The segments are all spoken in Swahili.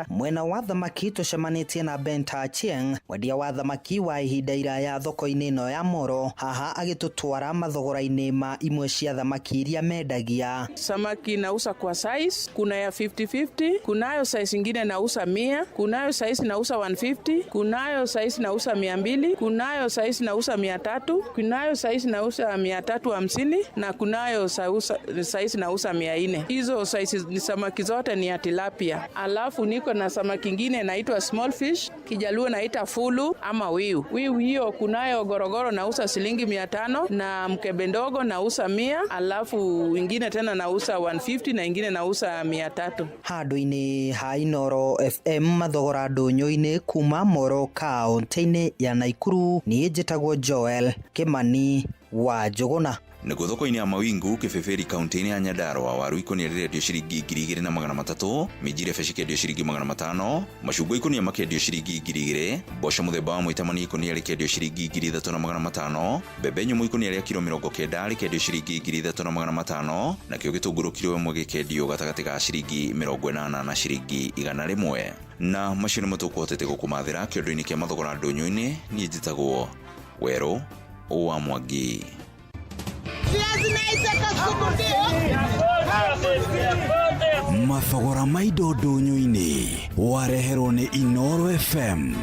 Mwena wa thamaki tucemanitie na Benta Achieng, mwendia wa thamaki wa ihinda iraya thoko-inĩ ĩno ya Moro, haha agĩtũtwara mathogora-inĩ ma imwe cia thamaki iria mendagia. Samaki nausa kwa size, kuna ya 50-50, kunayo size ingine nausa 100, kunayo size nausa 150, kunayo size nausa 200, kunayo size nausa 300, kunayo size nausa 350 na kunayo size nausa 400. Hizo size ni samaki zote ni ya tilapia. Alafu niko na samaki ingine inaitwa small fish, Kijaluo naita fulu ama wiu. Wiu hiyo kunayo gorogoro nausa shilingi 500 na mkebe ndogo nausa 100, alafu ingine tena nausa 150 na ingine nausa 300. Handũ-inĩ ha Inooro FM mathogora ndũnyũ-inĩ kuma Moro kaunti-inĩ ya Naikuru, niĩ njĩtagwo Joel Kimani wa Njũgũna. Nĩguo thoko-inĩ ya Mawingu Kĩbĩbĩri kaunti-inĩ ya Nyandarua waru ikũnia rĩrendio ciringi 2,300, minji rebe cikendio ciringi 500, macungwa ikũnia makendio ciringi 2,000, mboco mũthemba wa Mũitamani ikũnia rĩkendio ciringi 3,500, mbembe nyũmũ ikũnia rĩa kilo 90 rĩkendio ciringi 3,500, na kĩo gĩtũngũrũ kilo 1 gĩkendio gatagatĩ ga ciringi 80 na ciringi 100. Na macio nĩmo tũkũhotete gũkũmathĩra kĩondo-inĩ kĩa mathogora ndũnyũ-inĩ. Niĩ njĩtagwo Werũ wa Mwangi. Mathogora ma indo ndũnyũ-inĩ wareherwo nĩ Inooro FM.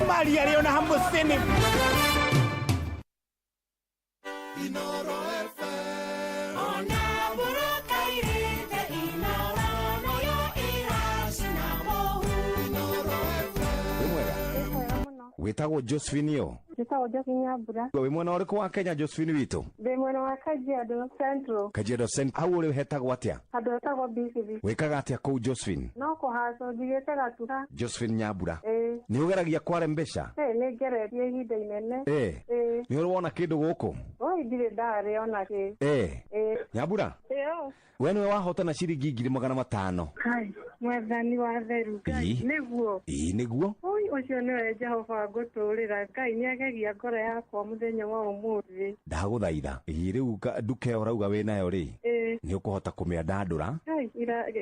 Wĩtagwo Josephine yo? Wĩtagwo Josephine Nyambura. Wĩ mwena ũrĩkũ wa Kenya Josephine witũ? Ndĩ mwena wa Kajiado Central. Kajiado Central. Hau ũrĩ hetagwo atĩa? Handũ hetagwo BCB. Wĩkaga atĩa kũu Josephine? No kũhaco njigĩte gatura. Josephine Nyambura. Nĩ ũgeragia kware mbeca? Nĩ ngeretie ihinda inene. Nĩ ũrĩ wona kĩndũ gũkũ? Oi ndirĩ ndarĩona kĩ. Nyambura? We nĩwe wahotana ciringi 2,500. Hai, mwathani wa theru Ngai. Nĩguo? Nĩguo. Oi ũcio nĩwe Jehova ngũtũũrĩra. Ngai nĩagegia ngoro yakwa mũthenya wa ũmũthĩ. Ndagũthaitha. Rĩu nduka ĩyo ũrauga wĩ nayo rĩ? Nĩ ũkũhota kũmĩandandũra? Hai,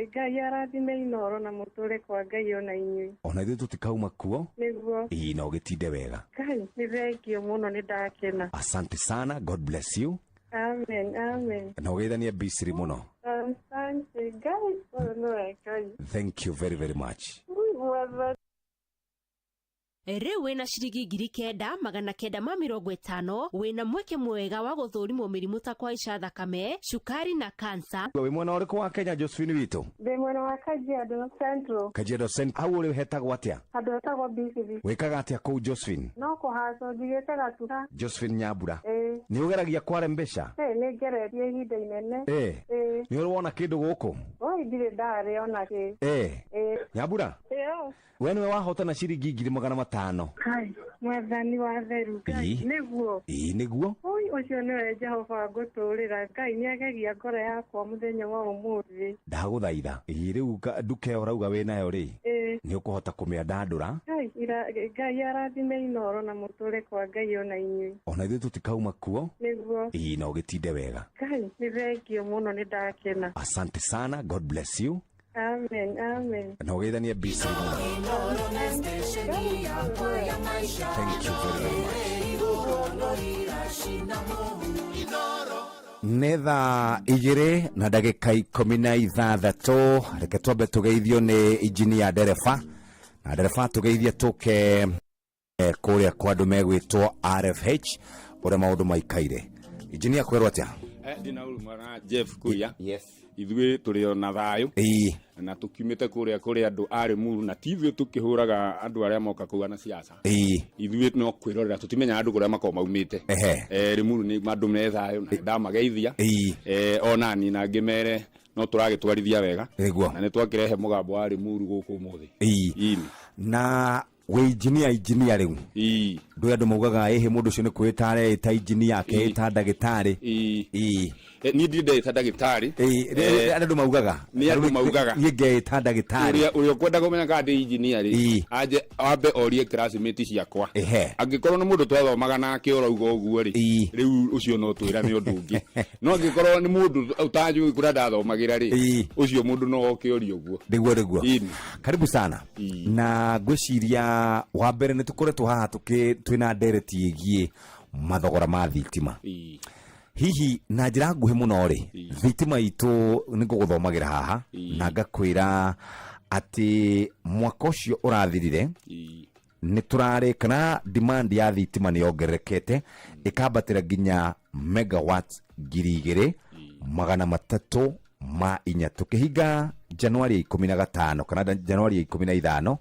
Ngai arathime Inooro na mũtũũre kwa Ngai ona inyuĩ. Ona ithuĩ tũtikauma kuo? Nĩguo. Na ũgĩtinde wega. Ngai, nĩ thengio mũno nĩ ndakena. Asante sana. God bless you. Amen, amen. Na ũgeithanie Bisiri mũno. Asante, Ngai. Thank you very, very much. Rĩu wĩna ciringi 9,950 wĩna mweke mwega wa gũthũrimwo mĩrimũ ta kũhaica thakame, cukari na kansa. Wĩ mwena ũrĩkũ wa Kenya Josephine witũ? Ndĩ mwena wa Kajiado Central. Kajiado Central. Hau ũrĩ hetagwo atĩa? Handũ hetagwo BCB. Wĩkaga atĩa kũu Josephine? No kũhaco njigĩte gatura. Josephine Nyambura. Nĩ ũgeragia kware mbeca? Nĩ ngeretie ihinda inene. Nĩ ũrĩ wona kĩndũ gũkũ? Oi ndirĩ ndarĩona kĩ. Nyambura? We nĩwe wahotana ciringi 2,500. Hai, mwathani wa theru Ngai. Nĩguo? Nĩguo. Oi ũcio nĩwe Jehova ngũtũũrĩra. Ngai nĩagegia ngoro yakwa mũthenya wa ũmũthĩ. Ndagũthaitha. Rĩu nduka ĩyo ũrauga wĩ nayo rĩ? Nĩ ũkũhota kũmĩandandũra? Hai, Ngai arathime Inooro na mũtũũre kwa Ngai ona inyuĩ. Ona ithuĩ tũtikauma kuo? Nĩguo. Na ũgĩtinde wega. Ngai, nĩ thengio mũno nĩ ndakena. Asante sana. God bless you. Amen, amen. Na ũgeithanie Bisiri mũno. Thank you very much. Nĩ thaa 2 na ndagĩka 16. Reke twambe tũgeithio nĩ injinia ndereba. Na ndereba tũgeithie tũke kũrĩa kwa andũ megwĩtwo RFH ũrĩa maũndũ maikaire. Injinia kwerwo atĩa? Ndina mwana Jeff Kuya. Yes. Ithuĩ tũrĩ ona thayũ. Na tũkiumĩte kũrĩa andũ arĩ muru na TV tũkĩhũraga andũ arĩa moka kuga na siasa. Ithuĩ no kwĩrorera tũtimenya andũ kũrĩa makoma maumĩte. Rimuru nĩ andũ me thayũ na ndamageithia. Ona ni na ngĩmere no tũragĩtwarithia wega. Na nĩ twakĩrehe mũgambo wa Rimuru gũkũ ũmũthĩ. Na we injinia rĩu. Ndũ andũ maugaga mũndũ ũcio nĩ kwĩta ta injinia akeĩta ndagĩtarĩ. ni ndinde ta ndagitari andu maugaga ni andu maugaga ni nge ta ndagitari uria kwenda kumenya ka ndi engineer ri aje ambe orie classmate ciakwa angikorwo ni mundu twathomaga nake urauga uguo ri riu ucio no twira ni undu ungi no angikorwo ni mundu utanjui kuria ndathomagira ri ucio mundu no okiorio uguo niguo karibu sana na ngwiciria wa mbere ni tukoretwo haha twina ndereti igie mathogora ma thitima hihi na njira nguhi muno ri thitima itu niguguthomagĩra haha na ngakwĩra ati mwaka ũcio ũrathirire ni turare kana demand ya thitima ni yongererekete ikambatĩra nginya megawatts 2,304 tukihinga Januari 15 kana Januari 15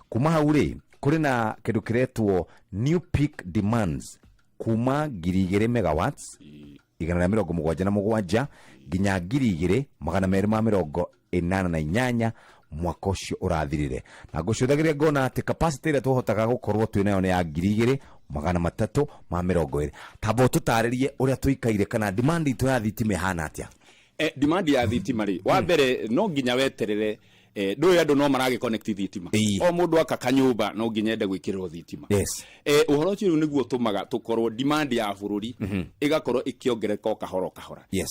kuma hau ri kuri na kindu kiretwo new peak demands kuma 2,000 megawatts 177 nginya 2,288 mwaka ũcio ũrathirire na ngũcũthagĩria ngona atĩ capacity ĩrĩa tũhotaga gũkorwo twĩnayo nĩ ya 2,320 tamba ũtũtarĩrie ũrĩa tũikaire kana demand itũ ya thitima ihana atĩa. Demand ya thitima ri wa mbere no nginya weterere ndoya andu no marage connect thitima o mundu akaka nyumba no nginya ende gwikirwo thitima uhoro ucio niguo tumaga tukorwo demand ya bururi igakorwo ikiongereka kahora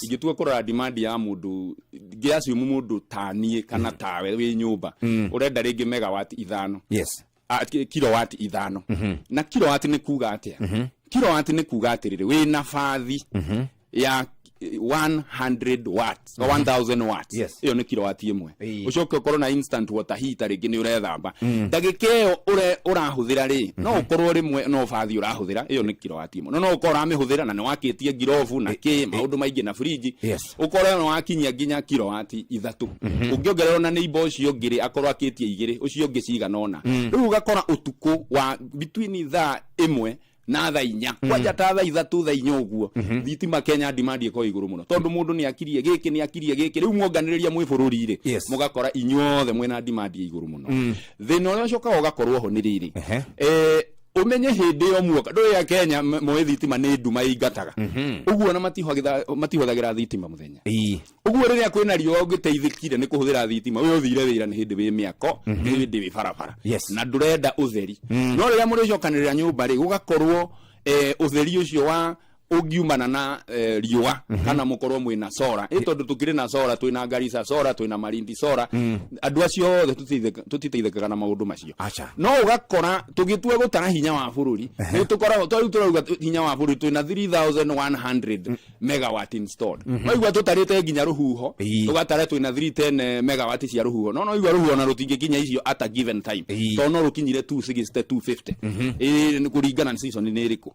ingituka kurora demand ya mundu giasu mundu tanie kana tawe wi nyumba urenda ringi megawatt 5 kilowatt 5 na kilowatt ni kuga atia kilowatt ni kuga atirire wi na fathi ya 100 watts or 1000 watts iyo ni kilowatt imwe ucoke ukorwo na instant water heater ringi ni urethamba ndagikeo urahuthira ri no ukorwo rimwe no fathi urahuthira iyo ni kilowatt imwe no ukorwo amihuthira na ni wakitie girovu na ki maundu maingi na fridge ukorwo no wakinyia nginya kilowatt 3 ungiongerera na neighbor ucio ngiri akorwo akitie 2 ucio ngi ciganona riu ugakora utuku wa between thaa 1 na thaa 4 kwanja ta thaa 3 thaa 4 uguo thitima Kenya demand iko iguru muno tondu mundu ni akirie giki riu muonganiriria mwi bururi ri mugakora inyuothe mwena demand iguru muno thina uria coka ugakorwo ho ni riri umenye hindi yo muoka ndo ya Kenya moe thitima ni nduma ingataga uguo na matihothagira thitima muthenya uguo riria kwina rio ngiteithikire ni kuhuthira thitima uyo thire wira ni hindi wi miako ni hindi wi barabara na ndurenda utheri no riria muri cokanirira nyumba ri ugakorwo utheri ucio wa ugiumana na riua kana mukorwo mwina sora tondu tukire na sora twina Garissa sora twina Malindi sora andu acio tutiteithekaga na maundu macio no ugakora tugitue gutara hinya wa bururi ni tukoragwo turauga hinya wa bururi twina 3100 megawatt installed no igwa tutarite nginya ruhuho tugatara twina 310 megawatt cia ruhuho no igwa ruhuho na rutingikinya icio at a given time to no rukinyire 260 250 kuringana na season ni iriku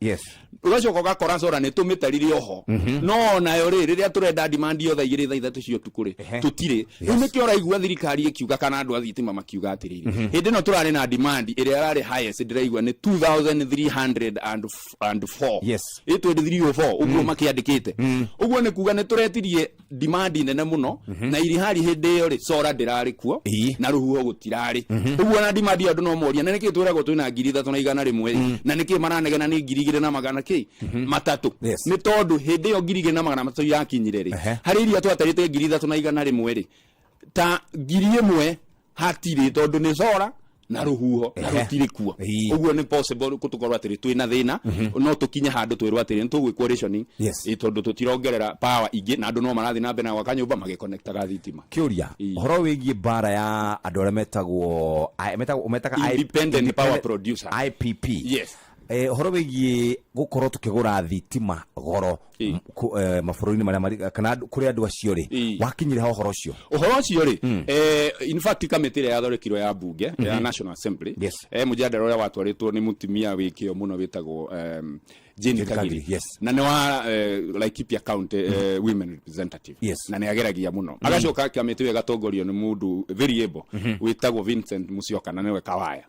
ugacoka ugakora sora ni tumitarire oho no nayo riria turenda demand yo thaa 2 thaa 3 cio tukuri tutire ni kio raigua thirikari ikiuga kana andu athitima makiuga atiriri hindi no turare na demand iria rari highest ndiraigua ni 2304 824 uguo makiandikite uguo ni kuga ni turetirie demand nene muno na iri hari hindi yo ri sora ndirari kuo na ruhuho gutirari uguo na demand andu no moria na niki twiragwo twina 3,100 na niki maranegena ni 2,200 matatu ni tondu hindi yo 2,200 yakinyire ri hari iria twatarite 3,100 ri ta 1,000 hatiri tondu ni sora na ruhuho na rutiri kuo uguo ni possible kutukorwa atiri twina thina no tukinye handu twirwa atiri ntugwikwo rationing tondu tutirongerera power ingi na andu no marathi na mbere na gwaka nyumba magiconnectaga thitima kiuria horo wigie bara ya andu aria metagwo independent power producer IPP horo wigie gukorwo tukigura thitima goro mabururi maria kana kuri andu acio ri wakinyire ho horo ucio ri in fact committee ya thorikiro ya bunge ya National Assembly mujadala uria watwaritwo ni mutumia wikio muno witagwo Jane Kagiri na ne wa Laikipia County women representative na ne ageragia muno agacoka committee gatongorio ni mundu very able witagwo Vincent Musyoka na newe Kawaya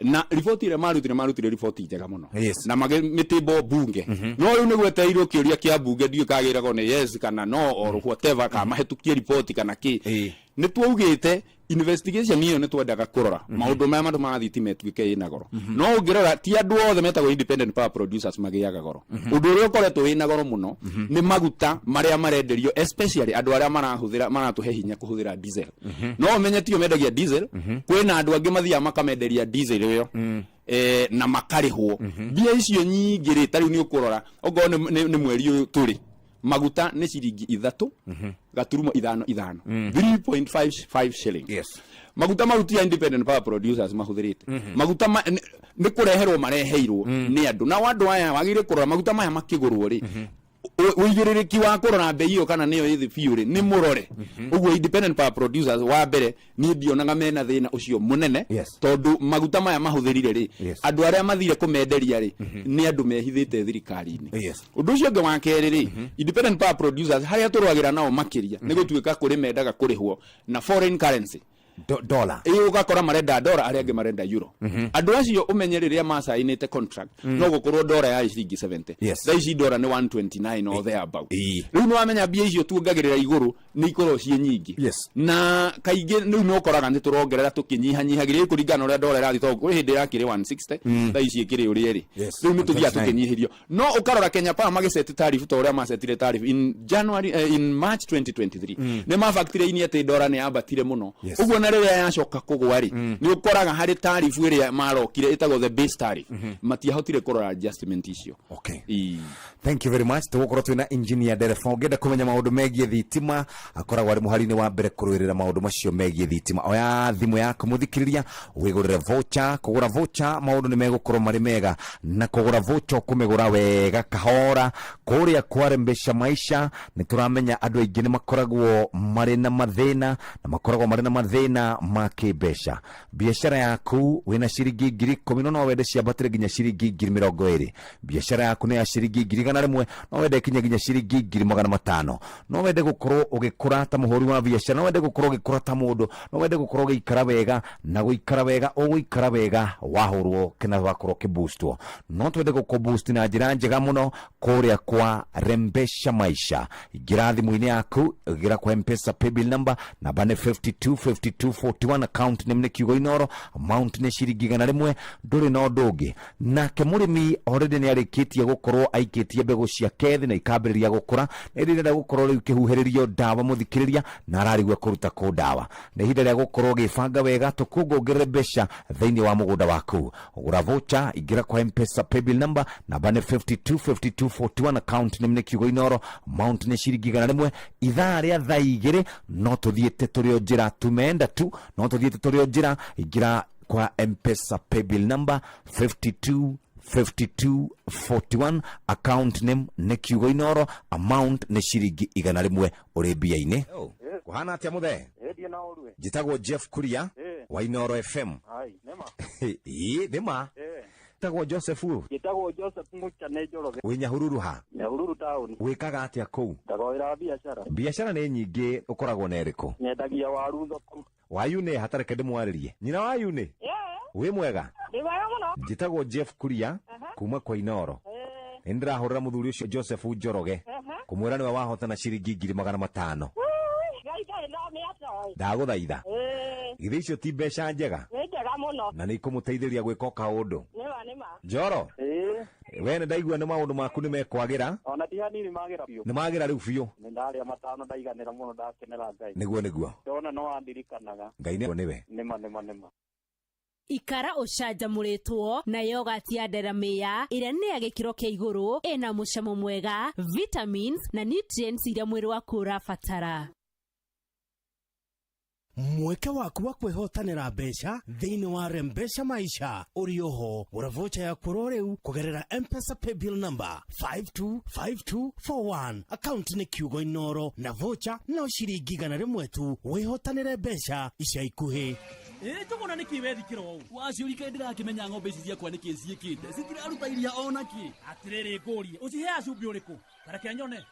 na report ile marutire report njega muno na magemitimbo bunge no riu ni gweteirwo kiuria kia bunge ndio kagirago ni yes kana no or whatever ka mahetukie report kana ki ni tuugite investigation hiyo nitwendaga kurora maundu maya mandu ma thitima etuike ina goro no ungirora ti andu othe metagwo independent power producers magiaga goro undu uria ukoretwo wina goro muno ni maguta maria marenderio especially andu aria maratuhe hinya kuhuthira diesel no umenye ti umendagia diesel kwina andu angi mathia makamenderia diesel iyo na makarihwo bia icio nyingi ri tari ni ukurora ogo ni mweri uyu turi maguta ni ciringi 3 gaturumo 5 3.55 shillings. Yes. Maguta maruti ya independent power producers mahuthirite maguta ni kureherwo mareheirwo ni andu na wandu aya wagire kurora maguta maya makigurwo ri uigiririki wa kurora bei iyo kana niyo yithi fiuri ni murore uguo independent power producers wa mbere ni ndionaga mena thina ucio munene tondu maguta maya mahuthirire ri andu aria mathire kumenderia ri ni andu mehithite thirikari-ini undu ucio wa keri ri independent power producers haria turwagira nao makiria ni gutuika kuri mendaga kurihwo na foreign currency dollar ugakora marenda dollar aria angi marenda euro andu acio umenyeriria masainite contract no gukorwo dollar ya ciringi 70 thaici dollar ni 129 or there about riu no amenya bia icio tuongagirira iguru ni ikorwo cie nyingi na kaingi riu no koraga ni turongerera tukinyihanyihagiria kuringana uria dollar irathi to kuri hindi yakire 160 thaici ikire uri eri riu ni tuthia tukinyihirio no ukarora Kenya Power mageseti tariff to uria masetire tariff in January in March 2023 ni mafactory ini ati dollar ni abatire muno uguo na riria yacoka kugwa ri ni ukoraga hari tariff iria marokire itagwo the base tariff matiahotire kurora adjustment icio. Thank you very much. Tugukorwo twina engineer Derefo ngenda kumenya maundu megie thitima akoragwo ari muhari-ini wa mbere kurwirira maundu macio megie thitima oya thimu yaku muthikiriria wigurire voucher kugura voucher maundu ni megukorwo mari mega na kugura voucher kumigura wega kahora kuria kwarembesha maisha ni turamenya andu aingi ni makoragwo mari na mathina na makoragwo mari na mathina ma kibesha biashara yaku wina ciringi 10,000 no wende ciambatire nginya ciringi 20,000 biashara yaku ni ya ciringi 100,000 no wende kinya ciringi 500,000 no wende gukorwo ugikura ta muhuri wa biashara no wende gukorwo ugikura ta mundu no wende gukorwo ugikara wega na guikara wega uguikara wega wahurwo kina wakorwo kiboostwo no twende gukuboost na njira njega muno kuria kwa rembesha maisha igira thimu-ini yaku igira kwa M-Pesa paybill number namba ni 525241 account name ni Kiugo Inoro amount ni ciringi 100 nduri no ndungi nake murimi already ni arikitie gukorwo aikitie mbegu cia kethi na ikambiriria gukura ni rirenda gukorwo riu kihuhiririo dawa muthikiriria na ararigwa kuruta ku dawa ni hinda ria gukorwo gibanga wega tukungongerere mbeca thiini wa mugunda waku ugura voucher igira kwa M-Pesa paybill number namba ni 525241 account name ni Kiugo Inoro amount ni ciringi 100 ithaa ria thaa igiri no tuthiete turio njira tumenda tu no tuthiete turio njira igira kwa M-Pesa paybill number 5241 account name ni Kiugo Inoro amount ni ciringi 100 uri bia-ini kuhana atia muthe njitagwo Jeff Kuria wa Inoro FM nema Njitagwo Joseph Muchane Njoroge wi Nyahururu ha Nyahururu town wikaga atia kuu ndagoira biashara ni nyingi ukoragwo na iriku nyendagia waru thoko wayu ni hatareke ndimwaririe nyina wayu ni wi mwega ndi wega muno njitagwo Jeff Kuria kuma kwa Inoro ndirahurira muthuri ucio Joseph Njoroge kumwira niwe wahotana ciringi 500,000 ndaguthaitha githi icio ti mbeca njega na ni ikumuteithiria gwika kaundu Njoro we ne ndaigua ni maundu maku ni mekwagira ona ti hanini magira biu ni magira riu biu ni ndaria matano ndaiganira muno ndakenera Ngai niguo ndona no andirikanaga Ngai niwe nima ikara ucanjamuritwo na yogati ya Delamere iria ni ya gikiro kia iguru ina mucamo mwega vitamins na nutrients iria mwiri waku urabatara. Mweke waku wa kwihotanira mbeca thiini wa rembesha maisha urioho ura voucher ya kuroreu kugerera M-Pesa paybill number 525241 account ni Kiugo Inoro na voucher no ciringi 100 tu wihotanire mbeca ica ikuhi tugona niki wethikiro waciurika ndirakimenya ng'ombe ici ciakwa niki ciikite citiraruta iria onaki atiriri ngũrie ucihea cumbĩ ũrĩkũ kareke nyone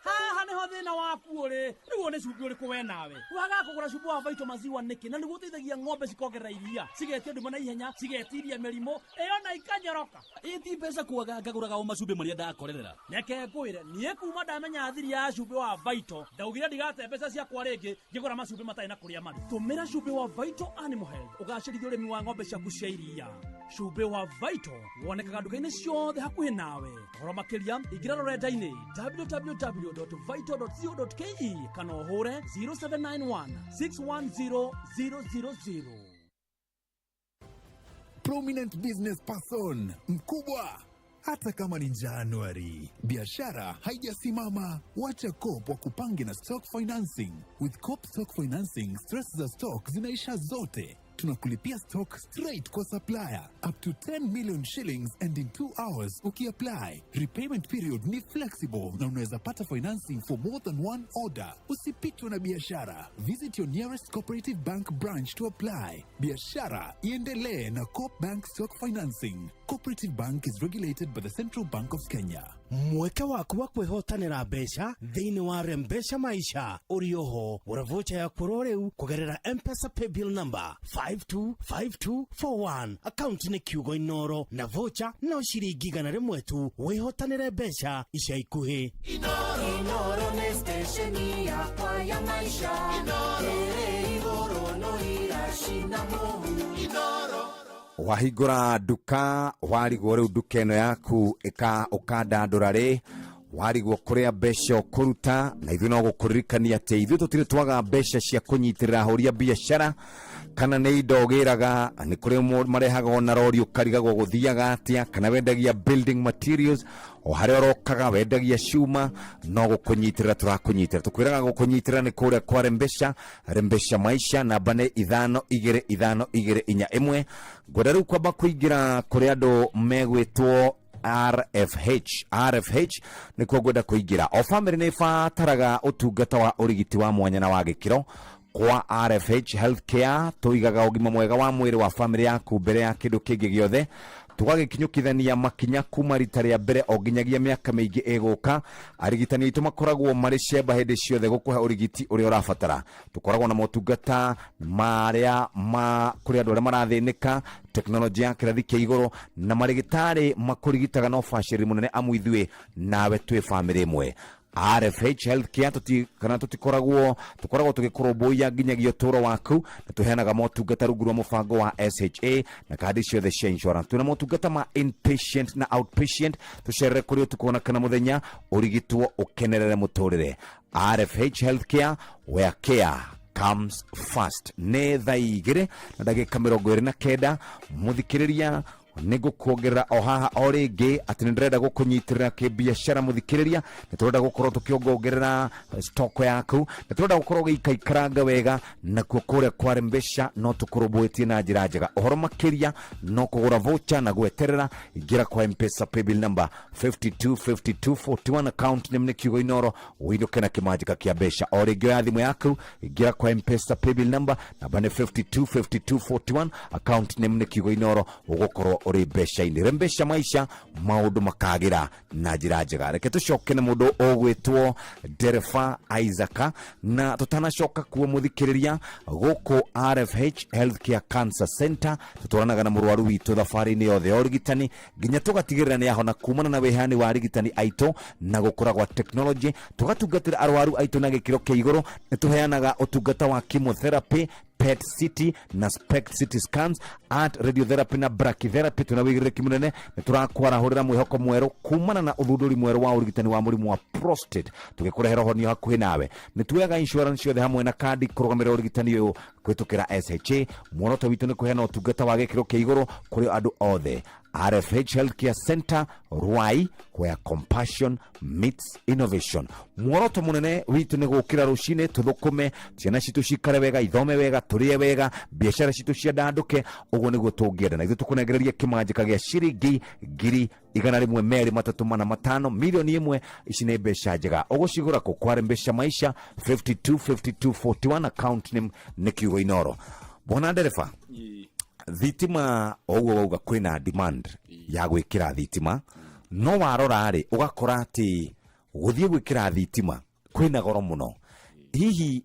haha niho thina waku uri nigo ni cumbĩ ũrĩkũ we nawe waga kũgũra cumbĩ wa Vito maziwa nĩkĩ na nĩguo ũteithagia ng'ombe cikongerera iria cigetia nduma na ihenya cigetiria mĩrimũ ĩyo na ikanyoroka ĩti mbeca kuaga ngagũraga o macumbĩ marĩa ndakorerera reke ngwĩre niĩ kuma ndamenya thiri ya cumbĩ wa Vito ndaugire ndigate mbeca ciakwa rĩngĩ ngĩgũra macumbĩ matarĩ na kũrĩa marĩ tũmĩra cumbĩ wa Vito Animal Health ũgacĩrithia ũrĩmi wa ng'ombe ciaku cia iria cumbĩ wa Vito wonekaga nduka-inĩ ciothe hakuhĩ nawe ũhoro makĩria ingĩra rũrenda-inĩ www.vito.co.ke kana ũhũre 0791 610 000. Prominent business person mkubwa. Hata kama ni Januari, biashara haijasimama. Wacha Coop wakupange na stock financing. With Coop stock financing, stress za stock zinaisha zote. Tunakulipia stock straight kwa supplier up to 10 million shillings and in 2 hours ukiapply. Repayment period ni flexible na unaweza pata financing for more than one order. Usipitwe na biashara. Visit your nearest cooperative bank branch to apply. Biashara iendelee na Coop Bank Stock Financing. Cooperative Bank is regulated by the Central Bank of Kenya. Mweke waku wa kwihotanira mbeca thiini wa Rembesha Maisha urioho uravocha ya kuroreu kugerera M-Pesa paybill number 525241 account ni kiugo inoro na vocha no shiringi gana rimwe tu wihotanire mbeca ica ikuhi inoro ni station yakwa ya maisha ere igoro no irashinda muhu inoro wahingũra nduka warigwo rĩu nduka ĩno yaku ũkandandũra rĩ warigwo kũrĩa mbeca ũkũruta na ithuĩ no gũkũririkania atĩ ithuĩ tũtirĩ twaga mbeca cia kũnyitĩrĩra ahũri a biacara kana nĩ indo ũgĩraga nĩ kũrĩ marehaga ona rori ũkarigagwo gũthiaga atĩa kana wendagia building materials o harĩa ũrokaga wendagia cuma no gũkũnyitĩrĩra tũrakũnyitĩrĩra tũkwĩraga gũkũnyitĩrĩra nĩ kũrĩa kwa Rembesha Maisha namba nĩ 525241 ngwenda rĩu kwamba kũingĩra kũrĩ andũ megwĩtwo RFH nĩkuo ngwenda kũingĩra o family nĩ ĩbataraga ũtungata wa ũrigiti wa mwanya na wa gĩkĩro kwa RFH Healthcare tuigaga ũgima mwega wa mwĩrĩ wa family yaku mbere ya kĩndũ kĩngĩ gĩothe tugagĩkinyũkithania makinya kuma rita rĩa mbere o nginyagia mĩaka mĩingĩ ĩgũka arigitani aitũ makoragwo marĩ ciemba hĩndĩ ciothe gũkũhe ũrigiti ũrĩa ũrabatara tukoragwo na motungata marĩa kũrĩ andũ arĩa marathĩnĩka teknolojĩ ya kĩrathi kĩa igũrũ na marigitari makũrigitaga na ũbacĩrĩri mũnene amu ithuĩ nawe twĩ family ĩmwe RFH Healthcare tukoragwo tũgĩkũrũmbũiya nginyagia ũtũũro waku na tũheanaga motungata rungu rwa mũbango wa SHA na kandi ciothe cia insurance twĩna motungata ma inpatient na outpatient tũcerere kũrĩ ũtukũ na kana mũthenya ũrigitwo ũkenerere mũtũrĩre RFH Healthcare where care comes first nĩ thaa 2 na ndagĩka 29 mũthikĩrĩria nĩgũkuongerera o haha o rĩngĩ atĩ nĩndĩrenda gũkũnyitĩrĩra kĩbiacara mũthikĩrĩria nĩtũrenda gũkorwo tũkĩongongerera stock yaku nĩtũrenda gũkorwo gĩikaikaranga wega nakuo kũrĩa kwa Rembesha no tũkũrũmbũĩtie na njĩra njega ũhoro makĩria no kũgũra vocha na gweterera ingĩra kwa M-Pesa paybill number 525241 account name nĩ kiugo inoro wĩinũke na kĩmanjĩka kĩa mbeca o rĩngĩ ya thimũ yaku ingĩra kwa M-Pesa paybill number namba nĩ 525241 account name nĩ kiugo inoro ũgũkorwo uri mbeca-inĩ Rembesha Maisha maũndũ makagira na njĩra njega reke tũcoke na mũndũ ũgwĩtwo Ndereba Isaac na tũtanacoka kuo mũthikĩrĩria gũkũ RFH Healthcare Cancer Center tũtwaranaga na mũrwaru witũ thabarĩ-inĩ yothe ya ũrigitani nginya tũgatigĩrĩra nĩ ahona kumana na wĩheani wa arigitani aitũ na gũkũra gwa teknolojĩ tũgatungatĩra arwaru aitũ na gĩkĩro kĩa igũrũ nĩ tũheanaga ũtungata wa chemotherapy PET CT na SPECT CT scans at radiotherapy na brachytherapy tunawigiriki munene niturakwarahurira mwihoko mweru kumana na uthunduri mweru wa urigitani wa murimu wa prostate tugikurehera honio hakuhi nawe nituega insurance yothe hamwe na kandi kurugamira urigitani uyu kwitukira SHA muoroto witu ni kuheana utungata wa gikiro kia iguru kuri andu othe RFH Healthcare Center Ruai where compassion meets innovation muoroto munene witu ni gukira rucine tuthukume ciana citu cikare wega ithome wega turie wega biashara citu cia ndanduke uguo niguo tungienda na ithu tukunegereria kimanjika gia ciringi 1,235 milioni 1 ici ni mbeca njega ugucigura ku kwa Rembesha Maisha 525241 account name ni kiugo inoro bona ndereba thitima oguo wauga kwina demand ya gwikira thitima no warora ri ugakora ati guthie gwikira thitima kwina goro muno hihi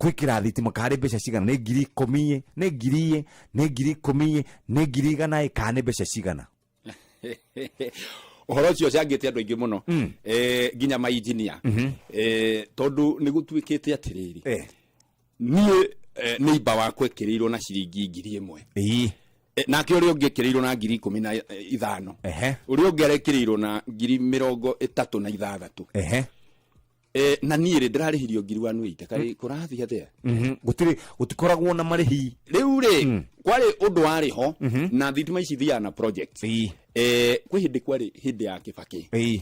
gwikira thitima kari mbeca cigana ni 10,000 ni 2,000 ni 10,000 ni 100 kana mbeca cigana ohoro cio ciangite andu aingi muno ginya ma engineer tondu ni gutuikite atiriri nie ni iba wakwe kirirwo na ciringi 1,000 nake uri ungekirirwo na 15,000 uri ungerekirirwo na 36,000 na niire ndirarihirio 1,800 kari kurathi atia gutikoragwo na marihi riu ri kwari undu wari ho na thitima ici thia na project kwi hindi kwari hindi ya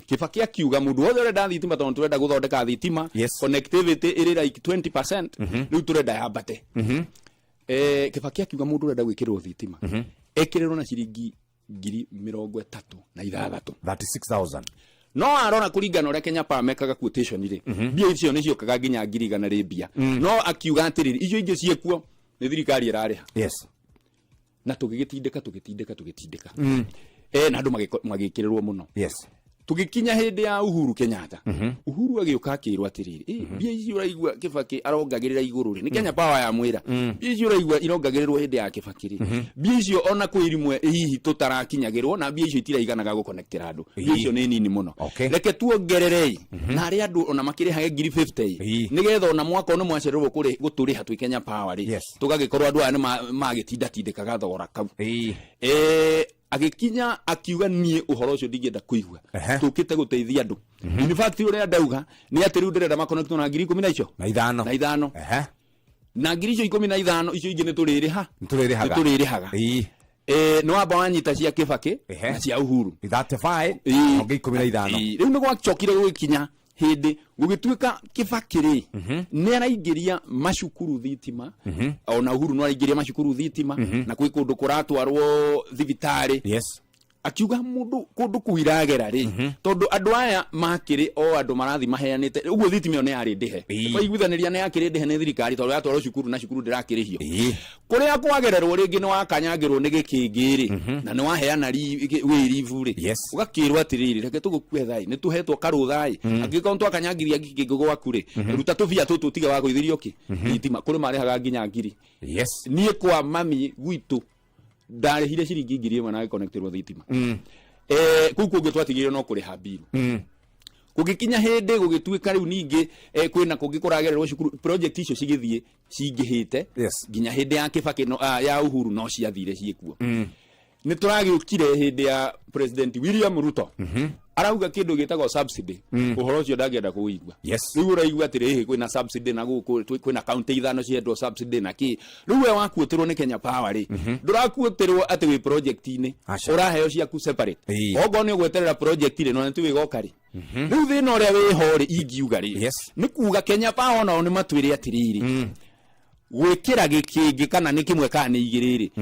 Kibaki akiuga mundu wothe urenda thitima tondu turenda guthondeka thitima connectivity iri like 20% riu turenda yambate Kibaki akiuga mundu urenda gwikirwo thitima ekirirwo na ciringi 36,000 36,000 no arona kuringana uria Kenya Power mekaga quotation ri bia icio ni ciokaga nginya 100 ri bia no akiuga atiriri icio ingi ciekuo ni thirikari irariha na tugigitindika na andu magikirerwo muno tugikinya hindi ya Uhuru Kenyatta Uhuru agiuka akirwa atiriri bia icio uraigua Kibaki arongagirira iguru ri ni Kenya Power ya mwira bia icio uraigua irongagirerwo hindi ya Kibaki ri bia icio ona kwi rimwe hihi tutarakinyagirwo na bia icio itiraiganaga guconnectira andu bia icio ni nini muno reke tuongererei na ari andu ona makirihage 50,000 nigetha ona mwaka ono mwacererwo kuri guturiha twi Kenya Power ri tugagikorwo andu aya magitinda tindikaga thogora kau agikinya akiuga nie uhoro ucio ndingienda kuigua tukite guteithia andu in fact uria ndauga ni ati riu ndirenda maconnect na 15,000 na 15,000 icio ingi ni turirihaga no aba wanyita cia Kibaki na cia Uhuru 35 onge 15 riu ni gwachokire gwikinya hindi gugituika Kibaki ri ni araingiria macukuru thitima ona Uhuru no araingiria macukuru thitima na kwi kundu kuratwarwo thibitari akiuga mundu kundu kuiragera ri tondu andu aya makiri o andu marathi maheanite uguo thitima yo ni ari ndihe waiguithaniria ni akiri ndihe ni thirikari tondu yatwarwo cukuru na cukuru ndirakirihio kuria kwagererwo ringi ni wakanyagirwo ni gikingiri na ni waheana wirivu ri ugakirwo atiriri reke tugukue thai ni tuhetwo karuthai angikon twakanyagiria gikingo gwaku ri ruta tuvia tutu tiga wa guithirio ki thitima kuri marehaga nginya ngiri nie kwa mami gwitu ndarehire ciringi 1,000 na connectirwo thitima kuku ngitwatigire no kuriha biru kugikinya hindi gugituika riu ningi kwina kungikuragererwo cukuru project icio cigithie cingihite nginya hindi ya Kibaki ya Uhuru no ciathire ciekuo ni turagiukire hindi ya President William Ruto arauga kindu gitagwo subsidy uhoro ucio ndagienda kuigua riu uraigua atiri kwina subsidy na guku kwina county ithano ciendwo subsidy na ki riu we wakuotirwo ni Kenya Power ri ndurakuotirwo ati wi project ini uraheo ciaku separate ogo ni gweterera project ri no ntu wigoka ri riu thina uria wiho ri ingiuga ri ni kuga Kenya Power no ni matwire atiriri gwikira gikingi kana ni kimwe kana ni igiriri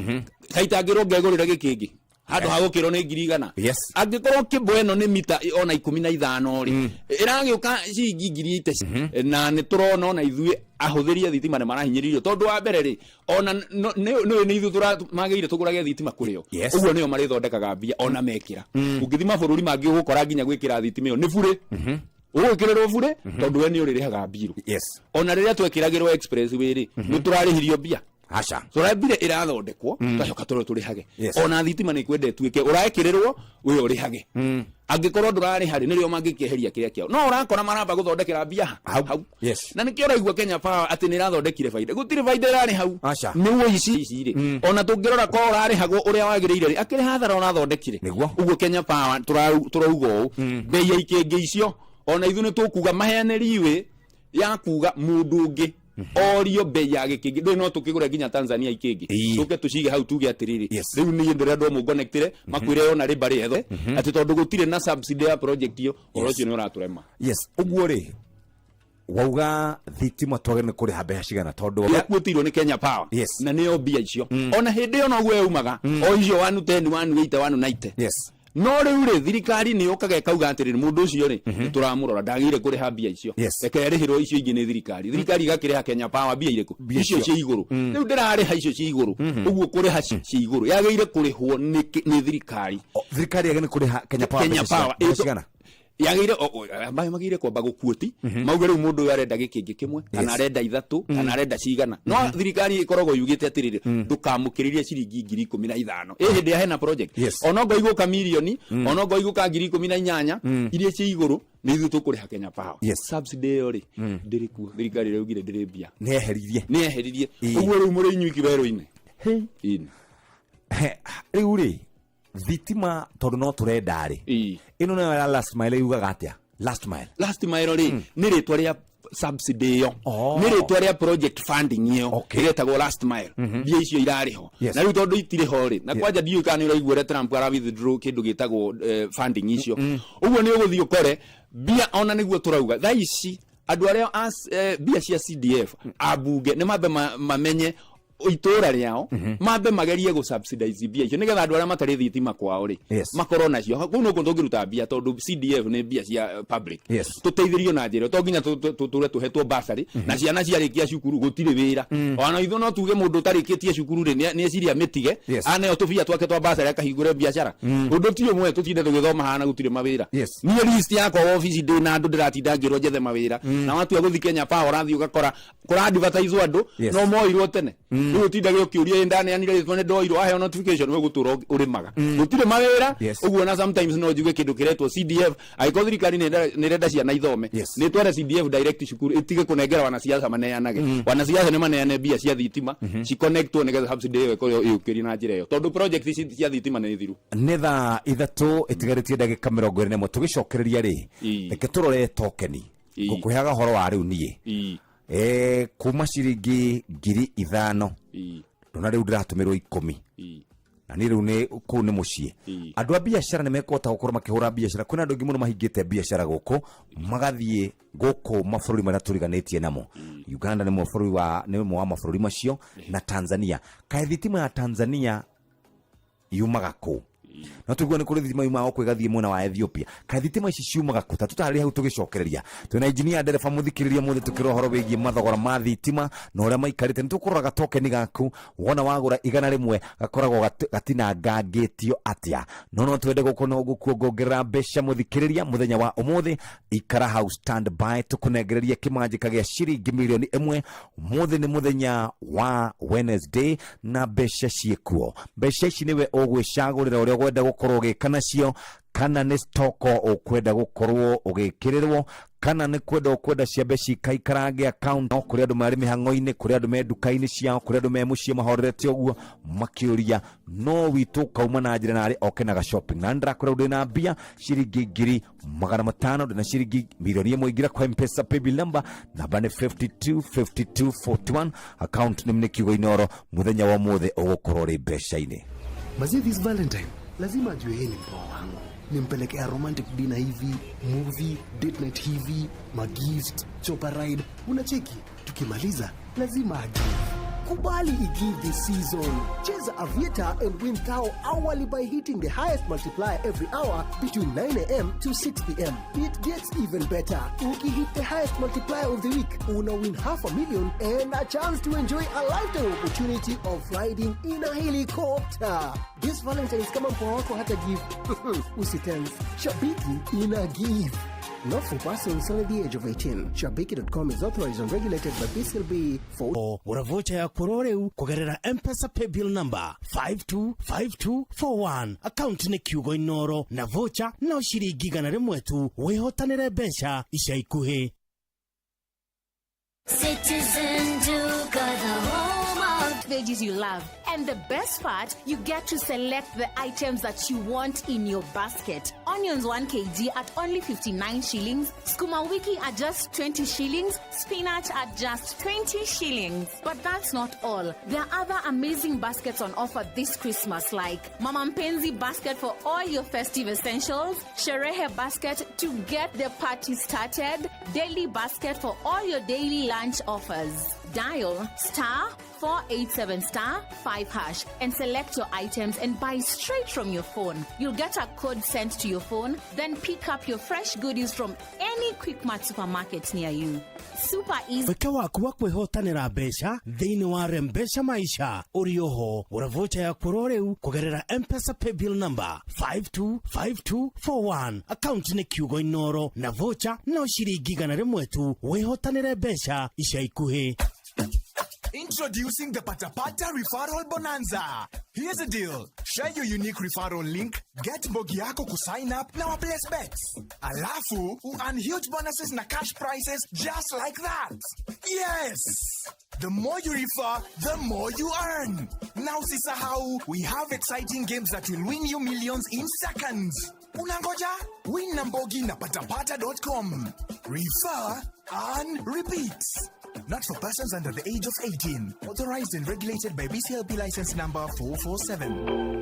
kaitangirwo ngegurira gikingi handu hagukirwo ni 100,000 angikorwo kibweno ni mita ona 15 ri iragiuka ciringi 800 na ni turona ona ithuĩ ahuthiria thitima ni marahinyiririo tondu wa mbere ri ona ni ithu magire tugurage thitima kurio uguo nio marithondekaga mbia ona mekira ungithima bururi mangi ugukora nginya gwikira thitima iyo ni bure ugukirerwo bure tondu we ni uririhaga mbiru ona riria twekiragirwo express wiri ni turarihirio mbia turabire irathondekwo tacoka turihage ona thitima ni kwende tuike uraekirerwo we urihage angikorwo ndurarihari nirio mangikeheria kiria kiao no urakora maramba guthondekera mbia hau na nikio raigua Kenya Power ati ni irathondekire faida gutire faida irari hau ni uici ri ona tungirora ko urarihagwo uria wagirire ri akiri hathara ona thondekire uguo Kenya Power turauga bei ya ikingi icio ona ithu ni tukuga maheaniriwe ya kuga mundu ungi orio bei ya gikingi ndoi no tukigura nginya Tanzania ikingi tuke tucige hau tuge atiriri riu ni ndira ndo mu connectire makwire ona ri bari etho ati tondu gutire na subsidy ya project iyo orocio ni uraturema uguo ri wauga thitima twagene kuri habe cigana tondu yakutirwo ni Kenya Power na niyo bia icio ona hindi ona gwe umaga o icio 110 180 190 no riu ri thirikari ni ukaga ikauga atiriri mundu ucio ri turamurora ndagire kuri habia icio reke rihiro icio ingi ni thirikari igakiriha Kenya Power bia iriku icio cia iguru riu ndirari ha icio cia iguru uguo kuri ha cia iguru yagire kurihwo ni thirikari agene kuri Kenya Power cigana yagire ambaye magire kwamba gukuoti mauge riu mundu uyu arenda gikingi kimwe kana arenda ithatu kana arenda cigana no thirikari ikoragwo yugite atiriri ndukamukiririe ciringi 15,000 hindi ya hena project ona ngo iguka milioni ona ngo iguka 18,000 iria ci iguru ni ithu tukuriha Kenya Power subsidy yori ndiriku thirikari raugire ndiribia ni eheririe uguo riu muri inyuiki wero-ini riu ri thitima tondu no turenda ri ino nayo ya last mile yugaga atia last mile ri ni ritwa ria subsidy yo ni ritwa ria project funding yo iretagwo last mile bia icio irariho na riu tondu itiriho ri na kwanja ndiu kana uraigua Trump ara withdraw kindu gitagwo funding icio uguo ni uguthio kore bia ona niguo turauga tha ici andu aria bia cia CDF abunge ni mambe mamenye itora riao mambe magerie go subsidize bia icio nigetha andu aria matari thitima kwao ri makoro nacio ku no kungiruta bia tondu CDF ni bia cia public tuteithirio na njira to nginya tuture tuhetwo basari na ciana ciarikia cukuru gutire wira ona itho no tuge mundu tarikitie cukuru ri ni eciria mitige aneo tubia twake twa basari akahingure biashara undu ti umwe tutinde tugithoma hana gutire mawira ni list yakwa office ndi na andu ndiratinda ngiro njethe mawira na watu aguthi Kenya Power rathi ugakora kura advertise andu no moirwo tene niwe tindagio kiuria ndani ani ritwa ne ndoirwo ahe notification we gutura urimaga gutire mawira uguo na sometimes no juge kindu kiretwo CDF aiko thirikari ni renda ciana ithome ni twere CDF direct shukuru itige kunengera wana siasa maneanage wana siasa ne maneane bia cia thitima ci connectwo ne subsidy we ko yukiri na njira yo tondu project cia thitima ne thiru netha ithatu itigaritie ndagika 21 tugicokereria ri reke turore tokeni gukuheaga horo wa riu nie kuma ciringi 5,000 na riu ndiratumirwo 10 na ni riu ni ku ni mucie andu a biashara ni mekota gukora makihura biashara kuna andu ngimuno mahingite biashara guku magathie guku mabũrũri maria turiganitie namo Uganda ni mabũrũri wa ni mwe wa mabũrũri macio na Tanzania kae thitima ya Tanzania yumaga ku no tugwa ni kuri thitima yuma okwegathie mwena wa Ethiopia kae thitima ici ciumaga ku tutari hau tugicokereria twina engineer ndereba muthikiriria muthe tukiro horo wigie mathogora ma thitima no ria maikarite nitukuraga tokeni gaku wona wagura 100 gakoragwo gatina ngangitio atia no twende gukono gukuongerera mbeca muthikiriria muthenya wa umuthi ikara house stand by tukunegereria kimanjika gia ciringi milioni 1 umuthi ni muthenya wa Wednesday na mbeca ciekuo mbeca ici niwe ogwicagurira uria gwenda gukorwo gikana cio kana ni stoko ukwenda gukorwo ugikirirwo kana ni kwenda ciambe cikaikarange account no kuri andu mari mihango-ini kuri andu me duka-ini ciao kuri andu me mucie mahorerete uguo makiuria no witu kauma na njira nari okenaga shopping na ndakora ndi na mbia ciringi 500,000 ndina ciringi milioni 1 ingira kwa M-Pesa paybill number namba ni 525241 account ni mnikiugo inoro muthenya wa muthe ugukorwo ri mbeca-ini Mazi this Valentine lazima ajue yeye ni mpoa wangu. Nimpelekea romantic dinner hivi, movie, date night hivi, magift, chopper ride. Unacheki, tukimaliza lazima agive. Kubali igive this season. Cheza Aviator and win Kao hourly by hitting the highest multiplier every hour between 9 a.m. to 6 p.m. It gets even better. Hit the highest multiplier of the week, una win $500,000 and a chance to enjoy a lifetime opportunity of riding in a helicopter. This Valentine's kama mpoa wako hata give. Usitense. Shabiki ina give. Not for persons under the age of 18. Shabiki.com is authorized and regulated by BCLB for... Uravocha ya kuroreu kugerera M-Pesa paybill number 525241. Account ni kiugo inoro na vocha na ushiriki gana remwetu wehotanire besha isha ikuhe. Citizen Duga, the home of veggies you love. And the best part, you get to select the items that you want in your basket. Onions 1 kg at only 59 shillings. Skuma wiki at just 20 shillings. Spinach at just 20 shillings. But that's not all. There are other amazing baskets on offer this Christmas, like Mama Mpenzi basket for all your festive essentials, Sherehe basket to get the party started, Daily basket for all your daily lunch offers. Dial *487 *5# and select your items and buy straight from your phone. You'll get a code sent to your phone, then pick up your fresh goodies from any Quickmart supermarket near you. Super easy. Weka waku wa kwihotanira mbeca thiini wa Rembesha Maisha urioho uravocha ya kuroreu kugerera M-Pesa paybill number 525241 account ni kiugo inoro na vocha no shiringi igana rimwe tu wihotanire mbeca ica ikuhi. Introducing the Patapata Referral Bonanza. Here's the deal. Share your unique referral link, get Bogi yako ku sign up na place bets. Alafu, earn huge bonuses na cash prizes just like that. Yes! The more you refer, the more you earn. Now sisahau, we have exciting games that will win you millions in seconds. Unangoja? Win na Bogi na patapata.com. Refer, earn, repeat. Not for persons under the age of 18. Authorized and regulated by BCLP license number 447.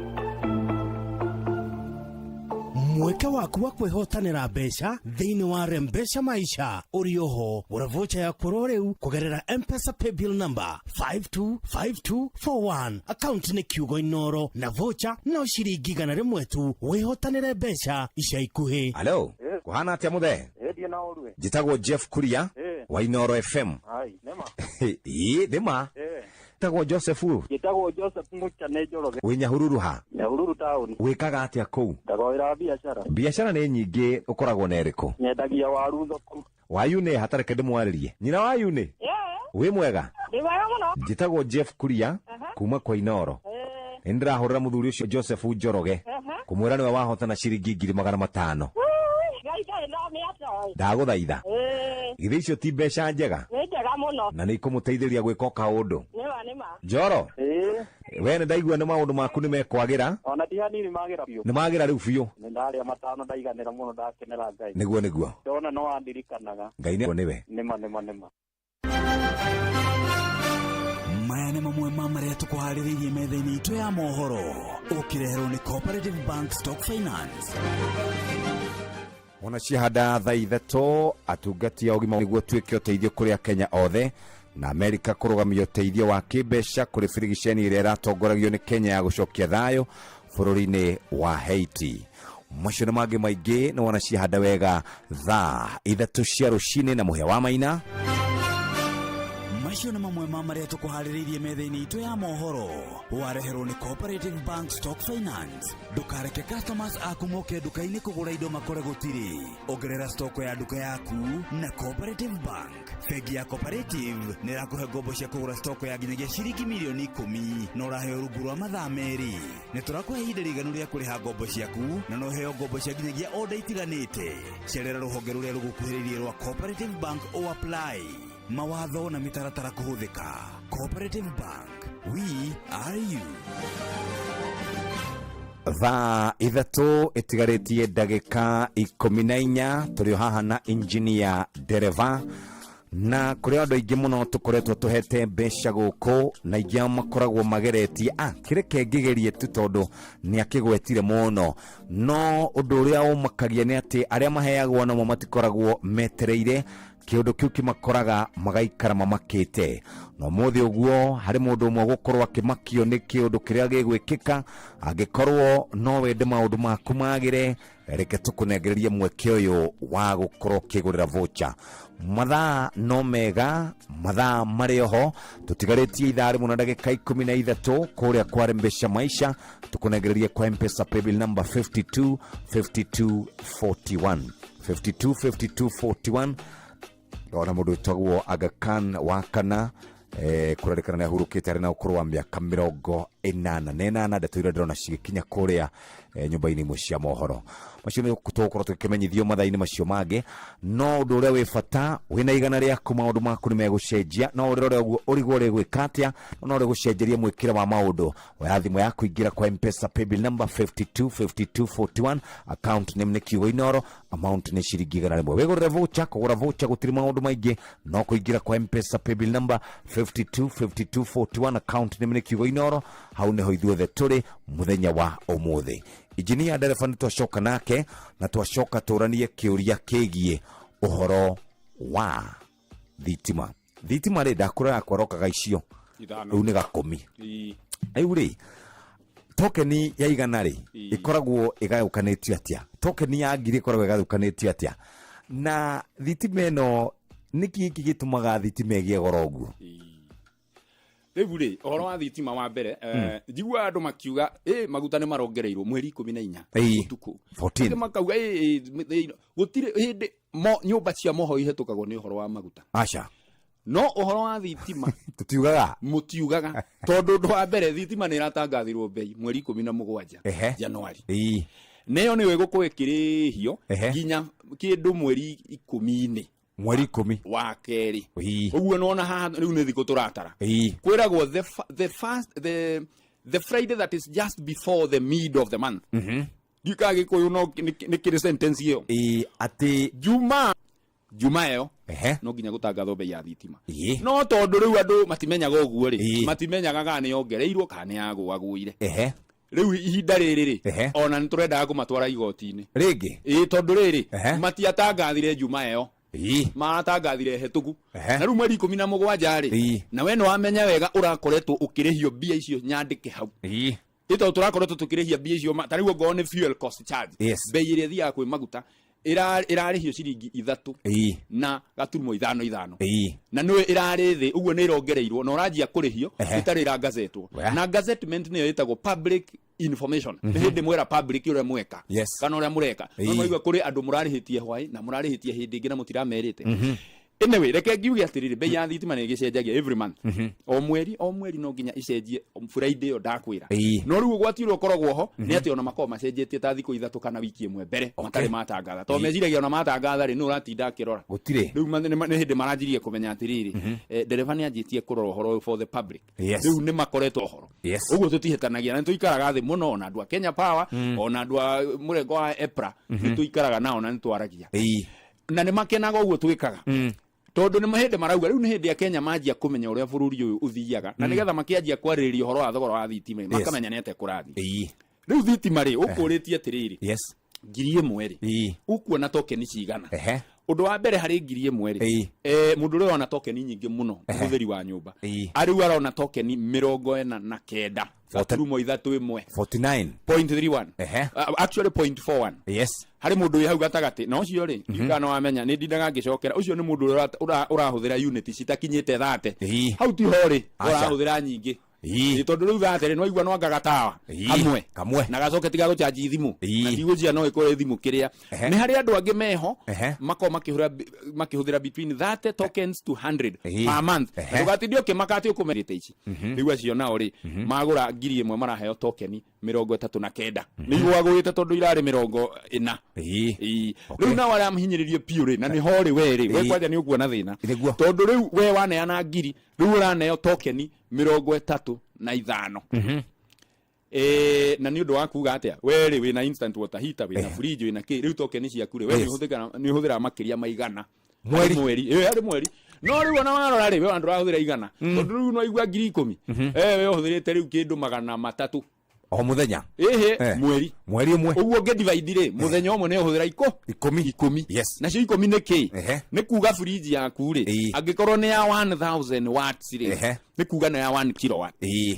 Mweka waku wa kwihotanira mbeca thiini wa Rembesha Maisha urioho uravocha ya kuroreu kugerera M-Pesa paybill number 525241 account ni kiugo inoro na vocha no shiringi igana rimwe tu wihotanire mbeca ica ikuhi. Hello, kuhana atia muthe? Jitagwo Jeff Kuria wa Inoro FM. Nema. Nema. Jitagwo Joseph. Jitagwo Joseph Muchane Joroge. Wi Nyahururu ha? Nyahururu town. Wikaga atia kou? Ndagwira biashara. Biashara ni nyingi ukoragwo na eriko? Nyendagia waru thoko. Wayu ne hatare kende mwaririe. Nyina wayu ne? Wi mwega? Ni wega muno. Jitagwo Jeff Kuria kuma kwa Inoro. Ndirahurira muthuri ucio Joseph Joroge. Kumwira niwe wahotana ciringi 500. Ndaguthaitha ithe icio ti mbeca njega na nä ikumuteithĩria gwĩka kaũndũ Njoro we nĩ ndaigua nĩ maũndũ maku nĩ mekwagĩra ona ti hanini magĩra biũ nĩ magĩra rĩu biũ nĩ ndarĩa matano ndaiganĩra mũno ndakenera Ngai nĩguo ndona no andirikanaga Ngai nĩwe nĩma maya nĩ mamwe ma marĩa tũkũharĩrĩirie metha-inĩ itũ ya mohoro ũkĩreherwo nĩ Cooperative Bank Stock Finance. Ona cihanda thaa ithatũ atungati a ũgima nĩguo tuĩke ũteithio kũrĩ Akenya othe na Amerika kũrũgamia ũteithio wa kĩmbeca kũrĩ birigiceni ĩrĩa ĩratongoragio nĩ Kenya ya gũcokia thayũ bũrũri-inĩ wa Haiti. Macio nĩ mangĩ maingĩ nĩ wona cihanda wega thaa ithatũ cia rũcinĩ na mũhĩa wa Maina. Macio nĩ mamwe ma marĩa tũkũharĩrĩirie metha-inĩ itũ ya mohoro wareherwo nĩ Cooperative Bank Stock Finance. Ndũkareke customers aku moke nduka-inĩ kũgũra indo makore gũtirĩ. Ongerera stoko ya nduka yaku na Cooperative Bank. Bengi ya Cooperative nĩ ĩrakũhe ngombo cia kũgũra stoko ya nginyagia ciringi milioni 10 na ũraheo rungu rwa mathaa merĩ. Nĩ tũrakũhe ihinda rĩiganu rĩa kũrĩha ngombo ciaku na no ũheo ngombo cia nginyagia o nda itiganĩte. Cerera rũhonge rũrĩa rũgũkuhĩrĩirie rwa Cooperative Bank o apply. Mawatho na mitaratara kuhũthĩka. Cooperative Bank, we are you. Thaa ithatũ ĩtigarĩtie ndagĩka 14 tũrĩ haha na engineer dereva na kũrĩ andũ aingĩ mũno tũkoretwo tũhete mbeca gũkũ na aingĩ makoragwo mageretie kĩreke ngĩgerie tu tondũ nĩ akĩgwetire mũno no ũndũ ũrĩa ũmakagia nĩ atĩ arĩa maheagwo namo matikoragwo metereire kĩũndũ kĩu kĩmakoraga magaikara mamakĩte no mũthĩ ũguo harĩ mũndũ ũmwe gũkorwo akĩmakio nĩ kĩũndũ kĩrĩa gĩgwĩkĩka angĩkorwo no wende maũndũ maku magĩre reke tũkũnengererie mweke ũyũ wa gũkorwo kĩgũrĩra vocha mathaa no mega mathaa marĩ oho tũtigarĩtie ithaa rĩmwe na ndagĩka 13 kũrĩa kwa Rembesha Maisha tũkũnengererie kwa M-Pesa paybill number 525241 525241 ona mũndũ wĩtagwo Aga Khan wa kana kũrerĩkana nĩ ahurũkĩte arĩ na ũkũrũ wa mĩaka 88 ndeto iria ndĩrona cigĩkinya kũrĩa nyũmba-inĩ imwe cia mohoro macio nĩ tũgũkorwo tũkĩmenyithio mathaa-inĩ macio mangĩ no ũndũ ũrĩa wĩ bata wĩna igana rĩaku maũndũ maku nĩ megũcenjia no ũrĩa ũguo ũrigwo rĩgwĩka atĩa no rĩgũcenjeria mwĩkĩre wa maũndũ oya thimũ yaku ingĩra kwa M-Pesa paybill number 525241 account name nĩ kiugo Inoro amount nĩ ciringi 100 wĩgũrĩre vocha kũgũra vocha gũtirĩ maũndũ maingĩ no kũingĩra kwa M-Pesa paybill number 525241 account name nĩ kiugo Inoro hau nĩho ithuothe tũrĩ mũthenya wa ũmũthĩ. Engineer ndereba nĩ twacoka nake na twacoka tũranie kĩũria kĩgiĩ ũhoro wa thitima rĩ ndakũra yakwa rokaga icio riu ni 10 riu ri tokeni ya igana ri ikoragwo igayukanitio atia tokeni ya ngiri ikoragwo igayukanitio atia na thitima ino niki iki gitumaga thitima igie goro uguo riu ri ohoro wa thitima wa mbere njigua andu makiuga maguta ni marongereirwo mweri 14 utuku 14 makauga gutire hindi nyumba cia moho ihetukagwo ni ohoro wa maguta acha no ohoro wa thitima mutiugaga tondu ndo wa mbere thitima ni iratangathirwo bei mweri 17 Januari neyo niwe gukwikirihio ginya kindu mweri 10 mweri 10 wa keri uguo nona haha riu ni thiko turatara kwiragwo the Friday that is just before the mid of the month gikage koyo no ni kire sentence hiyo ati juma yo no ginya gutangatho bei ya thitima no tondu riu andu matimenyaga uguo ri matimenyaga kana ni ongereirwo kana ya guaguire riu ihinda riri ri ona ni turenda kumatwara igoti-ini ringi tondu riri matiatangathire juma yo maratangathire hetuku na riu mweri 17 ri na we no wamenya wega urakoretwo ukirihio bia icio nyandike hau ito turakoretwo tukirihia bia icio tariu ngo ni fuel cost charge bei iria thia kwi maguta irarihio ciringi 3 na gaturumo 5 na niwe irari thi uguo ni irongereirwo na urajia kurihio itarira gazetwo na gazettement niyo itagwo public information ni hindi mwera public ure mweka kana ure mureka no moigwa kuri andu murarihitie hwai na murarihitie hindi ingi na mutiramerite anyway reke ngiuge atiriri bei ya thitima ni gicenjagia every month o mweri no ginya icenjie Friday yo ndakwira no riu gwatirwo korogwo ho ni ati ona makoma macenjetie ta thiko 3 kana wiki imwe mbere matari matangatha to meciragia ona matangatha ri no uratinda kirora gutire riu ni hindi maranjirie kumenya atiriri dereva ni anjitie kurora horo for the public riu ni makoretwo horo uguo tutihitanagia na tuikaraga thi muno ona andu a Kenya Power ona andu a murengo wa EPRA tuikaraga nao na nitwaragia na ni makenaga uguo twikaga tondu ni mahinde marauga riu ni hindi ya Kenya manjia kumenya uria bururi uyu uthiaga na nigetha makianjia kwaririria horo wa thogora wa thitima makamenya ni ate kurathi riu thitima ri ukuritie atiriri ngiri imwe ri ukuona tokeni cigana undu wa mbere hari ngiri imwe ri mundu uri ona tokeni nyingi muno utheri wa nyumba ariu arona tokeni 49 gaturumo 49.31 actually 0.41 hari mundu hau gatagati na ucio ri kana wamenya ni ndindaga ngicokera ucio ni mundu urahuthira unit citakinyite 30 hau ti hori urahuthira nyingi tondu riu thatere no igwa no ngagatawa kamwe na gacoke tiga guchaji thimu na tigujia no ikore thimu kiria ni hari andu angi meho mako makihuthira between 30 tokens to 100 per month ugatindio kimakati ukumerite ici riu acio nao ri magura ngiri imwe maraheo tokeni 39 ni gwagwite tondu irari 40 riu na wala mhinyiririe piure na ni hori weri we kwaja ni ukuona thina tondu riu we waneana ngiri riu uraneo tokeni 35 na ni undu wa kuga atia we wina instant water heater wina fridge wina ki riu tokeni ciaku ri we ni uhuthira makiria maigana mweri no riu ona warora ri we andu rahuthira igana tondu riu no igwa ngiri 10 we uhuthirite riu kindu 300 o muthenya mweri umwe uguo nge divide ri muthenya umwe ne uhuthira 10 na cio 10 ni ki ni kuga fridge yaku ri angikorwo ni ya 1000 watts ri ni kuga na ya 1 kilowatt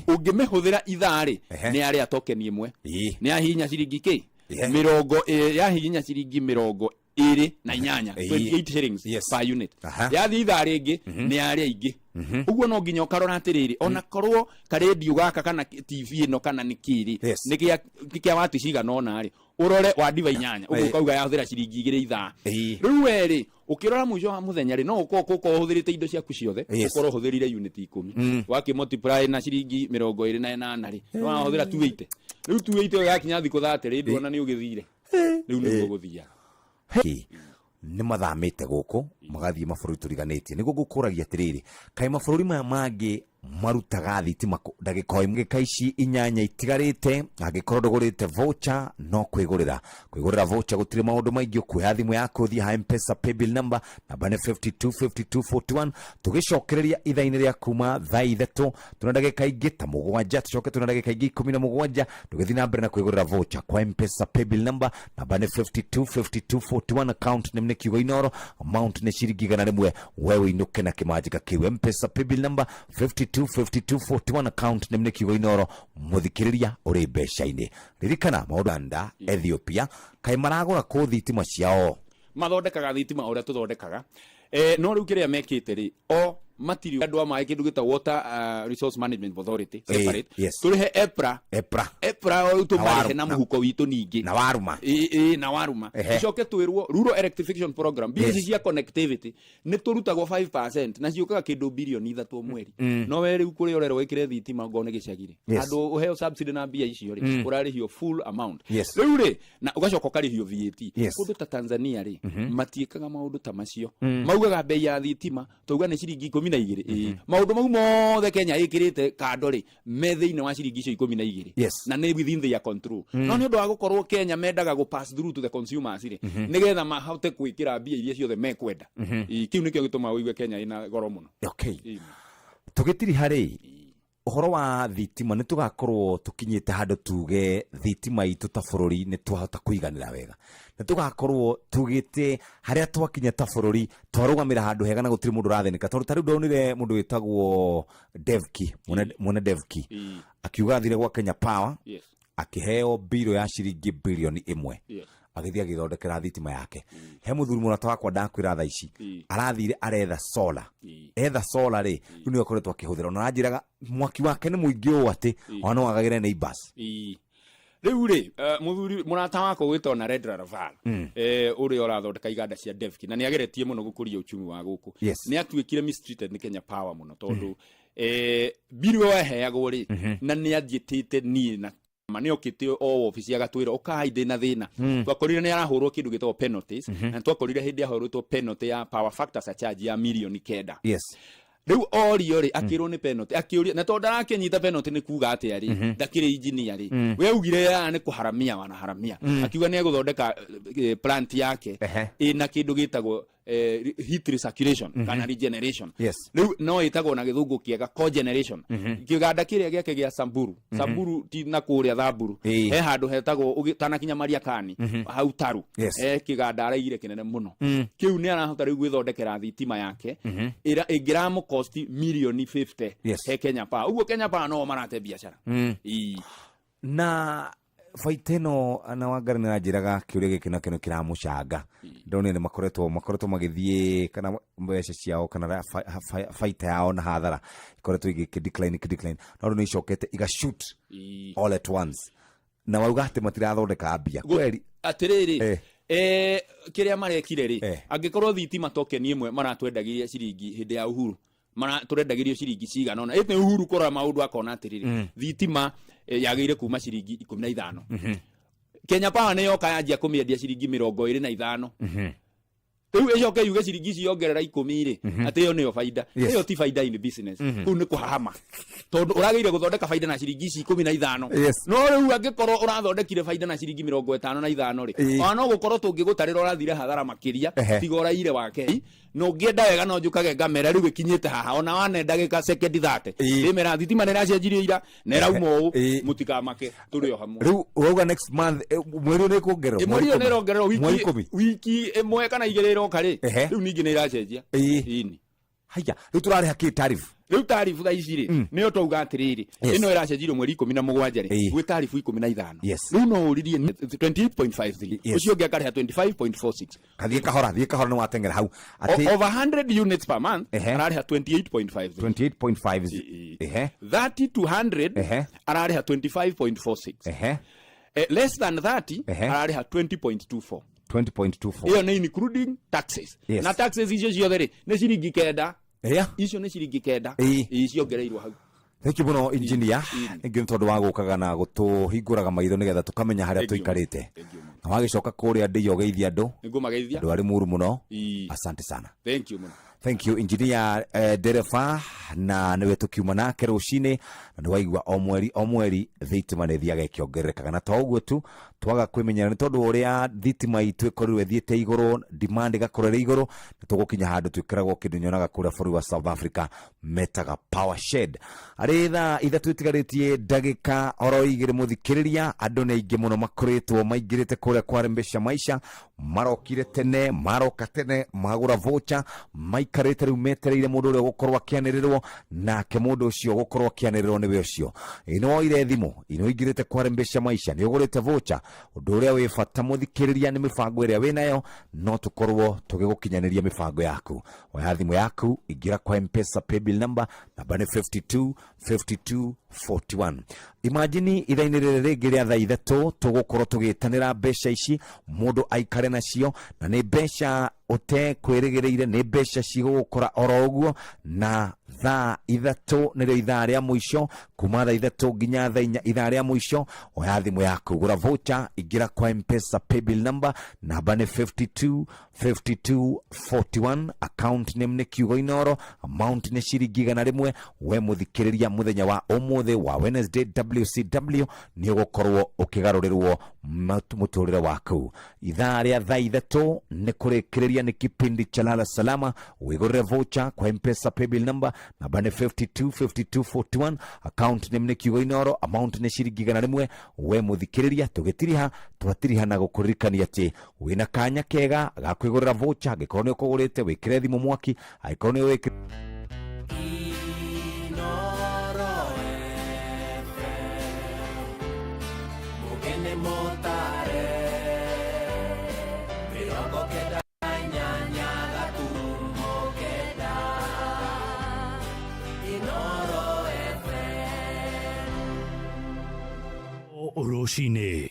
ungimihuthira ithaa ri ni ari atokeni imwe ni ahinya ciringi ki ya hinya ciringi 28 28 shillings per unit yathi ithaa ringi ni ari aingi uguo no nginya ukarora atiriri ona korwo karedio gaka kana TV ino kana nikiri nikia watu cigana ona ri urore wa diva 8 uguo kauga yahuthira ciringi 2 ithaa riu weri ukirora mwisho wa muthenya ri no uko huthirite indo ciaku ciothe ukorwo huthirire unit 10 waki multiply na ciringi 28 ri no wahuthira 280 riu 280 yakinya thiku 30 ri ndona ni ugithire riu ni guthia ni mathamite guku magathie mabũrũri turiganitie niguo gukuragia atiriri kai mabũrũri maya mangi marutaga thitima ndagika imwe kaici 8 itigarite angikorwo ndugurite voucher no kwigurira voucher gutire maundu maingi ukuya thimu yako thie ha M-Pesa paybill number namba ni 525241 tugicokereria ithaini ria kuma thaa 3 tuna ndagika ingi ta 7 tucoke tuna ndagika ingi 17 tugithi na mbere na kwigurira voucher kwa M-Pesa paybill number namba ni 525241 account name ni kiugo inoro amount ni ciringi 100 wewe inuke na kimanjika kiu M-Pesa paybill number 52 525241 account nemne kigo inoro muthikiriria uri besha-ini ririkana maudanda Ethiopia kai maragura ko thitima ciao mathondekaga thitima uria tuthondekaga no riu kiria mekite ri o material andwa mai kindu gita water resource management authority separate turihe EPRA o tumarihe na muhuko witu ningi na waruma na waruma icoke twirwo rural electrification program bills cia connectivity ni turutagwo 5% na ciukaga kindu bilioni 3 mweri no we riu kuri orero wikire thitima ngone giciagire andu uheo subsidy na bia icio ri urarihio full amount riu ri na ugacoka ukarihio VAT kundu ta Tanzania ri matiikaga maundu ta macio maugaga bei ya thitima tuuga ni ciringi 12 maundu mau mothe Kenya ikirite kando ri me thiini wa ciringi icio 12 na ne within their control no ni undu wa gukorwo Kenya mendaga go pass through to the consumers ri nigetha mahote kwikira bia iria ciothe mekwenda kiu nikio gituma uigue Kenya ina goro muno tugitiri hari uhoro wa thitima ni tugakorwo tukinyite handu tuge thitima itu ta bururi ni twahota kuiganira wega ni tugakorwo tugite haria twakinya ta bururi twarugamira handu hega na gutiri mundu rathenika tondu tari ndonire mundu witagwo Devki mwana Devki akiuga thire gwa Kenya Power akiheo biro ya ciringi bilioni 1 agithia githondekera thitima yake he muthuri murata wakwa ndakwira tha ici arathire aretha solar etha solar ri ni okoretwo akihuthira na njiraga mwaki wake ni muingi o ati ona wagagire neighbors riu ri muthuri murata wakwa gwitona Red Raval uri orathondeka iganda cia Devki na ni ageretie muno gukuria uchumi wa guku ni atuikire mistreated ni Kenya Power muno tondu biro eheagwo ri na ni athiitite ni na mani okite o office agatwira okaide na thina twakorire ni arahurwo kindu gitwa penalties na twakorire hindi ahurutwo penalty ya power factor sa charge ya milioni 9 riu orio ri akirwo ni penalty akiuria na tonda akenyita penalty ni kuga ati ari ndakire engineer ri we ugire ya ni kuharamia wanaharamia akiuga ni guthondeka plant yake ina kindu gitagwo heat recirculation kana regeneration riu no itagwo na githungu kiega cogeneration kiganda kiria giake gia Samburu ti na kuria Thamburu he handu hetagwo ugitanakinya Maria Kani hau taru kiganda araigire kinene muno kiu ni arahota riu gwithondekera thitima yake ira ingiramu cost milioni 50 he Kenya Power ugo Kenya Power no marate biashara na faiteno ana wangari na njiraga kiuria gikina kino kiramucanga ndone ni makoretwo magithie kana mbeca ciao kana faita yao na hathara ikoretwo decline no ni icokete iga shoot all at once na wauga ati matirathondeka mbia kweli atiriri kiria marekire ri angikorwo thitima token imwe maratwendagiria ciringi hindi ya Uhuru turendagirio ciringi cigana ona ite Uhuru kora maundu akona atiriri thitima yageire kuma ciringi 15 Kenya Power ne yoka yanjia kumiendia ciringi 25 riu icoke yuge ciringi ciongerera 10 ri ati yo niyo faida iyo ti faida in business ku ni kuhama tondu urageire guthondeka faida na ciringi 15 no riu angikorwo urathondekire faida na ciringi 55 ri ona gukorwo tungigutarira urathire hathara makiria tigora ire wake no ngienda wega no njukage ngamera riu gikinyite haha ona wane ndagika second 30 rimera thitima nera cianjirie ira nera umo mutikamake turi o hamwe riu uga next month mweri ni kuongererwo mweri ni rongererwo wiki imwe kana igiriro kare riu ningi ni iracenjia ini haya riu turari haki tarifu riu tarifu tha ici ri ni otauga atiriri ino iracenjirwo mweri 17 ri gwi tarifu 15 riu no uririe 28.53 ucio ngia kareha 25.46 kathie kahora ni watengera hau ati over 100 units per month arareha 28.53 30 to 100 arareha 25.46 less than 30 arareha 20.24 iyo ni including taxes na taxes icio ciothe ri ni ciringi 9 icio ni ciringi 9 icio ngereirwo hau Thank you muno engineer ingi tondu wa gukaga na gutuhinguraga maitho nigetha tukamenya haria tuikarite na wagicoka kuria ndiyo geithia andu ningumageithia andu ari muru muno asante sana thank you muno thank you engineer Derefa na niwe tukiuma nake rucini na niwaigua o mweri thitima ni thiaga ikiongererekaga na to uguo tu twaga kwimenyera ni tondu uria thitima itu ikorwe thiete iguru demand igakorera iguru nitugukinya handu twikaragwo kindu nyonaga kuria buri wa South Africa metaga power shed aritha twitigarĩtie ndagĩka oro igĩrĩ mũthikĩrĩria andũ nĩ aingĩ mũno makoretwo maingĩrĩte kũrĩa kwa Rembesha Maisha marokire tene maroka tene magura vocha maikarite riu metereire mundu uri gukorwo akianirirwo nake mundu ucio gukorwo akianirirwo ni we ucio ino ire thimu ino ingirite kwa Rembesha Maisha ni ugurite vocha undu uria wi bata muthikiriria ni mifango iria wi nayo no tukorwo tugigukinyaniria mifango yaku oya thimu yaku ingira kwa M-Pesa paybill number namba ni 5241. Imagine ithaini riri ringi ria thaa ithatu tugukorwo tugitanira mbeca ici mundu aikare nacio na ni mbeca ute kwirigireire ni mbeca cigukora oroguo na thaa ithatu nirio ithaa ria muico kuma thaa ithatu nginya thaa inya ithaa ria muico oya thimu yaku gura voucher ingira kwa M-Pesa paybill number namba ni 5241. Account name ni Kiugo Inoro, amount ni ciringi 100. We muthikiriria muthenya wa umuthi wa Wednesday WCW ni ugukorwo ukigarurirwo muturire waku ithaa ria thaa ithatu ni kurikiriria ni kipindi cha Lala Salama wigurire voucher kwa M-Pesa paybill number namba ni 5241. Account name ni Kiugo Inoro, amount ni ciringi 100. We muthikiriria tugitiriha twatiriha na gukuririkania ati wina kanya kega ga kwigurira voucher gikorwo ni ukugurite wikire thimu mwaki aikorwo ni wikire Oroshine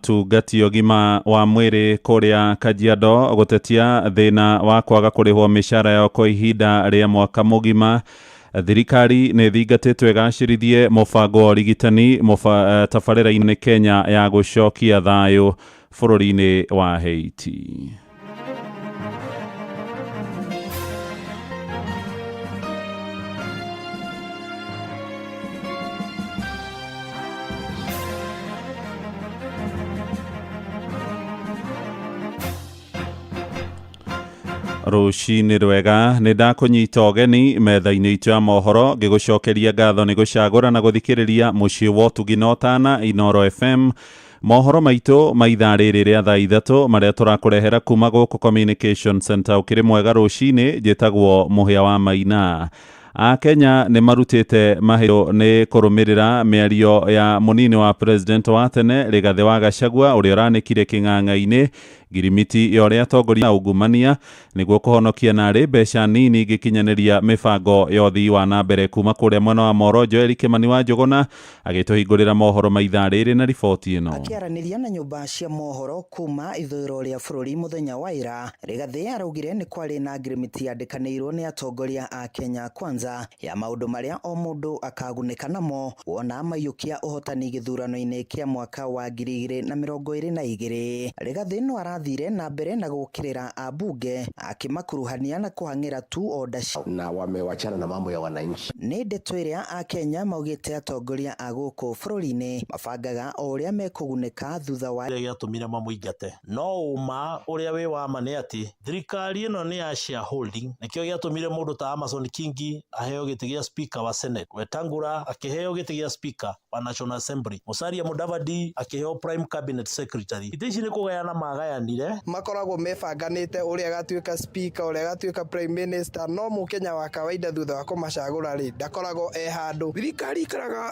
tungati ogima wa mwiri kuria Kajiado gutetia thina wa kwaga kurihwo mishara yao kwa ihinda ria mwaka mugima. Thirikari ni thingatitwe gacirithie mubango wa rigitani tabarĩra-inĩ Kenya ya gucokia thayo bũrũri-inĩ wa Haiti. Rushini rwega ni ndakunyita ogeni metha-inĩ itu ya mohoro ngigucokeria ngatho ni gucagura na guthikiriria mucii wa Tuginotana Inoro FM. Mohoro maitu maithaa rĩrĩ rĩa thaa ithatu maria turakurehera kuma guku Communication Center ukiri mwega rushini njitagwo Muhia wa Maina. Kenya ni marutite mahiro ni kurumirira miario ya munini wa president wa tene Rigathi wa Gachagua uria ranikire king'ang'a-ini girimiti yoria atongoria ungumania niguo kuhonokia nari mbeca nini gikinyaniria mibango ya uthii wa na mbere kuma kuria mwena wa Moro. Joel Kimani wa Njuguna agituhingurira mohoro maithaa rĩrĩ na riboti ino. Akiaraniria na nyumba cia mohoro kuma ithũĩro ria bũrũri muthenya wa ira, Rigathi araugire ni kwari na girimiti yandĩkanĩirwo ni atongoria a Kenya Kwanza ya maundu maria o mundu akagunĩka namo wona maiyukia uhotani gĩthurano-inĩ kia mwaka wa 2022. Rigathi no arathire na mbere na gukirira abunge akimakuruhania na kuhang'ira tu oda na wamewachana na mambo ya wananchi. Ni ndeto iria a Kenya maugite atongoria a guku bũrũri-inĩ mabangaga o uria mekugunĩka thutha wa giatumire mamuingate. No uma uria wi wa ma ni ati thirikari ino ni ya shareholding nikio giatumire mundu ta Amason Kingi aheo giti gia speaker wa Senate, Wetangula akiheo giti gia speaker wa National Assembly, Musalia Mudavadi akiheo prime cabinet secretary. Itici ni kugayana magayanire makoragwo mebanganite uria gatuika speaker uria gatuika prime minister. No mukenya wa kawaida thutha wa kumacagura ri ndakoragwo handu. Thirikari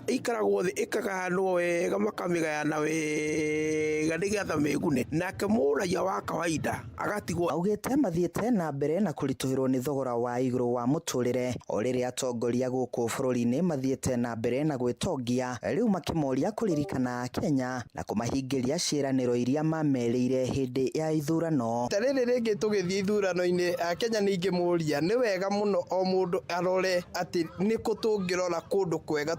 ikaragwo thi ikaganwo wega makamigayana wega nigetha megune nake muraia wa kawaida agatigwo. Augite mathiete na mbere na kurituhirwo ni thogora wa iguru wa muturire o riria atongoria guku bũrũri-inĩ mathiete na mbere na gwitongia riu makimoria kuririkana Kenya na kumahingiria ciĩranĩro iria mamerĩire hindi ya ithurano. Tarĩrĩ rĩngĩ tũgĩthiĩ ithurano-inĩ Kenya ningĩ mũria ni wega muno o mundu arore ati niko tũngĩrora kundu kwega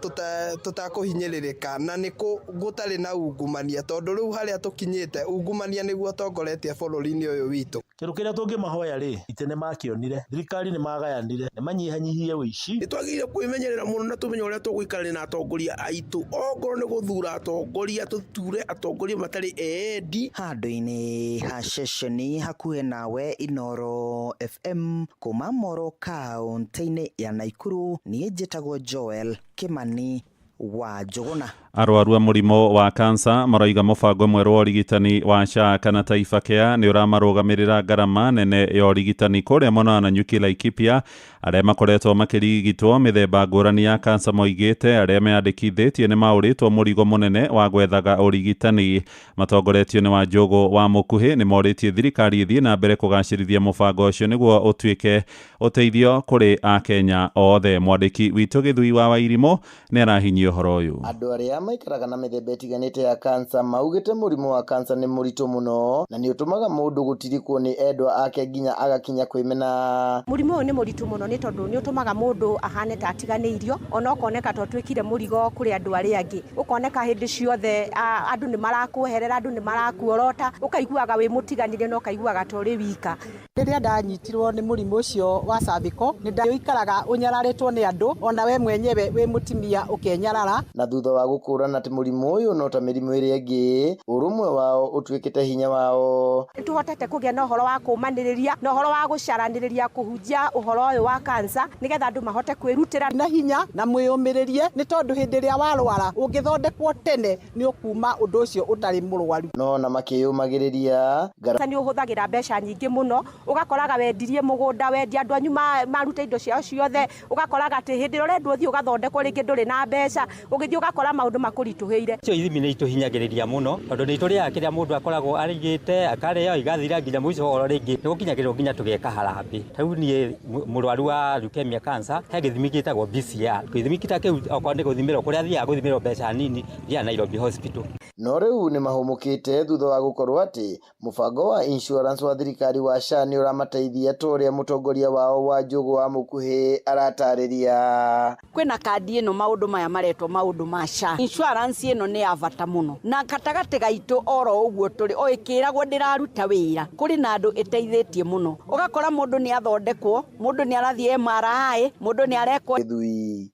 tutakuhinyĩrĩrĩka na niko gutari na ungumania tondu riu haria tukinyite ungumania niguo tongoretie bũrũri-inĩ uyu witu. Kiru kiria tungimahoya ri itene makionire thirikari ni magayanire ni manyihanyihie wici. Nitwagire kwimenyerera muno na tumenye uria tugwikarania na atongoria aitu ongoro ni guthura atongoria tuture atongoria matari endi. Handu-ini ha ceceni hakuhe nawe Inoro FM kuma Moro kaunti-ini ya Naikuru. Nie njitagwo Joel Kimani wa Njuguna. Arwaru a mũrimũ wa kansa maraiga mũbango mwerũ wa ũrigitani wa SHA kana Taifa Care nĩ ũramarũgamĩrĩra ngarama nene ya ũrigitani kũrĩa mwena wa Nanyuki Laikipia. Arĩa makoretwo makĩrigitwo mĩthemba ngũrani ya kansa moigĩte arĩa meyandĩkithĩtie nĩ maũrĩtwo mũrigo mũnene wa gwethaga ũrigitani. Matongoretio nĩ Wanjũgũ wa Mũkuhĩ nĩ morĩtie thirikari ĩthiĩ na mbere kũgacĩrithia mũbango ũcio nĩguo ũtuĩke ũteithio kũrĩ Akenya othe. Mwandĩki witũ Gĩthui wa Wairimũ nĩ arahinyia ũhoro ũyũ. Andũ arĩa maikaraga na mĩthemba ĩtiganĩte ya kansa maugĩte mũrimũ wa kansa nĩ mũritũ mũno na nĩ ũtũmaga mũndũ gũtirikwo nĩ endwa ake nginya agakinya kwĩmena. Mũrimũ ũyũ nĩ mũritũ mũno nĩ tondũ nĩ ũtũmaga mũndũ ahane ta atiganĩirio, ona ũkoneka to twĩkire mũrigo kũrĩ andũ arĩa angĩ. Ũkoneka hĩndĩ ciothe andũ nĩ marakũoherera, andũ nĩ marakuorota, ũkaiguaga wĩ mũtiganire na ũkaiguaga ta ũrĩ wika. Rĩrĩa ndanyitirwo nĩ mũrimũ ũcio wa cervical nĩ ndaikaraga ũnyararĩtwo nĩ andũ, ona we mwenyewe wĩ mũtimia ũkenyarara. Na thutha wa gũkũrana atĩ mũrimũ ũyũ no ta mĩrimũ ĩrĩa ĩngĩ, ũrũmwe wao ũtuĩkĩte hinya wao. Tuhotete kũgĩa na ũhoro wa kũmanĩrĩria na ũhoro wa gũcaranĩrĩria kũhunjia ũhoro ũyũ wa kansa nĩgetha andũ mahote kwĩrutĩra na hinya na mwĩyũmĩrĩrie, nĩ tondũ hĩndĩ ĩrĩa warwara ũngĩthondekwo tene nĩ ũkuma ũndũ ũcio ũtarĩ mũrwaru. No na makĩyũmagĩrĩria nĩ ũhũthagĩra mbeca nyingĩ mũno, ũgakoraga wendirie mũgũnda, wendia andũ anyu maruta indo ciao ciothe, ũgakoraga atĩ hĩndĩ ĩrĩa ũrendwo ũthiĩ ũgathondekwo rĩngĩ ndũrĩ na mbeca, ũgĩthiĩ ũgakora maũndũ makũritũhĩire. Icio ithimi nĩ itũhinyagĩrĩria mũno tondũ nĩ itũrĩaga kĩrĩa mũndũ akoragwo arĩgĩte akarĩo igathira nginya mũico ũhoro rĩngĩ nĩ gũkinyagĩrĩrwo nginya tũgeka harambĩ. Rĩu niĩ mũrwaru wa leukemia cancer he gĩthimi gĩtagwo BCR. Gĩthimi kĩu okorwo nĩ gũthimĩrwo kũrĩa athiaga gũthimĩrwo mbeca nini ya Nairobi Hospital. No rĩu nĩ mahũmũkĩte thutha wa gũkorwo atĩ mũbango wa insurance wa thirikari wa SHA nĩ ũramateithia ta ũrĩa mũtongoria wao Wanjũgũ wa Mũkuhĩ aratarĩria. Kwĩna kandi ĩno maũndũ maya maretwo maũndũ ma SHA. Insurance ĩno nĩ ya bata mũno. Na gatagatĩ gaitũ oro ũguo tũrĩ o ĩkĩragwo ndĩraruta wĩra. Kũrĩ na andũ ĩteithĩtie mũno. Ũgakora mũndũ nĩ athondekwo, mũndũ nĩ arathiĩ MRI, mũndũ nĩ arekwo. Gĩthui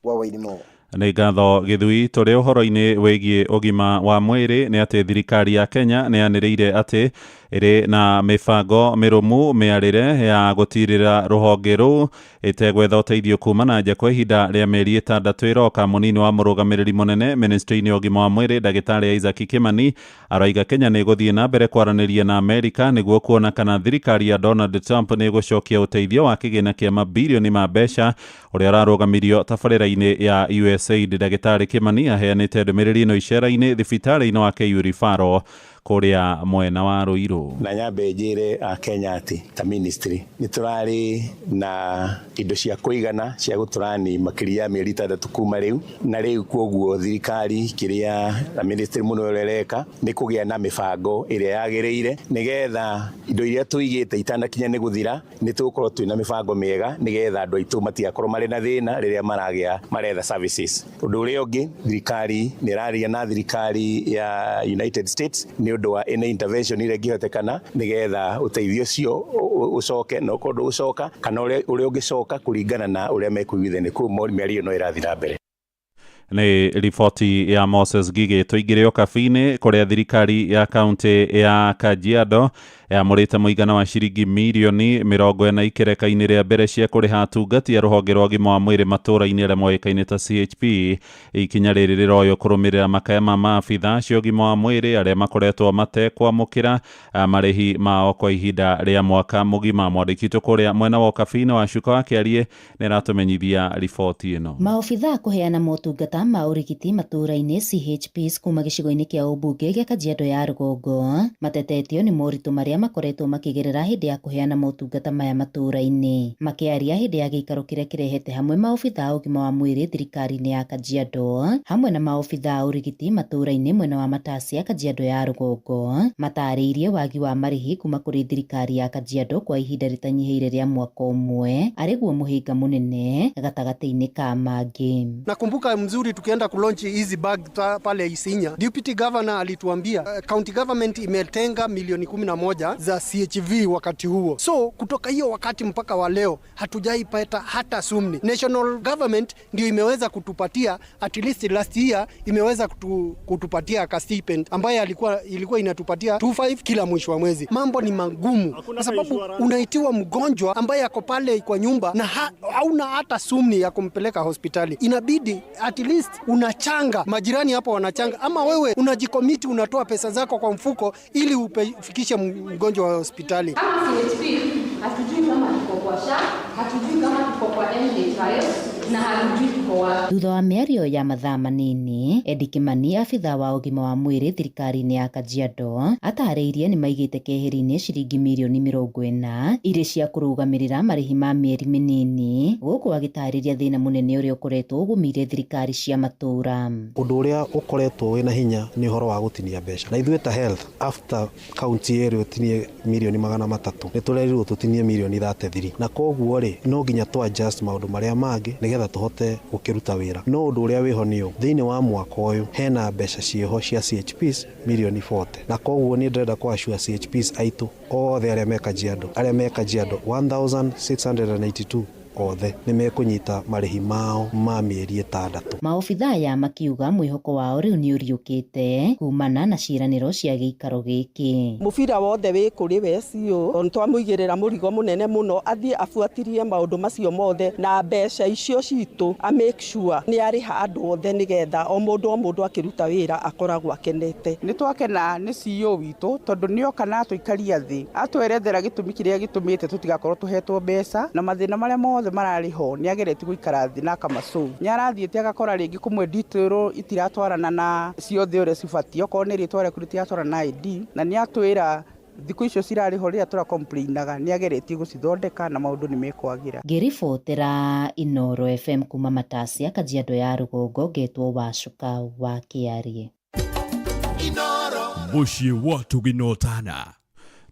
wa Wairimũ. Nĩ ngatho Gĩthui. Tũrĩ ũhoro-inĩ wĩgiĩ ũgima wa mwĩrĩ nĩ atĩ thirikari ya Kenya nĩ yanĩrĩire atĩ ĩrĩ na mĩbango mĩrũmu mĩarĩre ya gũtirĩra rũhonge rũu ĩtegwetha ũteithio kuma na nja kwa ihinda rĩa mĩeri 6 ĩroka. Mũnini wa mũrũgamĩrĩri mũnene ministry-inĩ ya ũgima wa mwĩrĩ ndagĩtarĩ Isaac Kimani aroiga Kenya nĩ ĩgũthiĩ na mbere kwaranĩria na Amerika nĩguo kuona kana thirikari ya Donald Trump nĩ ĩgũcokia ũteithio wa kĩgĩna kĩa mabilioni ma mbeca ũrĩa ũrarũgamirio tabarĩra-inĩ ya USAID. Ndagĩtarĩ Kimani aheanĩte ndũmĩrĩri ĩno icera-inĩ thibitarĩ-inĩ wa KU Referral kũrĩa mwena wa Ruiru. Na nyambe njĩre Kenya atĩ ta ministry nĩ tũrarĩ na indo cia kũigana cia gũtũrani makĩria mĩeri 6 kuma rĩu, na rĩu kwoguo thirikari kĩrĩa na ministry mũno ĩreka nĩ kũgĩa na mĩbango ĩrĩa yagĩrĩire nĩgetha indo iria tũigĩte itanakinya nĩ gũthira nĩ tũgũkorwo twĩna mĩbango mĩega nĩgetha andũ aitũ matigakorwo marĩ na thĩna rĩrĩa maretha services. Ũndũ ũrĩa ũngĩ thirikari nĩ ĩraria na thirikari ya United States nĩ ũndũ wa any intervention ĩrĩa ĩngĩhotekana nĩgetha ũteithio ũcio ũcoke na ũkorwo ũcoka kana ũrĩa ũngĩcoka kũringana na ũrĩa mekuigithania kũu mĩario ĩno ĩrathiĩ na mbere. Nĩ riboti ya Moses Gigi. Tũingĩre o kabi-inĩ kũrĩa thirikari ya kaunti ya Kajiado yamũrĩte mũigana wa ciringi mirioni 40 ikereka-inĩ rĩa mbere cia kũrĩha atungati ya rũhonge rwa ũgima wa mwĩrĩ matũũra-inĩ arĩa moĩkaine ta CHP. Ikinya rĩrĩ rĩroywo kũrũmĩrĩra makaya ma maabitha cia ũgima wa mwĩrĩ arĩa makoretwo matekwamũkĩra marĩhi mao kwa ihinda rĩa mwaka mũgima. Mwandĩki witũ kũrĩa mwena wa kabi-inĩ wa Cuka wa Kĩarie nĩ aratũmenyithia riboti ĩno. Maobitha kũheana motungata ma ũrigiti matũũra-inĩ CHPs kuma gĩcigo-inĩ kĩa ũmbunge gĩa Kajiado ya Rũgongo matetetio nĩ moritũ marĩa makoretwo makĩgerera hĩndĩ ya kũheana motungata maya matũũra-inĩ. Makĩaria hĩndĩ ya gĩikaro kĩrĩa kĩrehete hamwe maobitha a ũgima wa mwĩrĩ thirikari-inĩ ya Kajiado hamwe na maobitha a ũrigiti matũũra-inĩ mwena wa Matasia Kajiado ya Rũgongo matarĩirie wagi wa marĩhi kuma kũrĩ thirikari ya Kajiado kwa ihinda rĩtanyihĩire rĩa mwaka ũmwe arĩguo mũhĩnga mũnene gatagatĩ-inĩ ka mangĩ. Nakumbuka mzuri tukienda kulaunch hizi bag pale Isinya, deputy governor alituambia county government imetenga milioni 11 za CHV wakati huo. So kutoka hiyo wakati mpaka wa leo hatujaipata hata sumni. National government ndio imeweza kutupatia, at least last year imeweza kutupatia ka stipend ambaye ilikuwa inatupatia 25 kila mwisho wa mwezi. Mambo ni magumu kwa sababu unaitiwa mgonjwa ambaye ako pale kwa nyumba na hauna hata sumni ya kumpeleka hospitali. Inabidi at least least unachanga, majirani hapo wanachanga, ama wewe unajikomiti, unatoa pesa zako kwa mfuko ili ufikishe mgonjwa wa hospitali. Kama CHP hatujui kama tuko kwa SHA, hatujui kama tuko kwa NHIF na hatujui tuko wapi. Thutha wa mĩario ya mathaa manini, Eddie Kimani, afitha wa ũgima wa mwĩrĩ thirikari-inĩ ya Kajiado, atarĩirie nĩ maigĩte keheri-inĩ ciringi mirioni 40 irĩ cia kũrũgamĩrĩra marĩhi ma mĩeri mĩnini, gũkũ agĩtarĩria thĩna mũnene ũrĩa ũkoretwo ũgũmĩire thirikari cia matũũra. Ũndũ ũrĩa ũkoretwo wĩna hinya nĩ ũhoro wa gũtinia mbeca. Na ithuĩ ta health, after county area ũtinie mirioni 300, nĩ tũrerirwo tũtinie mirioni 33. Na koguo rĩ, no nginya twa adjust maũndũ marĩa mangĩ nĩgetha tũhote gũkĩruta wĩra. No ũndũ ũrĩa wĩho nĩ thĩinĩ wa mwaka ũyũ hena mbeca ciĩho cia CHPs mirioni 40. Na koguo nĩ ndĩrenda kũassure CHPs aitũ othe arĩa me Kajiado 1682 othe nĩ mekũnyita marĩhi mao ma mĩeri 6. Maobitha ya makiuga mwĩhoko wao rĩu nĩ ũriũkĩte kumana na ciĩranĩro cia gĩikaro gĩkĩ. Mũbira wothe wĩ kũrĩ we CEO, twamũigĩrĩra mũrigo mũnene mũno athiĩ abuatirie maũndũ macio mothe na mbeca icio citũ a make sure nĩ arĩha andũ othe nĩgetha o mũndũ akĩruta wĩra akoragwo akenete. Nĩ twakena nĩ CEO witũ tondũ nĩoka na atũikaria thĩ atwerethera gĩtũmi kĩrĩa gĩtũmĩte tũtigakorwo tũhetwo mbeca na mathĩna marĩa mothe marariho nĩ agereti gũikara thĩ na kamacu. Nĩ arathiĩte agakora rĩngĩ kũmwe detail itiratwarana na ciothe ũrĩa cibatie, okorwo nĩ rĩtwa rĩaku rĩtiratwarana na ID, na nĩ atwĩra thikũ icio cirariho rĩrĩa tũra-complainaga nĩ ageretie gũcithondeka na maũndũ nĩ mekwagĩra. Ngĩribotera Inoro FM kuma Matasia, Kajiado ya Rũgongo, ngetwo Wacuka wa Kĩarie. Mũciĩ wa Tuginotana.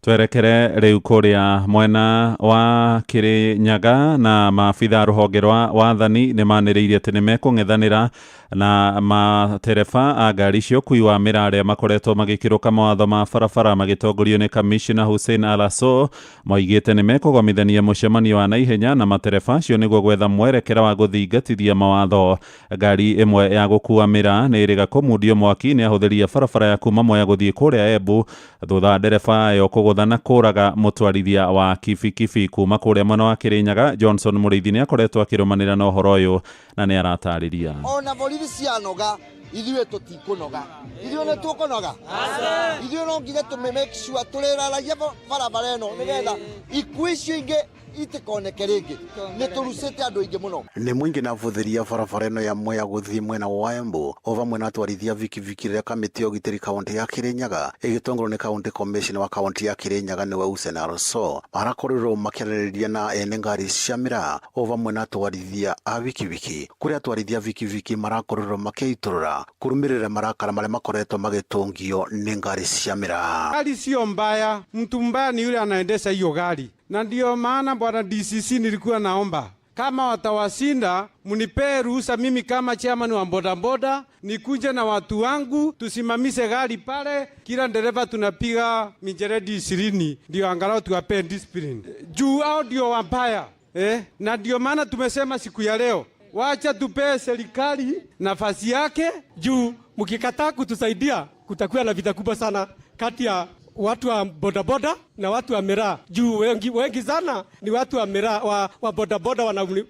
Twerekere rĩu kũrĩa mwena wa Kĩrĩnyaga na maabitha rũhonge rwa wathani nĩ manĩrĩirie atĩ nĩ mekũng'ethanĩra na matereba a ngari cia ũkui wa mĩra arĩa makoretwo magĩkĩrũka mawatho ma barabara magĩtongorio nĩ Commissioner Hussein Alaso. Moigĩte nĩ mekũgomithania mũcemanio wa naihenya na matereba acio nĩguo gwetha mwerekera wa gũthingatithia mawatho. Ngari ĩmwe ya gũkua mĩra nĩ ĩrĩga kũmundio mwaki nĩ ahũthĩria barabara ya kuma Mwea gũthiĩ kũrĩa Embu thutha ndereba yo kũgũtha na kũraga mũtwarithia wa kibikibi kuma kũrĩa mwena wa Kĩrĩnyaga. Johnson Mũrĩithi nĩ akoretwo akĩrũmanĩra na ũhoro ũyũ na nĩ aratarĩria. Ona borithi cianoga ithuĩ tũtikũnoga, ithuĩ nĩ tũkũnoga, ithuĩ no nginya make sure tũrĩraragia barabara ĩno nĩgetha ikuũ icio ingĩ itikoneke rĩngĩ. Nĩ tũrucĩte andũ aingĩ mũno. Nĩ mũingĩ na bũthĩria barabara ĩno ya Mwea gũthiĩ mwena wa Embu o vamwe na atwarithia vikiviki rĩrĩa kamĩtĩ ya ũgitĩri kaunti ya Kĩrĩnyaga ĩgĩtongorio nĩ County Commissioner wa kaunti ya Kĩrĩnyaga nĩwe Hussein Alaso marakorirwo makĩarĩrĩria na ene ngari cia mĩra o vamwe na atwarithia a vikiviki, kũrĩa atwarithia vikiviki marakorirwo makĩitũrũra kũrũmĩrĩra marakara marĩa makoretwo magĩtũngio nĩ ngari cia mĩra. Gari sio mbaya, mtu mbaya ni yule anaendesha hiyo gari. Na ndio maana bwana DCC nilikuwa naomba kama watawashinda munipee ruhusa mimi kama chairman wa bodaboda nikuje na watu wangu tusimamishe gari pale, kila dereva tunapiga mijeredi 20 ndio angalau tuwape discipline. Juu hao ndio wambaya. Na ndio maana tumesema siku ya leo wacha tupee serikali nafasi yake, juu mkikataa kutusaidia kutakuwa na vita kubwa sana kati ya watu wa bodaboda na watu wa miraa. Juu wengi sana ni watu wa miraa wa bodaboda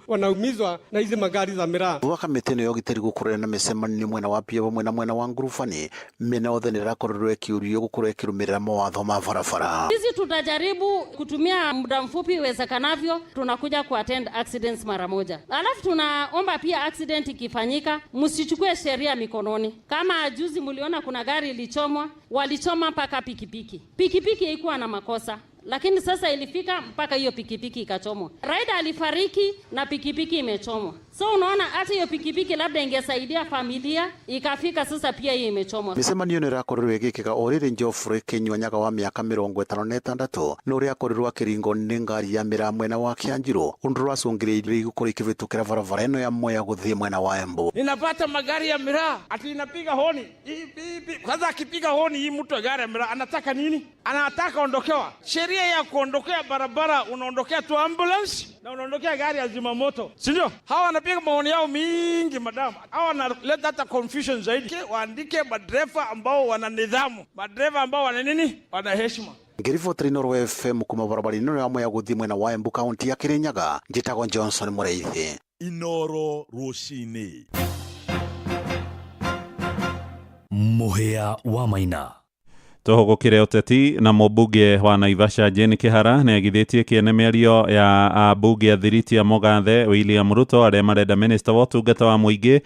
wanaumizwa na hizi magari za miraa. Kamĩtĩ ĩno ya ũgitĩri gũkorwo na mĩcemanio mwena wa Pia vamwe na mwena wa ngurubani, mĩena yothe nĩ ĩrakorirwo ĩkĩũrio gũkorwo ĩkĩrũmĩrĩra mawatho ma barabara. Sisi tutajaribu kutumia muda mfupi iwezekanavyo, tunakuja kuattend accidents mara moja. Alafu tunaomba pia accident ikifanyika msichukue sheria mikononi. Kama juzi mliona kuna gari ilichomwa, walichoma mpaka pikipiki. Pikipiki haikuwa na makosa, lakini sasa ilifika mpaka hiyo pikipiki ikachomwa. Rider alifariki na pikipiki imechomwa. So unaona hata hiyo pikipiki labda ingesaidia familia, ikafika sasa pia hiyo imechomwa. Mĩcemanio nĩ ĩrakorirwo ĩgĩkĩka o rĩrĩ Geoffrey Kĩnyuanyaga wa mĩaka 56 nĩ ũrĩa akorirwo akĩringwo nĩ ngari ya mĩra mwena wa Kĩanjĩrũ, ũndũ ũracũngĩrĩirie gũkorwo ikĩhĩtũkĩra barabara ĩno ya Mwea gũthiĩ mwena wa Embu. Ninapata magari ya miraa ati inapiga honi. Kwanza akipiga honi hii mtu gari ya miraa anataka nini? Anataka ondokewa. Sheria ya kuondokea barabara unaondokea tu ambulance na unaondokea gari ya zimamoto. Si ndio? Hawa wanapiga maoni yao mingi madam. Hawa wanaleta hata confusion zaidi. Waandike madereva ambao wana nidhamu, madereva ambao wana nini? Wana heshima. Ngiriboteri Inoro FM kuma barabara-inĩ ya Mwea gũthiĩ mwena wa Embu kaunti ya Kĩrĩnyaga, njĩtagwo Johnson Mũrĩithi. Inoro rũcinĩ. Muhia wa Maina. Tuhugukire uteti na mũmbunge wa Naivasha Jane Kihara nĩ agithĩtie kĩene mĩario ya ambunge a thiriti ya Mũgathe William Ruto arĩa marenda minister wa ũtungata wa mũingĩ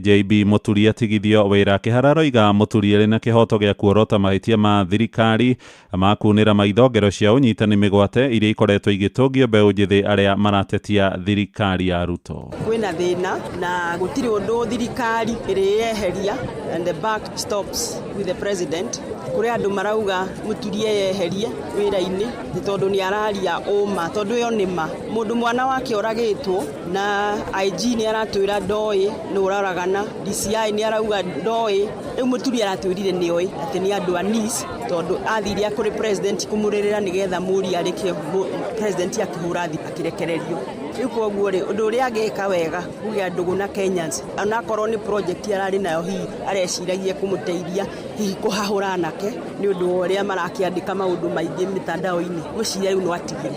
JB Mũturi atigithio wĩra. Kihara roiga Mũturi arĩ na kĩhoto gĩa kuorota mahĩtia ma thirikari ma kunĩra maitho ngero cia ũnyitani mĩgwate iria ikoretwo igĩtũngio mbeũ njĩthĩ arĩa maratetia thirikari ya Ruto. Kwĩna thĩna na gũtirĩ ũndũ thirikari ĩrĩyeheria and the buck stops with the president. Kũrĩa andũ marauga Mũturi yeherie wĩra-inĩ nĩ tondũ nĩ araria ũma tondũ yo nĩma mũndũ mwana wake oragĩtwo na IG nĩ aratwĩra ndoĩ nĩ ũraragana, DCI nĩ arauga ndoĩ, rĩu Mũturi aratwĩrire nĩoĩ atĩ nĩ andũ anis tondũ athiria kũrĩ president kũmũrĩrĩra nĩgetha mũri arĩkie president akĩhũra thi akĩrekererio. Rĩu koguo rĩ ũndũ ũrĩa angĩka wega kugia ndũgũ na Kenyans onakorwo nĩ project ararĩ nayo hihi areciragia kũmũteithia hihi kũhahũra nake nĩ ũndũ ũrĩa marakĩandĩka maũndũ maingĩ mitandao-inĩ mũciria rĩu no atigire.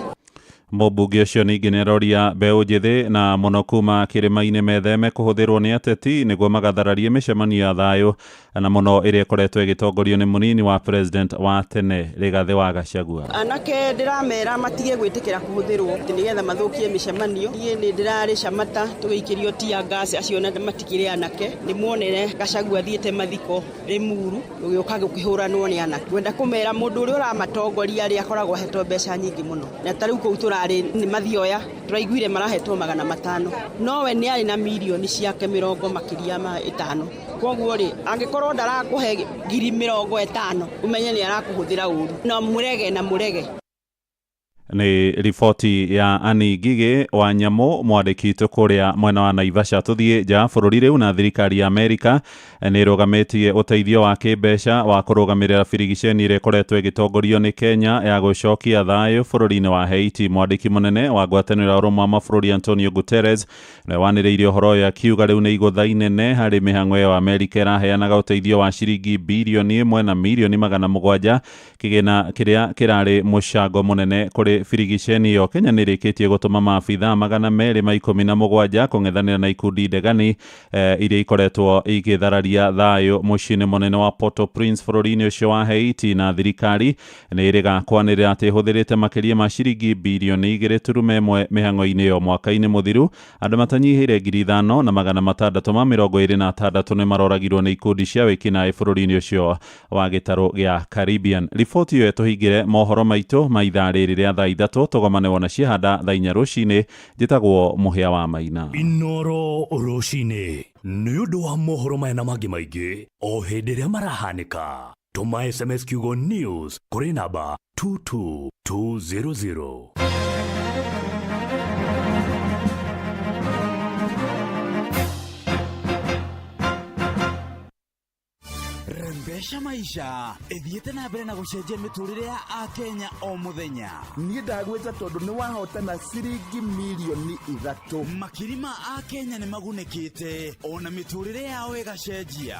Mũmbunge ũcio ningĩ nĩ aroria mbeũ njĩthĩ na mũno kuma kĩrĩma-inĩ metheme kũhũthĩrwo nĩ ateti nĩguo magathararie mĩcemanio ya thayũ na mũno ĩrĩa ĩkoretwo ĩgĩtongorio nĩ mũnini wa president wa tene Rigathĩ wa Gachagua. Anake ndĩramera matige gwĩtĩkĩra kũhũthĩrwo nĩgetha mathũkie mĩcemanio. Niĩ nĩ ndĩrarĩ Camata tũgĩikĩrio tia gas acio na matikĩrĩ anake. Nĩ muonere Gachagua athiĩte mathiko Limuru gũgĩũka gũkĩhũranwo nĩ anake. Gwenda kũmera mũndũ ũrĩa ũramatongoria arĩa akoragwo ahetwo mbeca nyingĩ mũno. Na tarĩu kũu tũrarĩ nĩ mathioya tũraiguire marahetwo 500 nowe nĩ arĩ na milioni ciake 50 makĩria ma 5. Koguo rĩ angĩkorwo ndarakũhe 50,000 umenye nĩ arakũhũthĩra ũru na mũrege. Nĩ riboti ya Ani Ngigĩ wa Nyamũ mwandĩkĩtwo kũrĩa mwena wa Naivasha. Tũthiĩ nja bũrũri rĩu na thirikari ya Amerika nĩ ĩrũgamĩtie ũteithio wa kĩmbeca wa kũrũgamĩrĩra birigiceni ĩrĩa ĩkoretwo ĩgĩtongorio nĩ Kenya ya gũcokia thayũ bũrũri-inĩ wa Haiti. Mwandĩki mũnene wa ngwatanĩro ya ũrũmwe wa mabũrũri Antonio Guterres nĩ wanĩrĩirie ũhoro ũyũ akiuga rĩu nĩ igũtha inene harĩ mĩhang'o ĩyo Amerika ĩraheanaga ũteithio wa ciringi bilioni 1 na milioni 700 kĩgĩna kĩrĩa kĩrarĩ mũcango mũnene kũrĩ birigiceni ĩyo. Kenya nĩ ĩrĩkĩtie gũtũma maabitha 217 kũng'ethanĩra na ikundi ndegani iria ikoretwo igĩthararia thayũ mũciĩ-inĩ mũnene wa Port-au-Prince bũrũri-inĩ ũcio wa Haiti, na thirikari nĩ ĩrĩga kwanĩrĩra atĩ ĩhũthĩrĩte makĩria ma ciringi bilioni 2.1 mĩhang'o-inĩ ĩyo mwaka-inĩ mũthiru. Andũ matanyihĩire 5,626 nĩ maroragirwo nĩ ikundi cia wĩkinaĩ bũrũri-inĩ ũcio wa gĩtarũ gĩa Caribbean. Riboti ĩyo tũhingĩre mohoro maitũ ma ithaa rĩrĩ rĩa thaa ithatũ tũgomane wona ciahanda thaa 4 rũcinĩ. Njĩtagwo Mũhia wa Maina. Inoro rũcinĩ nĩ ũndũ wa mohoro maya na mangĩ maingĩ o hĩndĩ ĩrĩa marahanĩka. Tũma SMS kiugo news kũrĩ namba 22200. Rembesha maisha ethiĩte na mbere na gũcenjia mĩtũrĩre ya Akenya o mũthenya. Niĩ ndagwĩta tondũ nĩ wahotana ciringi milioni 3. Makiri ma Akenya nĩ magunĩkĩte ona mĩtũrĩre yao ĩgacenjia.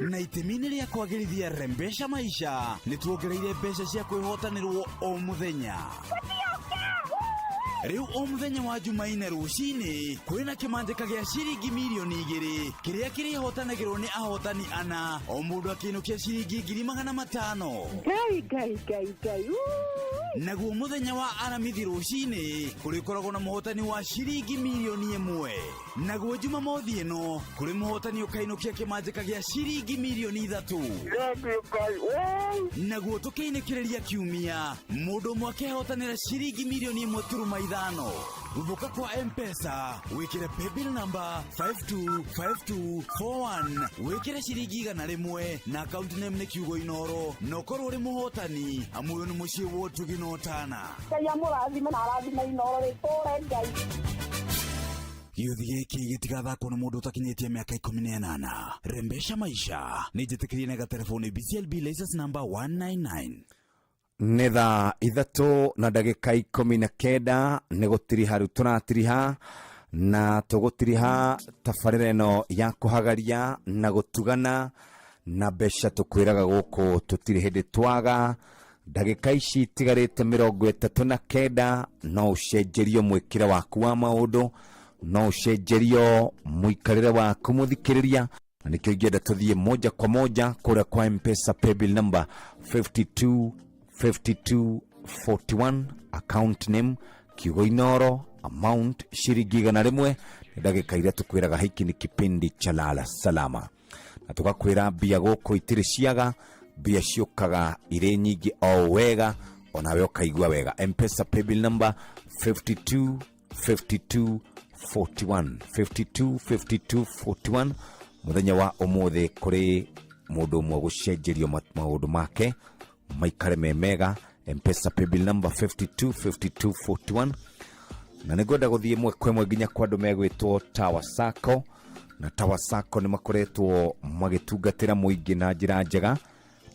Na itemi-inĩ rĩa kwagĩrithia Rembesha maisha nĩ tuongereire mbeca cia kwĩhotanĩrwo o mũthenya. Rĩu o mũthenya wa Jumaine rũcinĩ kwĩna kĩmanjĩka gĩa ciringi milioni 2 kĩrĩa kĩrĩhotanagĩrwo nĩ ahotani ana, o mũndũ akĩinũkia ciringi 500. Gai. Naguo mũthenya wa Aramithi rũcinĩ kũrĩkoragwo na mũhotani wa ciringi milioni 1. Naguo Jumamothi ĩno kũrĩ mũhotani ũkainũkia kĩmanjĩka gĩa ciringi milioni 3. Naguo tũkĩinũkĩrĩria kiumia mũndũ ũmwe akĩhotanĩra ciringi milioni 1.5. Gũthũka kwa M-Pesa wĩkĩre paybill number 525241 wĩkĩre ciringi 100 na account name nĩ kiugo Inoro na ũkorwo ũrĩ mũhotani amũyũ nĩ mũciĩ wotu ginotana. Gĩuthi gĩkĩ gĩtigathakwo na mũndũ ũtakinyĩtie mĩaka 18. Rembesha maisha nĩ njĩtĩkĩrie na gatelefoni BCLB license number 199. Nĩ thaa 3:19 nĩ gũtiriha rĩu tũratiriha na tũgũtiriha tabarĩra ĩno ya kũhagaria na gũtugana na mbeca tũkwĩraga gũkũ tũtirĩ hĩndĩ twaga. Ndagĩka ici tigarĩte 39 no ũcenjerio mwĩkĩre waku wa maũndũ no ucenjerio muikarire waku muthikiriria, na nikio ingenda tuthie moja kwa moja kuria kwa M-Pesa paybill number 525241, account name Kiugo Inoro, amount shiringi 100. Ndagika iria tukwiraga hiki ni kipindi cha lala salama, na tugakwira mbia guku itiri ciaga, mbia ciukaga ire nyingi o wega, onawe ukaigua wega. M-Pesa paybill number 525241, muthenya wa umuthi kuri mundu umwe gucenjerio maundu make maikare memega. M-Pesa paybill number 525241, na nĩngwenda gũthiĩ mwe kwa mwe nginya kwa andũ megwĩtwo Tower Sacco, na Tower Sacco nĩ makoretwo magĩtungatĩra mũingĩ na njĩra njega.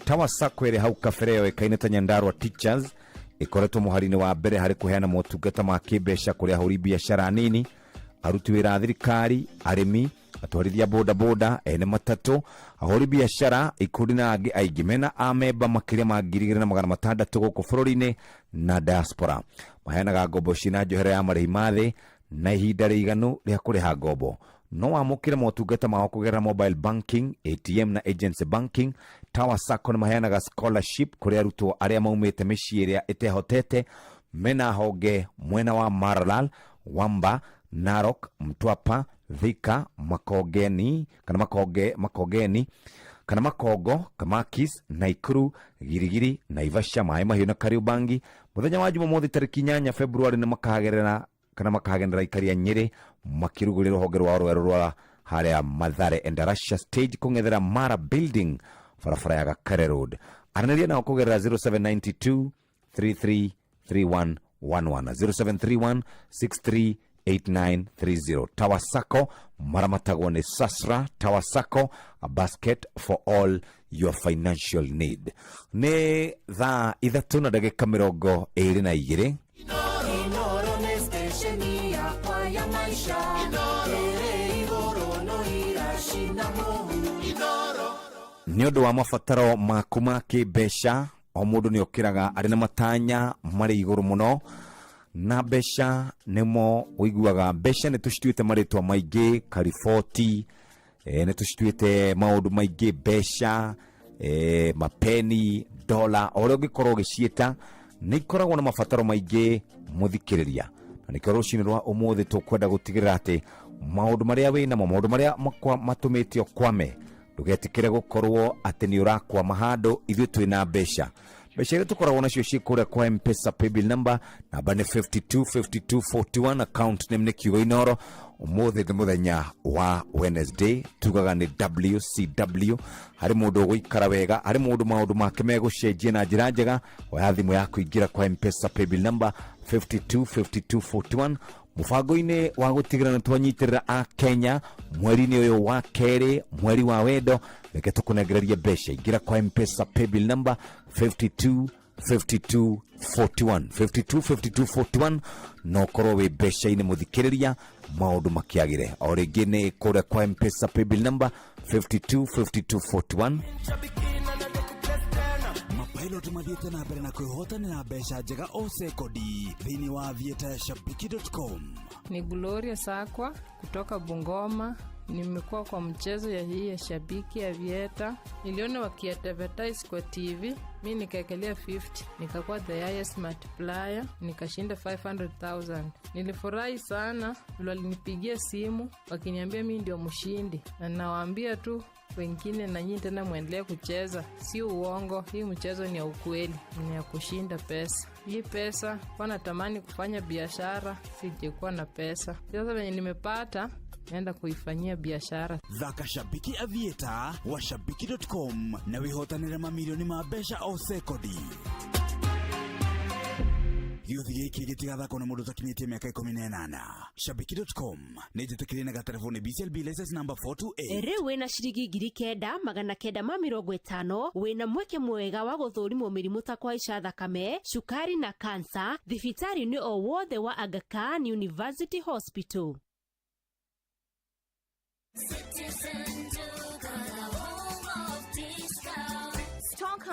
Tower Sacco ĩrĩ hau kabere yoĩkaine ta Nyandarua Teachers ĩkoretwo mũhari-inĩ wa mbere harĩ kũheana motungata ma kĩmbeca kũrĩ ahũri biacara nini, aruti wĩra a thirikari, arĩmi, atwarithia boda, ene matatu, ahũri biacara, ikundi na angĩ aingĩ mena amemba makĩria ma 2,600 gũkũ bũrũri-inĩ na diaspora. Maheanaga ngombo cina njohera ya marĩhi ma thĩ na ihinda rĩiganu rĩa kũrĩha ngombo. No wamũkĩre motungata mao kũgerera mobile banking, ATM na agency banking. Tower Sacco nĩ maheanaga scholarship kũrĩ arutwo arĩa maumĩte mĩciĩ ĩrĩa ĩtehotete, mena honge mwena wa Maralal, Wamba, Narok, Mtwapa, Thika, Makongeni, Makongo, Kamakis, Naikuru, Girigiri, Naivasha, Mai Mahiũ na Kariobangi. Muthenya wa Jumamothi tarĩki 8 Februari nĩ makahagerera ikari ya Nyeri makĩrugũrĩra rũhonge rwa rwerũ rwa harĩa Mathare Endarasha stage kũng'ethera Mara building barabara ya Gakare Road. Aranĩria nao kũgerera 0792 333111 0731 638930. Tower Sacco maramatagwo nĩ Sasra. Tower Sacco, a basket for all your financial need. Nĩ thaa 3:22. Inoro nĩ station yakwa ya maisha, ĩrĩ igũrũ no iracina mũhu. Nĩ ũndũ wa mabataro maku ma kĩmbeca, o mũndũ nĩ okĩraga arĩ na matanya marĩ igũrũ mũno, na mbeca nĩmo ũiguaga. Mbeca nĩ tũcituĩte marĩtwa maingĩ, kariboti, nĩ tũcituĩte maũndũ maingĩ, mbeca, mapeni, dola, o ũrĩa ũngĩkorwo ũgĩciĩta, nĩ ikoragwo na mabataro maingĩ mũthikĩrĩria. Na nĩkĩo rũciinĩ rwa ũmũthĩ tũkwenda gũtigĩrĩra atĩ maũndũ marĩa wĩnamo, maũndũ marĩa matũmĩte ũkwame, ndũgetĩkĩre gũkorwo atĩ nĩ ũrakwama handũ. Ithuĩ twĩna mbeca. Mbeca iria tũkoragwo nacio ciĩ kũrĩa kwa M-Pesa paybill number nĩ 525241, account name nĩ Kiugo Inoro. Ũmũthĩ nĩ mũthenya wa Wednesday, tugaga nĩ WCW. Harĩ mũndũ ũgũikara wega, harĩ mũndũ maũndũ make megũcenjia na njĩra njega, oya thimũ yaku ingĩra kwa M-Pesa paybill number 525241. Mũbango-inĩ wa gũtigĩrĩra nĩ twanyitĩrĩra a Kenya mweri-inĩ ũyũ wa kerĩ, mweri wa wendo, reke tũkũnengererie mbeca. Ingĩra kwa M-Pesa paybill number 525241 525241, no ũkorwo wĩ mbeca-inĩ mũthikĩrĩria, maũndũ makĩagĩre. O rĩngĩ nĩ kũrĩa kwa M-Pesa paybill number 525241. Pilot mathiĩte na mbere na kwĩhotanĩra mbeca njega o sekodi thĩinĩ wa vieta-shabiki.com. Ni Gloria Sakwa kutoka Bungoma. Nimekuwa kwa mchezo ya hii ya Shabiki ya Vieta. Niliona wakiadvertise kwa TV, mimi nikaekelea 50, nikakuwa the highest multiplier, nikashinda 500,000. Nilifurahi sana, walinipigia simu wakiniambia mimi ndio mshindi, na nawaambia tu wengine na nyinyi tena muendelee kucheza, si uongo, hii mchezo ni ya ukweli, ni ya kushinda pesa. Hii pesa kwa natamani kufanya biashara, sijekuwa na pesa. Sasa venye nimepata naenda kuifanyia biashara. Thaka Shabiki Avieta wa shabiki.com na wihotanĩre mamilioni ma mbeca o sekodi. Gĩuthi gĩkĩ gĩtigathakwo nĩ mũndũ ũtakinyĩtie mĩaka 18. Shabiki.com nĩ njĩtĩkĩrie na gatelefoni BCLB license number 428. Rĩu wĩna ciringi 9,950 wĩna mweke mwega wa gũthũrimwo mĩrimũ ta kũhaica thakame, cukari na kansa thibitarĩ-inĩ o wothe wa Aga Khan University Hospital. Citizen to the home of discount.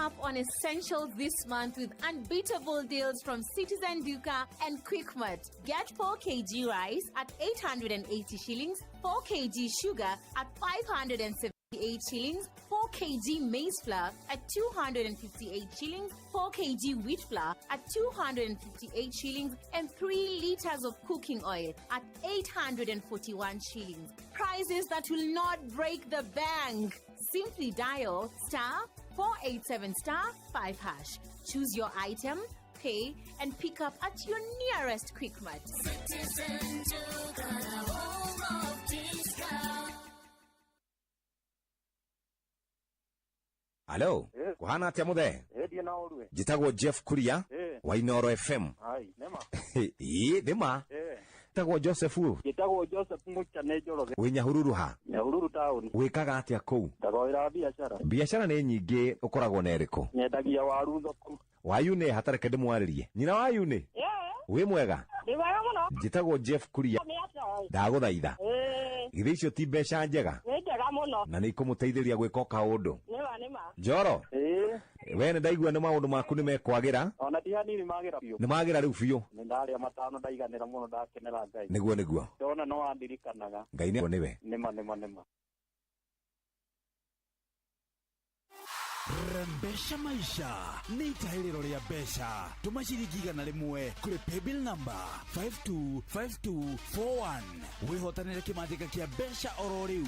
up on essentials this month with unbeatable deals from Citizen Duka and Quickmart. Get 4 kg rice at 880 shillings, 4 kg sugar at 578 shillings, 4 kg maize flour at 258 shillings, 4 kg wheat flour at 258 shillings, and 3 liters of cooking oil at 841 shillings. Prices that will not break the bank. Simply dial *487*5#. Choose your item, pay, and pick up at your nearest Quickmart. Citizen Duka, home of discount. Alo, kuhana atia muthe? Jitagwo Jeff Kuria wa Inoro FM. Nema. Jitagwo Joseph. Jitagwo Joseph Muchane Njoroge. Wi Nyahururu ha? Nyahururu town. Wikaga atia kuu? Ndagoira biashara. Biashara nĩ nyingĩ ukoragwo na ĩrĩkũ? Nyendagia waru thoko. Wayu nĩ hatarĩ kĩndũ mwaririe. Nyina wayu nĩ? Wĩ mwega? Nĩ wega mũno. Jitagwo Jeff Kuria. Ndagũthaitha. Githĩ icio ti mbeca njega? Nĩ njega mũno. Na nĩ ikũmũteithĩria gwĩka kaũndũ. Nĩma. Njoro. We nĩ ndaigua nĩ maũndũ maku nĩ mekwagĩra. Ona ti hanini magĩra biũ. Nĩ magĩra rĩu biũ. Nĩ ndarĩa matano ndaiganĩra mũno ndakenera Ngai. Nĩguo. Ndona no wandirikanaga. Ngai nĩwe. Nĩma. Rembesha maisha ni itahĩrĩro rĩa mbeca. Tũma ciringi 100 kũrĩ paybill number 525241 wĩhotanĩre kĩmanjĩka kĩa mbeca oro rĩu.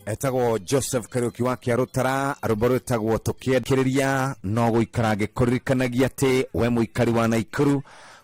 Etagwo Joseph Kariuki wa Kiarutara rũmbo rwĩtagwo tũkĩendereria no gũikara ngĩkũririkanagia atĩ we mũikari wa Naikuru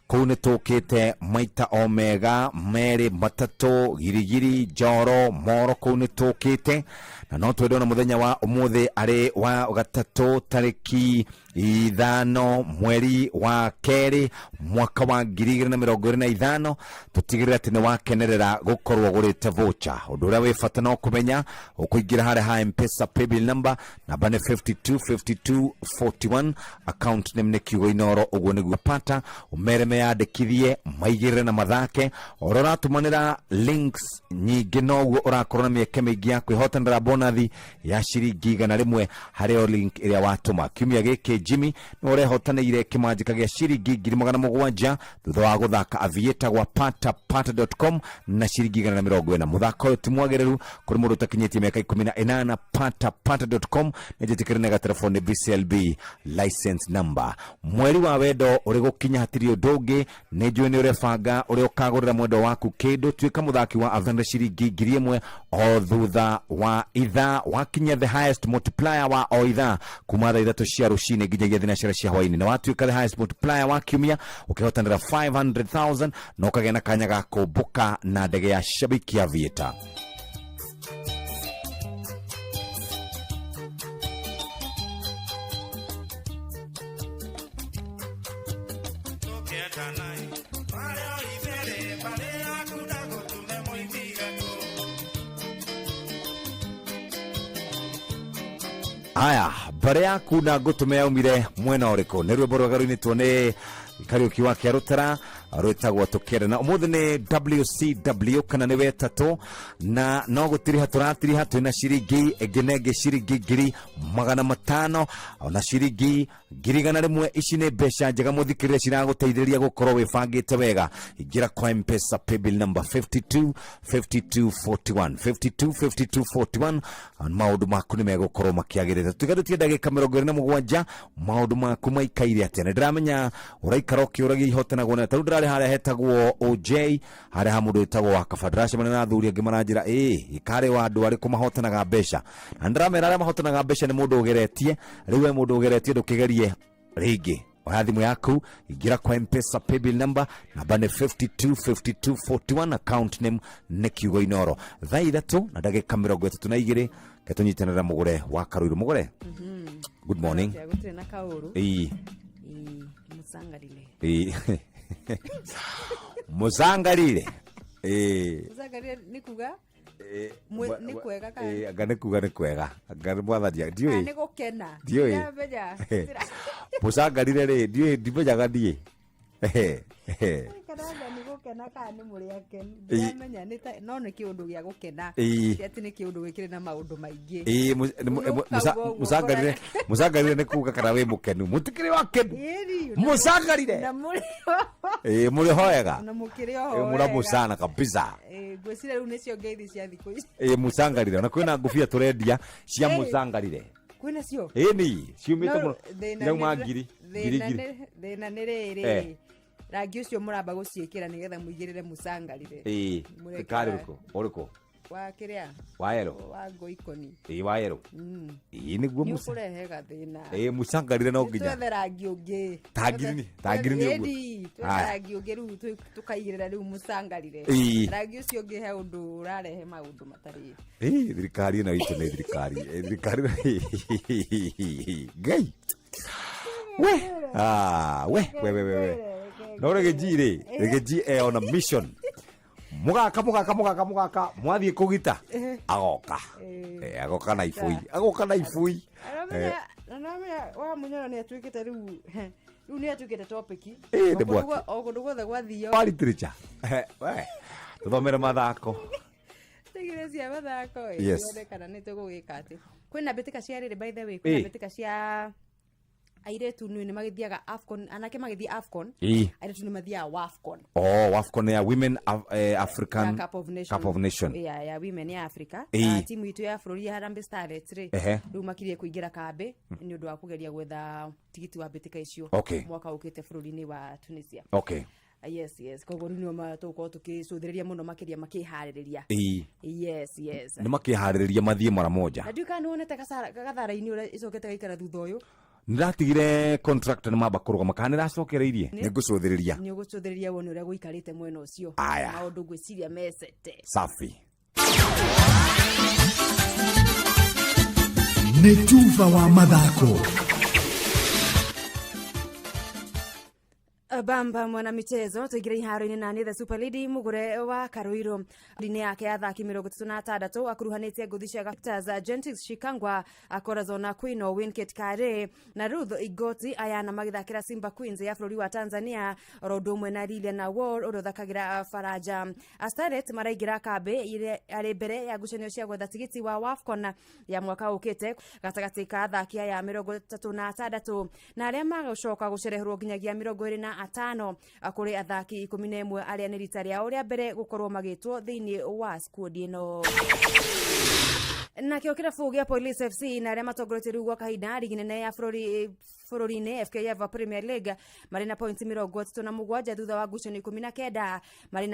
kũu nĩ tũkĩte maita omega merĩ matatũ girigiri Njoro Moro kũu nĩ tũkĩte na no twende ona muthenya wa umuthi ari wa gatatu tariki 5 mweri wa keri mwaka wa 2025 tutigirira ati ni wakenerera gukorwo gurite voucher undu uria wi bata no kumenya ukuingira hare ha M-Pesa paybill number namba ni 525241 account name ni Kiugo Inoro uguo niguo pata umereme yandikithie maigirire na mathake orora tumanira links nyingi no uguo urakorwo na mieke mingi ya kwihotanira bonathi ya ciringi 100 hareo link iria watuma kiumia giki Jimmy no urehotanire kimanjika gia ciringi 700 thutha wa guthaka avieta gwa pata.com na ciringi 140 muthako timwagereru kuri mundu takinyetie miaka 18 pata.com nejetikirine ga telefoni BCLB license number mweri wa wendo uri gukinya hatirio ndungi nejwe ni urefanga uri ukagurira mwendo waku kindu twika muthaki wa avenda ciringi 1000 o thutha wa itha wakinya the highest multiplier wa o itha kuma thaa 3 cia rucini nginyagia thinacara cia hwaini na watwika the highest multiplier wa kiumia ukihotanira 500,000 no kagea na kanya ga kumbuka na ndege ya Shabiki Aviator. Aya, bare yaku na ngutume yaumire mwena uriko ni rwimbo rwagaru-ini tuone Kariuki wa Kiarutara rwetagwo tukere na umuthi ni WCW kana ni wetatu na no gutiri haturatiri hatu na ciringi egenege ciringi 500 ona ciringi 100 ici ni mbeca njega muthikirire ciraguteithĩrĩria gukorwo wibangite wega ingira kwa M-Pesa paybill number 525241 525241 maundu maku ni megukorwo makiagirira tugarutie ndagika 27 maundu maku maikaire atia ni ndiramenya uraikara ukiuragia ihotanagwo na taru ndirari haria hetagwo OJ haria ha mundu etagwo wa kafadrasha manena athuri angi maranjira ikare wa andu ari kumahotanaga mbeca na ndiramera aria mahotanaga mbeca ni mundu ugeretie riwe mundu ugeretie ndukigerie ringi oya thimu yaku ingira kwa M-Pesa paybill number namba ni 525241 account name ni Kiugo Inoro thaa 3 na ndagika 32 ketunyitanira mugure wa Karuiru mugure good morning na kauru musangarile musangarile musangarile nikuga ni kwega ka agane kuga ni kwega agane mwathania ndioi ni gukena ndioi musangarile ri ndioi ndimenyaga ndie kana ni gukena ka ni muri akeni ndamenya ni no ni kiundu gia gukena ati ni kiundu gikire na maundu maingi musangarile ni kuga kana we mukenu mutikire wakenu musangarile na muri muri hoega na mukire ho muramu sana kabisa gwicira riu nicio ngeithi cia thiku ici musangarile na kwina ngufia turendia cia musangarile kwina cio ni ciumite muno nauma ngiri thina ni riri rangi ucio muramba guciikira nigetha muigirire musangarire tikari uriko wa kiria wa yero wa ngoikoni wa yero niguo musa kurehega thina musangarire no nginya twethe rangi ungi tagiri ni uguo rangi ungi riu tukaigirira riu musangarire rangi ucio ungi he undu urarehe maundu matari thirikari na witu ni thirikari gai we no regejire on a mission mugaka mwathie kugita agoka na ifui aramenya wa munyoro ni atwikite riu ni atwikite topic ogundu gwothe gwathio wa literature we tuthomere mathako tigire cia mathako kana ni tugugika ati kwina bitika cia riri by the way kwina bitika cia airetu ni magithiaga AFCON anake magithia AFCON airetu ni mathiaga WAFCON WAFCON ya women African Cup of Nation ya women ya Africa timu itu ya bururi ya Harambee Starlets riu makirie kuingira kambi ni undu wa kugeria gwetha tigiti wa bitika icio mwaka ukite bururi-ini wa Tunisia yes koguo ni ma tuko tukicuthiria muno makiria makihariria yes ni makihariria mathie mara moja na duka ni wonete gathara-ini ura icokete gaikara thutha uyu niratigire contract na maba kurugama kana niracokereirie nigucuthiriria ni ugucuthiriria wone uria guikarite mwena ucio maundu gwiciria mesete safi nĩ Tuva wa mathako. Bamba mwana michezo tuigire iharo-ini nani the Super Lady mugure wa Karuiro ndini yake athaki 36 akuruhanĩtie ngũthi cia Gactors Gentix Shikangwa Corazon Aquino Winket Kare na Ruth Igoti ayana magithakira Simba Queens ya bũrũri wa Tanzania oro ũmwe na Lilian Wall ũrĩa thakagira Faraja Astaret maraingira kambe ile arĩ mbere ya ngucanio cia gwetha tigiti wa WAFCON ya mwaka ũkĩte gatagatĩ ka athaki aya 36 na arĩa magacoka gũcereherwo nginyagia 25 kuri athaki 11 aria ni rita rĩao rĩa mbere gukorwo magĩtwo thĩinĩ wa squad ĩno. Na kĩo kĩrabu gĩa Police FC na arĩa matongoretie rĩu gwa kahinda ligi nene ya bũrũri-inĩ FKF Premier League marĩ na pointi 37 thutha wa ngucanio 19 marĩ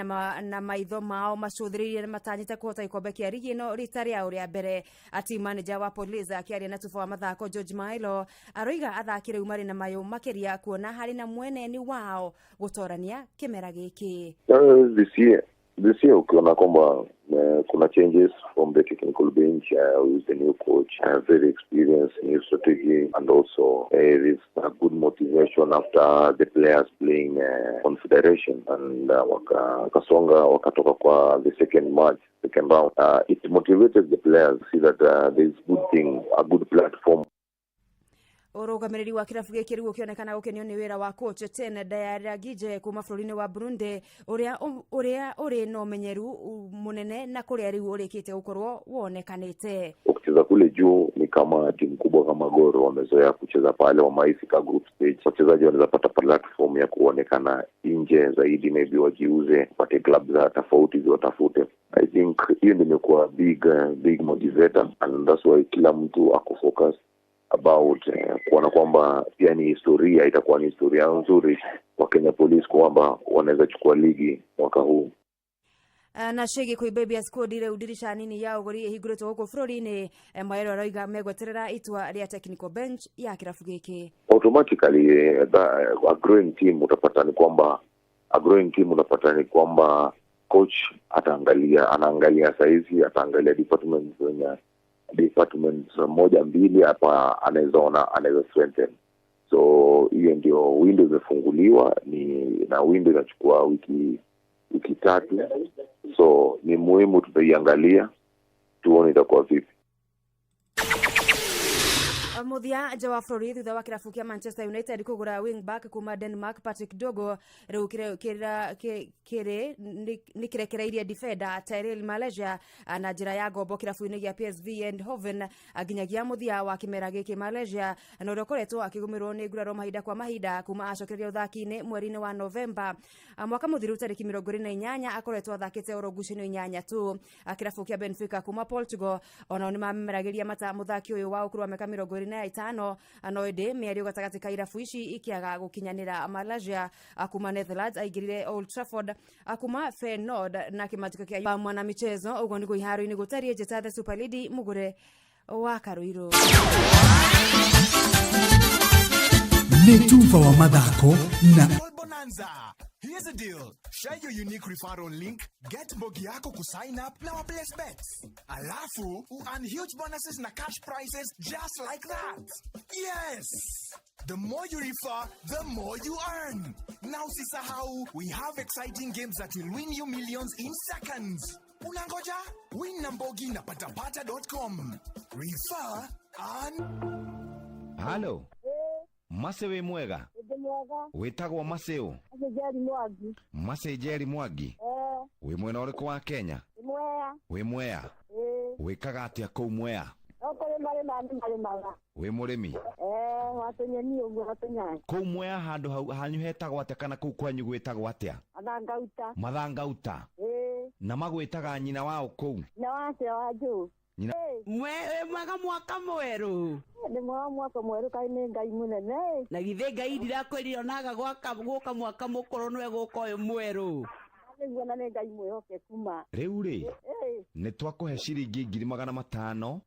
na maitho mao macũthĩrĩirie matanyĩte kũhota ikombe kĩa ligi ĩno rita rĩao rĩa mbere. Team manager wa Police akĩaria na Tufa wa mathako George Mailo aroiga athaki rĩu marĩ na mayo makĩria kuona harĩ na mweneni wao gũtorania kĩmera gĩkĩ. This year ukiona kwamba kuna changes from the technical bench with the new coach, very experienced, new strategy, and also there is a good motivation after the players playing Confederation and wakasonga wakatoka kwa the second round. It motivated the players to see that there is a good platform. Urugamiriri wa kirabu gĩkĩ rĩu ũkĩonekana gũkenio nĩ wĩra wa coach Etienne Ndayiragije kuma bũrũri-inĩ wa Burundi ũrĩa ũrĩ na ũmenyeru mũnene na kũrĩa rĩu ũrĩkĩte gũkorwo wonekanĩte. Ukicheza kule juu ni kama timu kubwa kama Gor wamezoea kucheza pale, wamaifika group stage. Wachezaji wanaweza pata platform ya kuonekana nje zaidi, maybe wajiuze, pate club za tofauti ziwatafute. I think hiyo ndio imekuwa big motivator, and that's why kila mtu ako focus about kuona kwamba pia ni historia, itakuwa ni historia nzuri kwa Kenya Police kwamba wanaweza chukua ligi mwaka huu. Na shege kwa baby squad ile udirisha nini yao gori higureto huko bũrũri-inĩ Maero aroiga megweterera itwa rĩa technical bench ya kirabu gĩkĩ. Automatically a growing team utapata ni kwamba coach anaangalia saizi, ataangalia departments moja mbili hapa anaweza strengthen. So hiyo ndio window imefunguliwa, na window inachukua wiki 3. So ni muhimu tutaiangalia tuone itakuwa vipi. Muthia nja wa bũrũri thutha wa kĩrabu kĩa Manchester United kũgũra wingback kuma Denmark Patrick Dogo rĩu nĩ kĩrekereirie defender Tyrell Malaysia na njĩra ya ngombo kĩrabu-inĩ gĩa PSV Eindhoven nginyagia muthia wa kĩmera gĩkĩ. Malaysia na ũrĩa ũkoretwo akĩgũmĩrwo nĩ nguraro mahinda kwa mahinda kuma acokereria ũthaki-inĩ mweri-inĩ wa Novemba mwaka mũthiru tarĩki 28 akoretwo athakĩte oro ngucanio 8 tu. Kĩrabu kĩa Benfica kuma Portugal onao nĩ mameragĩria mata mũthaki ũyũ wa ũkũrũ wa mĩaka 25 anoide mĩario gatagatĩ ka irabu ici ikiaga gũkinyanĩra. Malaysia kuma Netherlands aingĩrire Old Trafford kuma Feyenoord na kĩmanjĩko kĩa mwana michezo ũguo nĩguo iharo-inĩ gũtariĩ njĩta the Super League mugure wa Karuiro. Nĩ Tuva wa mathako na Bonanza. Here's the deal. Share your unique referral link, get Mbogi yako kusign up na place bets. Alafu, earn huge bonuses na cash prizes just like that. Yes! The more you refer, the more you earn. Now sisahau, we have exciting games that will win you millions in seconds. Unangoja? Win na Mbogi na patapata.com. Refer and... Halo. Mase we mwega. Wetagwo Maseo. Mase Jerry Mwangi. We mwena ũrĩkũ wa Kenya? We Mwea. Wĩkaga atĩa kũu Mwea? We mũrĩmi. Watonyeni ũguo watonyani. Kũu Mwea handũ hanyu hetagwo atĩa kana kũu kwanyu gwĩtagwo atĩa? Mathangauta. Na magwĩtaga nyina wao kũu? Na wace wa Joe. Mwega mwaka mweru. Nĩ mwaka mweru kai nĩ Ngai mũnene. Na githĩ Ngai ndirakwĩrire onaga gũka mwaka mũkũrũ nĩwe gũka ũyũ mweru. Nĩguo na nĩ Ngai mwĩhokeku ma. Rĩu rĩ nĩ twakũhe ciringi 500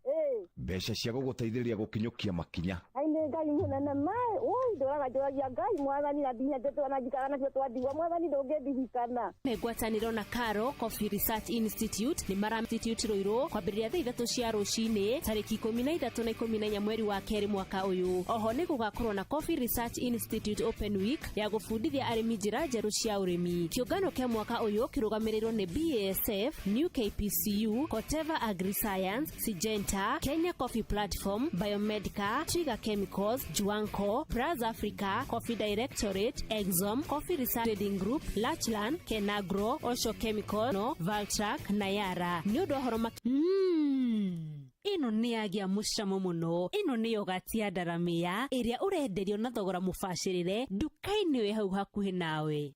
mbeca cia gũgũteithĩrĩria gũkinyũkia makinya. Ai nĩ Ngai mũnene mai. Oi ndoraga njoragia Ngai mwathani na ndinya tetwana jikana nacio twandigwa mwathani ndũngĩndirikana. Ngwatanĩro na Karo Coffee Research Institute nĩ mara institute Ruiru kwambĩrĩria thaa 3 cia rũcinĩ tarĩki 13 na 14 mweri wa kerĩ mwaka ũyũ. Oho nĩ gũgakorwo na Coffee Research Institute Open Week ya gũbundithia arĩmi njĩra njerũ cia ũrĩmi. Kĩũngano kĩa mwaka ũyũ kĩrũgamĩrĩirwo nĩ BASF, New KPCU, Koteva Agri-Science, Syngenta, Kenya Coffee Platform, Biomedica, Twiga Chemicals, Juanco, Braz Africa, Coffee Directorate, Exxon, Coffee Research Trading Group, Lachlan, Kenagro, Osho Chemical, no, Valtrac, Nayara. Nĩ ũndũ ũhoro ino nĩ agĩa mũcamo mũno. Ino nĩ yogati ya Daramia ĩrĩa ũrenderio na thogora mũbacĩrĩre nduka-inĩ wĩ hau hakuhĩ nawe.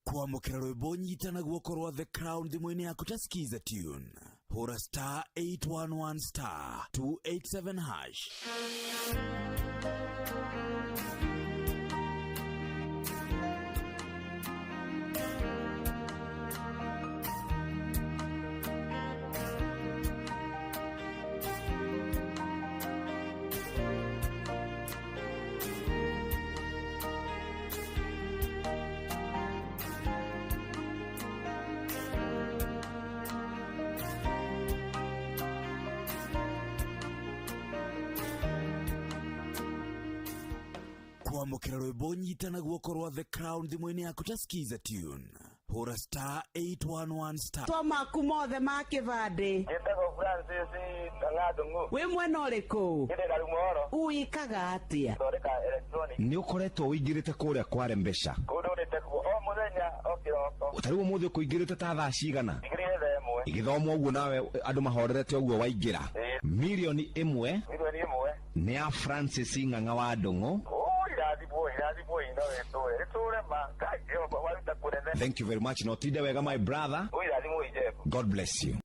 Kwamũkĩra rwĩmbo nyitana guoko rwa The Crown thimũ-inĩ yaku ta skiza tune. Hũra *811*287#. Kwamũkĩra rwĩmbo nyitana guoko rwa The Crown thimũ-inĩ yaku ta skiza tune. Hũra *811*. Tomaku mothe ma kĩbandĩ. Gĩtagwo Francis Ng'andung'u. Wĩ mwena ũrĩkũ? Gĩtĩgaru Mohoro. Uikaga atĩa? Thondeka electronic. Nĩ ũkoretwo ũingĩrĩte kũrĩa kware mbeca. Kũndũrĩte kuo o mũthenya o kĩroko. Ũtarĩ ũmũthĩ ũkũingĩrĩte ta thaa cigana? Igĩrĩre thaa ĩmwe. Igĩthoma ũguo nawe andũ mahorerete ũguo waingĩra. Milioni ĩmwe nĩ ya Francis Ng'ang'a wa Ndung'u. Thank you very much. No tide wega my brother. God bless you.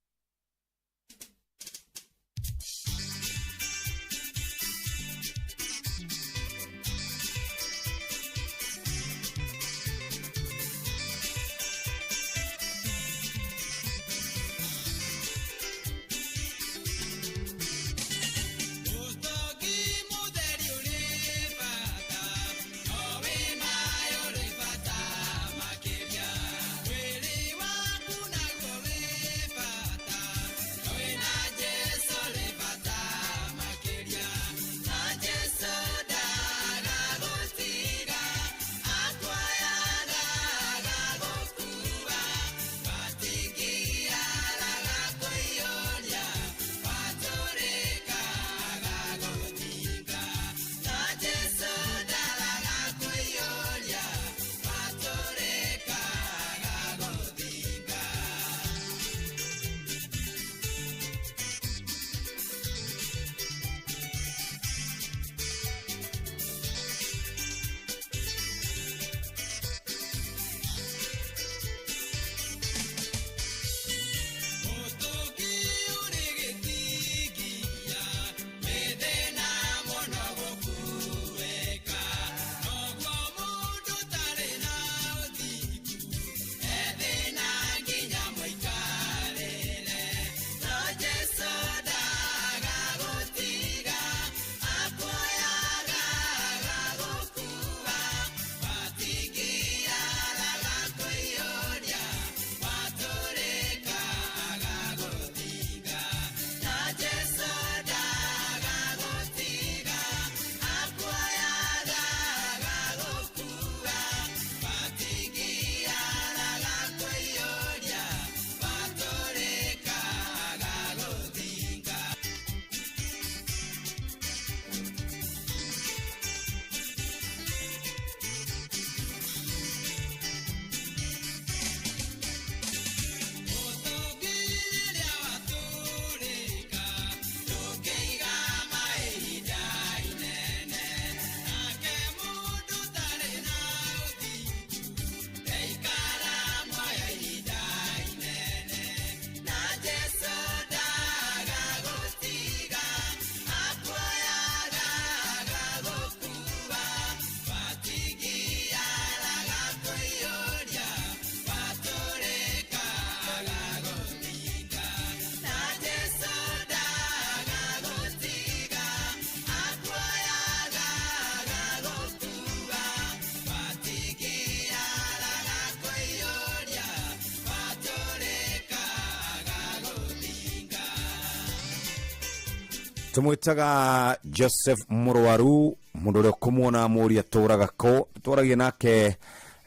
tumwitaga Joseph Murwaru mundu uri kumwona muri aturaga ko turagie nake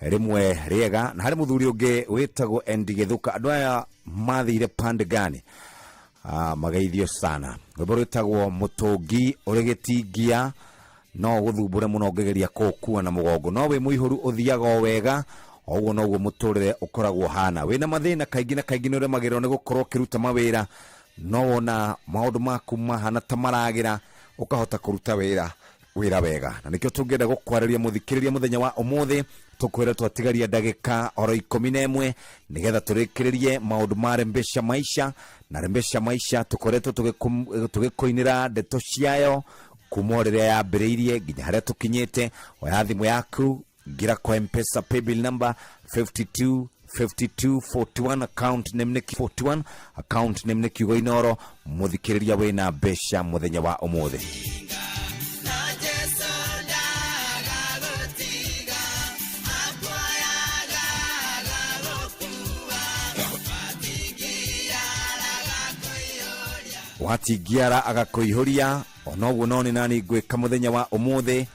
rimwe riega na hari muthuri ungi witagwo Endi Githuka. Andu aya mathire pande gani? Magaithio sana. Rwimbo rwitagwo Mutungi uri gitingia no guthumbure muno ngegeria kukua na mugongo no we muihuru uthiaga wega oguo noguo muturire ukoragwo hana wina mathina kaingi na kaingi nure magiro ni gukorwo kiruta mawira no wona maundu maku mahana tamaragira ukahota kuruta wira wega na nikyo tungenda gukwariria muthikiriria muthenya wa umuthi tukwira twatigaria ndagika oro 11 nigetha turikiririe maundu marembesha maisha na rembesha maisha tukoretwo tugikoinira ndeto ciayo kumorere ya mbiriirie nginya haria tukinyite oya thimu yaku gira kwa M-Pesa paybill number 5241 account nemneki 41 account nemneki Goinoro muthikiriria wina besha muthenya wa umuthi. Watigiara agakoihoria onoguo noni nani gwika muthenya wa umuthi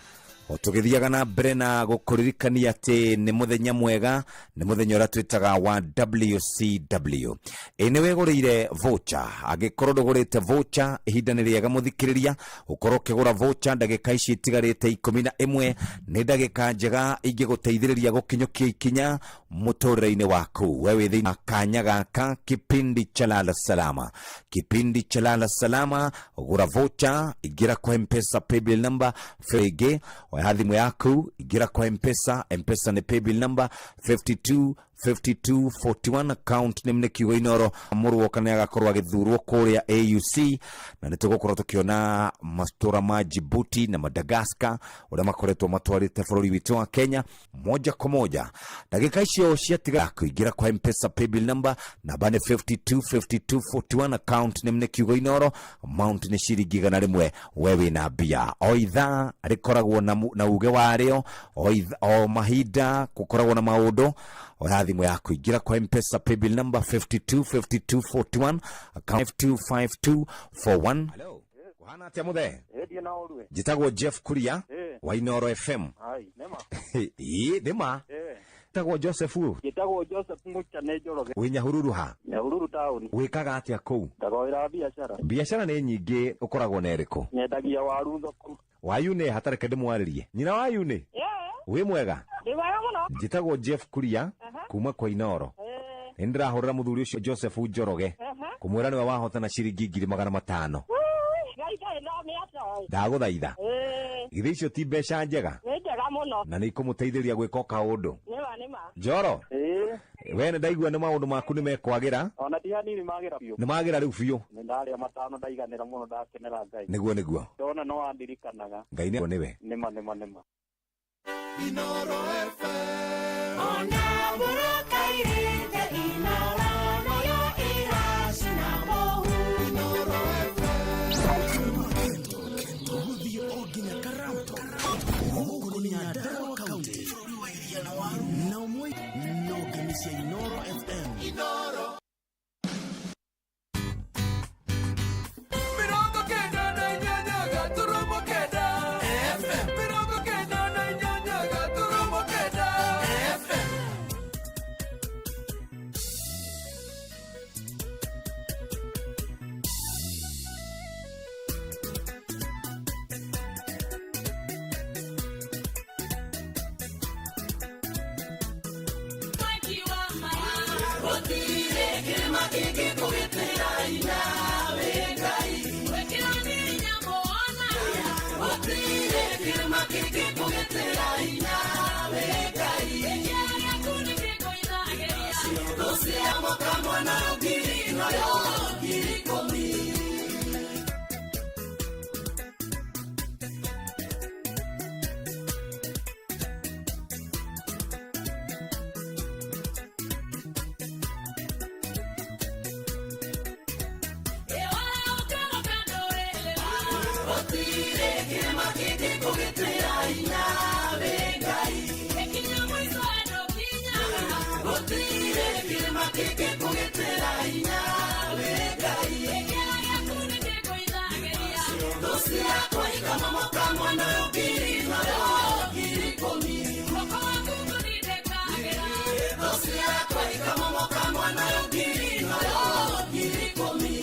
otugithiaga na mbere na gukuririkania ati ni muthenya mwega ni muthenya ura twitaga wa WCW. Ene wegurire voucher agikorwo ndugurite voucher ihinda ni riega muthikiriria ukorwo kigura voucher ndagika ici itigarite 11 ni ndagika njega ingiguteithiriria gukinyukia ikinya muturire-ini waku wewe thina kanya gaka kipindi cha Lala Salama. Kipindi cha Lala Salama gura voucher igira kwa M-Pesa paybill number fege wa thimu yaku igira kwa M-Pesa ni paybill number 5241 account nemneki Goinoro Murwo kana agakorwo agithurwo kuria AUC na nitugukorwo tukiona mastora ma Djibouti na Madagascar uria makoretwo matwarite bururi witu wa Kenya moja kwa moja. Dakika icio ciatiga kuingira kwa M-Pesa paybill number namba ni 5241 account nemneki Goinoro amount ni ciringi 100 wewe na bia oitha rikoragwo na uge wario o mahinda gukoragwo na maundu oya thimu yaku igira kwa M-Pesa paybill number 5241 account 525241. Hello kuhana atia muthe jitagwo Jeff Kuria wa Inoro FM. Ai nema nema tagwo Joseph jitagwo Joseph Muchane Njoroge winya hururu ha Nyahururu town wikaga atia kuu ndagoira biashara ni nyingi ukoragwo na eriku nyendagia waru thoko wayune hatare kende mwaririe nyina wayune wi mwega jitagwo Jeff Kuria kuma kwa Inoro ndirahurira muthuri ucio Joseph Njoroge kumwira niwe wahotana ciringi 500 ndaguthaitha ithe icio ti mbeca njega na ni ikumuteithiria gwika kaundu Njoro wene ndaigua ni maundu maku ni mekwagira ona ti hanini magira biu ni magira riu biu ni ndaria matano ndaiganira muno ndakenera Ngai niguo ndona no andirikanaga Ngai niwe nema Inoro FM ona burakairite Inoro nayo irashina mohu Inoro FM Muthi oginya karamto Mugunia Daro County na umwe no gemisia Inoro FM Inoro ikamomoka mwana yogiri nayo giri komi dosi yako ikamomoka mwana yogiri nayo giri komi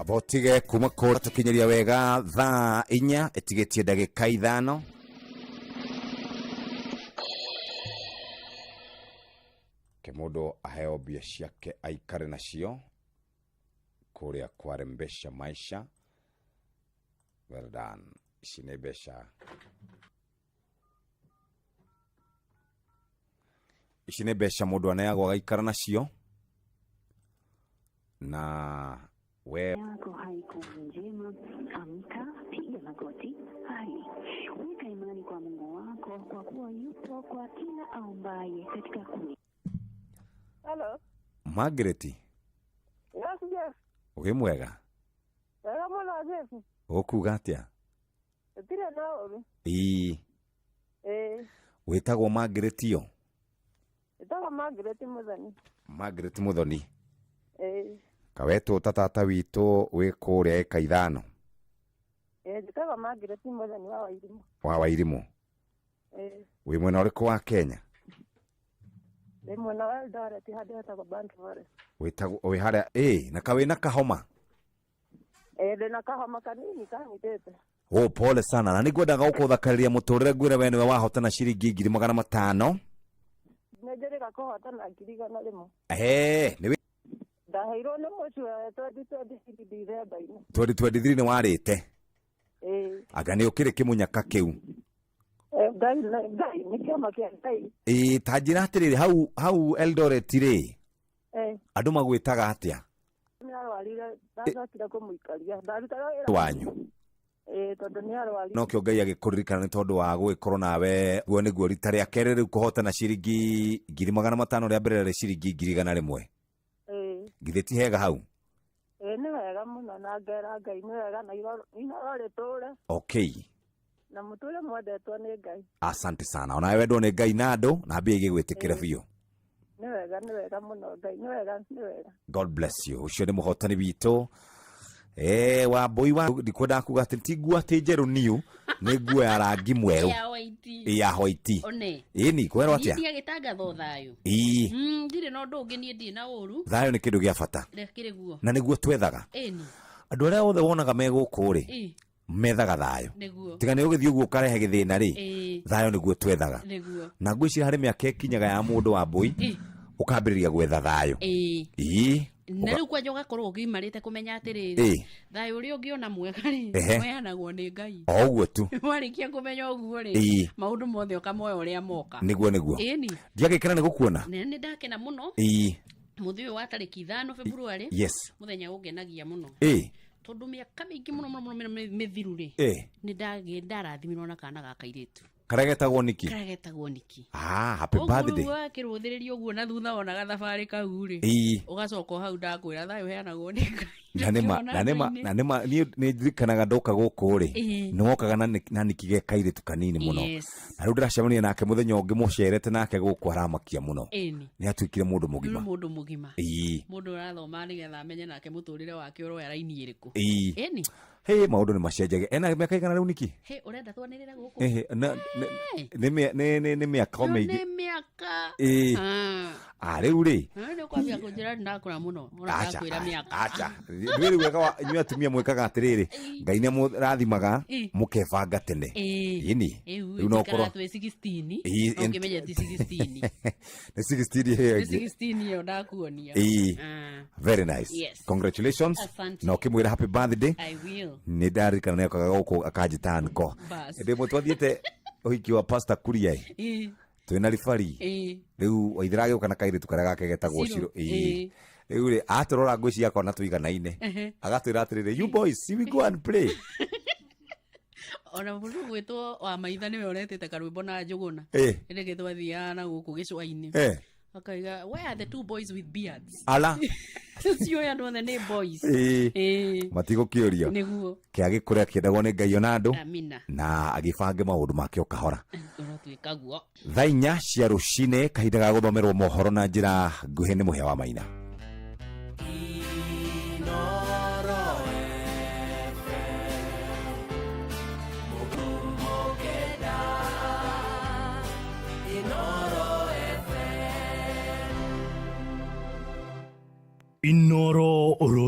abotige kuma kora tukinyeria wega thaa 4 etigetie ndagika 5 kemodo aheo bia ciake aikare nacio kuria kwarembesha maisha. Well done. Icinebesha mundu aneagwo agaikara nacio na we yako haiko njema, amka, piga magoti, weka imani kwa Mungu wako, kwa kuwa yupo kwa kila aombaye katika kuni. Hello. Margaret. Yes, yes. Uwe mwega. Wega mwana Jeff. Okuga atia? Tire naoru. Wetagwo Margaret yo? Wetagwo Margaret Muthoni. Margaret Muthoni. Kawetu tata witu we kuria eka 5. Wetagwo Margaret Muthoni wa Wairimu. Wa Wairimu. We mwena uriku wa Kenya? Mwena wa Eldoret hadi wetagwo Bantu Forest. Wetagwo we haria na kawe na kahoma? Na kahoma kanini kanyitete. Pole sana. Na nigwendaga gukuthakariria muturire gwira we niwe wahotana ciringi 500. Nejereka kuhotana 100 niwe ndaheirwo nĩ mũciĩ wa 2023 December-inĩ. 2023 ni warite? Aga ni ukire kimunyaka kiu? Ngai nĩ kĩama kĩa Ngai. Tanjira atiriri hau Eldoret ri andu magwitaga atia? Nĩ arwarire ndacokire kũmũikaria ndarutaga wĩra wanyu. Tondu nĩ arwarire. No kĩo Ngai agĩkũririkana nĩ tondũ wa gũgĩkorwo nawe guo nĩguo rita rĩa kerĩ rĩu kũhotana ciringi 500 rĩa mbere rĩ ciringi 100. Githĩ ti hega hau? Nĩ wega mũno na ngera Ngai nĩ wega na ino rĩtũre. Okay. Na mũtũre mwendetwo nĩ Ngai. Asante sana. Ona wendwo nĩ Ngai na andũ na mbia igĩgwĩtĩkĩra biũ. Nĩ wega mũno Ngai nĩ wega. God bless you. Ucio nĩ mũhotani witũ. Wa boy wa ndikwenda kuga ati nguo ati njeru niu ni nguo ya rangi mweru ya white one ni kwero atia ndia gitangatho thayo ndire no ndungi nie ndi na uru thayo ni kindu gia bata rekire guo na niguo twethaga andu aria othe wonaga meguku ri methaga thayo tiga ni ugithii uguo karehe githina ri thayo niguo twethaga na ngwicira hari miaka ikinyaga ya mundu wa boy ukambiriria gwetha thayo na riu kwanja ugakorwo ugimarite kumenya atiriri thayo uri ungiona mwega ri weanagwo ni Ngai oguo tu warikia kumenya uguo ri maundu mothe ukamoya uria moka niguo ndiagikira ni gukuona ni ndakena muno muthi uyu wa tariki 5 February muthenya ungenagia muno tondu miaka mingi muno mithiru ri ni ndarathimirwo na kana ga kairitu karagetagwo niki happy birthday kiruthirio guo na thutha ona gathabari kau ri ugacoka hau ndakwira thayo heanagwo ni na nima ni ndirikanaga ndoka guku ri ni wokaga na nikige kairitu kanini muno na riu ndiracemania nake muthenya ungi mucerete nake guku aramakia muno ni atuikire mundu mugima mundu urathoma nigetha amenye nake muturire wake uroya raini iriku maundu ni macenjagia ena miaka igana riu niki urenda twanirira guku ni miaka mingi ni miaka riu ri ni kwambia kunjira ndakura muno urakwira miaka acha riu wega inyu atumia mwikaga atiriri Ngai ni murathimaga mukebanga tene riu no korwo 16 ungimeja ti 16 ni 16 here 16 yo ndakuonia very nice congratulations no kimwira happy birthday I will ni ndarikana ne akaga guku akajitanko ndi mutwathiete uhiki wa pastor Kuria twina rifari riu waithirage ukana kairitu karaga kegetagwo ciro riu ri aturora ngwici yakwa na tuiganaine agatwira atiriri you boys we go and play ona mundu gwitwo wa maitha niwe uretete karwimbo na njuguna ndege twathia na guku gicwa-ini akaiga where are the two boys with beards ala sio ya ndo the boys matigo kiuria niguo kiage kuria kiendagwo ni Ngai ona andu amina na agibange maundu make ukahora twikaguo thaa 4 cia rucine kahinda ga guthomerwo mohoro na njira nguhi ni muhia wa maina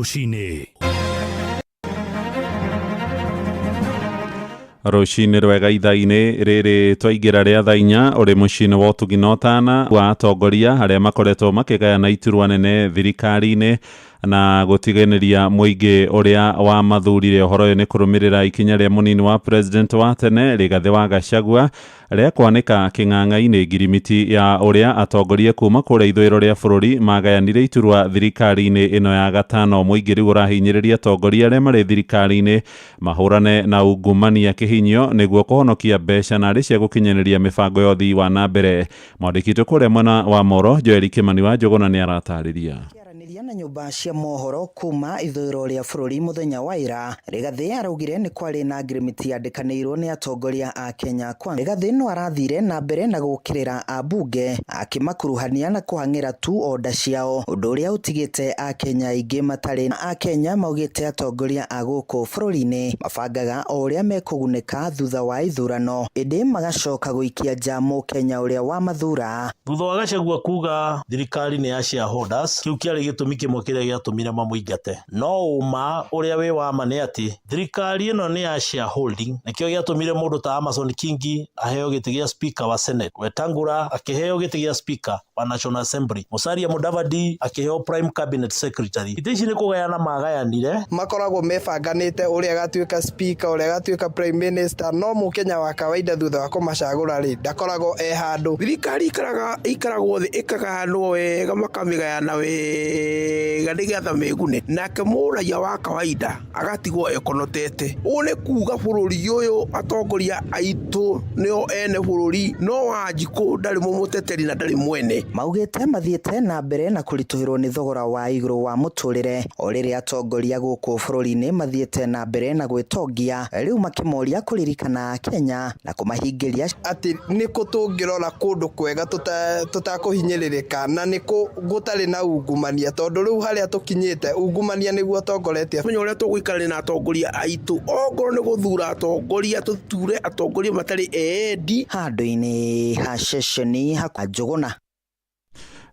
Rushine. Rushine rwega ithaa-inĩ rĩrĩ twaingĩra rĩa thaa 4 ũrĩ mũciĩ-inĩ wa ũtugi na ũtana wa atongoria arĩa makoretwo makĩgayana iturwa nene thirikari-inĩ na gũtiganĩria mũingĩ ũrĩa wa mathurire. Ũhoro ũyũ nĩ kũrũmĩrĩra ikinya rĩa mũnini wa president wa tene Rigathĩ wa Gachagua rĩa kwanĩka kĩng'ang'a-inĩ ngirimiti ya ũrĩa atongoria kuma kũrĩa ithũĩro rĩa bũrũri magayanire iturwa thirikari-inĩ ĩno ya gatano. Mũingĩ rĩu ũrahinyĩrĩria atongoria arĩa marĩ thirikari-inĩ mahũrane na ungumania kĩhinyo nĩguo kũhonokia mbeca na arĩ cia gũkinyanĩria mĩbango ya ũthii wa na mbere. Mwandĩki witũ kũrĩa mwena wa Moro Joel Kimani wa Njũgũna nĩ aratarĩria. Na nyumba cia mohoro kuma ithũĩro rĩa bũrũri mũthenya wa ira, Rigathĩ araugire nĩ kwarĩ na ngirimiti yandĩkanĩirwo nĩ atongoria a Kenya Kwanza. Rigathĩ no arathire na mbere na gũkĩrĩra ambunge akĩmakuruhania na kũhang'ĩra tu oda ciao, ũndũ ũrĩa ũtigĩte a Kenya aingĩ matarĩ na a Kenya maugĩte atongoria a gũkũ bũrũri-inĩ mabangaga o ũrĩa mekũgunĩka thutha wa ithurano, ĩndĩ magacoka gũikia njamu Kenya ũrĩa wa mathura. Thutha wa Gachagua kuga thirikari nĩ ya shareholders, kĩu kĩarĩ gĩtũmi kĩmwe kĩrĩa gĩatũmire mamũingate. No uma ũrĩa wĩ wama nĩ atĩ thirikari ĩno nĩ ya shareholding, nĩkĩo gĩatũmire mũndũ ta Amason Kingi aheo gĩtĩ gĩa speaker wa Senate, Wetangula akĩheo gĩtĩ gĩa speaker wa National Assembly, Musalia Mudavadi akĩheo prime cabinet secretary. Itĩ ici nĩ kũgayana magayanire, makoragwo mebanganĩte ũrĩa agatuĩka speaker, ũrĩa agatuĩka prime minister. No mũkenya wa kawaida thutha wa kũmacagũra rĩ ndakoragwo handũ. Thirikari ikaragwo thĩ ĩkagayanwo wega, makamĩgayana wega nĩgetha megune, nake mũraia wa kawaida agatigwo ekonotete. Ũũ nĩ kuga bũrũri ũyũ atongoria aitũ nĩo ene bũrũri, no Wanjikũ ndarĩ mũteteri na ndarĩ mwene. Maugĩte mathiĩte na mbere na kũritũhĩrwo nĩ thogora wa igũrũ wa mũtũrĩre, o rĩrĩa atongoria gũkũ bũrũri-inĩ mathiĩte na mbere na gwĩtongia, rĩu makĩmoria kũririkana Kenya na kũmahingĩria atĩ nĩkũ tũngĩrora kũndũ kwega tũtakũhinyĩrĩrĩka na nĩkũ gũtarĩ na ungumania, tondũ rĩu harĩa tũkinyĩte ungumania nĩguo atongoretie. Menya ũrĩa tũgũikarania na atongoria aitũ, ongorwo nĩ gũthura atongoria tũture atongoria matarĩ endi. Handũ-inĩ ha ceceni ha Njũgũna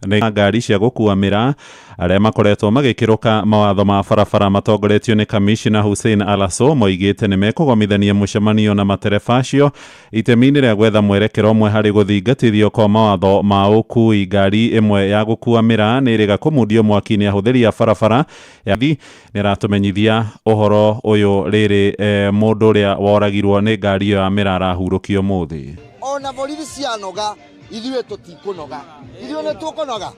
nĩ ngari cia gũkua mĩraa arĩa makoretwo magĩkĩrũka mawatho ma barabara matongoretio nĩ Kamishna Hussein Alaso moigĩte nĩ mekũgomithania mũcemanio na matereba acio itemi-inĩ rĩa gwetha mwerekero ũmwe harĩ gũthingatithio kwa mawatho ma ũkui. Ngari ĩmwe ya gũkua mĩraa nĩ ĩrĩga kũmundio mwaki-inĩ ahũthĩri a barabara nĩ ratũmenyithia ũhoro ũyũ rĩrĩ mũndũ ũrĩa woragirwo nĩ ngari ĩyo ya mĩraa arahurũkio mũthĩ. Ona borithi cianoga ithuĩ tũtikũnoga, ithuĩ nĩ tũkũnoga,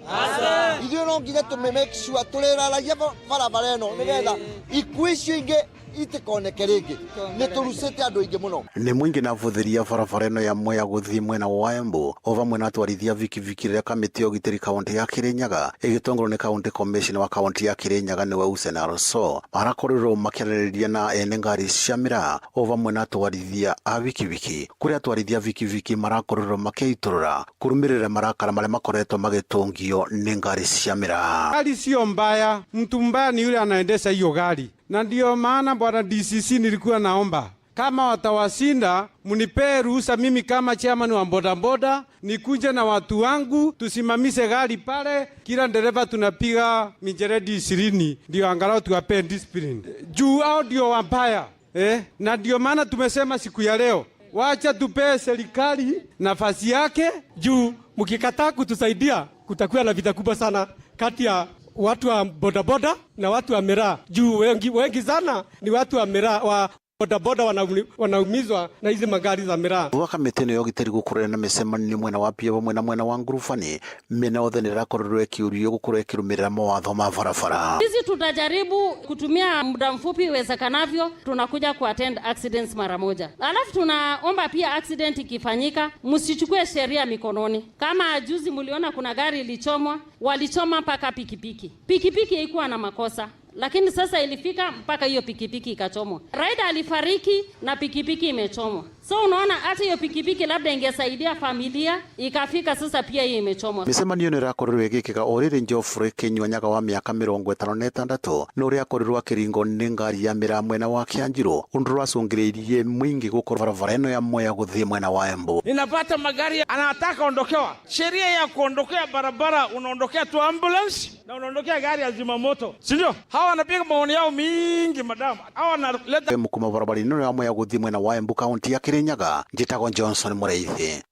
ithuĩ no nginya make sure tũrĩraragia barabara ĩno nĩgetha ikuũ icio ingĩ itikoneke rĩngĩ, nĩ tũrucĩte andũ aingĩ mũno. Nĩ mũingĩ na bũthĩria barabara ĩno ya Mwea gũthiĩ mwena wa Embu, o vamwe na atwarithia vikiviki rĩrĩa kamĩtĩ ya ũgitĩri kaunti ya Kirinyaga ĩgĩtongorio nĩ county commission wa kaunti ya Kirinyaga nĩwe Hussein Also marakorirwo makĩarĩrĩria na ene ngari cia mĩraa o vamwe na atwarithia a vikiviki, kũrĩa atwarithia vikiviki marakorirwo makĩitũrũra kũrũmĩrĩra marakara marĩa makoretwo magĩtũngio nĩ ngari cia mĩraa. Gari sio mbaya, mtu mbaya ni yule anaendesha hiyo gari, na ndio maana bwana DCC nilikuwa naomba kama watawashinda munipee ruhusa mimi kama chairman wa bodaboda nikuje na watu wangu tusimamishe gari pale, kila dereva tunapiga mijeredi 20 ndio angalau tuwape discipline juu hao ndio wambaya na ndio maana tumesema siku ya leo wacha tupee serikali nafasi yake, juu mkikataa kutusaidia kutakuwa na vita kubwa sana kati ya watu wa bodaboda na watu wa miraa, juu wengi sana ni watu wa miraa wa bodaboda wanaumizwa na hizi magari za miraa. Kamĩtĩ ĩno ya ũgitĩri gũkorwo na mĩcemanio mwena wa pia vamwe na mwena wa ngurubani, mĩena yothe nĩ ĩrakorirwo ĩkĩũrio gũkorwo ĩkĩrũmĩrĩra mawatho ma barabara. Sisi tutajaribu kutumia muda mfupi iwezekanavyo, tunakuja kuattend accidents mara moja. Alafu tunaomba pia accident ikifanyika msichukue sheria mikononi. Kama juzi mliona kuna gari ilichomwa, walichoma mpaka pikipiki. Pikipiki haikuwa na makosa, lakini sasa ilifika mpaka hiyo pikipiki ikachomwa. Rider alifariki na pikipiki imechomwa. So unaona hata hiyo pikipiki labda ingesaidia familia ikafika sasa pia hii imechomwa. Micemanio nĩ ĩrakorirwo ĩgĩkĩka o rĩrĩ Geoffrey Kĩnyuanyaga wa mĩaka 56 nĩ ũrĩa akorirwo akĩringwo nĩ ngari ya mĩraa mwena wa Kĩanjĩrũ ũndũ ũracũngĩrĩirie mwingi gũkorwo barabara ĩno ya Mwea gũthiĩ mwena wa Embu. Ninapata magari anataka ondokewa. Sheria ya kuondokea barabara unaondokea tu ambulance na unaondokea gari ya zimamoto. Sindio? Hawa wanapiga maoni yao mingi madam. Hawa wanaleta mukuma barabara ĩno ya Mwea gũthiĩ mwena wa Embu kaunti ya Kirinyaga. Njĩtagwo Johnson Mũraithi.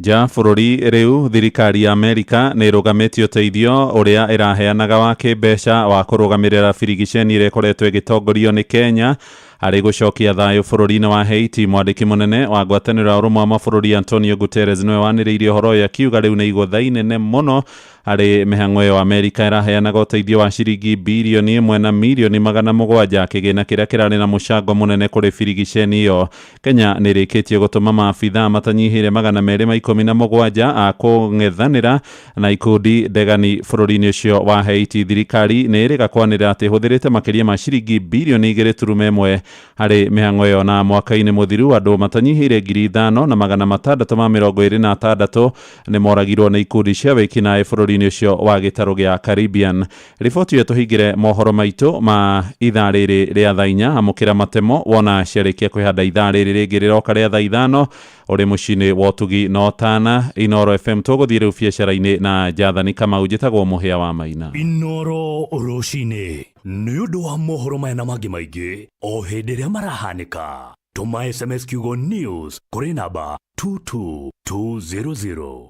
Ja bũrũri rĩu thirikari ya Amerika nĩ ĩrũgamĩtie ũteithio ũrĩa ĩraheanaga wa kĩmbeca wa kũrũgamĩrĩra birigiceni ĩrĩa ĩkoretwo ĩgĩtongorio nĩ Kenya harĩ gũcokia thayũ bũrũri-inĩ wa Haiti. Mwandĩki mũnene wa ngwatanĩro ya ũrũmwe wa mabũrũri Antonio Guterres nĩwe wanĩrĩirie ũhoro ũyũ akiuga rĩu nĩ igũtha inene mũno harĩ mĩhang'o ĩyo Amerika ĩraheanaga ũteithio wa ciringi bilioni 1 na milioni 700 kĩgĩna kĩrĩa kĩrarĩ na mũcango mũnene kũrĩ birigiceni ĩyo. Kenya nĩ ĩrĩkĩtie gũtũma maabitha matanyihĩire 217 a kũng'ethanĩra na ikundi ndegani bũrũri-inĩ ũcio wa Haiti. Thirikari nĩ ĩrĩga kwanĩrĩra atĩ hũthĩrĩte makĩria ma ciringi bilioni 2.1 harĩ mĩhang'o ĩyo, na mwaka-inĩ mũthiru andũ matanyihĩire 5,626 nĩ moragirwo nĩ ikundi cia wĩkinaĩ bũrũri-inĩ ũcio wa gĩtarũ gĩa Caribbean. Riboti ĩyo tũhingĩre mohoro maitũ ma ithaa rĩrĩ rĩa thaa 4 amũkĩra matemo wona ciarĩkia kwĩhanda ithaa rĩrĩ rĩngĩ rĩroka rĩa thaa 5 ũrĩ mũciĩ wa Ũtugi no Tana Inoro FM. Tũgũthiĩ rĩu biacara-inĩ na Njathani Kamau. Njĩtagwo Mũhĩa wa Maina. Inoro rũcinĩ nĩ ũndũ wa mohoro maya na mangĩ maingĩ o hĩndĩ ĩrĩa marahanĩka. Tũma SMS kiugo news kũrĩ namba 22200.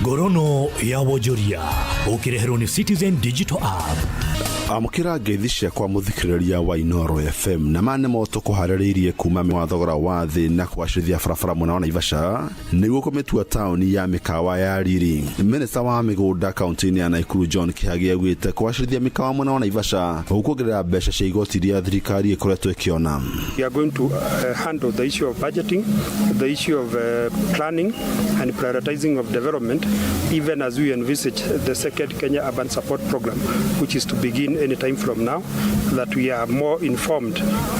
Ngorono ya wonjoria ũkĩreherwo nĩ Citizen Digital App. Amukira ngeithi ciakwa muthikiriria wa Inoro FM na mane moto kuharĩrĩirie kuma wa thogora wa thĩ na kwacithia barabara mũna wa Naivasha nĩguo kũmĩtua taũni ya mĩkawa ya riri. Minista wa mĩgũnda kaunti-inĩ ya Nakuru John Kĩhagi augĩte kwacithia mĩkawa mũna wa Naivasha gũkuongerera mbeca cia igoti iria thirikari ĩkoretwo ĩkĩona. We are going to handle the issue of budgeting, the issue of planning and prioritizing of development, even as we envisage the second Kenya Urban Support Program, which is to begin any time from now, that we are more informed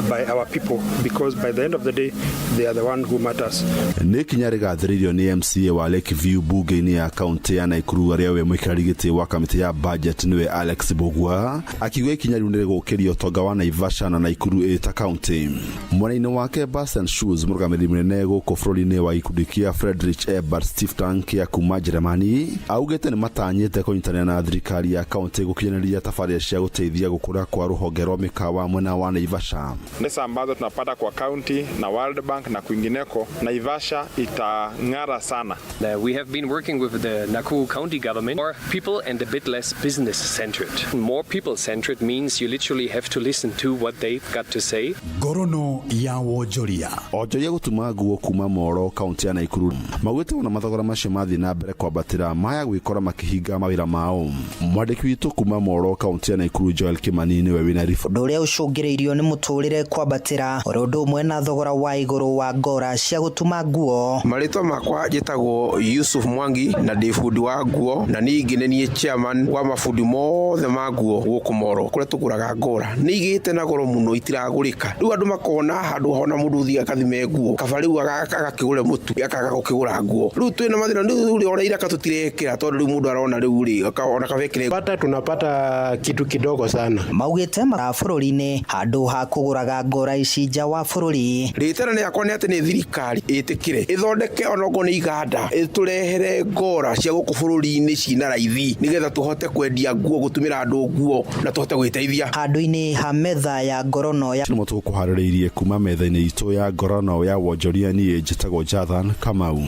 by our people, because by the end of the day they are the one who matters. Nĩ kinya rĩgathĩrĩirio nĩ MCA wa Lakeview bunge-inĩ ya kaunti ya Nakuru arĩa we mũikarĩri gĩtĩ wa kamĩtĩ ya budget nĩwe Alex Bogua akiuga ikinya rĩu nĩ rĩgũkĩria ũtonga wa Naivasha na Nakuru ĩta kaunti. Mwena-inĩ wake Bus and Shoes mũrũgamĩrĩri mũnene gũkũ bũrũri-inĩ wa ikundi kĩa Friedrich Ebert Stiftung kĩa kuma Jeremani augĩte nĩ matanyĩte kũnyitanĩra na thirikari ya kaunti gũkinyanĩria tabarĩra cia gũteithia gũkũra kwa rũhonge rwa mĩkawa mwena wa Naivasha. Pesa ambazo tunapata kwa county na World Bank na kwingineko, Naivasha itang'ara sana. We have been working with the Nakuru County government, more people and a bit less business centered. More people centered means you literally have to listen to what they've got to say. Ngorono ya wonjoria. Onjoria gũtuma nguo kuma Moro kaunti ya Nakuru. Maugĩte ona mathogora macio mathiĩ na mbere kwambatĩra maya gwĩkora makĩhinga mawĩra mao. Mwandĩki witũ kuma Moro kaunti ya Nakuru Joel Kimani nĩwe wĩna riboti. Ũndũ ũrĩa ũcũngĩrĩirio nĩ mũtũrĩre kwambatĩra ũndũ ũmwe na thogora wa igũrũ wa ngora cia gũtuma nguo. Marĩtwa makwa njĩtagwo Yusuf Mwangi na ndĩ bundi wa nguo na ningĩ nĩ niĩ chairman wa mabundi mothe ma nguo gũkũ Moro kũrĩa tũgũraga ngora. Nĩ igĩte na goro mũno itiragũrĩka. Rĩu andũ makona handũ hona mũndũ ũthiĩ akathime nguo kaba rĩu agakĩgũre mũtu akaga gũkĩgũra nguo. Rĩu twĩna mathĩna rĩu ona iraka tũtirekĩra tondũ rĩu mũndũ arona rĩu rĩ akaona kabekĩre pata tunapata kitu kidogo sana. Maugĩte bũrũri-inĩ handũ ha kũgũraga ngora ici nja wa bũrũri. Rĩtana nĩ akwa nĩ atĩ nĩ thirikari ĩtĩkire ĩthondeke onogo nĩ iganda ĩtũrehere ngora cia gũkũ bũrũri-inĩ cina raithi nĩgetha tũhote kwendia nguo gũtumĩra andũ nguo na tũhote gwĩteithia. Handũ-inĩ ha metha ya ngorono ya nĩ tũkũharĩrĩirie kuma metha-inĩ itũ ya ngorono ya wonjoria niĩ njĩtagwo Jathan Kamau.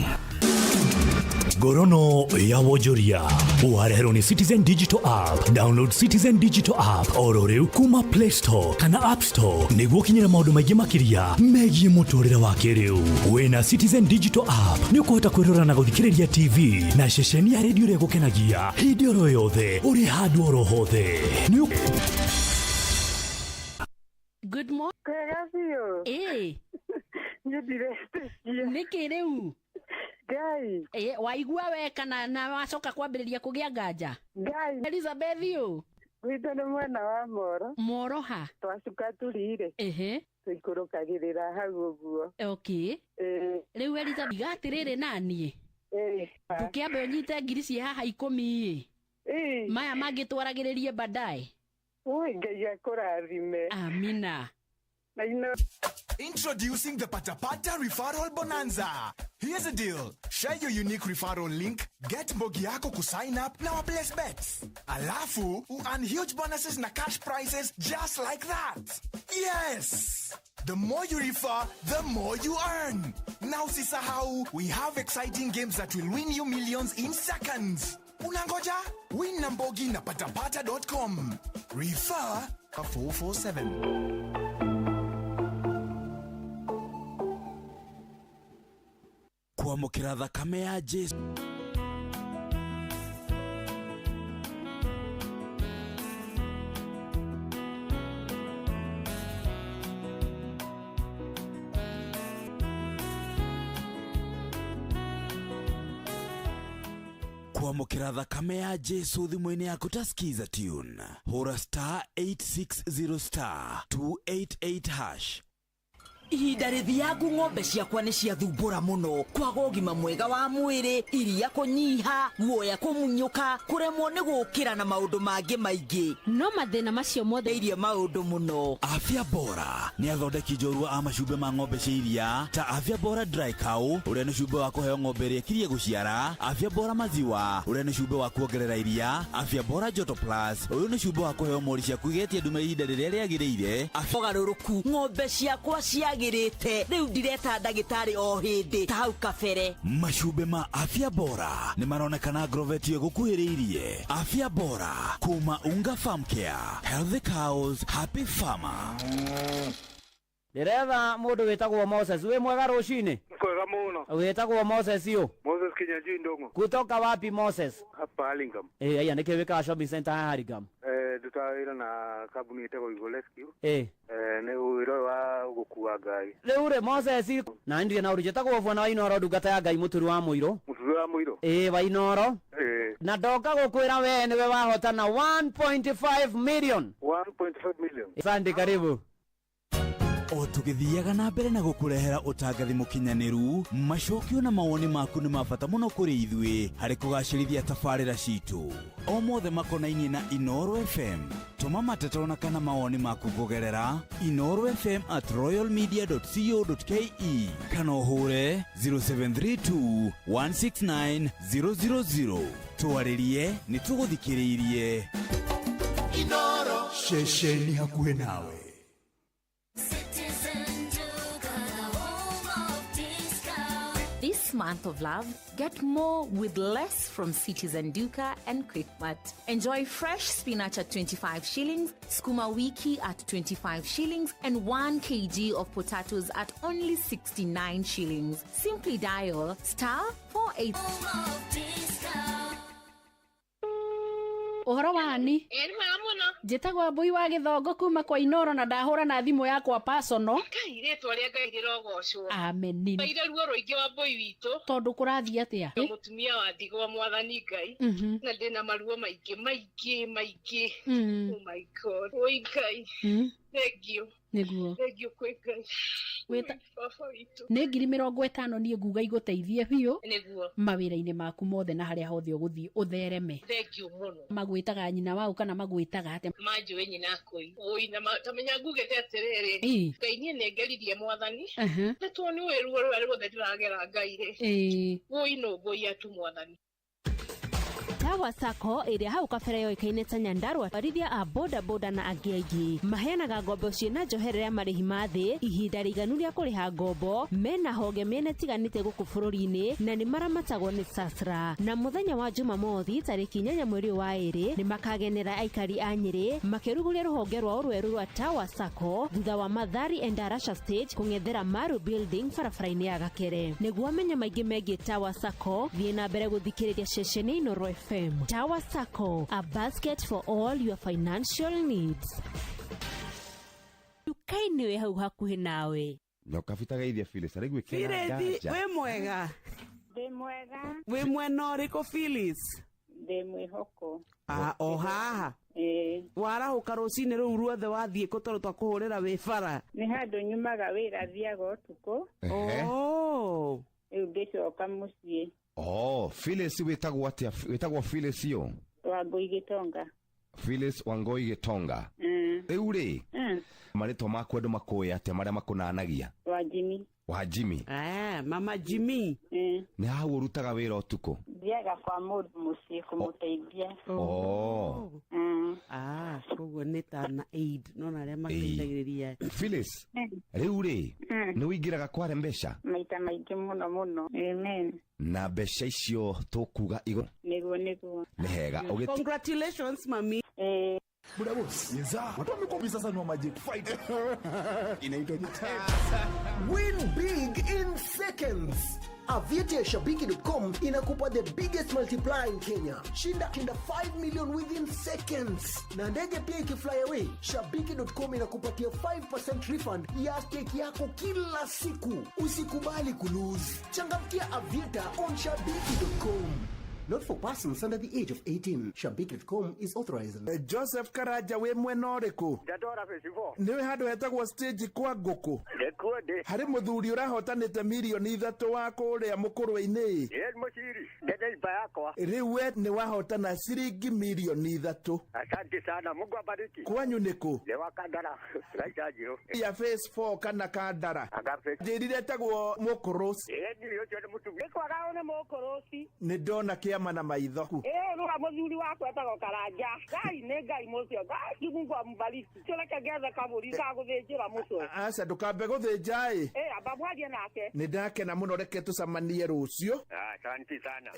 Ngorono ya wonjoria wareherwo nĩ Citizen Digital App. Download Citizen Digital App oro rĩu kuma Play Store kana App Store nĩguo kinyĩra maũndũ maingĩ makĩria megiĩ mũtũrĩre wa kĩrĩu. Wĩna Citizen Digital App nĩ ũkũhota kwĩrora na gũthikĩrĩria TV na ceceni ya redio ĩrĩa ĩgũkenagia hĩndĩ oro yothe ũrĩ handũ oro hothe. Good morning. Kwega biũ. Eh. Nĩ ndirĩte. Nĩkĩ rĩu? Ngai. Waigua we kana na wacoka kwambĩrĩria kũgĩa nganja? Ngai. Elizabeth yo. Gwitũ nĩ mwena wa Moro. Moro ha? Twacuka turire. Tũikũrũkagĩrĩra hau ũguo. Okay. Rĩu Elizabeth gatirĩrĩ naniĩ. Tũkĩambe ũnyite ngiri ciĩ haha 10. Maya mangĩtwaragĩrĩrie baadaye. Ngai akũrathime. Amina. Introducing the Patapata Referral Bonanza. Here's the deal. Share your unique referral link, get Mbogi yako kusign up na place bets. Alafu, earn huge bonuses na cash prizes just like that. Yes! The more you refer, the more you earn. Now sisahau, we have exciting games that will win you millions in seconds. Unangoja? Win na Mbogi na patapata.com. Refer 447. Kwamũkĩra thakame ya Jesu. Kwamũkĩra thakame ya Jesu thimũ-inĩ yaku ta skiza tune. Hũra *860*288#. Ihinda rĩthiangu ng'ombe ciakwa nĩ ciathumbũra mũno, kwaga ũgima mwega wa mwĩrĩ, iria kũnyiha, guoya kũmunyũka, kũremwo nĩ gũũkĩra na maũndũ mangĩ maingĩ. No mathĩna macio mothe irie maũndũ mũno. Afya Bora nĩ athondeki njorua a macumbe ma ng'ombe cia iria ta Afya Bora Dry Cow ũrĩa nĩ cumbe wa kũheo ng'ombe ĩrĩa ĩkirie gũciara, Afya Bora Maziwa ũrĩa nĩ cumbe wa kuongerera iria, Afya Bora Joto Plus ũyũ nĩ cumbe wa kũheo mori cia kũgetia ndume ihinda rĩrĩa rĩagĩrĩire. Ũgarũrũku ng'ombe ciakwa ciagĩrĩte rĩu ndireta ndagĩtarĩ o hĩndĩ ta hau kabere. Macumbe ma Afya Bora nĩ maronekana Agrovet gũkuhĩrĩirie. Afya Bora kuma Unga Farm Care, Healthy Cows, Happy Farmer. Ndereva mũndũ wĩtagwo Moses, wĩ mwega rũcinĩ? Kwega mũno. Wĩtagwo Moses yo? Moses Kinyanjui Ndongo. Kutoka wapi Moses? Hapa Hurlingham. Aya nĩkĩo wĩkaga shopping center ya Hurlingham. Ndutawĩra na kambuni ĩtagwo Eagle Rescue. Nĩ wĩra wa gũkua ngai. Rĩu rĩ Moses na ndirĩ na ũrĩa njĩtagwo Bwana Wainoro ndungata ya Ngai mũturu wa mũiro. Mũturu wa mũiro? Wainoro. Na ndoka gũkwĩra we nĩwe wahotana 1.5 million. 1.5 million. Asante, karibu. O tũgĩthiaga na mbere na gũkũrehera ũtangathi mũkinyanĩru, macokio na mawoni maku nĩ mabata mũno kũrĩ ithuĩ harĩ kũgacĩrithia tabarĩra citũ o mothe makonainie na Inooro FM. Tũma mateta na kana mawoni maku kũgerera inorofm@royalmedia.co.ke kana ũhũre 0732 169 000. Twarĩrie nĩ tũgũthikĩrĩirie. Inooro, ceceni hakuhĩ nawe. This month of love, get more with less from Citizen Duka and Quickmart. Enjoy fresh spinach at 25 shillings, skuma wiki at 25 shillings, and 1 kg of potatoes at only 69 shillings. Simply dial *48. Ũhoro wani? Mwega mũno. Njĩtagwo Mbui wa Gĩthongo kuma kwa Inooro na ndahũra na thimũ yakwa personal. Ngai rĩtwa rĩa Ngai rĩrogocwo. Amen. Maire ruo rũingĩ wa Mbui witũ. Tondũ kũrathiĩ atĩa? Mũtumia wa ndigwa Mwathani Ngai. Na ndĩna maruo maingĩ. Oh my God. Oi Ngai. Thank you. Nĩguo. Thank you kwĩ Ngai. Weta baba witũ. Nĩ 50,000 niĩ nguga igũteithie biũ. Nĩguo. Mawĩra-inĩ maku mothe na harĩa hothe ũgũthiĩ ũthereme. Thank you mũno. Magwĩtaga nyina wau kana magwĩtaga atĩa? Manjũĩ nyina kũi. Oi na tamenya ngugĩte atĩrĩrĩ. Ngai niĩ nĩngeririe Mwathani. Na tuo nĩ wĩru ũrĩa rĩgothe ndĩragera Ngai rĩ. Oi no ngũia tu Mwathani. Tawa Sacco ĩrĩa hau kabere yoĩkaine ta Nyandarua, arithia a boda boda na angĩ aingĩ maheanaga ngombo ciĩna njoherera ya marĩhi ma thĩ, ihinda rĩiganu rĩa kũrĩha ngombo, mena honge mĩena ĩtiganĩte gũkũ bũrũri-inĩ na nĩ maramatagwo nĩ Sasra. Na mũthenya wa Jumamothi tarĩki 8 mweri wa 2 nĩ makagenera aikari a Nyĩrĩ makĩrugũria rũhonge rwa rwerũ rwa Tawa Sacco thutha wa Mathari and Arasha stage kũng'ethera Maru building barabara-inĩ ya Gakere. Nĩguo menya maingĩ megiĩ Tawa Sacco, thiĩ na mbere gũthikĩrĩria ceceni Inooro FM. Tawa Sacco, a basket for all your financial needs. Dukaini we hau hakuhĩ nawe. No kabita geithia Phyllis arĩgwĩkĩra ngaja. We mwega. Ndimwega. Wi mwena uriko Phyllis? Ndimwihoko. O haha. Warahuka rucini ruu ruothe wathie ku toro twakuhurira wi bara? Ni handu nyumaga wira thiaga utuku. Riu ndicoka mucii. Phyllis witagwo atia? Witagwo Phyllis yo? Wangui Gitonga. Phyllis Wangui Gitonga. Riu ri marĩtwa maku andũ makũĩ atĩa marĩa makũnanagia? Wa Jimmy. Wa Jimmy. Mama Jimmy. Nĩ hau ũrutaga wĩra ũtukũ? Thiaga kwa mũndũ mũciĩ kũmũteithia. Koguo nĩ ta na aid no na arĩa mateithagĩrĩria. Phyllis, rĩu rĩ nĩ ũingĩraga kware mbeca? Maita maingĩ mũno mũno. Amen. Na mbeca icio tũkuga igũrũ? Nĩguo. Nĩ hega. Congratulations mami. Buda boss, watu wamekuwa sasa ni wa Magic Fight. Inaitwa Win big in seconds. Aviator Shabiki.com inakupa the biggest multiplier in Kenya. Shinda 5 million within seconds. Na ndege pia ikifly away, Shabiki.com inakupatia 5% refund ya stake yako kila siku. Usikubali kulose. Changamkia Aviator on Shabiki.com. Not for persons under the age of 18. Shabiki.com is authorized. Joseph Karaja we mwena ũrĩkũ? Ndandora festival. Nĩwe handũ hetagwo stage kwa ngũkũ. Ndekuonde. Harĩ mũthuri ũrahotanĩte milioni 3 wa kũrĩa mũkũrũ-inĩ. Mũciri. Ndende iba yakwa. Rĩu we nĩ wahotana ciringi milioni 3. Asante sana. Mungu abariki. Kwanyu nĩkũ? Nĩ wa Kandara. Raitajiro. Ya phase 4 kana Kandara. Agape. Njĩrire etagwo mũkũrũci. Nĩ ũcio nĩ mũtumia. Nĩkwaga one mũkũrũci. Nĩ ndona kĩama na maitho. Rũga mũthuri wakwa etagwo Karanja. Ngai nĩ Ngai mũcio. Ngai Mungu ambariki. Tũreke gethe kabũri ka gũthĩnjĩra mũcũĩ. Aca ndũkambe gũthĩnja ĩ. Amba mwarie nake. Nĩ ndakena mũno, reke tũcemanie rũciũ. Asante sana.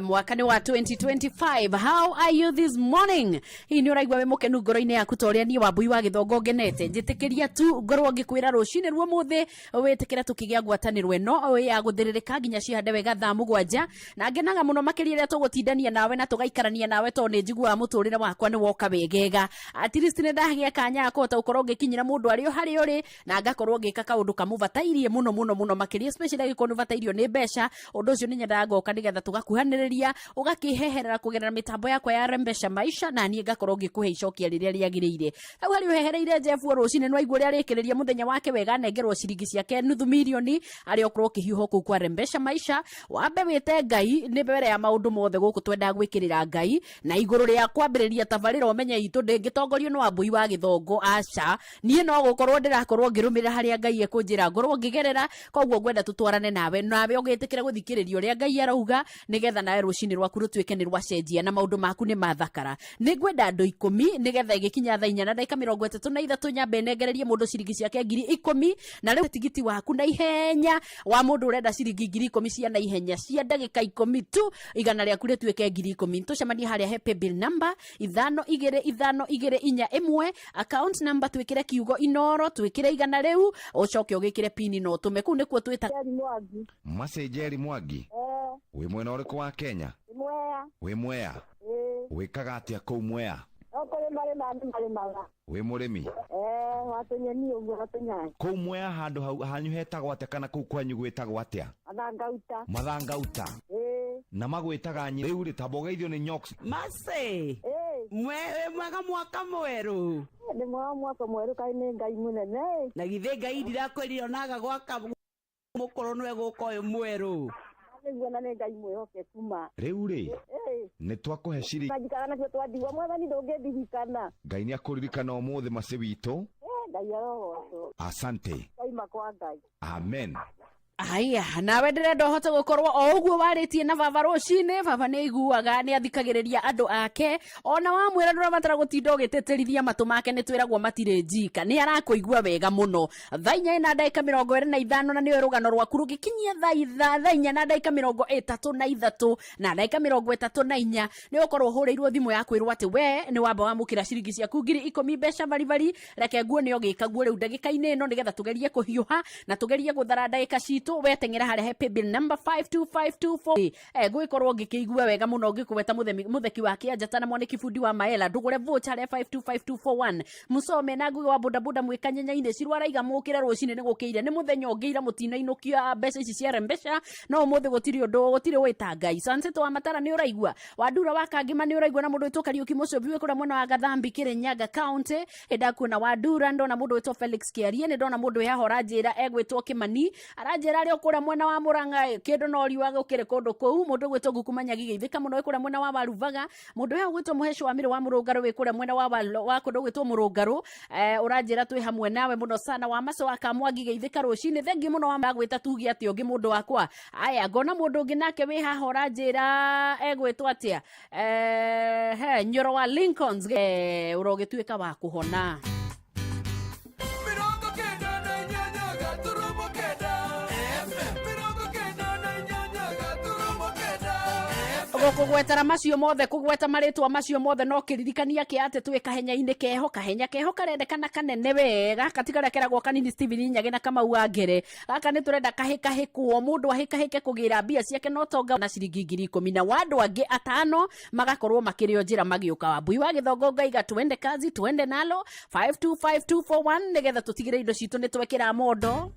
Mwaka ni wa 2025. How are you this morning? Hii ni uraigwa we mukenu ngoro-ini yaku ta uria nie Wambui wa Githongo ngenete. Njitikiria tu ngorwo ngikwira rucini ruo muthi witikira tukigia ngwataniro eno ya guthiririka nginya cihande wega thaa 7 na ngenaga muno makiria ria tugutindania nawe na tugaikarania nawe to ni njiguaga muturire wakwa ni woka wegega. At least ni ndagia kanya akota ukorwo ngikinyira mundu ari hari uri na ngakorwo ngika kaundu kamuvatairie muno makiria especially gikondu vatairio ni mbeca. Undu ucio ni nyendaga ngoka nigetha tugakuhaniriria ugakiheherera kugerera mitambo yakwa ya Rembesha Maisha na nie ngakorwo ngikuhe icokia riria riagiriire. Hau hari uhehereire Jeff rucini no igure arikiriria muthenya wake wega nengerwo ciringi ciake nuthu milioni ari okorwo kihiuho ku kwa Rembesha Maisha. Wambe wite Ngai ni mbere ya maundu mothe guku twenda gwikirira Ngai na iguru ria kwambiriria tabarira umenye itu ndingitongorio no Wambui wa Githongo aca nie no gukorwo ndirakorwo ngirumirira haria Ngai ekunjira ngorwo ngigerera koguo ngwenda tutwarane nawe ugitikira guthikiriria uria Ngai arauga nigetha nawe rucini rwaku rutwike ni rwacenjia na maundu maku ni mathakara. Ningwenda andu 10 nigetha igikinya thaa 4 na ndagika 33 nyambe nengererie mundu ciringi ciake 10,000 na riu tigiti waku na ihenya wa mundu urenda ciringi 10,000 cia na ihenya cia ndagika 10 tu igana riaku ritwike 10,000. Tucemanie haria he paybill number 5224 account number twikire kiugo Inoro twikire igana riu ucoke ugikire pin no tume ku nikuo twita Masejeri Mwangi. Wi mwena ũrĩkũ wa Kenya? Wi Mwea. Wikaga atia kũu Mwea? Wi mũrĩmi? Watunyeni ũguo watunyani. Kũu Mwea handũ hanyu hetagwo atĩa kana kũu kwanyu gwĩtagwo atĩa? Mathangauta. Na magwĩtaga nyi rĩu rĩtamba ũgeithio nĩ nyoks. Mase. Mwega mwaka mweru. Nĩ mwaka mweru kai nĩ Ngai mũnene. Na githĩ Ngai ndirakwĩrire onaga gwaka mũkũrũ nĩwe gũka ũyũ mweru. Nĩguo nĩ Ngai mwĩhokeku ma. Rĩu rĩ nĩ twakũhe ciringi. Ngajikara nacio twadigwo mwathani ndũngĩndirikana. Ngai nĩ akũririkana ũmũthĩ mace witũ. Ngai arogocwo. Asante. Kaima kwa Ngai. Amen. Aya nawe ndirenda uhote gukorwo o uguo waritie na baba rucini. Baba ni iguaga ni athikagiriria andu ake ona wamwira ndurabatara gutinda ugiteterithia matu make ni twiragwo matire njika ni arakuigua wega muno. Thaa 4 na ndagika 25 na ni rugano rwaku rugikinyia thaa 4 na ndagika 33 na ndagika 34 ni ukorwo hurirwo thimu yaku irwo ati we ni wamba wamukira ciringi ciaku 10,000 mbeca bari reke nguo ni ogika nguo riu ndagika-ini ino nigetha tugerie kuhiuha na tugerie guthara ndagika witũ wetengera harĩa he paybill number 52524 ngũikorwo ngĩkĩigua wega mũno ngĩkũweta mutheki wa Kĩanjata na mwaniki bundi wa Maela ndũgũre vote harĩa 52524 Musome na ngui wa bodaboda mwĩkanyenyainĩ cirwaraiga mũkĩre rũcinĩ nĩ gũkĩire nĩ mũthenya ũngĩira mũtinainũkia mbeca ici cia Rembesha no ũmũthĩ gũtirĩ ũndũ gũtirĩ wĩta Ngai Sunset wa Matara nĩ ũraigua Wandura wa Kangima nĩ ũraigua na mũndũ wĩtwo Kariuki Mũcũbi wĩ kũrĩa mwena wa Gathambi Kĩrĩnyaga County ndakuona Wandura ndona mũndũ wĩtwo Felix Kĩarie nĩ ndona mũndũ wĩhaho ranjĩra egwĩtwo Kĩmani aranjĩra arĩ kũrĩa mwena wa Mũrang'a kĩndũ no riwa gũkĩrĩ kũndũ kũu mũndũ wĩtwo Ngukumanya Gĩgĩithĩka mũno wĩ kũrĩa mwena wa Waruvaga mũndũ wĩhaho gwĩtwo Mũhesho wa Mĩrĩ wa Mũrũngarũ wĩ kũrĩa mwena wa kũndũ gwĩtwo Mũrũngarũ ũranjĩra twĩ hamwe nawe mũno sana wa Maco wa Kamwangi Gĩithĩka rũcinĩ thengi mũno wa magwĩta tugi atĩ ũngĩ mũndũ wakwa aya ngona mũndũ ũngĩ nake wĩ haha ũranjĩra egwĩtwo atĩa Nyoro wa Lincolns ũrogĩtuĩka wa kũhona kugwetara macio mothe kugweta maritwa macio mothe no kiririkania kia ate twi kahenya-ini keho karendekana kanene wega katigara keragwo kanini Steven Nyage na Kamau wa Ngere gaka ni turenda kahikahikwo mundu ahikahike kugira mbia ciake no tonga na ciringi 10,000 na wandu angi atano magakorwo makirio njira magiuka wa Mbui wa Githongo ngaiga twende kazi twende nalo 52524 nigetha tutigire indo citu ni twekira mondo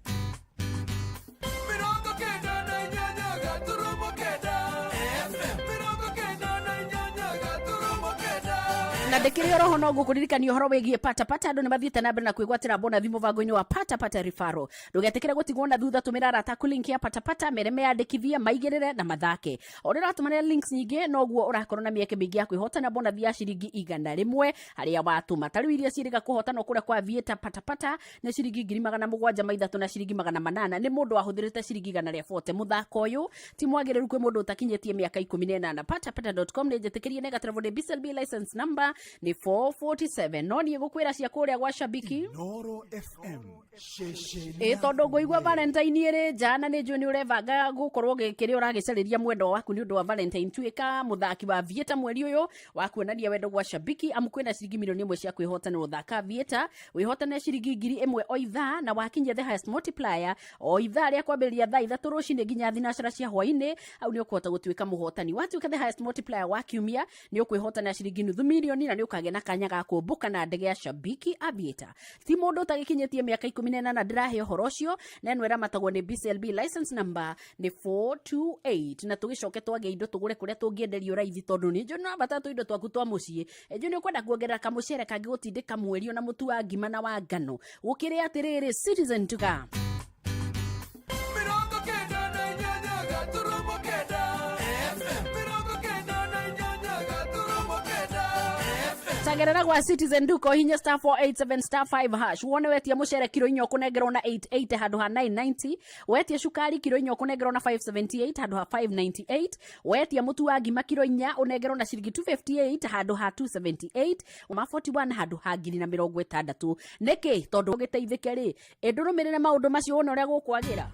na ndekire roho no gukuririkania horo wegie pata andu ni mathiite na mbere na kwigwatira bona thimu vango-ini wa pata rifaro ndugetikire gutigwo na thutha tumira rata ku link ya pata mereme yandikithie maigirire na mathake orira tumanira links nyingi no guo urakorwo na mieke mingi ya kwihotana bona thia ciringi 100 haria watuma tariu iria ciiriga kuhotana kuria kwa vieta pata ni ciringi 700 na ciringi 800 ni mundu ahuthirite ciringi 140 muthako uyu ti mwagiriru kwi mundu utakinyetie miaka 18 patapata.com ni njetikirie negative de BSLB license number ni 447 no ni gukwira cia kuria gwa shabiki Noro FM tondu nguigua Valentine iri jana ni njui ni urevanga gukorwo gikiri uragicariria mwendo waku ni undu wa Valentine tuika muthaki wa Vieta mweri uyu wa kuonania wendo gwa shabiki amukwina ciringi milioni 1 cia kwihotana uthaka Vieta wihotana ciringi 1,000 o ithaa na wakinya the highest multiplier o ithaa ria kwambiriria thaa 3 rucini nginya thinacara cia hwaini au ni ukuhota gutuika muhotani watuika the highest multiplier wa kiumia ni ukwihotana ciringi 500,000 na ni ukagĩa na kanya ga kũmbũka na ndege ya shabiki Aviator ti mũndũ utagikinyĩtie mĩaka 18 na ndĩrahe ũhoro ũcio na eno ĩramatagwo nĩ BSLB license number nĩ 428 na tũgĩcoke twagĩa indo tũgũre kũrĩa tũngĩenderio raithi tondũ nĩ njũ na batatũ indo twaku twa mũciĩ njũ nĩ ũkwenda kuongerera kamũcere kangĩ gũtindĩka mweri na mũtu wa ngima na wa ngano gũkĩrĩ atĩrĩrĩ Citizen tuga Tagerera gwa Citizen duko hinya star 487 star 5 hash wone wetia mucere kilo inyo kunegerwo na 880 handu ha 990 wetia shukari kilo inyo kunegerwo na 578 handu ha 598 wetia mutu wa ngima kilo inya unegerwo na ciringi 258 handu ha 278 uma 41 handu ha 160 niki tondu giteithike ri endurumirire maundu macio wone uria gukwagira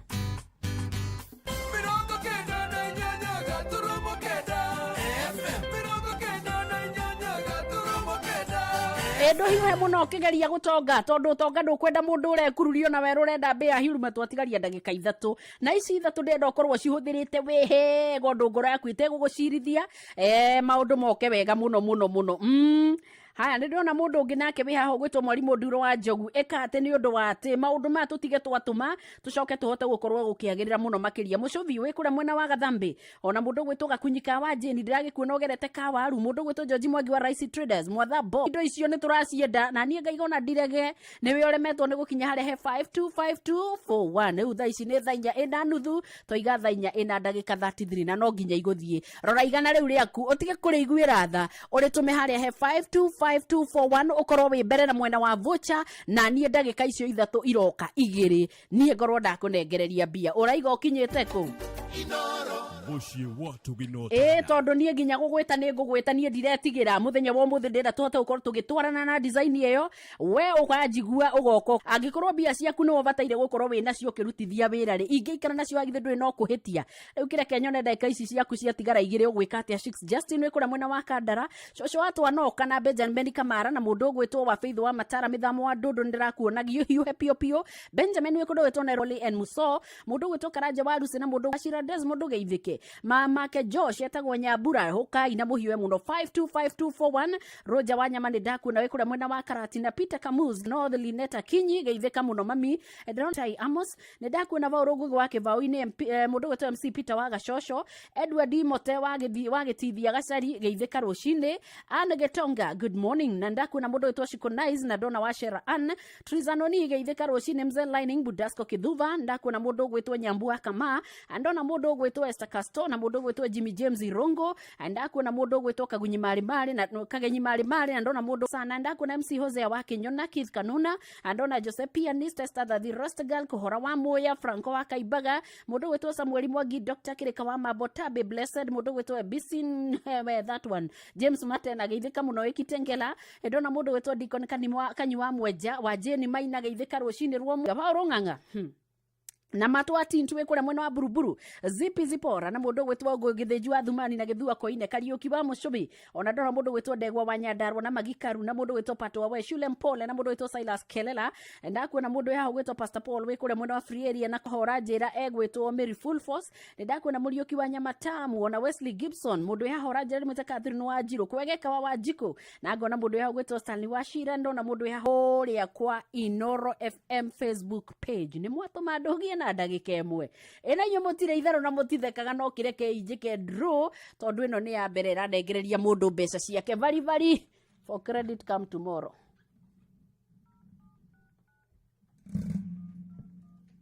endo hiwe muno kigeria gutonga tondu utonga ndukwenda mundu urekururio na weru renda mbia hiuruma twatigaria ndagika 3 na ici 3 ndenda ukorwo cihuthirite wihe gondu ngoro yaku itegugucirithia maundu moke wega muno haya nĩ ndona mũndũ ũngĩ nake wĩ haha gwĩtwo Mwarimũ Nduro wa Njogu eka atĩ nĩ ũndũ wa atĩ maũndũ maya tũtige twatũma tũcoke tũhote gũkorwo gũkĩagĩrĩra mũno makĩria mũcuthi wĩ kũrĩa mwena wa Gathambi ona mũndũ gwĩtwo Gakunyika wa Jane ndĩragĩkuona ũgerete kawaru mũndũ gwĩtwo George Mwangi wa Rice Traders Mwathambo indo icio nĩ tũracienda na niĩ ngaiga ona ndirege nĩwe ũremetwo nĩ gũkinya harĩa he 52524 rĩu thaa ici nĩ thaa 4:30 tũiga thaa 4 ndagĩka 33 na no nginya igũthiĩ rora igana rĩu rĩaku ũtige kũrĩiguĩra tha ũrĩtũme harĩa he 52524 ukorwo wi mbere na mwena wa vocha na nie ndagika icio 3 iroka 2 nie ngorwo ndakunengereria mbia uraiga ukinyite ku Muciĩ watu ginota. Tondu nie nginya gugwita ni ngugwita nie ndiretigira muthenya wa muthi ndenda tuhota gukorwo tugitwarana na design iyo we ukanjigua ugoko angikorwo bia ciaku no bataire gukorwo wina cio kirutithia wira ri ingiikara nacio agithe ndwe no kuhitia riu kireke nyone ndeka ici ciaku ciatigara igire ugwika atia 6 Justin we kura mwena wa Kandara coco watu anoka na Benjamin Kamara na mundu ugwitwo wa Faith wa Matara mithamo wa Ndondo ndirakuonagio hiu pio pio Benjamin we kundu witwo Neroli and Muso mundu ugwitwo Karanja wa Rusi na mundu Ashira Des mundu geithike mama ke Josh etagwo Nyambura hukai na muhiwe muno 525241 Roja wa Nyama ndaku na we kura mwena wa Karati na Peter Kamuz North Lineta Kinyi geithika muno mami Edrontai Amos ndaku na vaurugu wake vauine mundu ugwitwo MC Peter wa Gacocco Edward Mote wa gitithia gacari geithika rucine Anne Getonga good morning na ndaku na mundu ugwitwo Shikonize na Dona wa Shera Ann Trizanoni geithika rucine Mzee Lining Budasco Kidhuva ndaku na mundu ugwitwo Nyambua Kama andona mundu ugwitwo Esther Casto na mundu ugwitwo Jimmy James Rongo ndaku na mundu ugwitwo Kagunyi Mari na Kagenyi Mari andona mundu sana ndaku na MC Jose wa Kinyona Keith Kanuna andona Joseph Pianist Esther the Rust Girl Kuhora wa Moya Franco wa Kaibaga mundu ugwitwo Samuel Mwangi Dr. Kirika wa Mabotabe Blessed mundu ugwitwo Bisin that one James Matena geithika muno ikitengela ndona mundu ugwitwo Deacon Kanyiwa Mweja wa Jeni Maina geithika rucini rwo Ronganga na matwa tintu we kura mwena wa Buruburu zipi zipora na mundu gwitwo Githinju wa Thumani na Githua Koine Kariuki wa Mucubi ona ndora mundu gwitwo Ndegwa wa Nyandarua na Magikaru na mundu gwitwo Patwa wa Shule Mpole na mundu gwitwo Silas Kelela ndaku na mundu yaho gwitwo Pastor Paul we kura mwena wa Free Area na Kahora Njira egwitwo Mary Full Force ndaku na Muriuki wa Nyamatamu ona Wesley Gibson mundu yaho Rajeri mwita Catherine wa Jiro kwegeka wa Wajiko na ngona mundu yaho gwitwo Stanley wa Shira ndona mundu yaho ria kwa Inoro FM Facebook page ni mwatuma ndogie na ndagika imwe ina nyu mutire itharo na mutithekaga no kireke injike draw tondu ino ni ya mbere randengereria mundu mbeca ciake vari for credit come tomorrow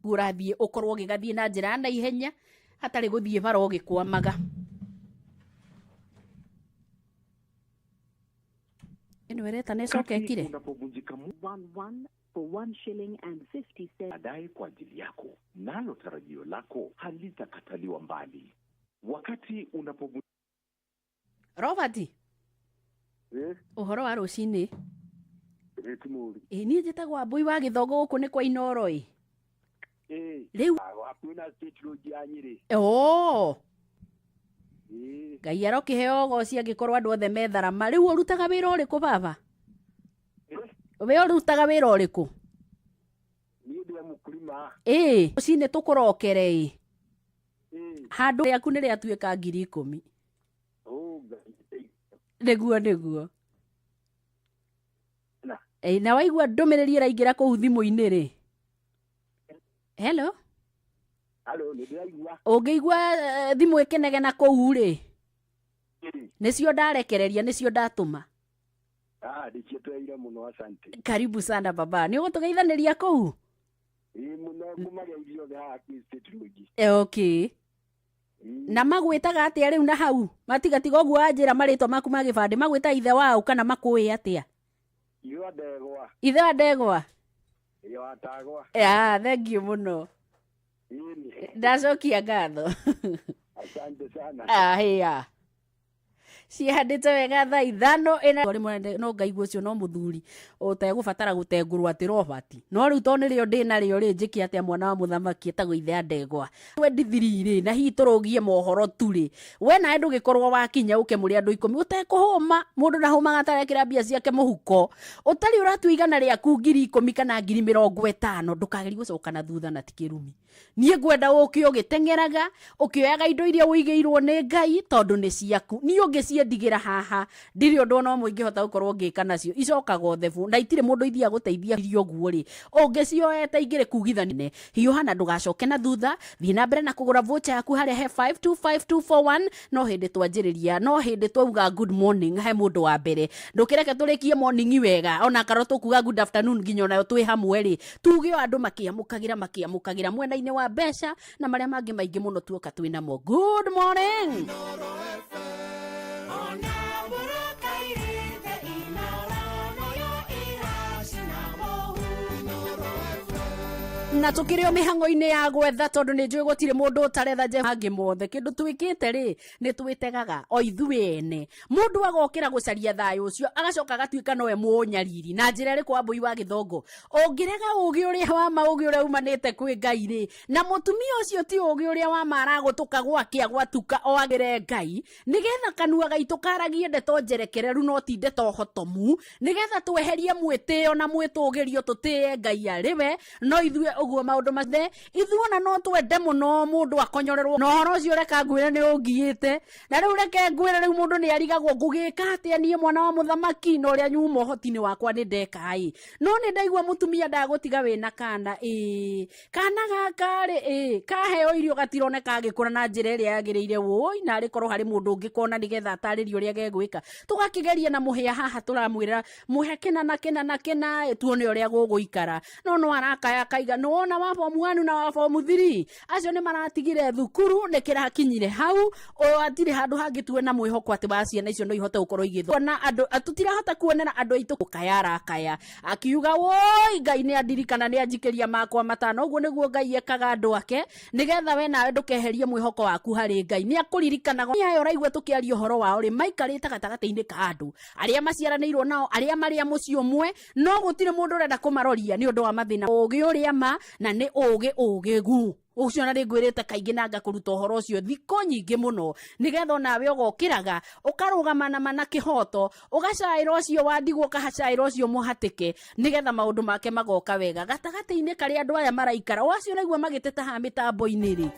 urathie ukorwo gigathie na njira na ihenya hatari guthie baro gikwamaga ino ereta ne soke kire unapovunjika 11 for 1 shilling and 50 cents adai kwa ajili yako nalo tarajio lako halitakataliwa mbali wakati unapovunjika Robert uhoro wa rucini ni njitagwa Mbui wa Githogo guku ni kwa Inoro riu hakuna state road ya Nyeri Ngai arokiheo goci angikorwo andu othe metharama riu urutaga wira uriku baba we urutaga wira uriku ni ndio mkulima ucine tukurokere handu yaku ni riatuika 10,000 niguo na waigua ndumiriri iraingira kuu thimu-ini ri hello ni ndiraigua ungiigua thimu ikinegena kuu ri nicio ndarekereria nicio ndatuma ndicio tweire muno asante karibu sana baba ni ugutugeithaniria kuu muno kumageithio ga state road okay na magwitaga atia riu na hau matigatiga uguo anjira maritwa maku magibande magwita ithe wao kana makuwi atia ithe wa Ndegwa atagwa thank you muno ndacokia ngatho asante sana hiya cihandite wega thaa 5 ina rimwe no ngaigua cio no muthuri utegubatara gutengurwo ati Robert no riu to nirio ndina rio ri njiki atia mwana wa muthamaki etagwo ithe Ndegwa 23 ri na hi turugie mohoro turi we na ndu gikorwo wakinya uke muri andu 10 utekuhuma mundu na huma gatarekira bia ciake muhuko utari uratuigana riaku 10,000 kana 50,000 ndukageri gucoka na thutha na tikirumi nie ngwenda uke ugitengeraga ukioyaga indo iria uigeirwo ni Ngai tondu ni ciaku ni ungicindigira haha ndiri undu no muingihota gukorwo ngika nacio icokaga thebu na itire mundu ithia guteithia irio guo ri ungicioete ingire kugithanie hiuhana ndugacoke na thutha thie na mbere na kugura voucher yaku haria he 525241 no hindi twanjiriria no hindi twauga good morning he mundu wa mbere ndukireke turikie morning wega ona karo tukuga good afternoon nginya nayo twi hamwe ri tuge andu makiamukagira mwena-ini wa mbeca na maria mangi maingi muno tuoka twina mo good morning na tukire o mihango-ini ya gwetha tondu ni njui gutire mundu utaretha je hangi mothe kindu twikite ri ni twitegaga o ithuĩ ene mundu agokira gucaria thayo ucio agacoka agatuika nowe munyariri na njira ri kwa mbui wa githongo ungirega ugi uria wa maugi uria umanite kwi Ngai ri na mutumia ucio ti ugi uria wa mara gutuka gwakia gwatuka oagire Ngai nigetha kanua gaitu karagie ndeto njerekereru no ti ndeto hotomu nigetha tweherie mwitio na mwitugirio tutie Ngai ariwe no ithue uguo maundu mathe ithuona no twende muno mundu akonyorerwo no horo ucio reka ngwire ni ungiite na riu reke ngwire riu mundu ni arigagwo ngugika atia nie mwana wa muthamaki no ria nyuma uhoti-ini wakwa ni ndekai no ni ndaigua mutumia ndagutiga wina kana kana gaka ri kaheo irio gatironeka agikura na njira iria yagiriire woi na ari korwo hari mundu ungikona nigetha ataririo uria gegwika tugakigeria na muhia haha turamwira muhe kena tuone uria guguikara no arakaya kaiga no ona wa form 1 na wa form 3 acio ni maratigire thukuru ni kirakinyire hau o atire handu hangi tuwe na mwihoko ati ba ciana icio no ihote gukorwo igithona andu atutirahota kuonera andu aitu kaya akiuga woi Ngai ni andirikana ni anjikiria makwa matano uguo niguo Ngai ekaga andu ake nigetha we nawe ndukeherie mwihoko waku hari Ngai ni akuririkanaga ni ayo raigwe tukiaria horo wao ri maikarite gatagata-ini ka andu aria maciaranirwo nao aria maria muci umwe no gutire mundu urenda kumaroria ni undu wa mathina ugi uria ma na ni ugi gu ucio na ngwirite kaingi na ngakuruta horo ucio thiko nyingi muno nigetha nawe ugokiraga ukarugamana mana kihoto ugacaira ucio wandigwo kahacaira ucio muhatike nigetha maundu make magoka wega gatagata-ini kari andu aya maraikara wacio naigua magiteta ha mitambo-ini ri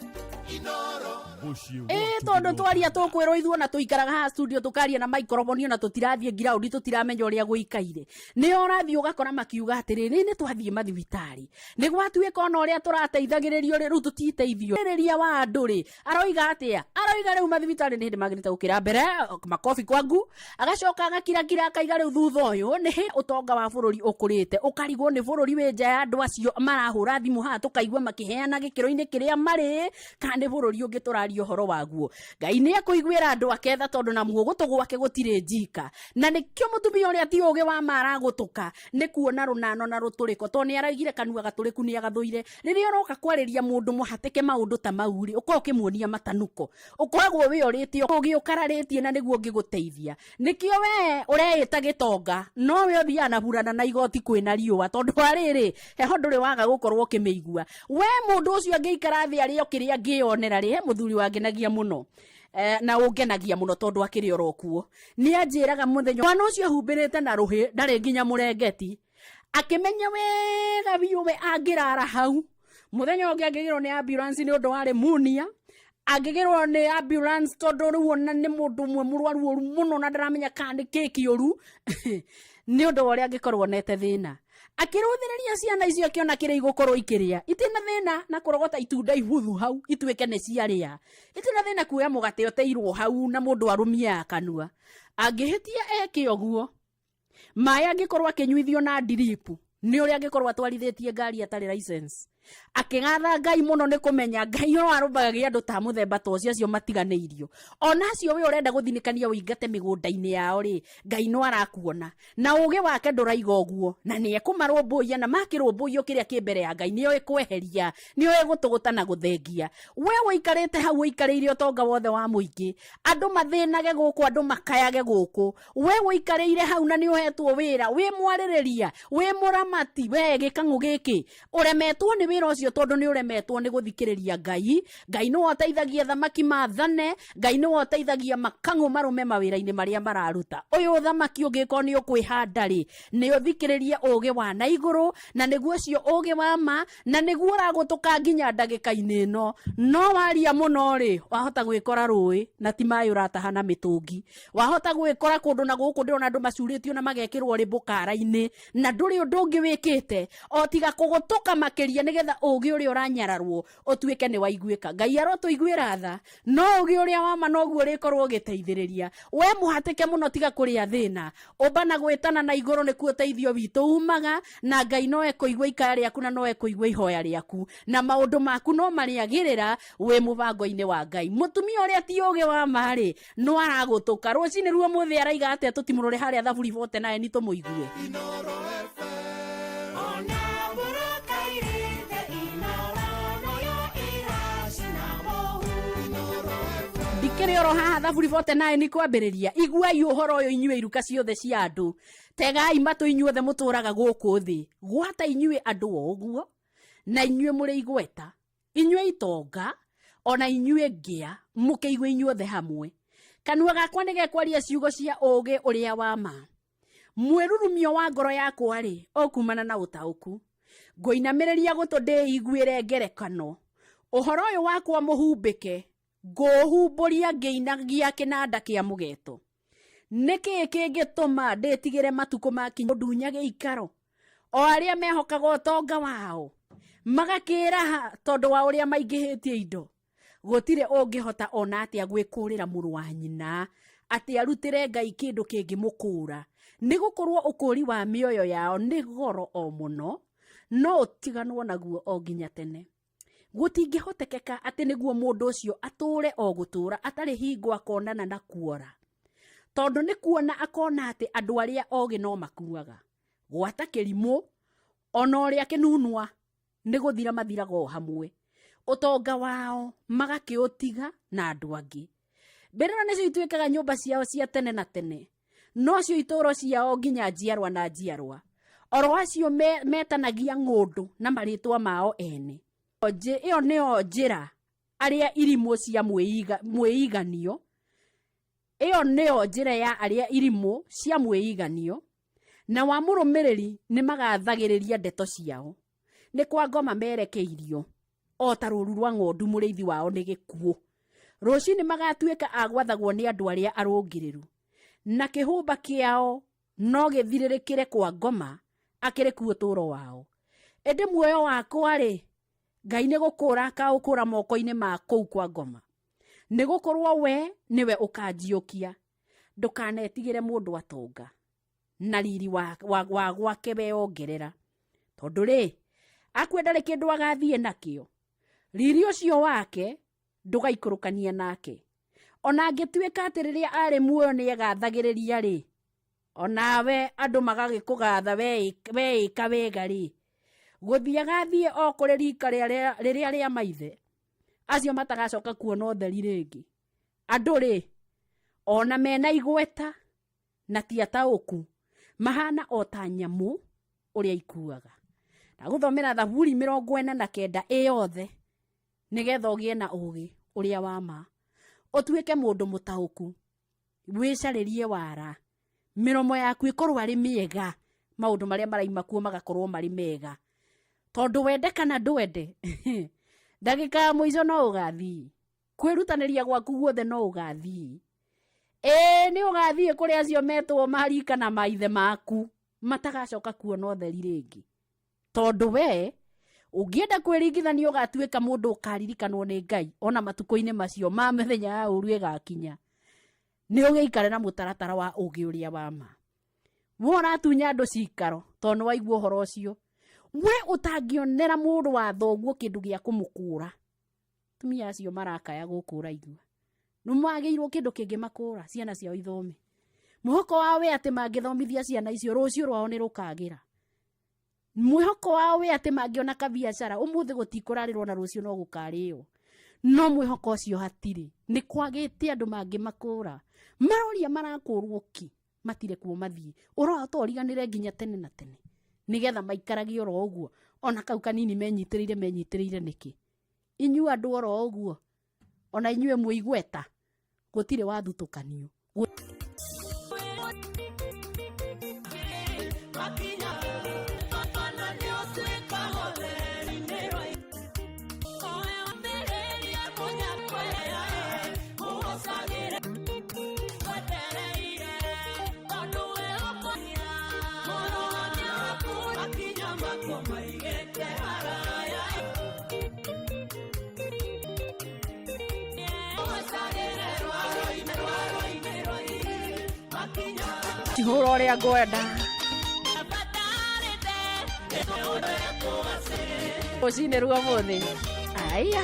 tondu twaria tukwirwo ithuona tuikaraga ha studio tukaria na microphone na tutirathie ground tutiramenya uria guikaire ni orathie ugakora makiuga atiriri ni twathie mathibitari ni gwatuika ona uria turateithagiririo riu tutiteithio riria wa andu ri aroiga atia aroiga riu mathibitari ni hindi magirite gukira mbere makofi kwangu agacoka agakira akaiga riu thutha uyu ni utonga wa bururi ukurite ukarigwo ni bururi wi nja ya andu acio marahura thimu ha tukaigua makiheana gikiro-ini kiria mari kana bururi ungi turario horo waguo Ngai ni akuiguira andu aketha tondu na muo gutu gwake gutire njika na nikio mutumia uria ti ugi wa mara gutuka ni kuona runano na ruturiko to ni araigire kanua gaturiku ni agathuire riria uroka kwariria mundu muhatike maundu ta mauri uko ukimuonia matanuko ukoragwo wi uritio ugi ukararitie na niguo ngiguteithia nikio we ureita gitonga no we uthia na burana na igoti kwina riua tondu ariri heho nduri waga gukorwo ukimeigua we mundu ucio ngiikara thi ari okiria ngionera ri he muthuri wangenagia muno na ungenagia muno tondu akiri orokuo ni anjiraga muthenya mwana ucio humbirite na ruhi ndari nginya murengeti akimenya wega biu we angirara hau muthenya ungi angigirwo ni ambulance ni undu wari munia angigirwo ni ambulance tondu riu ona ni mundu mwe murwaru oru muno na ndaramenya kandi kiki oru ni undu uria angikorwo nete thina akiruthiriria ciana icio akiona kiri igukorwo ikiria itina thina na kurogota itunda ihuthu hau ituike ne ciaria itina thina kuya mugate oteirwo hau na mundu arumia kanua angihitia eke oguo maya angikorwo akinyuithio na ndiripu ni uria angikorwo atwarithitie ngari atari license akingatha Ngai muno ni kumenya Ngai no arubagagia andu ta muthemba tocio acio matiganeirio ona acio we urenda guthinikania uingate migunda-ini yao ri Ngai no arakuona na uge wake nduraiga uguo na ni ekumarumbuia na makirumbuio kiria kimbere ya Ngai ni ekweheria ni egutuguta na guthengia we wikarite hau wikarire utonga wothe wa muingi andu mathinage guku andu makayage guku we wikarire hau na ni uhetwo wira we mwaririria we muramati we gikangu giki uremetwo ni wira ucio tondu ni uremetwo ni guthikiriria Ngai no ateithagia thamaki mathane Ngai no ateithagia makangu marume mawira-ini maria mararuta uyu thamaki ungiko ni ukwihanda ri ni uthikiririe uge wa na iguru na niguo cio uge wa ma na niguo uragutuka nginya ndagika-ini ino no waria muno ri wahota gwikora rui na ti mai uratahana mitungi wahota gwikora kundu na guku ndirona andu macuritio na magekirwo ri bukara-ini na nduri undu ungi wikite o tiga kugutuka makiria nigetha ugi uria uranyararwo utuike ni waiguika Ngai arotuiguira tha no ugi uria wama noguo rikorwo giteithiriria we muhatike muno tiga kuria thina ubana gwitana na iguru ni kuo teithio witu umaga na Ngai no ekuigua ikaya riaku na no ekuigua ihoya riaku na maundu maku no mariagirira we mubango-ini wa Ngai mutumia uria ti ugi wa mari no aragutuka rucini ruo muthi araiga atia tutimurore haria thaburi 49 ni tumuigue ndikere oro haha thaburi 49 ni kwambiriria iguai uhoro uyu inyue iruka ciothe cia andu tegai matu inyuothe muturaga guku thi gwata inyue andu oguo na inyue muri igweta inyue itonga ona inyue ngia mukeigwe inyuothe hamwe kanua gakwa nigekwaria ciugo cia ugi uria wa ma mwerurumio wa ngoro yakwa ri okumana na utauku ngoinamiriria gutu ndeiguire ngerekano uhoro uyu wakwa muhumbike ngohumburia ngeinagia kinanda kia mugeto niki kingituma ndetigire matuko makinyo ndunyage ikaro o aria mehokaga utonga wao magakira tondu wa uria maingihitie indo gutire ungihota ona atia gwikurira muru wa nyina ati arutire Ngai kindu kingimukura nigukorwo ukuri wa mioyo yao ni goro o muno no utiganwo naguo o nginya tene gutingihotekeka ati niguo mundu ucio ature o gutura atari hingo akonana na kuora tondu ni kuona akona ati andu aria ogi no makuaga gwata kirimu ona uria kinunwa ni guthira mathiraga o hamwe utonga wao magakiutiga na andu angi berera nicio ituikaga nyumba ciao cia tene na tene no cio itoro ciao nginya njiarwa na njiarwa oro acio metanagia ngundu na maritwa mao ene iyo nio njira aria irimu cia mwiiganio iyo nio njira ya aria irimu cia mwiiganio na wa murumiriri ni magathagiriria ndeto ciao ni kwa ngoma merekeirio o taruru rwa ngondu muriithi wao ni gikuo rucini magatuika agwathagwo ni andu aria arungiriru na kihumba kiao no githiririkire kwa ngoma akire kuo turo wao ende muoyo wakwa ri Ngai ni gukura akaukura moko-ini ma kou kwa ngoma ni gukorwo we niwe ukanjiukia ndukanetigire mundu atonga na riri wa gwake we ongerera tondu ri akwenda ri kindu agathie nakio riri ucio wake ndugaikurukania nake ona angituika ati riria ari muoyo ni agathagiriria ri onawe andu magagikugatha we ika wega ri guthiaga thie o kuri rika riria ria maithe acio matagacoka kuona utheri ringi andu ri ona mena igweta na tiatauku mahana o ta nyamu uria ikuaga na guthomera Thaburi 49 iyothe nigetha ugie na ugi uria wa ma utuike mundu mutauku wicaririe wara miromo yaku ikorwo ari miega maundu maria maraima kuo magakorwo mari mega tondu wende kana ndwende ndagika ya muico no ugathii kwirutaniria gwaku guothe no ugathii ni ugathii kuria acio metwo marika na maithe maku matagacoka kuona utheri ringi tondu we ungienda kwiringithania ugatuika mundu ukaririkanwo ni Ngai ona matuko-ini macio ma mithenya ya uru igakinya ni ugiikare na mutaratara wa ugi uria wa ma wona tunya andu cikaro tondu waigua uhoro ucio we utangionera mundu wa thoguo kindu gia kumukura tumia acio marakaya gukura igua numagirwo kindu kingi makura ciana ciao ithome muhoko wao we ati mangithomithia ciana icio rucio rwao ni rukagira muhoko wao we ati mangiona kabiashara umuthi gutikurarirwo na rucio no gukario no muhoko ucio hatiri ni kwagite andu mangi makura maroria marakurwo ki matire kuo mathie urahota origanire nginya tene na tene nigetha maikaragi oro uguo ona kau kanini menyitiriire niki inyu andu oro uguo ona inyue muigweta gutire wathutukanio Tihura uria ngwenda ucini ruo muthi aya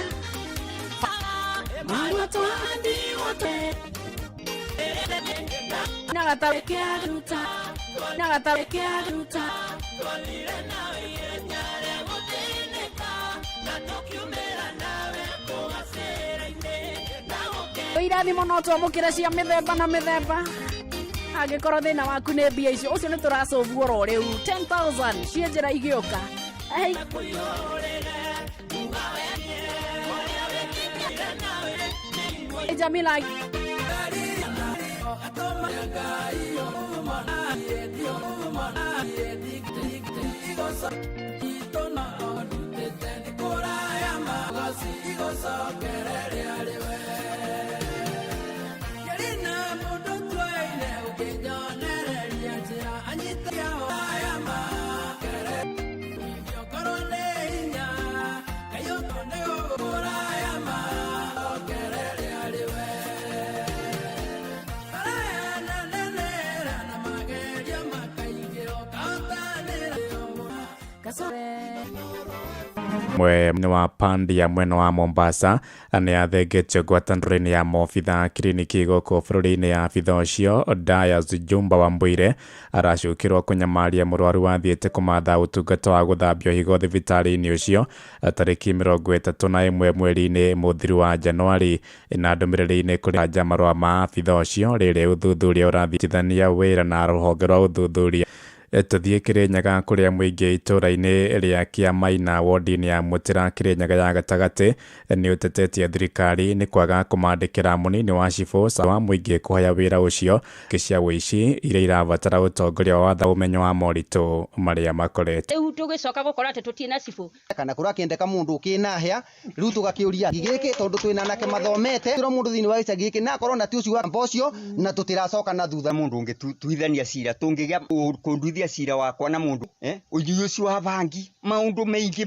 tå irathimo no twamũkĩre cia mĩthemba na mĩthemba angĩkorwo thĩna waku nĩ mbia icio ũcio nĩ tũracobuo ro rĩu 10,000 ciĩ njĩra igĩũka Jamila mwene wa pandi ya mwena wa Mombasa nĩ athengetio ngwatanĩro-inĩ ya mobitha kiriniki gũkũ bũrũri-inĩ ya bitha ũcio Dias Jumba Wambũire aracukĩrwo kũnyamaria mũrwaru wathiĩte kũmatha ũtungata wa gũthambio higo thibitarĩ-inĩ ũcio tarĩki 31 mweri-inĩ mũthiru wa Januari na ndũmĩrĩri-inĩ kũrĩ anja marũa ma bitha ũcio rĩrĩ ũthuthuria ũrathitithania wĩra na rũhonge rwa ũthuthuria tũthiĩ Kĩrĩnyaga kũrĩa mũingĩ itũra-inĩ rĩa Kĩamaina wodi-inĩ ya Mũtĩra Kĩrĩnyaga ya gatagatĩ nĩ ũtetetie thirikari nĩ kwaga kũmandĩkĩra mũnini wa cibũ wa mũingĩ kũhaya wĩra ũcio cia wĩici iria irabatara ũtongoria wa watho ũmenyo wa moritũ marĩa makoretwo rĩu tũgĩcoka gũkora atĩ tũtirĩ na cibũ kana kũrakĩendeka mũndũ ũkĩnahĩa rĩu tũgakĩũria gĩkĩ tondũ twĩna nake mathomete tũro mũndũ thĩinĩ wa gĩca gĩkĩ na akorwo na ti ũcio wa mbocio na tũtiracoka na thutha mũndũ ũngĩ tuithania cira tũngĩgĩa kũnduithia cira wakwa na mundu uyu ucio wa bangi maundu meingi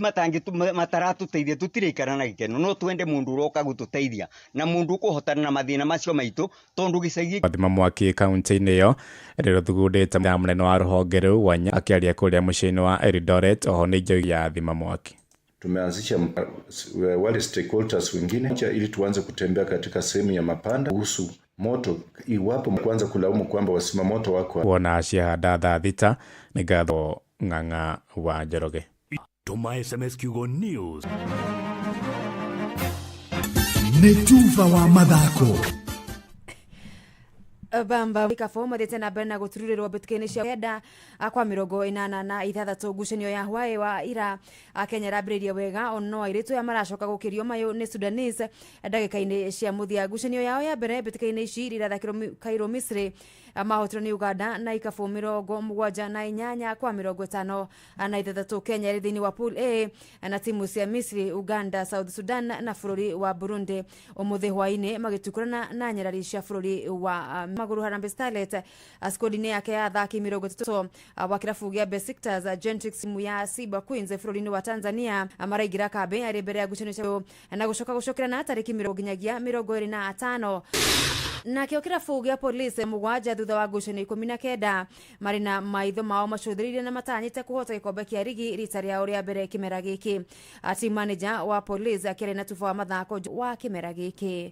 mataratũteithia tutirikara na gikeno no twende mundu uroka gututeithia na mundu kuhotana na mathina macio maitu tondu gicagi Fatima Mwaki kaunti-inĩ iyo rĩrĩ thugundĩte ya mũnene wa rũhonge rũu Wanya akĩaria kũrĩa mũciĩ-inĩ wa Eldoret oho nĩ njoi ya Thima Mwaki. Tumeanzisha wale stakeholders wengine ili tuanze kutembea katika sehemu ya mapanda kuhusu moto iwapo kwanza kulaumu kwamba wasima moto wako kuona ciahanda thaa thita nĩ ngatho Ng'ang'a wa Njoroge. Tuma SMS Kiugo News nĩ tuva wa mathako bamba ikafoma ndete na bena guturirwo betukeni cia kenda kwa 86 ngucanio ya Hawaii wa ira Kenya rabĩrĩria wega ono airĩtu ya maracoka gũkĩrio mayo nĩ Sudanese ndagĩka-inĩ cia mũthia ngucanio yao ya mbere betũka-inĩ ici irathakĩrwo Cairo Misri mahotirwo nĩ Uganda na ikabu 78 kwa 50 na ithathatũ Kenya ĩrĩ thĩinĩ wa pool A na timu cia Misri, Uganda, South Sudan na bũrũri wa Burundi ũmũthĩ hwainĩ magĩtukurana na nyarari cia bũrũri wa magũrũ Harambee Starlet skodi-inĩ yake ya athaki 30 wa kĩrabu gĩa Besiktas Gentrix timu ya Simba Queens bũrũri-inĩ wa Tanzania maraingira kambe arĩ mbere ya ngucanio cio na gũcokerana tarĩki 25 na kĩo kĩrabu gĩa Police mũgwanja thutha wa ngucanio 19 marĩ na maitho mao macũthĩrĩirie na matanyĩte kũhota gĩkombe kĩa rigi rita rĩao rĩa mbere kĩmera gĩkĩ. Team manager wa Police akĩrĩ na tufa wa mathako wa kĩmera gĩkĩ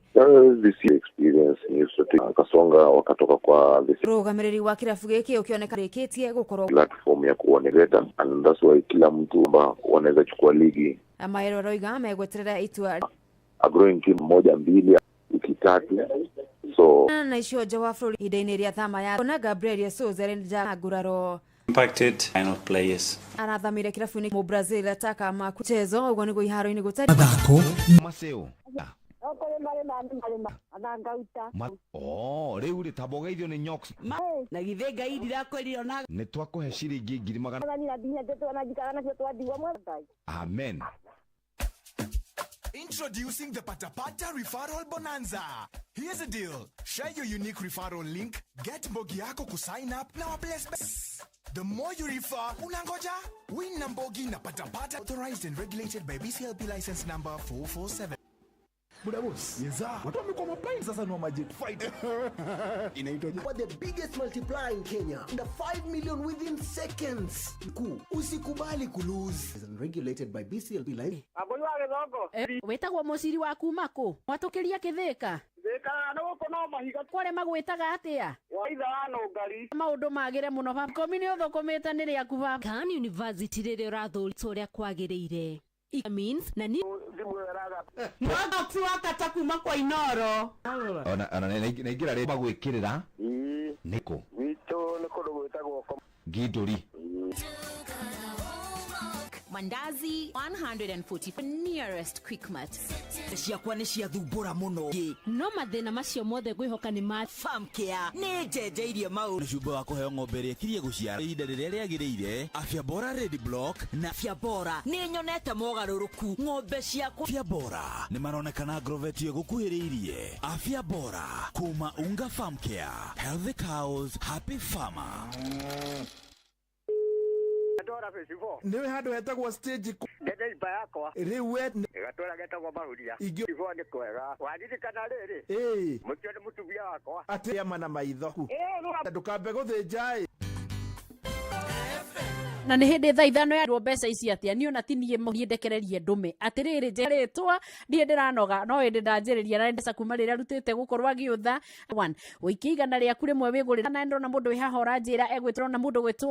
akasonga wakatoka kwa rũgamĩrĩri wa kĩrabu gĩkĩ ũkĩoneka rĩkĩtie gũkorwo platform ya kuoneleta and that's why kila mtu wanaweza chukua ligi Maero Roiga amegweterera itua a growing team 1-2 ikitatu so na icio jawa Florida idainĩ rĩa thama ya na Gabriel Souza renja nguraro impacted final players arathamire kĩrabu-inĩ mu Brazil ataka makuchezo ũguo nĩguo iharo-inĩ gũtari mathako maceo rĩu rĩtambogeithio nĩ nyoks na githĩ ngai ndirakwĩrire na nĩ twakũhe ciringi 100,000 amen. Introducing the Patapata Referral Bonanza. Here's the deal. Share your unique referral link, get Mbogi yako kusign up na waplace bets. The more you refer, unangoja, win na Mbogi na Patapata. Authorized and regulated by BCLP license number 447. Buda boss, yeza. Watu wamekuwa maplain sasa ni wa Magic Fight. Inaitwaje? For the biggest multiplier in Kenya. The 5 million within seconds. Usikubali kulose. Is regulated by BCLP license. Aboi wa gĩthongo. Wetagwo mũciri waku mako. Mwatũkĩria Kĩthĩka. Thĩka no gũkũ no mahiga. Kware magwĩtaga atĩa? Waitha wa Nũngari. Maũndũ magĩre mũno baba. Komi nĩ ũthũkũmĩte nĩ rĩaku baba. Khan University rĩrĩa ũrathũrĩtwo ũrĩa kwagĩrĩire. It means na ni mwaga tiwakata kuma kwa Inoro ona naigira ri magwikirira niko wito niko gwetagwo Giduri. Mandazi 140 for nearest Quickmart. Ciakwa nĩ ciathumbũra mũno. No mathĩna macio mothe ngwĩhoka nĩ ma Farm Care nĩ njenjeirie maũndũ. Cumbĩ wa kũheo ng'ombe ĩrĩa ĩkirie gũciara ihinda rĩrĩa rĩagĩrĩire. Afya Bora Red Block na Afya Bora nĩ nyonete mogarũrũku. Ng'ombe ciakwa Afya Bora nĩ maronekana Agrovet ĩgũkuhĩrĩirie. Afya Bora kuma Unga Farm Care. Healthy cows, happy farmer. Niwe handu hetagwo stage ndende imba yakwa riu we gatwara getagwo mahuria igwa ni kwega waririkana riri mutio ni mutubia wakwa ati ama na maitho ndukambe guthinja na nä hä ndä thaa ithano yarwo mbeca ici atä niä ona tinie niä ndekererie ndåme atä rä rä njerä twa ndiä ndä ranoga no ä ndä ndanjä rä ria na mbeca kuma rä rä a rutä te gå korwo agä å tha å ikä igana rä aku rä mwe wä gå rä ra na ndona må ndå wä haha å ranjä ra egwä two na må ndå gwä two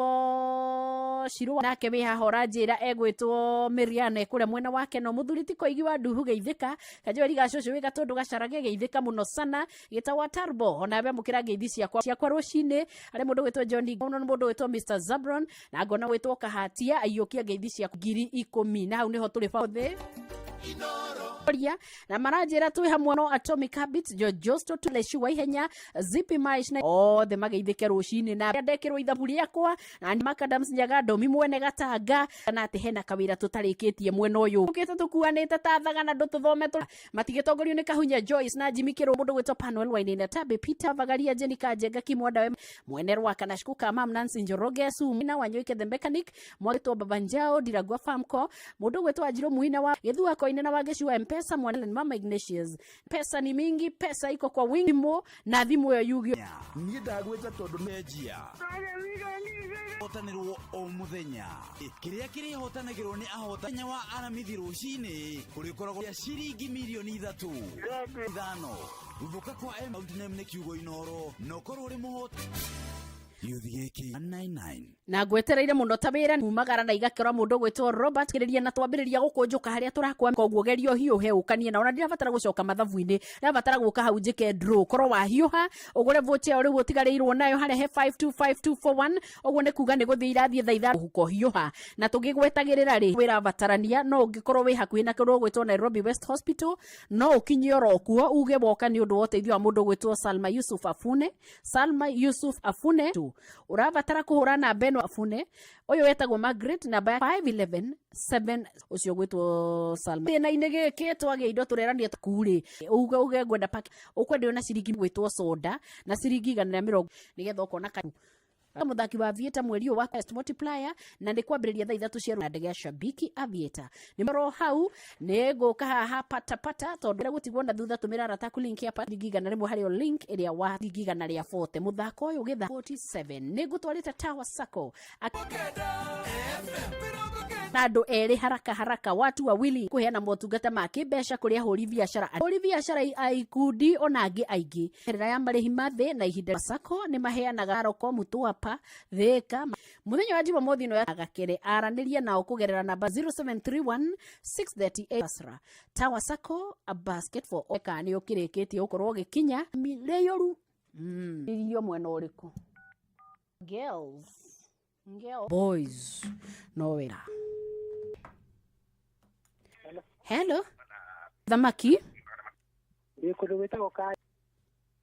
Shirũ nake wä haha å ranjä ra egwä two Miriana kå rä a mwena wake no må thuri ti koigi wa nduhu geithä ka kanjori gacåcå wä gatå ndå gacarage geithä ka må no sana gä tagwa Tarbo ona we må kä ra ngeithi ciakwa rå cinä arä må ndå gwä two John Gono na må ndå gwä two Mr Zabron na ngona gwä two Kahatia aiyũkia ngeithi cia 10,000 na hau niho tũrĩ bothe na maranjĩra twĩ hamwe no Atomic Habits Jojosto Tuleshu wa ihenya Zippy Mice na othe mageithĩke rũcinĩ na ndekĩrwo ithabu rĩakwa na Macadams Nyaga Ndomi mwene Gatanga na atĩ hena kawĩra tũtarĩkĩtie mwena ũyũ ũkĩte tũkuanĩte ta thaga na ndũtũthome matigĩtongorio nĩ Kahunya Joyce na Jimmy Kĩrũ mũndũ gwĩtwo Panuel Wainaina na Tabe Peter Vagaria Jenica Njenga Kimwanda mwene Rwaka na Shikuka Mam Nancy Njoroge Sumu na Wanyoike the Mechanic mwagĩtwo Babanjao Diragwa Farmco mũndũ gwĩtwo Ajiro Muina wa Gĩthua Koine na Wageshi wa Mpesa mwana ni Mama Ignatius pesa ni mingi pesa iko kwa wingi mo na thimu ya Yugio niĩ ndagwĩta tondũ nĩnjia hotanĩrwo o mũthenya kĩrĩa kĩrĩhotanagĩrwo nĩ ahotanya wa aramithi rũcinĩ kũrĩkoragwo ya ciringi milioni 3 gũthũka kwa M-Outname nĩ kiugo Inoro no korwo ũrĩ mũhoti UDK 199 na ngwetereire muno ta wira umagara na igakora mundu gwitwo Robert kiriria na twambiriria gukunjuka haria turakwa koguo gerio hiuhe ukanie na ona ndirabatara gucoka mathabu-ini ndirabatara guka hau njike draw korwo wahiuha ugure vote uri gutigarirwo nayo hare he 525241 uguo ni kuga ni guthii irathie thaitha huko hiuha na tugigwetagirira ri wira batarania no ungikorwo wi hakuhi na kirwo gwitwo Nairobi West Hospital no ukinye oro kuo uge woka ni undu woteithio wa mundu gwitwo Salma Yusuf Afune urabatara kuhura na Beno Afune uyu wetagwo Margaret namba 5117 ucio gwitwo Salma na inege ketwa ge indo turerania tukuri uge gwenda pack ukwendio na ciringi gwitwo soda na ciringi 120 nigetha ukona muthaki wa Aviator mweri wa Best Multiplier na ni kwambiriria thaa 3 cia ndege ya Shabiki Aviator ni maro hau ni guka haha pata tondu gutigwo na thutha tumira rataku link ya giga na rimwe hario link iria wa giga na ria 40 muthako uyu githa 47 ni gutwarite Tower Sacco na andu eri haraka watu wawili kuheana motungata ma kimbeca kuri ahuri biashara aikundi ona angi aingi herera ya marihi mathe na ihinda Sacco ni maheanaga roko Mutwapa Thika muthenya wa Jumamothi no agakere araniria nao kugerera namba 0731 638 Tower Sacco a basket for all ni ukirikitie ukorwo gikinya mileyoru irio mwena uriku girls boys no wera. Hello Thamaki kundu gwitagwo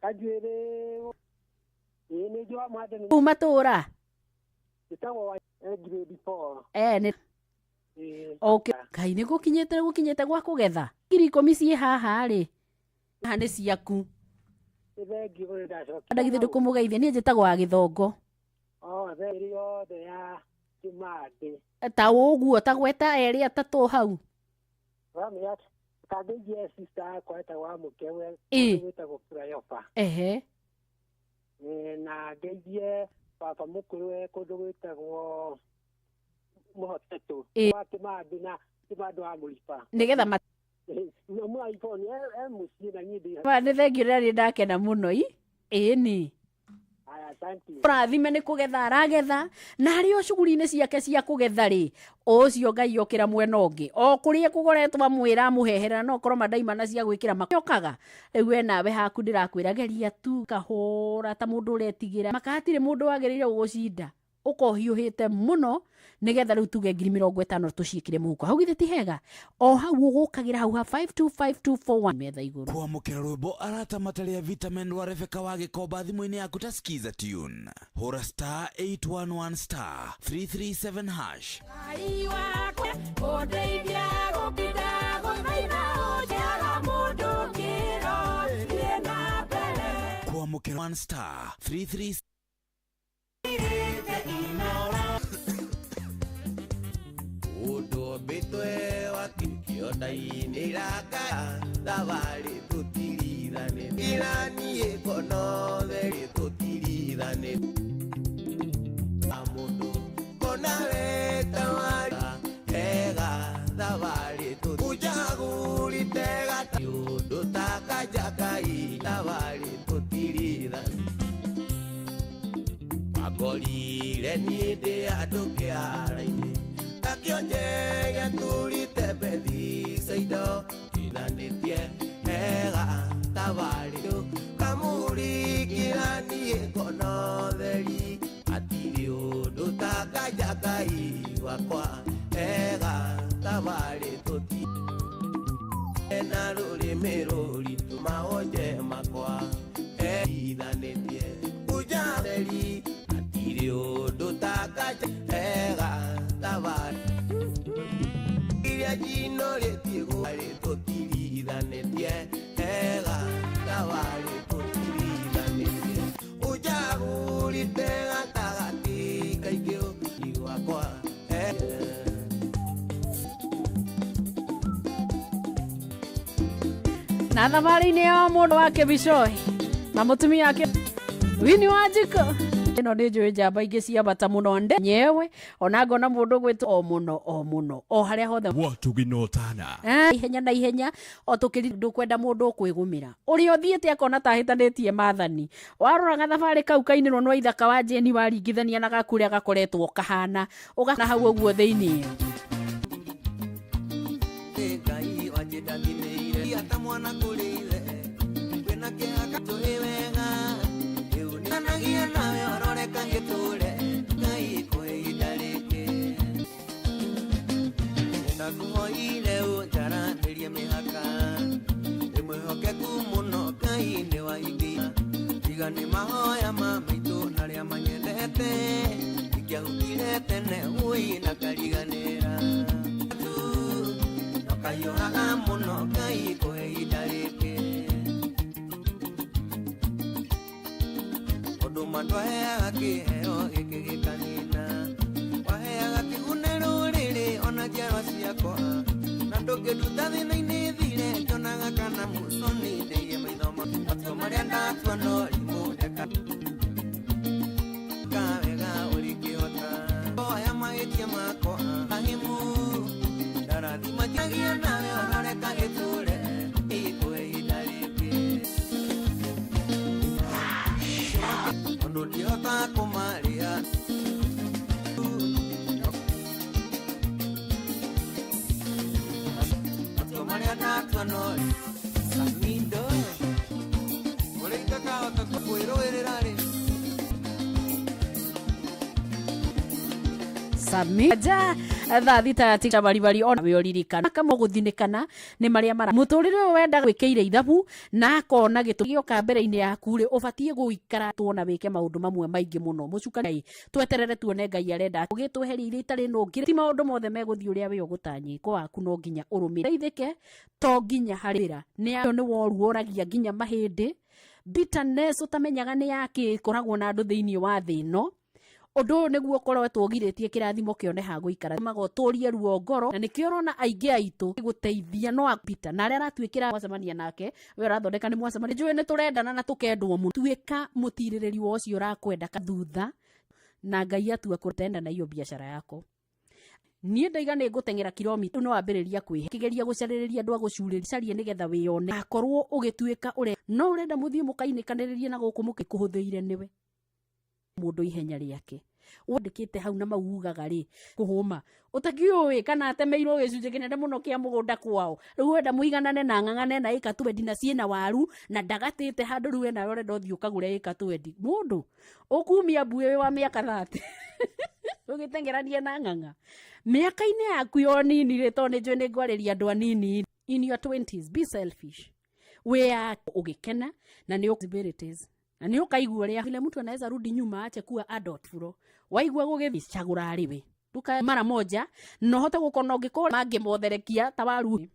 Kanjuĩrĩ ni jwa mwathani umatura gitagwo grade 4 ni okay kai ni gukinyete gwa kugetha ngiri 10 cie haha ri haha ni ciaku thengi uri ndacoka ndagithe ndukumugeithia ni njitagwo wa Githongo theri yothe ya Kimande ta uguo tagweta eri atatu hau ramya kageje sister kwata wa mukewe gwitagwo Prayopa na ngeithie baba mukuru kundu gwitagwo Muhotetu wa Kimande na Kimande wa Muipa nigetha no mu iPhone muciĩ na nyindi ni thengio rĩrĩa ndakena mũno ni rathime nĩ kũgetha aragetha na harĩ o cuguri-inĩ ciake cia kũgetha rĩ ũcio Ngai okĩra mwena ũngĩ o kũrĩa kũgoretwo amwĩra amũhehera no korwo mandaimana cia gwĩkĩra makokaga rĩu we nawe haku ndĩrakwĩra geria tu kahũra ta mũndũ ũretigĩra makahatirĩ mũndũ wagĩrĩire gũgũcinda ũkohiũhĩte mũno nigetha rĩu tuge 50,000 tũciĩkĩre mũhuko hau githĩ ti hega o hau ũgũkagĩra hau ha 525241 metha igũrũ kwamũkĩra rwĩmbo arata matarĩa vitamin rwa Rebecca wa Gĩkomba thimũ-inĩ yaku ta skiza tune hũra star 811 star 337 hash kwamũkĩra 1 star 337 Bitwe wakikio daini raka Tawari tutiridhane Irani ekono veri tutiridhane Amudu kona weta wara Ega tawari tutiridhane tega Yudu taka jakai Tawari tutiridhane Magolire nide aduke araini Takionjega tulite pedi seido Inanitie ega tabarido Kamuri kirani ekono deri Atirio dutaka jakai wakwa Ega tabarido ti Enaruri miruri tumaoje makwa Inanitie uja deri Atirio dutaka ega tabari Iria jino le tiego ale totiridane tie ega tabari totiridane tie Ujaguri tega tagati kaikeo iwakwa na thabarĩ-inĩ ya mũndũ wake Bicoi na mũtumia wake Winnie Wanjikũ ino nĩ njũĩ njamba ingĩ ciambata mũno nde nyewe ona ngona mũndũ gwĩtwo o mũno o harĩa hothe watuginotana ihenya na ihenya o tũkĩri ndũkwenda mũndũ kwĩgũmĩra ũrĩa ũthiĩte akona tahĩtanĩtie maathani warora gathabarĩ kau kainĩrwo nĩ Waithaka wa Jeni waringithania na gaku ũrĩa gakoretwo kahana ũgana hau ũguo thĩinĩ Ngai wanjĩndanĩire ata mwana kũrĩ ithe kwĩna kĩhaka tũrĩ wega Nagia nawe ororeka ngĩtũre Ngai kwĩ ihinda rĩngĩ Ndakuhoire ũnjaranĩrie mĩhaka Ndĩmwĩhokeku mũno Ngai nĩ wahingia Tiga nĩ mahoya ma maitũ narĩa manyendete Ingĩahukire tene ui na kariganĩra Nokaiũhaga mũno Ngai kwĩ ihinda rĩngĩ Mandwaheaga kĩheo gĩkĩ gĩkanina Waheaga kĩgune rũrĩrĩ ona njiarwa ciakwa Na ndũngĩnduta thĩna-inĩ thire Njonaga kana mũco nĩ ndĩie maitho Matua marĩa ndatua no rimũndeka Kawega ũrĩkĩhota Oya mahĩtia makwa Ahimu Ndarathima njagia nawe ororeka gĩtũre Ikũhe ihinda rĩngĩ Ondo ndihota kũmarĩa Matua marĩa ndatua no Samindo Ũrĩa itakahota kwĩrũĩrĩra rĩ Samindo thaa thita tika baribari ona wĩoririkana kama gũthinĩkana nĩ marĩa mara mũtũrĩre ũyũ wenda gwĩkĩire ithabu na akona gĩtũgĩoka mbere-inĩ yaku rĩ ũbatiĩ gũikara tuona wĩke maũndũ mamwe maingĩ mũno mũcukani tweterere tuone Ngai arenda ũgĩtweheria iria itarĩ nũngĩ ti maũndũ mothe megũthiĩ ũrĩa we ũgũtanyĩko waku no nginya ũrũmĩrĩre ithĩke to nginya harĩra nĩ woru ũragia nginya mahĩndĩ bitterness ũtamenyaga nĩ yakĩ koragwo na andũ thĩinĩ wa thĩ ĩno Ũndũ ũyũ nĩguo ũkoretwo ũgirĩtie kĩrathimo kĩone ha gũikara magotũrie ruo ngoro na nĩkĩo ũrona aingĩ aitũ gũteithia no apita na arĩa aratuĩkĩra mwacemania nake we ũrathondeka nĩ mwacemania njũĩ nĩ tũrendana na tũkendwo mũno tuĩka mũtirĩrĩri wa ũcio ũrakwenda kathutha na Ngai atua kũtenda na iyo biacara yako niĩ ndaiga nĩ ngũteng'era kilomita no wambĩrĩria kwĩhe kĩgeria gũcarĩrĩria andũ a gũcurĩria nĩgetha wĩone akorwo ũgĩtuĩka ũrĩa no ũrenda mũthiĩ mũkainĩkanĩrĩrie na gũkũ mũkĩkũhũthĩire nĩwe mundu ihenya riake wandikite hau na maugaga ri kuhuma utakiuwe kana atemeirwo gicunje kinene muno kia mugunda kwao riu wenda muiganane na ng'ang'ane na ika 20 na ciena waru na ndagatite handu riu na rore ndothi ukagure ika 20 mundu ukumia buwe wa miaka 30 ugitengerania na ng'ang'a miaka-ini yaku yo nini ri to ni njwe ni ngwariria andu anini in your 20s be selfish wea ugikena na ni possibilities na ni ukaigua ria vile mtu anaweza rudi nyuma ache kuwa adult bro waigua gugichagura riwe duka mara moja no hote gukona ungikora mangi motherekia tawaru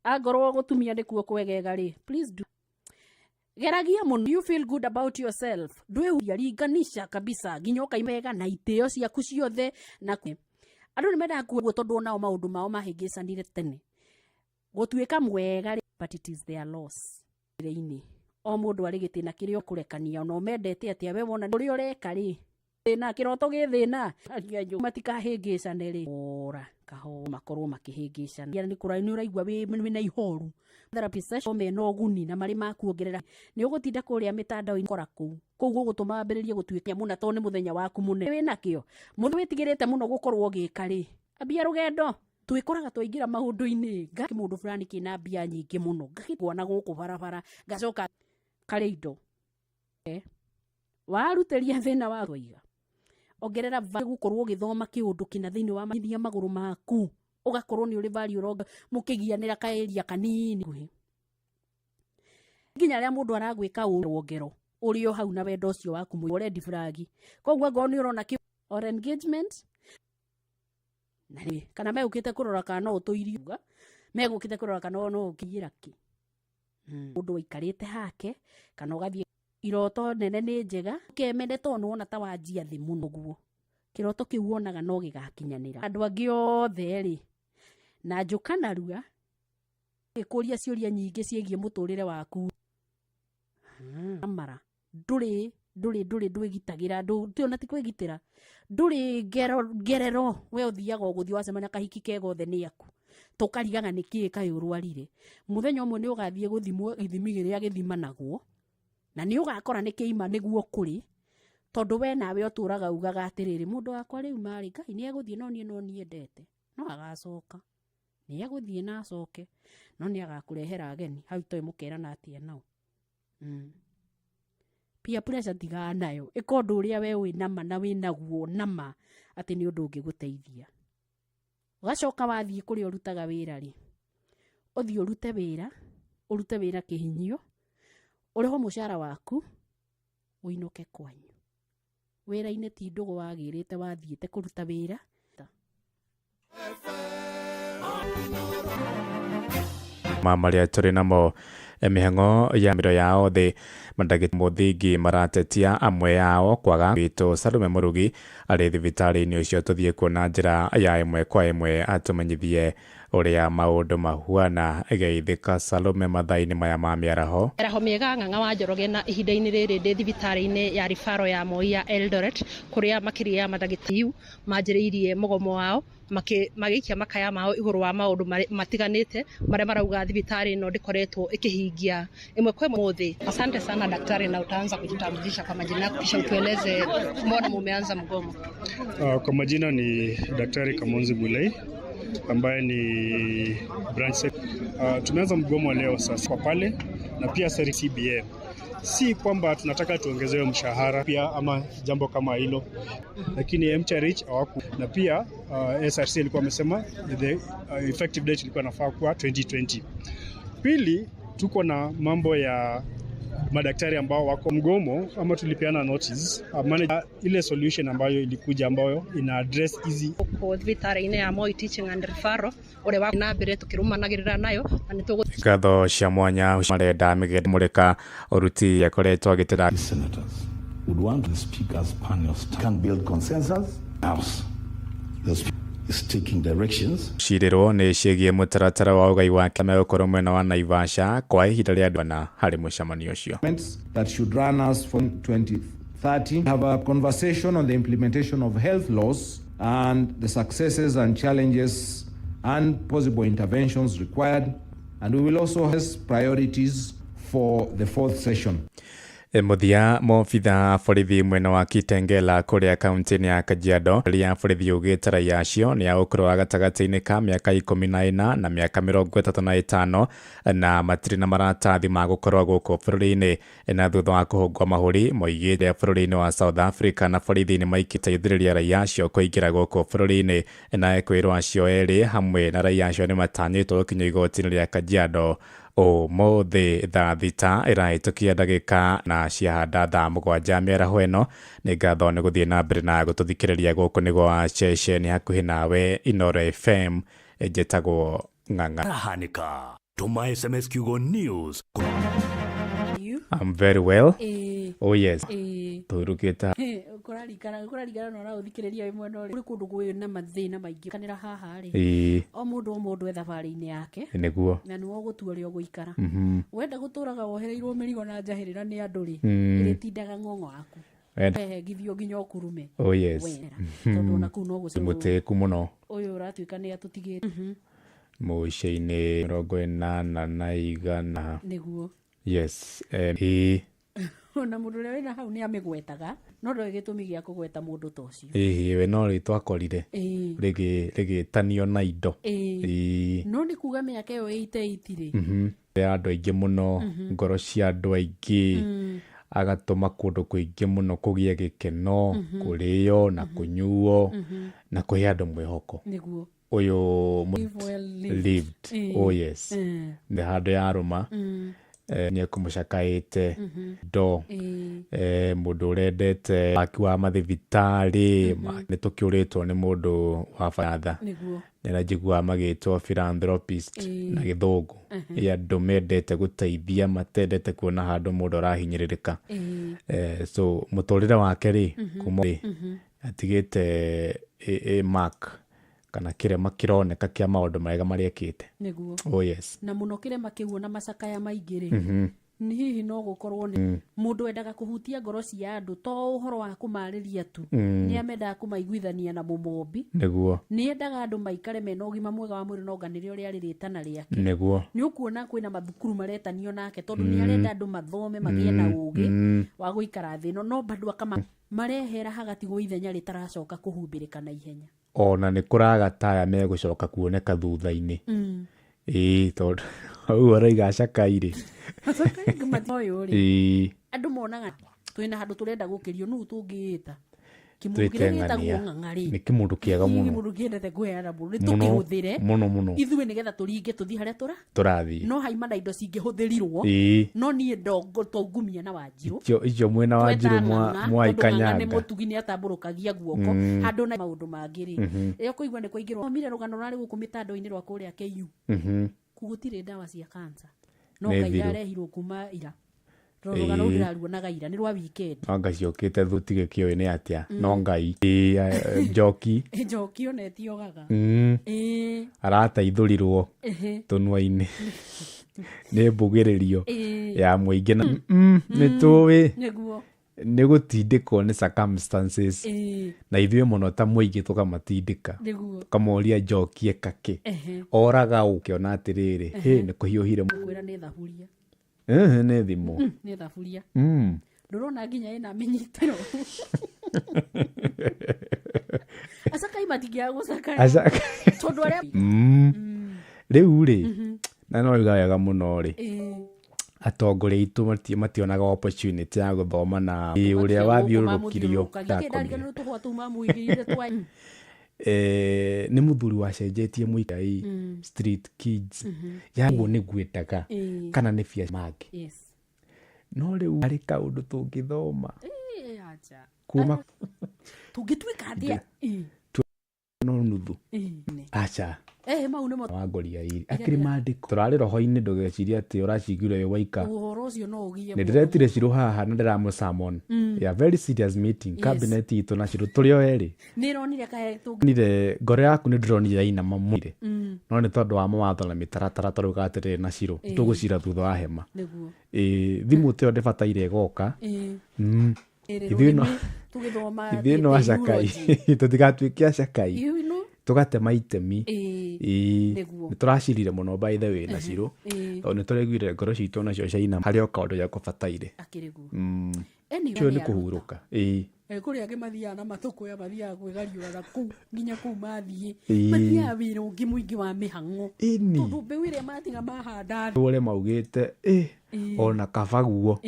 agorwo gutumia ni kuo kwegega ri please do geragia muno you feel good about yourself ndwe ringanisha kabisa nginya ukaimega na iteo ciaku ciothe na andu nimenda kuo tondu nao maundu mao mahingicanire tene gutuika mwega but it is their loss reini o mundu ari gitina kirio kurekania no mendete atia we wona uri ureka ri thina kiroto githina matikahingicane ri ora kaho makorwo makihingicana ni kuraini uraigua we na ihoru therapy session me no guni na mari makuongerera ni ugutinda kuria mitandao ikora kuu gutuma ambiririe gutuikia muna to ni muthenya waku mune we nakio mundu witigirite muno gukorwo gika ri ambia rugendo twikoraga twaingira maundu-ini ngaki mundu fulani kina mbia nyingi muno ngakikuona guku barabara ngacoka kare indo waruteria thina wa kuiga ongerera gukorwo githoma kiundu kina thiini wa maithia maguru maku ugakorwo ni uri vari uroga mukigianira kaeria kanini nginya ria mundu aragwika urwongero urio hau na wendo ucio waku mu red flag kogwa ngo ni urona ki or engagement nari kana me ukite kurora kana utuiriuga me ukite kurora kana no ukiyira ki mundu ikarite hake kana ugathie iroto nene ni njega kemende to nuona ta wanjia thi muno guo kiroto kiu wonaga no gigakinyanira andu angi othe ri na njukana rua ikuria ciuria nyingi ciegie muturire waku amara nduri gitagira tiona ti kwigitira nduri gerero we uthiaga uguthi wacemania kahiki kega othe ni aku tukarigaga niki kayurwarire muthenya umwe ni ugathie guthimwo ithimi giria githima naguo na ni ugakora niki ima niguo kuri tondu we nawe uturaga ugaga atiriri mundu wakwa riu mari ngai ni eguthie no ni endete no agacoka ni eguthie na acoke no ni agakurehera ageni hau toi mukerana atia nao pia pressure tiga nayo ikondu uria we wi nama na wi naguo nama ati ni undu ungiguteithia ugacoka wathie kuri urutaga wira ri uthie urute wira kihinyio uriho mushara waku uinuke kwanyu wira-ini ti ndugu wagirite wathiite kuruta wira maria turi namo mihango ya miro yao thi mandagiti muthingi maratetia amwe yao kwaga bitu Salume Murugi ari thibitari-ini ucio tuthie kuona njira ya imwe kwa imwe atumenyithie uria maundu mahuana geithika Salume mathaini maya ma miaraho miega ng'ang'a wa Njoroge na ihinda-ini riri ndi thibitari-ini ya rifaro ya Moi ya Eldoret kuria makiria madagiti manjiriirie mugomo wao magikia makaya mao iguru wa maundu matiganite maria marauga thibitari no ndikoretwo ikihingia imwe kwa muthi. Asante sana daktari, na utaanza kujitambulisha kwa majina yako kisha utueleze mbona mumeanza mgomo. Kwa majina ni Daktari Kamonzi Bulei ambaye ni branch tumeanza mgomo leo sasa kwa pale na pia seri CBA. Si kwamba tunataka tuongezewe mshahara pia ama jambo kama hilo, lakini MTRH hawaku, na pia SRC ilikuwa amesema the effective date ilikuwa nafaa kuwa 2020. Pili, tuko na mambo ya madaktari ambao wako mgomo ama tulipeana notice ile solution ambayo ilikuja ambayo ina address hizi kwa thibitari-ini ya Moi Teaching and Referral ore wa na mbere tukirumanagirira nayo ani tugo ngatho cia mwanya marenda migede murika uruti yakoretwo agitira senators would want the speakers panel can build consensus house is taking directions shiriro ni cigie mutaratara wa ugai wake megukoro mwena wa Naivasha kwa ihinda ria ndwana hari mucamanio ucio that should run us from 2030 have a conversation on the implementation of health laws and the successes and challenges and possible interventions required, and we will also have priorities for the fourth session. Muthia mobitha borithi mwena wa Kitengela kuria kaunti-ini ya Kajiado ria borithi ugite raia acio ni agũkorwo wa gatagati-ini ka miaka 14 na miaka 35 na matiri na maratathi ma gũkorwo gũkũ bũrũri-inĩ na thutha wa kũhũngwo mahũri moigĩte bũrũri-inĩ wa South Africa na borithi nĩ maikĩteithĩrĩria raia acio kũingĩra gũkũ bũrũri-inĩ na ekwĩrwo acio erĩ hamwe na raia acio nĩ matanyĩtwo kinya igoti-inĩ rĩa Kajiado ũmũthĩ thaa thita ĩrahĩtũkia ndagĩka na ciahanda thaa 7 mĩaraho ĩno. Nĩ ngatho nĩ gũthiĩ na mbere na gũtũthikĩrĩria gũkũ nĩgwo ceceni hakuhĩ nawe Inooro FM njĩtagwo Ng'ang'a. Hanika tuma SMS kiugo news. I'm very well. Oh yes. Turukita. Kurarikana no raũthikĩrĩria we mwena ũrĩ kũndũ kwĩna mathĩna maingĩ kanĩra haha rĩ. O mũndũ e thabarĩ-inĩ yake. Nĩguo. Na nĩ ũgũtua ũrĩa ũgũikara. Wenda gũtũraga wohereirwo mĩrigo na njahĩrĩra nĩ andũ rĩ. Ĩrĩtindaga ng'ong'o waku. Githio nginya ũkurume. Oh yes. Tondũ na kũu no gũcemwo. Mũtĩku mũno. Ũyũ ũratuĩka nĩ atũtigĩte. Mũico-inĩ 80 nĩguo. Yes. Na mũndũ ũrĩa wĩna hau nĩ amĩgwetaga no ndoĩ gĩtũmi gĩa kũgweta mũndũ ta ũcio. We no rĩtwa akorire rĩgĩtanio na indo. No nĩ kuga mĩaka ĩyo ĩiteiti rĩ ya andũ aingĩ mũno, ngoro cia andũ aingĩ, agatũma kũndũ kũingĩ mũno kũgĩe gĩkeno, kũrĩo na kũnyuo na kũhe andũ mwĩhoko. Nĩguo ũyũ lived. Oh yes. Nĩ handũ ya rũma nĩ ekũmũcakaĩte ndo mũndũ ũrendete waki wa mathibitarĩ nĩ tũkĩũrĩtwo nĩ mũndũ wa batha nĩ njiguaga magĩtwo philanthropist na gĩthũngũ andũ mendete gũteithia matendete kuona handũ mũndũ arahinyĩrĩrĩka. So mũtũrĩre wake rĩ kuma atigĩte mark kana kĩrema kĩroneka kĩa maũndũ marĩa ekĩte. Nĩguo. Oh yes. Na mũno kĩrema kĩu na macakaya maingĩ rĩ nĩ hihi no gũkorwo nĩ mũndũ endaga kũhutia ngoro cia andũ to ũhoro wa kũmarĩria tu nĩ amendaga kũmaiguithania na mũmombi. Nĩguo. Nĩ endaga andũ maikare mena ũgima mwega wa mwĩrĩ na ũnganĩre ũrĩa rĩrĩtana rĩake. Nĩguo. Nĩ ũkuona kwĩna mathukuru maretanio nake tondũ nĩ arenda andũ mathome magĩe na ũgĩ wa gũikara thĩ ĩno no bado akama marehera hagatigwo ithenya rĩtaracoka kũhumbĩrĩka na ihenya. Ona nĩ kũraga taya megũcoka kuoneka thutha-inĩ. Tondũ hau araiga acakairĩ. Acakairĩ matioyũ rĩ. Andũ monaga twĩna handũ tũrenda gũkĩrio nũ tũngĩĩta. Kĩmũndũ kĩrĩa gĩtagwo Ng'ang'a rĩ. Nĩ kĩmũndũ kĩega mũno. Kĩmũndũ kĩendete kũheana mũndũ. Nĩ tũkĩhũthĩre. Mũno. Ithuĩ nĩgetha tũringe tũthiĩ harĩa tũrathiĩ. No haima na indo cingĩhũthĩrirwo. No niĩ ndongo twaungumia na Wanjirũ. Icio mwena wa Wanjirũ mwaikanyanga. Nĩ mũtugi nĩ atambũrũkagia guoko. Handũ na maũndũ mangĩ rĩ. Rĩrĩa kũigua nĩ kwaingĩrwo. Omire rũgano rarĩ gũkũ mĩtandao-inĩ rwa kũrĩa KU. Gũtirĩ ndawa cia cancer. No Ngai arehirwo kuma ira. Rũgano rũraruonaga ira nĩ rwa weekend. Anga ciokĩte thutige kĩoĩ nĩ atĩa. No Ngai njoki. Njoki onetiogaga. Arateithũrirwo tũnua-inĩ. Nĩ mbugĩrĩrio ya mũingĩ na nĩ tũĩ. Nĩguo. Nĩ gũtindĩkwo nĩ circumstances na ithuĩ mũno ta mũingĩ tũkamatindĩka tũkamoria njokie kake oraga ũkĩona atĩrĩrĩ nĩ kũhiũhire kwĩra nĩ thaburia nĩ thimũ nĩ thaburia ndũrona nginya ĩna mĩnyitĩro acakai matingĩaga gũcakaya tondũ arĩa rĩu rĩ na no iga wega mũno rĩ atongoria itũ mationaga opportunity ya gũthoma na ũrĩa wathiũrũrũkirio nĩ mũthuri wacenjetie mũikai street kids yaguo nĩ gwĩtaga kana nĩ biacara mangĩ no rĩu arĩ kaũndũ tũngĩthoma kuma tũngĩtuĩka ndĩa no nuthu acha mau nĩ wa ngoria iri akĩrĩ mandĩko tũrarĩ roho-inĩ ndũgecirie atĩ ũracigire wĩ waika ũhoro ũcio no ũgie nĩ ndĩretire Cirũ haha na ndĩramũ sermon ya very serious meeting cabinet itũ na Cirũ tũrĩ o erĩ nĩ ronire kahe nire ngoro yaku nĩ ndĩronire yaina mamwire no nĩ tondũ wa mawatho na mĩtaratara tondũ gatĩrĩ na Cirũ tũgũcira thutha wa hema thimũ tĩyo ndĩbataire ĩgoka ithuĩ no acakai tũtigatuĩke acakai tugatema itemi niguo nituracirire muno by the way na ciro ni tureguire ngoro citu nacio ciaina hari okaundu ya kubataire akirigu cio ni kuhuruka kuri age mathiaga na mathuku ya mathiaga kwigariura na kuu nginya kuu mathie mathiaga wira ungi muingi wa mihang'o tondu mbeu iria matiga mahanda ure maugite ona kabaguo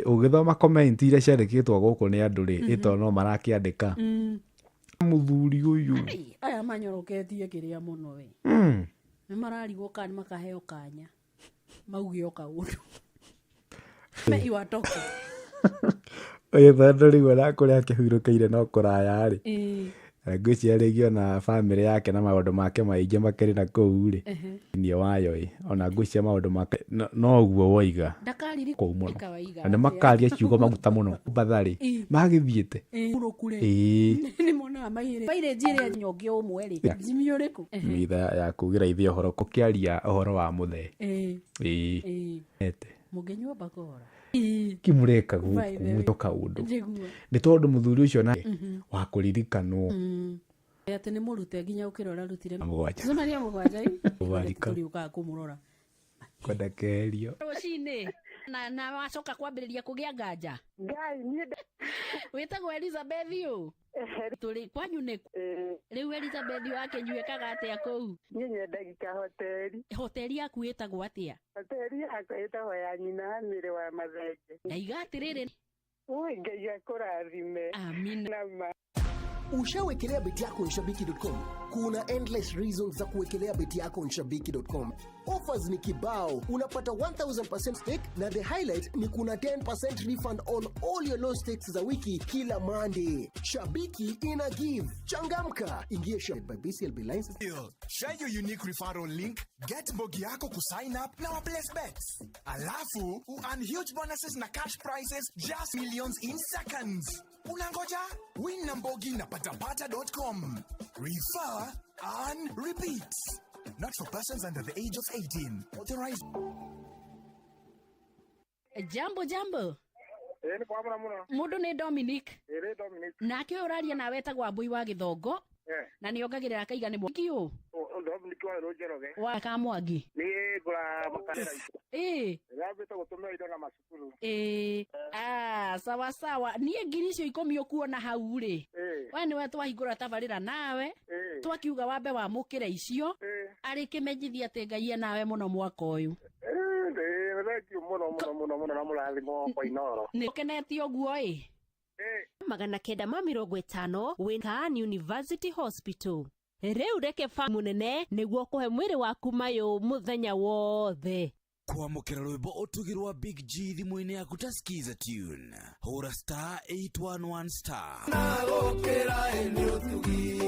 ugithoma comment iria ciandikitwo guku ni andu ri ito no marakiandika muthuri uyu aya manyoroketie kiria muno we ni mararigwo kana makaheo kanya mauge oka undu me iwatoka oye thando riu arakuria akihurukeire no kuraya ri ngwiciria rĩngĩ ona bamĩrĩ yake na maũndũ make maingĩ makĩrĩ na kũu rĩ thĩinĩ wayo ona ngwiciria maũndũ make no ũguo woiga kũu mũno na nĩ makaria ciugo maguta mũno batharĩ magĩthiĩte mitha ya kugĩra ithe ũhoro kũkĩaria ũhoro wa mũthee mũgenyua bakora kimureka guku mutoka undu ni tondu muthuri ucio na wa kuririkanwo ati ni murute nginya ukirora rutire Maria mugwanja turi uka kumurora kwenda kerio rucini na wacoka kwambiriria kugia nganja ngai ni witagwo Elizabeth yu turi kwanyu ni riu Elizabeth wake njuikaga atia kuu nyenye ndagika hoteli yaku itagwo atia hoteli yakwa itagwo ya nyina mire wa mathenge na igatiriri ui ngai akurathime amina Ushawekelea beti yako on shabiki.com? Kuna endless reasons za kuwekelea beti yako on shabiki.com. Offers ni kibao. Unapata 1000% stake na the highlight ni kuna 10% refund on all your low stakes za wiki kila Monday. Shabiki ina give. Changamka. Ingia Shabiki by BCLB license. Share your unique referral link, get bogi yako kusign up na place bets. Alafu, earn huge bonuses na cash prizes just millions in seconds. Unangoja? Win na mbogi na patapata.com. Refer and repeat. Not for persons under the age of 18. Authorized. Jambo. Ni kwa muna. Mundu ni Dominic. Dominic. Na kio uraria nawe tagwa mbui wa Githongo. Na ni ongagirira kaiga ni mwakiu. Dominic wa Rojeroge. Wa Kamwangi. Ni gura makanira. Ngabita gutumia indo na masukuru. Sawa. Nie ngiri icio 10 ukuona hau ri. We niwe twahingura tabarira nawe. Twakiuga wambe wa mukire icio. Ari kimenyithia ati Ngai nawe muno mwaka uyu. Muno na murathimo kwa inoro. Ni kenetio guo magana kenda ma 50 Windhoek University Hospital. Riu reke munene niguo kuhe mwiri waku mayo muthenya wothe. Kwamukira rwimbo utugirwa Big G thimu-ini yaku ta skiza tune hura star 811 star nagokera eni utugi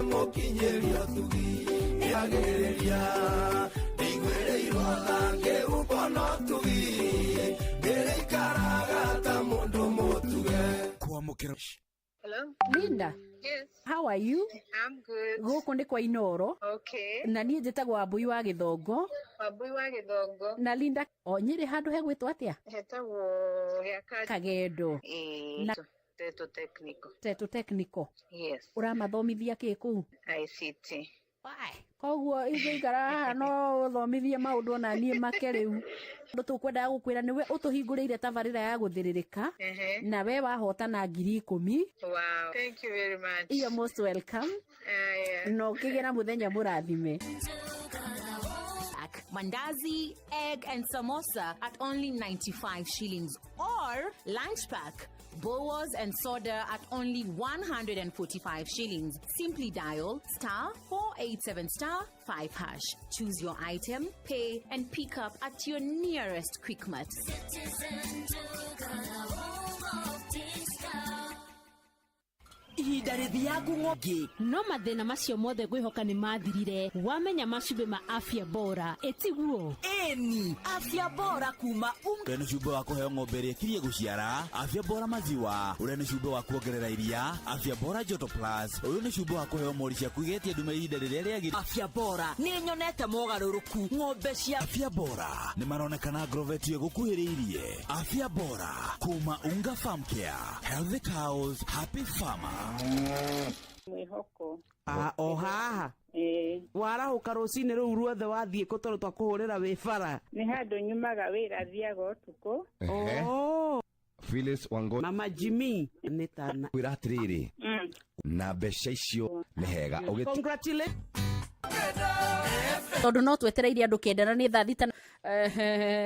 mukinyeria utugi yagiriria digwere irotange ukono tugi ngerekaraga ta mundu mutuge kwamukira. Hello? Linda. Yes. How are you? I'm good. Guku ndi kwa Inoro. Okay. Na nie njitagwo Wambui wa Githongo. Wambui wa Githongo. Na Linda, nyiri handu hegwitwo atia? Hetagwo Kagendo. Na Teto Technical. Yes. Uramathomithia ki ku? ICT. Koguo igara no thomithie maundu na nie make riu ndu tukwenda gukwira niwe utuhingurire tabarira ya guthiririka na we wahotana 10,000. Wow, thank you very much. You're most welcome. Yeah. No kigera muthenya murathime. Mandazi, egg and samosa at only 95 shillings, or lunch pack, bowls and soda at only 145 shillings. Simply dial *487*5#. Choose your item, pay and pick up at your nearest Quickmart. ihinda rithiagu ngogi no mathina macio mothe ngwihoka ni mathirire wamenya macumbi ma afya bora etiguo eni afya bora kuma urene cumbi wa kuheo ng'ombe ĩrĩa ĩkirie gũciara afya bora maziwa urene cumbi wa kuongerera iria afya bora joto plus uyu ni cumbi wa kuheo mori ciaku igetie ndume ihinda rĩrĩa rĩagĩrĩire afya bora ni nyonete mogarũrũku ng'ombe cia afya bora ni maronekana Grovet gukuhĩrĩirie afya bora kuma Unga Farm Care, healthy cows, happy farmer. Mwihoko. O haha warahuka rucini riu ruothe wathie ku tondu twakuhurira wi bara Ni handu nyumaga wira thiaga utuku. Phyllis Wangoi Mama Jimmy ni tana wira atiriri na mbeca icio nĩ hega congratulate tondu no twetereire andu kendana ni thaa thita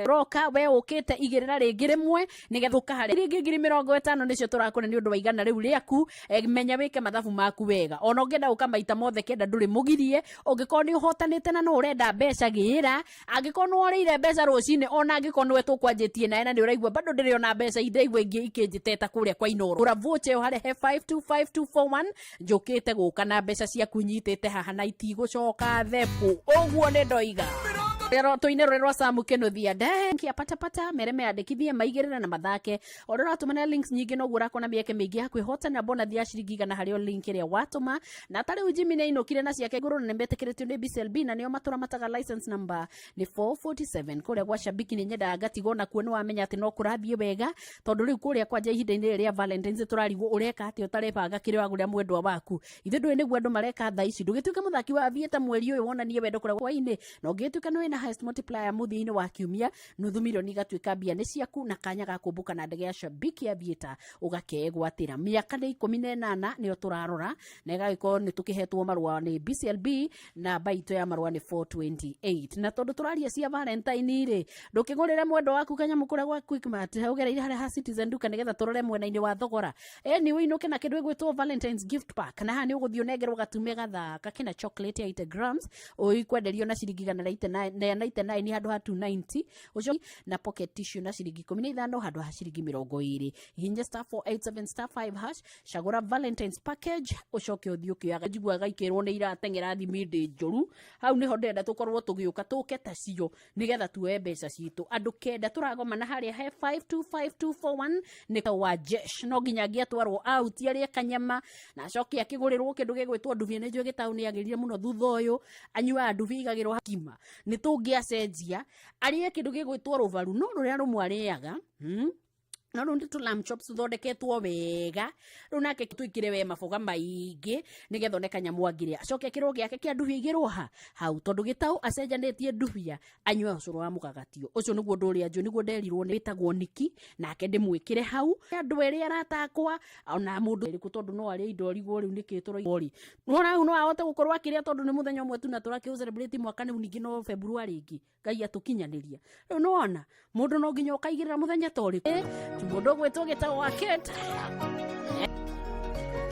roka we ukite igirira ringi rimwe nigetha ukahari ringi 50 nicio turakone ni undu wa igana riu riaku menya wike mathabu maku wega ona ungenda ukamaita mothe kenda nduri mugirie ungikorwo ni uhotanite na no urenda mbeca gira angikorwo no urire mbeca rucini ona angikorwo nwe tukwanjitie nae na ni uraigua bado ndiri ona mbeca indeigua ingi ikinjiteta kuria kwa inoro ura voche hare he 525241 njukite guka na mbeca ciaku nyitite haha na itigucoka thepu oguo ni ndoiga Pero tuine rwa Samu Kenothia nkia pata mereme andikithie maigirira na mathake orora tumana links nyingi no gura kona mieke mingi ya kwihota na bona thia ciringi gana hario link ria watuma na tari ujimi ne inokire na ciake nguru na mbetekeretio ni BCLB na nio matura mataga license number ni 447 kuria gwa shabiki ni nyenda gatigo na kuona wamenya ati no kurathie wega tondu riu kuria kwanja ihinda-ini ria Valentine's turarigwo ureka ati utarepanga kire waguria mwendwa waku ithe ndwe niguo andu mareka tha ici ndugituke muthaki wa Avieta mweri uyu wonanie wendo kuria kwaine no ngituka no ina highest multiplier muthini wa kiumia nuthu milioni gatuika mbia ni ciaku na kanya ga kumbuka na ndege ya shabiki ya Avieta ugakegwatira miaka ni 18 nio turarora na igagiko ni tukihetwo marua ni BCLB na baito ya marua ni 428 na tondu turaria cia Valentine ri ndukigurira mwendo waku kanya mukura gwa Quickmart ugereire hare ha Citizen Duka nigetha turore mwena-ini wa thogora ni winuke na kindu gwitwo Valentine's gift pack na hani uguthio nengerwo gatume gathaka kina chocolate ya 8 grams uikwenderio na ciringi gana 99 ni handu ha 290 ucio na pocket tissue na ciringi 15 handu ha ciringi 20 hinja *487*5# shagura Valentine's package ucoke uthiuke agajigwa gaikirwo ni iratengera thimi ndi njuru hau niho ndenda tukorwo tugiuka tuke tacio nigetha tuwe mbeca citu andu kenda turagoma na haria he 525241 ni wa Jesh no nginyagia twarwo out yaria kanyama na coki akigurirwo kindu gigwitwo nduvie ni njwe gitauni agirire muno thutha uyu anyua nduvi igagirwo hakima ni tungiacenjia arie kindu gigwitwo ruvaru no ruria rumwariaga no rundi tu lamb chops thondeketwo wega runake twikire we maboga maingi nigetha oneka nyamu angiria acoke kiro giake kia nduvi igirwo hau tondu gitau acenjanetie nduvia anywa ucuru wa mugagatio ucio niguo nduria nju niguo nderirwo ni witagwo Niki nake ndimwikire hau andu eri aratakwa ona mundu eri tondu no ari indo rigwo riu nikitoro ori nona no ahote gukorwo akiria tondu ni muthenya umwe tu na turaki celebrate mwaka ni ningi no February ingi ngai atukinyaniria riu nona mundu no nginya ukaigirira muthenya tori mundu gwitwo gitagwo Aketa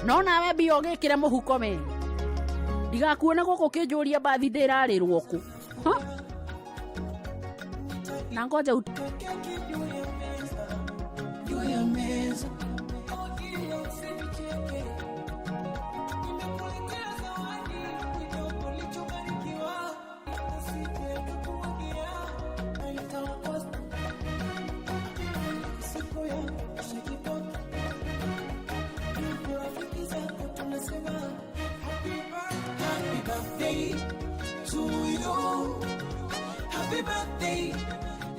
no nawe bio gikire muhuko me ndigakuona guku kinjuria bathi ndirarirwo ku na ngoja Happy birthday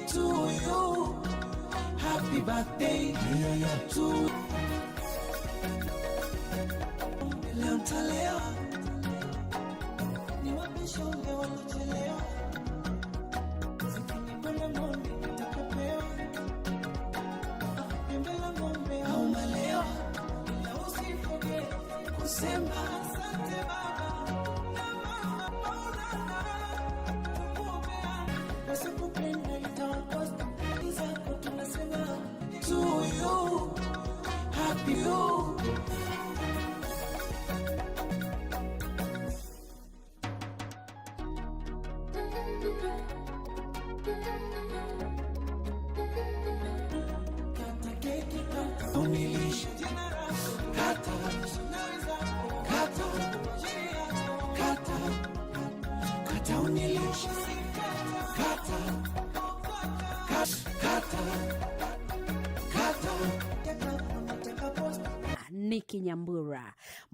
to you. Happy birthday to Leontaleo. Ni wapisho walichelewa. Zikinipanda ngombe nitakupewa. Pembela ngombe au malewa. Ila usifoge kusema asante baba. To you, happy you. Unilisha kata unilisha Niki Nyambura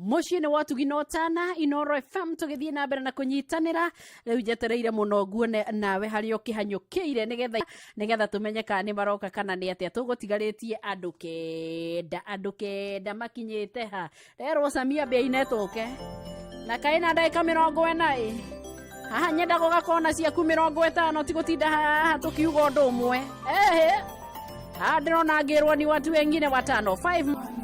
muciĩ nĩ wotugi no tana Inoro FM tũgĩthiĩ na mbere na kũnyitanĩra rĩu njetereire mũno nguone nawe harĩa ũkĩhanyũkĩire nĩgetha tũmenye kana nĩ maroka kana nĩ atĩa tũgũtigarĩtie andũ kenda makinyĩte ha rerwo Samia Bei netũke na kaĩ na ndagĩka 40 haha nyenda gũgakona ciaku 50 ti gũtinda haha tũkiuga ũndũ ũmwe ndĩrona ngĩrwo ni watu wengine 5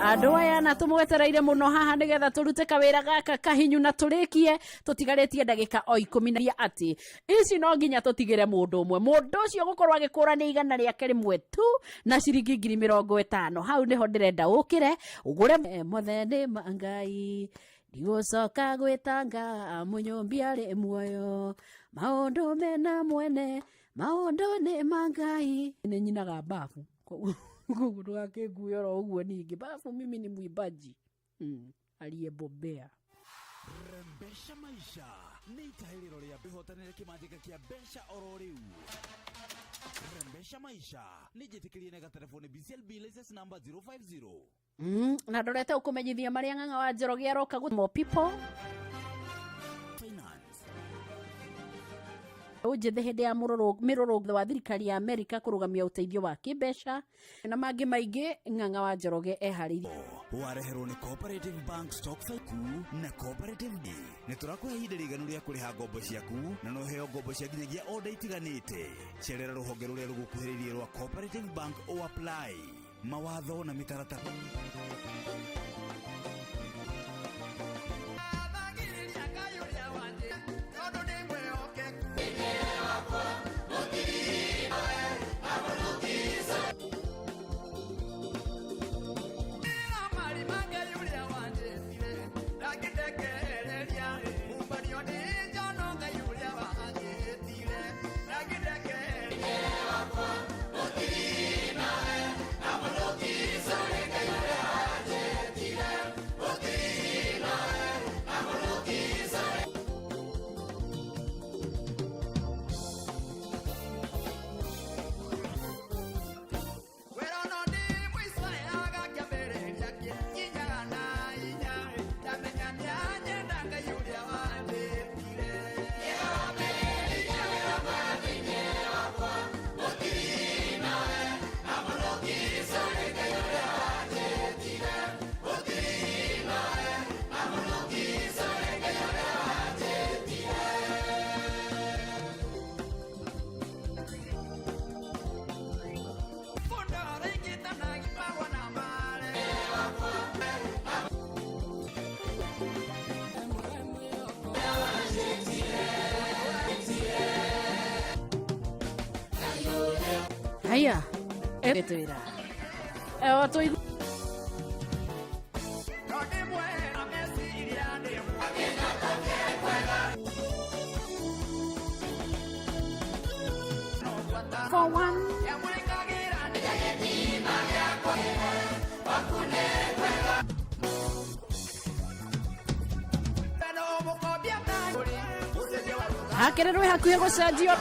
andũ aya na tũmwetereire mũno haha nĩgetha tũrute kawĩra gaka kahinyu na tũrĩkie tũtigarĩtie ndagĩka o 10 atĩ ici no nginya tũtigĩre mũndũ ũmwe mũndũ ũcio gũkorwo agĩkũrania igana rĩake rĩmwe tu na ciringi 50,000 hau nĩho ndĩrenda ũkĩre ũgũre Mũtheni Mangai ndigũcoka gwĩtanga mũnyũmbi arĩ muoyo maũndũ mena mwene maũndũ nĩ Mangai nĩ nyinaga babu Google wake guyo uguo ningi bafu mimi ni mwimbaji aliyebobea. Rembesha maisha ni itahiriro rĩa bihotanĩre kĩmanjĩka kĩa mbeca oro rĩu. Rembesha maisha ni njĩtĩkĩrie na telefoni BCLB license number 050. Na ndorete ũkũmenyithia marĩa Ng'ang'a wa Njoroge aroka more people. Ũnjethe hĩndĩ ya mĩrũrũngano wa thirikari ya Amerika kũrũgamia ũteithio wa kĩmbeca na mangĩ maingĩ Ng'ang'a wa Njoroge eharĩirie. Wareherwo nĩ Cooperative Bank Stock Faku na Cooperative D. Nĩ tũrakũhe ihinda rĩiganu rĩa kũrĩha ngombo ciaku na no heo ngombo cia nginyagia o itiganĩte. Cerera rũhonge rũrĩa rũgũkuhĩrĩirie rwa Cooperative Bank o apply mawatho na mĩtaratara. Aya. Etwira. Watu for one. Hakererwe hakuye gucenjio.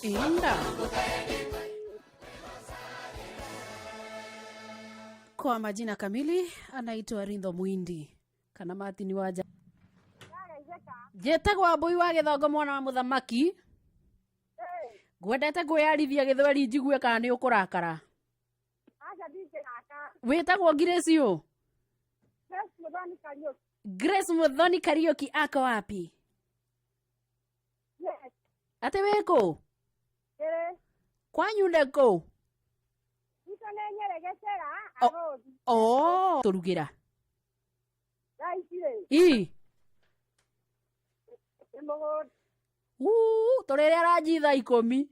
Inda. Kwa majina kamili anaitwa Rindho Mwindi kana Martin Waja. Jetagwa Mbui wa Githongo mwana wa muthamaki. Gwendete gwiyarithia githweri njigue kana ni ukurakara. Witagwo Grace u? Grace Muthoni Kariuki ako wapi? Yes. Ate weko? Kwanyu ndeko? Oh, turugira. Torere arajitha 10.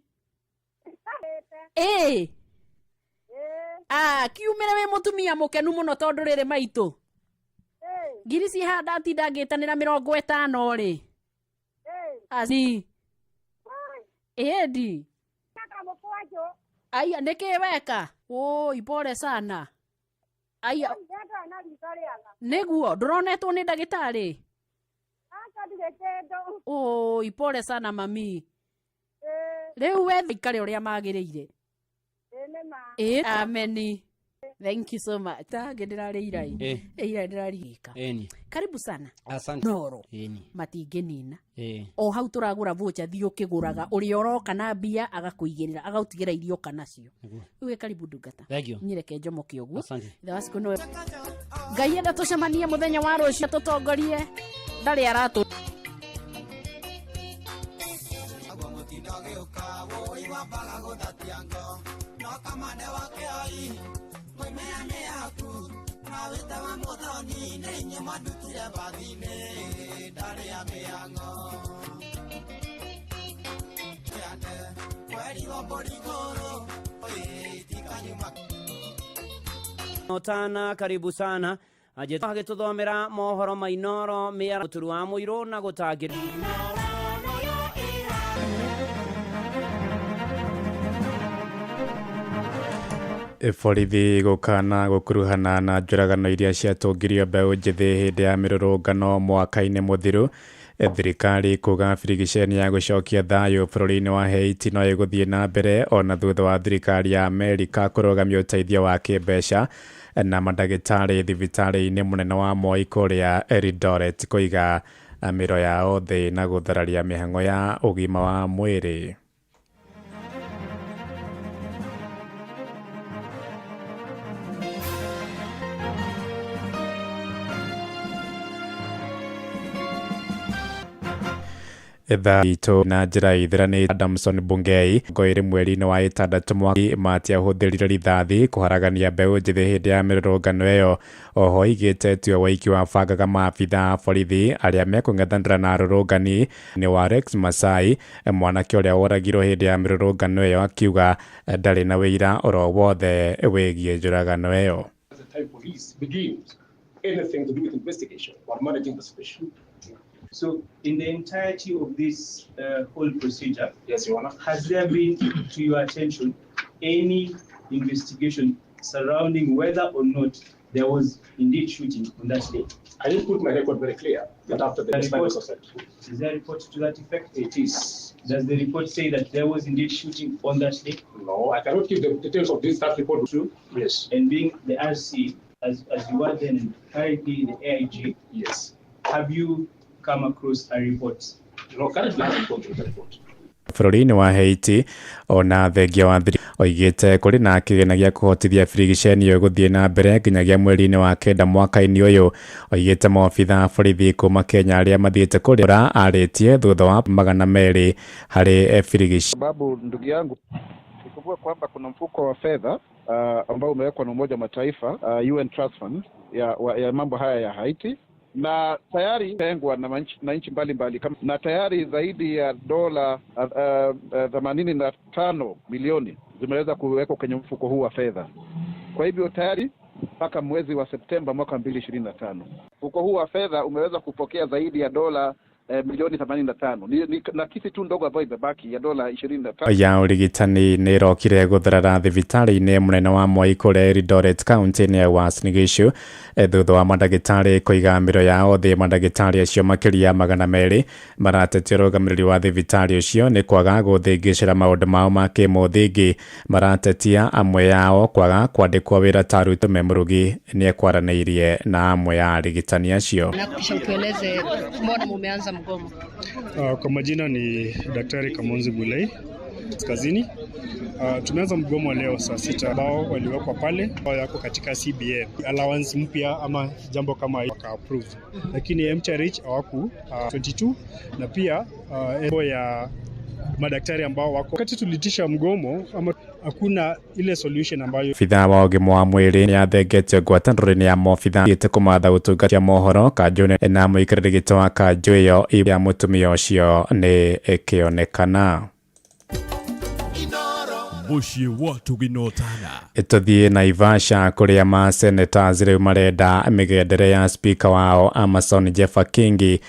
Kiumire we mutumia mukenu muno tondu riri maitu. Ngiri cihanda atinda ngitanira 50 ri. Asi. Edi. Aya niki weka? Ipole sana. Aya. Niguo nduronetwo ni ndagitari. Ipole sana mami. Riu we thikare uria magiriire. Ameni. Thank you so much. Ndirari irai. Ndirarigika. Karibu sana. Asante. Noro. Matingenina. O hau turagura vocha thio kiguraga uri oroka na mbia agakuigirira agautigira irio kanacio. Uwe karibu ndungata. Thank you. Nyireke njomoke uguo. Asante. Thawasiku no. Ngai enda tucemanie muthenya wa rucio tutongorie. Ndari aratu. Otana karibu sana ajeta agituthomera mohoro mainoro miara turu wa muiro na gutangira borithi gukana gukuruhana na njuragano iria ciatungirio mbeũ njithi hindi ya mirurungano mwaka-ini muthiru. Thirikari kuga birigiceni ya gucokia thayu bũrũri-inĩ wa Haiti no ĩgũthiĩ na mbere ona thutha wa thirikari ya Amerika kũrũgamia ũteithio wa kĩmbeca na mandagĩtarĩ thibitarĩ-inĩ mũnene wa Moi kũrĩa Eldoret kũiga mĩro yao thĩ na gũthararia mĩhang'o ya ũgima wa mwĩrĩ. Etha ito na njira ithiranite Adamson Bungei ngoiri mweri-inĩ wa ĩtandatũ mwaka matiahũthĩrire rithathi kũharagania mbeũ njithi hĩndĩ ya mĩrũrũngano ĩyo. Oho igĩte tuo waiki wa bangaga maabitha borithi arĩa mekũng'ethanĩra na arũrũngani nĩ wa Rex Masai, mwanake ũrĩa woragirwo hĩndĩ ya mĩrũrũngano ĩyo, akiuga ndarĩ na wĩira oro wothe wĩgiĩ njũragano ĩyo. Anything to do with investigation or managing the situation. So in the entirety of this whole procedure, yes, Your Honor, has there been, to your attention, any investigation surrounding whether or not there was indeed shooting on that day? I didn't put my record very clear, but after the report, is there a report to that effect? It is. Does the report say that there was indeed shooting on that day? No, I cannot give the details of that report. True? Yes. And being the RC, as you were then and currently the AIG, yes. Have you come across a report? No, currently I haven't gone through the report. Bũrũri-inĩ wa Haiti ona thengia wa thiri oigĩte kũrĩ na kĩgĩna gĩa kũhotithia birigiceni ĩyo gũthiĩ na mbere nginyagia mweri-inĩ wa kenda mwaka-inĩ ũyũ. Oigĩte maobitha borithi kuma Kenya arĩa mathiĩte kũrĩa arĩtie thutha wa magana merĩ harĩ birigiceni. Sababu ndugu yangu nikumbuka kwamba kuna mfuko wa fedha ambao umewekwa na Umoja wa Mataifa UN Trust Fund ya mambo haya ya Haiti, na tayari tengwa na nchi mbalimbali, na tayari zaidi ya dola 85 milioni zimeweza kuwekwa kwenye mfuko huu wa fedha. Kwa hivyo tayari mpaka mwezi wa Septemba mwaka 2025 mfuko huu wa fedha umeweza kupokea zaidi ya dola milioni 85. Na kisi tu ndogo ambayo imebaki ya dola 25 ya urigitani nĩ ĩrokire gũtherera thibitarĩ-inĩ mũnene wa Moi kũrĩa Eldoret kaunti-inĩ ya Uasin Gishu thutha wa mandagĩtarĩ kũiga mĩro yao thĩ. Mandagĩtarĩ acio makĩria magana merĩ maratetia ũrũgamĩrĩri wa thibitarĩ ũcio nĩ kwaga gũthĩngĩcĩra maũndũ mao ma kĩmũthingi. Maratetia amwe yao kwaga kwandĩkwo wĩra ta aruti. Mũrugi nĩ ekwaranĩirie na amwe ya arigitani acio. Na kisha utueleze mbona mumeanza mgomo? Kwa majina ni Daktari Kamonzi Bulei kazini. Tumeanza mgomo leo saa 6 ambao waliwekwa pale yako katika CBA allowance mpya ama jambo kama hiyo ka approve, lakini MTRH hawaku 22 na pia ya madaktari ambao wako wakati tulitisha mgomo ama hakuna ile solution ambayo fitha wa ũgima wa mwĩrĩ nĩ athengetio ngwatanĩro-inĩ ya mobitha ĩte kũmatha ũtungata mohoro Kanjũ na mũikarĩri gĩtĩ wa Kanjũ ĩyo ya mũtumia ũcio nĩ ĩkĩonekana. Muciĩ watu ginotana Tũthiĩ Naivasha kũrĩa ma senators rĩu marenda mĩgendere ya speaker wao Amason Jeffa Kingi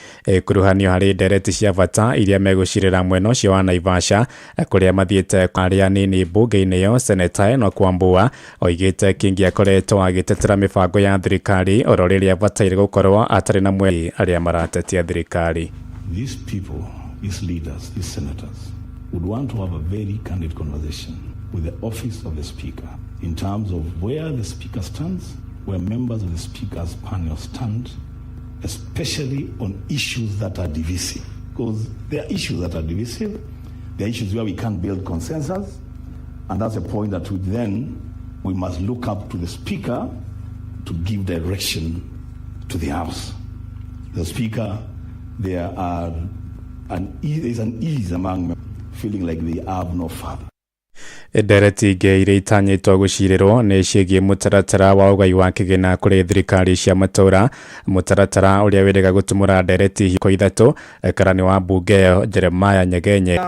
kuruhanio harĩ ndereti cia bata iria megũcirĩra mwena ũcio wa Naivasha kũrĩa mathiĩte arĩa nini mbunge-inĩ ĩyo. Senator ĩno Kwambua oigĩte Kingi akoretwo agĩtetera mĩbango ya thirikari oro rĩrĩa bataire gũkorwo atarĩ na mweri arĩa maratetia thirikari. These people, these leaders, these senators would want to have a very candid conversation with the office of the speaker in terms of where the speaker stands, where members of the speaker's panel stand, especially on issues that are divisive. Because there are issues that are divisive, there are issues where we can't build consensus, and that's a point that we must look up to the speaker to give direction to the House. The speaker, there is an ease among them, feeling like they have no father. Ndereti ingĩ iria itanyĩtwo gũcirĩrwo nĩ ciĩgiĩ mũtaratara wa ũgai wa kĩgĩna kũrĩ thirikari cia matũũra. Mũtaratara ũrĩa wĩrĩga gũtumũra ndereti hiko ithatũ. Karani wa mbunge ĩyo Jeremiah Nyegenye.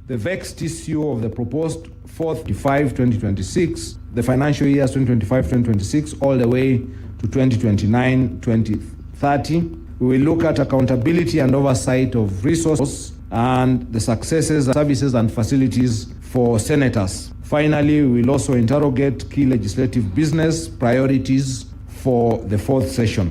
The vexed issue of the proposed 4/25/2026, the financial years 2025-2026 all the way to 2029-2030. We will look at accountability and oversight of resources and the successes, services and facilities for senators. Finally, we will also interrogate key legislative business priorities for the fourth session.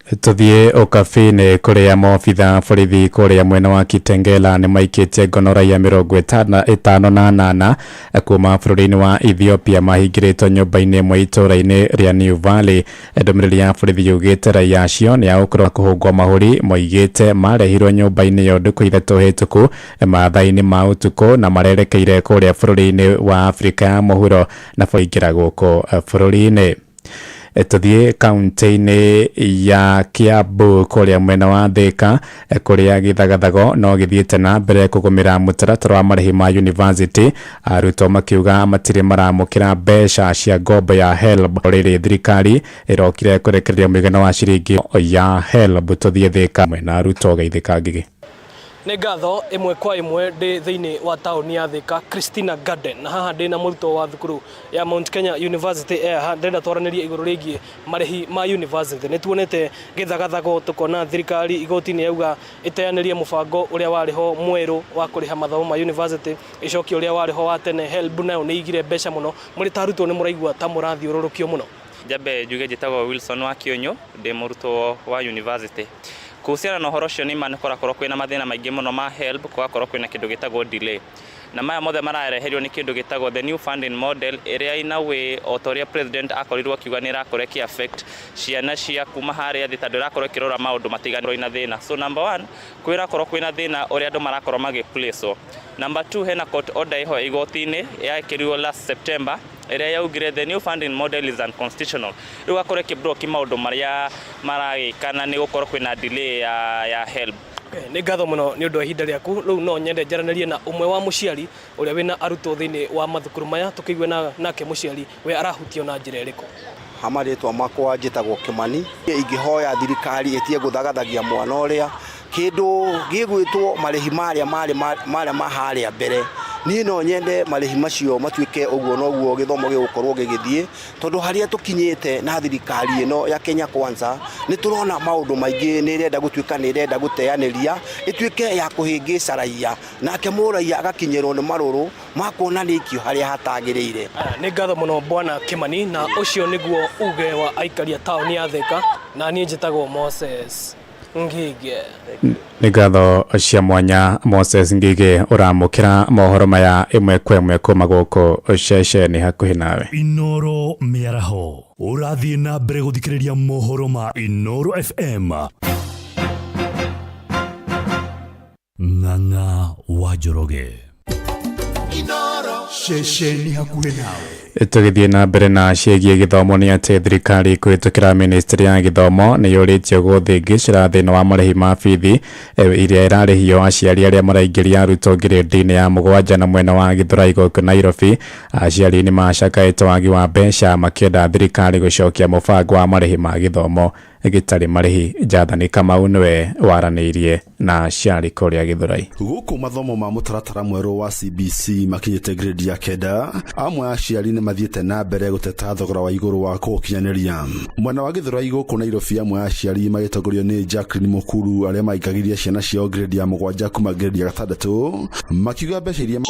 Tũthiĩ ũkabi-inĩ kũrĩa maobitha borithi kũrĩa mwena wa Kitengela nĩ maikĩtie ngono raia 58 kuma bũrũri-inĩ wa Ethiopia mahingĩrĩtwo nyũmba-inĩ ĩmwe itũũra-inĩ rĩa New Valley. Ndũmĩrĩri ya borithi yugĩte raia acio nĩ agũkorwo kũhũngwo mahũri, moigĩte marehirwo nyũmba-inĩ ĩyo ndukũ ithatũ hĩtũku mathaa-inĩ ma ũtukũ na marerekeire kũrĩa bũrũri-inĩ wa Afrika ya mũhuro na kũingĩra gũkũ bũrũri-inĩ. Tũthiĩ kaunti-inĩ ya Kiambu kũrĩa mwena wa Thika kũrĩa gĩthagathago no gĩthiĩte na mbere kũgũmĩra mũtaratara wa marĩhi ma university. Arutwo makiuga matirĩ maramũkĩra mbeca cia ngombo ya HELB rĩrĩ thirikari ĩrokire kũrekereria mũigana wa ciringi ya HELB. Tũthiĩ Thika mwena arutwo Geithĩka Ngigĩ. nĩ ngatho ĩmwe kwa ĩmwe ndĩ thĩinĩ wa taũni ya Thika Christina Garden na haha ndĩ na mũrutwo wa thukuru ya Mount Kenya University haha ndĩrenda twaranĩrie igũrũ rĩgiĩ marĩhi ma university. Nĩ tuonete gĩthagathago tukona thirikari igoti-inĩ yauga ĩteanĩrie mũbango ũrĩa warĩ ho mwerũ wa kũrĩha mathomo ma university, ĩcoki ũrĩa warĩ ho wa tene HELB nayo nĩ igire mbeca mũno. Mũrĩ ta arutwo nĩ mũraigua ta mũrathiũrũrũkio mũno? Jabe njuge njĩtagwo Wilson wa Kĩonyo, ndĩ mũrutwo wa university. Kuhusiana na ũhoro ũcio nĩ ma nĩkũrakorwo kwĩna mathĩna maingĩ mũno ma HELB, gũgakorwo kwĩna kĩndũ gĩtagwo delay. Na maya mothe marareherio nĩ kĩndũ gĩtagwo the new funding model, ĩrĩa ina way o ta ũrĩa president akorirwo akiuga nĩ ĩrakorwo ĩkĩ-affect ciana cia kuma harĩa thĩ tondũ ĩrakorwo ĩkĩrora maũndũ matiganĩrwo ina thĩna. So number one, kwĩrakorwo kwĩna thĩna ũrĩa andũ marakorwo magĩ-place. Number two, hena court order iho igoti-inĩ yakĩrirwo last September ĩrĩa yaugire the new funding model is unconstitutional. Rĩu gakorwo ĩkĩ-block maũndũ marĩa maragĩkana nĩ gũkorwo kwĩna delay ya HELB. Nĩ ngatho mũno nĩ ũndũ wa ihinda rĩaku. Rĩu no nyende njaranĩrie na ũmwe wa mũciari ũrĩa wĩna arutwo thĩinĩ wa mathukuru maya, tũkĩigue nake mũciari we arahutio na njĩra ĩrĩkũ. Hamarĩtwa makwa njĩtagwo Kĩmani. Ingĩhoya thirikari ĩtige gũthagathagia mwana ũrĩa kĩndũ gĩgwĩtwo marĩhi marĩa maharĩa mbere. Niĩ no nyende marĩhi macio matuĩke ũguo na ũguo gĩthomo gĩgũkorwo gĩgĩthiĩ, tondũ harĩa tũkinyĩte na thirikari ĩno ya Kenya Kwanza nĩ tũrona maũndũ maingĩ nĩ ĩrenda gũtuĩka nĩ ĩrenda gũteanĩria ĩtuĩke ya kũhĩngĩca raia, nake mũraia agakinyĩrwo nĩ marũrũ ma kuonanĩkio harĩa hatagĩrĩire. Nĩ ngatho mũno bwana Kĩmani, na ũcio nĩguo uge wa aikari a taũni ya Thika, na niĩ njĩtagwo Moses Ngige. Nĩ ngatho cia mwanya Moses Ngige ũramũkĩra mohoro maya ĩmwe kwa ĩmwe kuma gũkũ ceceni hakuhĩ nawe. Inoro mĩaraho ũrathiĩ na mbere gũthikĩrĩria mohoro ma Inoro FM. Ng'ang'a wa Njoroge. Inoro ceceni hakuhĩ nawe. Tũgĩthiĩ na mbere na ciĩgiĩ gĩthomo nĩ atĩ thirikari kũhĩtũkĩra ministry ya gĩthomo nĩ yũrĩtio gũthĩngĩcĩra thĩna wa marĩhi ma bithi iria irarĩhio aciari arĩa maraingĩria arutwo ngirĩndi-inĩ ya 7 na mwena wa Gĩthũrai gũkũ Nairobi. Aciari nĩ macakaĩte wagi wa mbeca makĩenda thirikari gũcokia mũbango wa marĩhi ma gĩthomo gĩtarĩ marĩhi. Jathani Kamau nĩwe waranĩirie na aciari kũrĩa Gĩthũrai. Gũkũ mathomo ma mũtaratara mwerũ wa CBC makinyĩte grade ya 9, amwe aciari nĩ mathiĩte na mbere gũteta thogora wa igũrũ wa kũũkinyanĩria. Mwena wa Gĩthũrai gũkũ Nairobi, amwe aciari magĩtongorio nĩ Jacqueline Mũkuru arĩa maikagiria ciana ciao grade ya 7 kuma grade ya 6, makiuga mbeca iria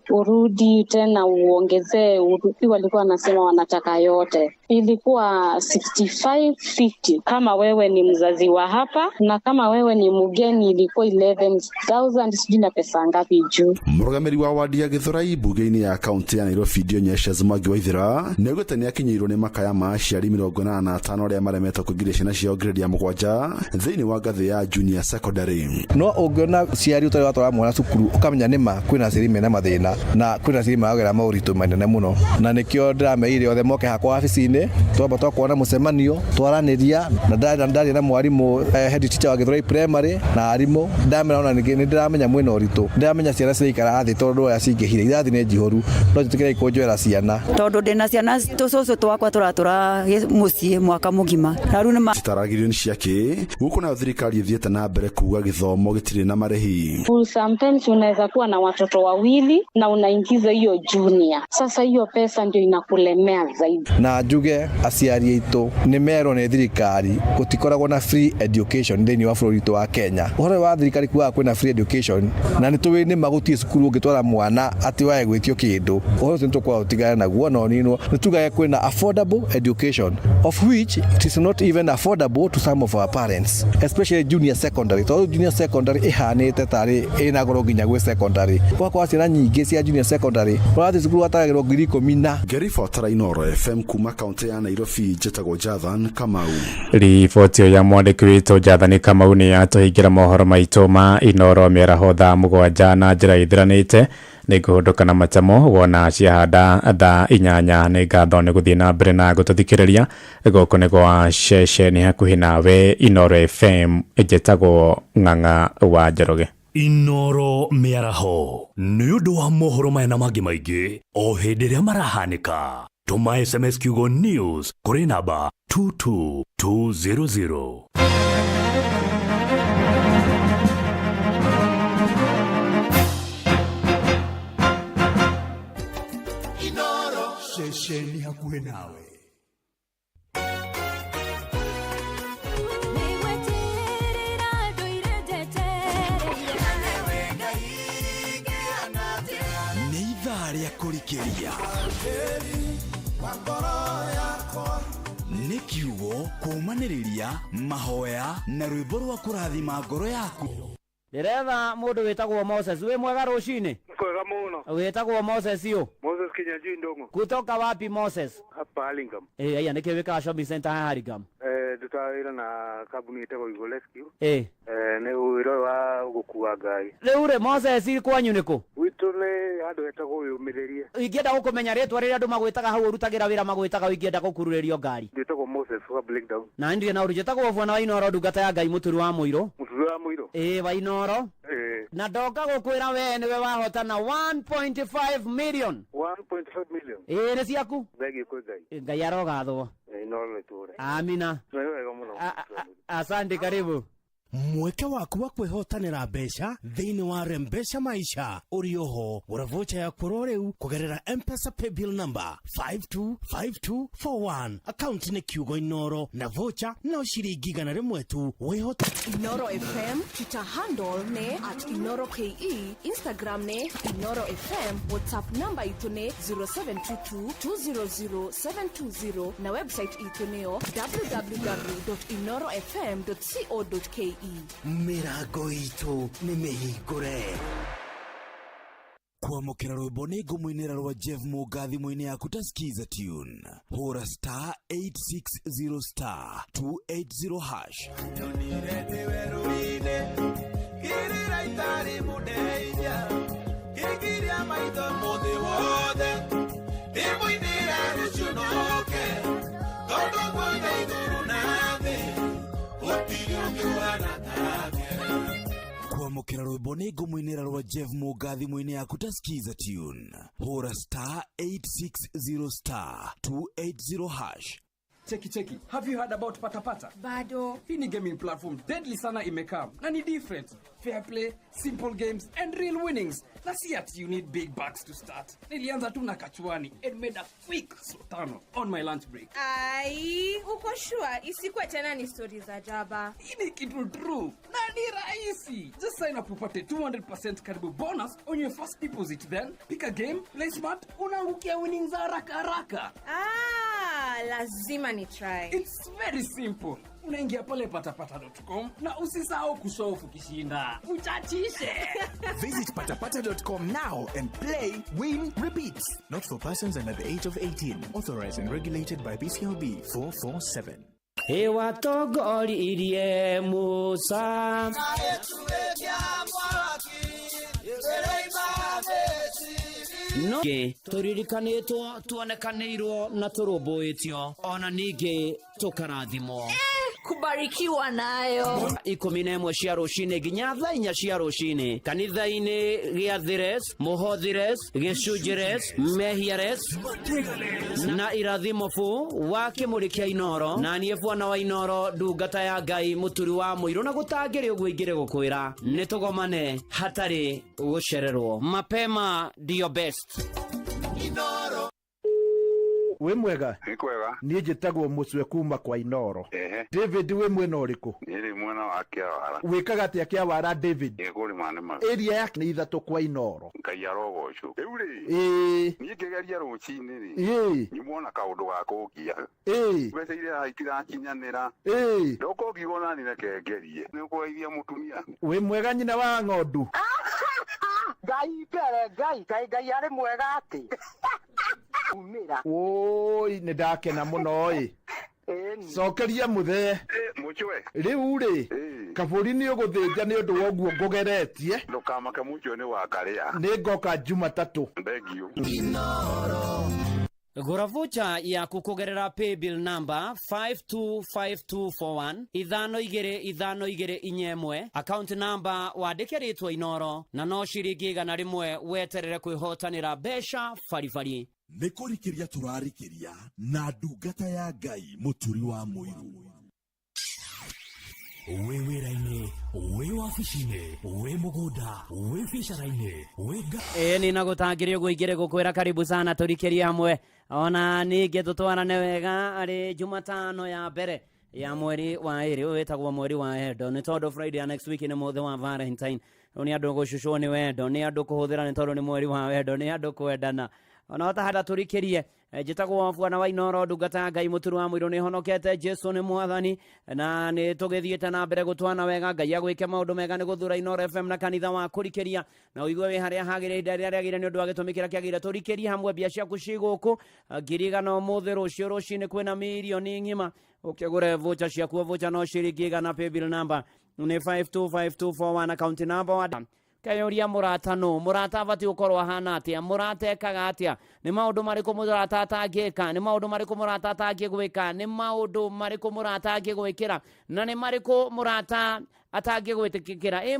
urudi tena uongezee. Urupi walikuwa wanasema wanataka yote, ilikuwa 6550 kama wewe ni mzazi wa hapa, na kama wewe ni mgeni ilikuwa 11,000 sijui na pesa ngapi juu. Mũrũgamĩrĩri wa wadi ya Gĩthũrai mbunge-inĩ ya kaunti ya Nairobi Dionysius Mwangi wa Ithira nĩaugĩte nĩ akinyĩirwo nĩ makaya ma aciari 85 arĩa maremetwo kũingĩria ciana ciao grade ya 7 thĩinĩ wa ngathĩ ya junior secondary. No ũngĩona ciari ũtarĩ watwara mwana cukuru ũkamenya nĩma kwĩna ciari mena mathĩna na kwĩna ciari magera maũritũ manene mũno, na nĩkĩo ndĩrameire othe moke hakwa wabici-inĩ twamba twakuona mũcemanio twaranĩria na ndarĩ na mwarimũ head teacher wa Gĩthũrai primary na arimũ ndamera ona nĩ ndĩramenya mwena ũritũ, ndĩramenya ciana ciraikara thĩ tondũ ya cingĩhire irathi nĩ njihoru, no tũtikĩrei kũnjoera ciana tondũ ndĩna ciana tũcũcũ twakwa tũratũra mũciĩ mwaka mũgima na rĩu nĩ citaragĩrio nĩ ciake. Gũkũ nayo thirikari ĩthiĩte na mbere kuuga gĩthomo gĩtirĩ na marĩhi. Sometimes unaweza kuwa na watoto wawili na unaingiza hiyo junior, sasa hiyo pesa ndio inakulemea zaidi. Na njuge aciari aitũ nĩ merwo nĩ thirikari gũtikoragwo na free education thĩinĩ wa bũrũri wa Kenya. Ũhoro wa thirikari kuuga kwĩna free education na nĩ tũĩ nĩ magũthiĩ cukuru ũngĩtwara mwana atĩ wae gwĩtio kĩndũ, ũhoro ũcio nĩ tũkwao ũtigane naguo. No nino nĩ tugaye kwĩna affordable education of which it is not even affordable to some of our parents, especially junior secondary. Tondũ junior secondary ĩhanĩte tarĩ ĩna goro nginya gwĩ secondary. Gwakwa ciana nyingĩ cia junior secondary ũrathiĩ cukuru watagĩrwo 10,000. Ngĩribotera Inoro FM kuma kaunti ya Nairobi, njĩtagwo Jathan Kamau. Riboti ya mwandĩki witũ Jathani Kamau nĩ atũhingĩra mohoro maitũ ma Inoro mĩaraho thaa 7 na njĩra ithiranĩte. Nĩ ngũhũndũka na matamo wona ciahanda thaa 8. Nĩ ngatho nĩ gũthiĩ na mbere na gũtũthikĩrĩria gũkũ nĩ gwa ceceni hakuhĩ nawe Inoro FM, njĩtagwo Ng'ang'a wa Njoroge. Inoro mĩaraho nĩ ũndũ wa mohoro maya na mangĩ maingĩ o hĩndĩ ĩrĩa marahanĩka. Tũma SMS kiugo news kũrĩ namba 22200. ceceni hakuhĩ nawe. Nĩ ithaa rĩa kũrikĩria nĩ kiugo kũmanĩrĩria mahoya na rwĩmbo rwa kũrathima ngoro yaku. Nderetha mũndũ wĩtagwo Moses, wĩ mwega rũcinĩ? Kwega mũno. Wĩtagwo Moses yu? Moses Kinyanjui Ndongo. Kutoka wapi Moses? Hapa Hurlingham. Aya nĩkĩo wĩkaga shopping center haha Hurlingham? Ndutawĩra na kambuni ĩtagwo Eagle Rescue. Nĩ wĩra wa gũkua ngari. Rĩu rĩ Moses kwanyu nĩkũ? Gwitũ nĩ handũ hetagwo Wĩyũmĩrĩrie. Ingĩenda gũkũmenya rĩtwa rĩrĩa andũ magwĩtaga hau ũrutagĩra wĩra magwĩtaga ingĩenda gũkururĩrio ngari. Ndĩtagwo Moses wa Breakdown. Na ndirĩ na ũrũ njĩtagwo Bwana Wainoro ndungata ya Ngai mũturi wa mũiro. Mũturi wa mũiro. Wainoro. Na ndoka gũkwĩra we nĩwe wahotana 1.5 million. 1.5 million. Nĩ ciaku? Thengiũ kwĩ Ngai. Ngai arogathwo. Inooro nĩtũre. Amina. Wega mũno. Asante, karibu. Mweke waku wa kwĩhotanĩra mbeca thĩinĩ wa Rembesha Maisha ũrĩ oho gũra vocha ya kũrwo rĩu kũgerera M-Pesa paybill number 525241 account nĩ kiugo Inoro na vocha no ciringi 100 tu wĩhota. Inoro FM Twitter handle ne @InoroKE, Instagram ne Inoro FM, WhatsApp number itu ne 0722200720 na website itu neo www.inorofm.co.ke. Mĩrango itũ nĩ mĩhingũre. Kwamũkĩra rwĩmbo nĩ ngũmũinĩra rwa Jeff Mũnga thimũ-inĩ yaku ta skiza tune. Hũra star 860 star 280 hash. Nyonire ndĩwe rũĩ-inĩ kĩrĩra itarĩ mũndeinya kĩrĩkĩria maitho mũthĩ wothe ndĩmũinĩra rũciũ noke tondũ gwothe igũrũ na thĩ gũtirĩ ũngĩ ũhana take. Kwamũkĩra rwĩmbo nĩ ngũmũinĩra rwa Jeff Mũnga thimũ-inĩ yaku ta skiza tune. Hũra star 860 star 280 hash. Cheki. Have you heard about Patapata? Bado. Hii ni gaming platform deadly sana imekam. Na ni different. Fair play, simple games and real winnings. Na si ati you need big bucks to start. Nilianza tu na kachuani and made a quick sotano on my lunch break. Ai, uko sure isikuwe tena ni stories za jaba? Hii ni kitu true. Na ni rahisi. Just sign up upate 200% karibu bonus on your first deposit, then pick a game, play smart, unaangukia winnings za haraka. Lazima ni try. It's very simple. Unaingia pale patapata.com na usisahau kusofu kishinda. Uchachishe. Visit patapata.com now and play, win, repeat. Not for persons under the age of 18. Authorized and regulated by BCLB 447. Watongoririe Musa Ningĩ tũririkanĩtwo tuonekanĩirwo na tũrũmbũĩtio ona ningĩ tũkarathimwo. Kubarikiwa nayo. 11 cia rũcinĩ nginya thaa 4 cia rũcinĩ kanitha-inĩ gĩa Thires, Mũhothires, Gĩcunjĩres, Mehiares na irathimo fu wa kĩmũrĩ kĩa Inoro. Na niĩ Bwana Wainoro ndungata ya Ngai mũturi wa mũiro na gũtangĩrĩ ũguo ingĩrĩ gũkwĩra nĩ tũgomane hatarĩ gũcererwo. Mapema ndio best. Inoro. We mwega? Ni kwega. Niĩ njĩtagwo Mũcwe kuma kwa Inoro. David we mwena ũrĩkũ? Nĩ mwena wa Kĩawara. Wĩkaga atĩa Kĩawara David? Kũrĩma nĩma. Area yake nĩ 3 kwa Inoro. Ngai arogocwo. Rĩu rĩ. Niĩ ngĩgeria rũcinĩ rĩ. Nyumona kaũndũ ga kũngia. Mbeca iria haitirakinyanĩra. Ndoko ngiuga nani rekengerie. Nĩ kũgeithia mũtumia. We mwega nyina wa ng'ondu? Ngai mbere Ngai arĩ mwega atĩ. Umira. Oi nĩ ndakena mũno ĩ. Cokeria mũthee. Mũchwe. Rĩu rĩ. Kabũri nĩ ũgũthĩnja nĩ ũndũ wa ũguo ngũgeretie. Ndũkamake mũchwe nĩ wakarĩa. Nĩ ngoka Jumatatũ. Thengiũ. Gũra vocha yaku kũgerera paybill number 525241 52251 account number wandĩke rĩtwa Inoro na no ciringi 100 weterere kwĩhotanĩra mbeca baribari. Nĩ kũrikĩria tũrarikĩria na ndungata ya Ngai mũturi wa mũiro. wĩ wĩra-inĩ, wĩ wabici-inĩ, wĩ mũgũnda, wĩ biacara-inĩ, wĩ ni nagũtangĩria ũguo ingĩrĩ gũkwĩra karibu sana tũrikĩrie hamwe ona ningĩ tũtwarane wega arĩ Jumatano ya mbere ya mweri wa ĩrĩ ũyũ wĩtagwo mweri wa wendo nĩ tondũ Friday ya next week nĩ mũthĩ wa Valentine nĩ andũ gũcucwo nĩ wendo nĩ andũ kũhũthĩra nĩ tondũ nĩ mweri wa wendo nĩ andũ kwendana ona watahada tũrikĩrie njĩtagwo Bwana Wainoro ndungata Ngai mũturu wa mũirũ nĩ honokete Jesu nĩ mwathani na nĩ tũgĩthiĩte na mbere gũtwana wega Ngai agwĩke maũndũ mega nĩ gũthura Inoro FM na kanitha wa kũrikĩria na ũigue wĩ harĩa hagĩrĩire rĩrĩa rĩagĩrĩire nĩ ũndũ wa gĩtũmi kĩrĩa kĩagĩrĩire tũrikĩrie hamwe mbia ciaku cigũkũ ngirigano mũthĩ rũciũ rũcinĩ kwĩna mirioni ng'ima ũkĩgũre vocha ciaku vocha no ciringi igana paybill number nĩ 525241 account number wa kayoria murata no murata abati ukorwo ahana atia murata ekaga atia ni maundu marĩkũ murata atangĩka ni maundu marĩkũ murata atangĩgwĩka ni maundu marĩkũ murata angĩgwĩkĩra na ni marĩkũ murata atangĩgwĩtĩkĩra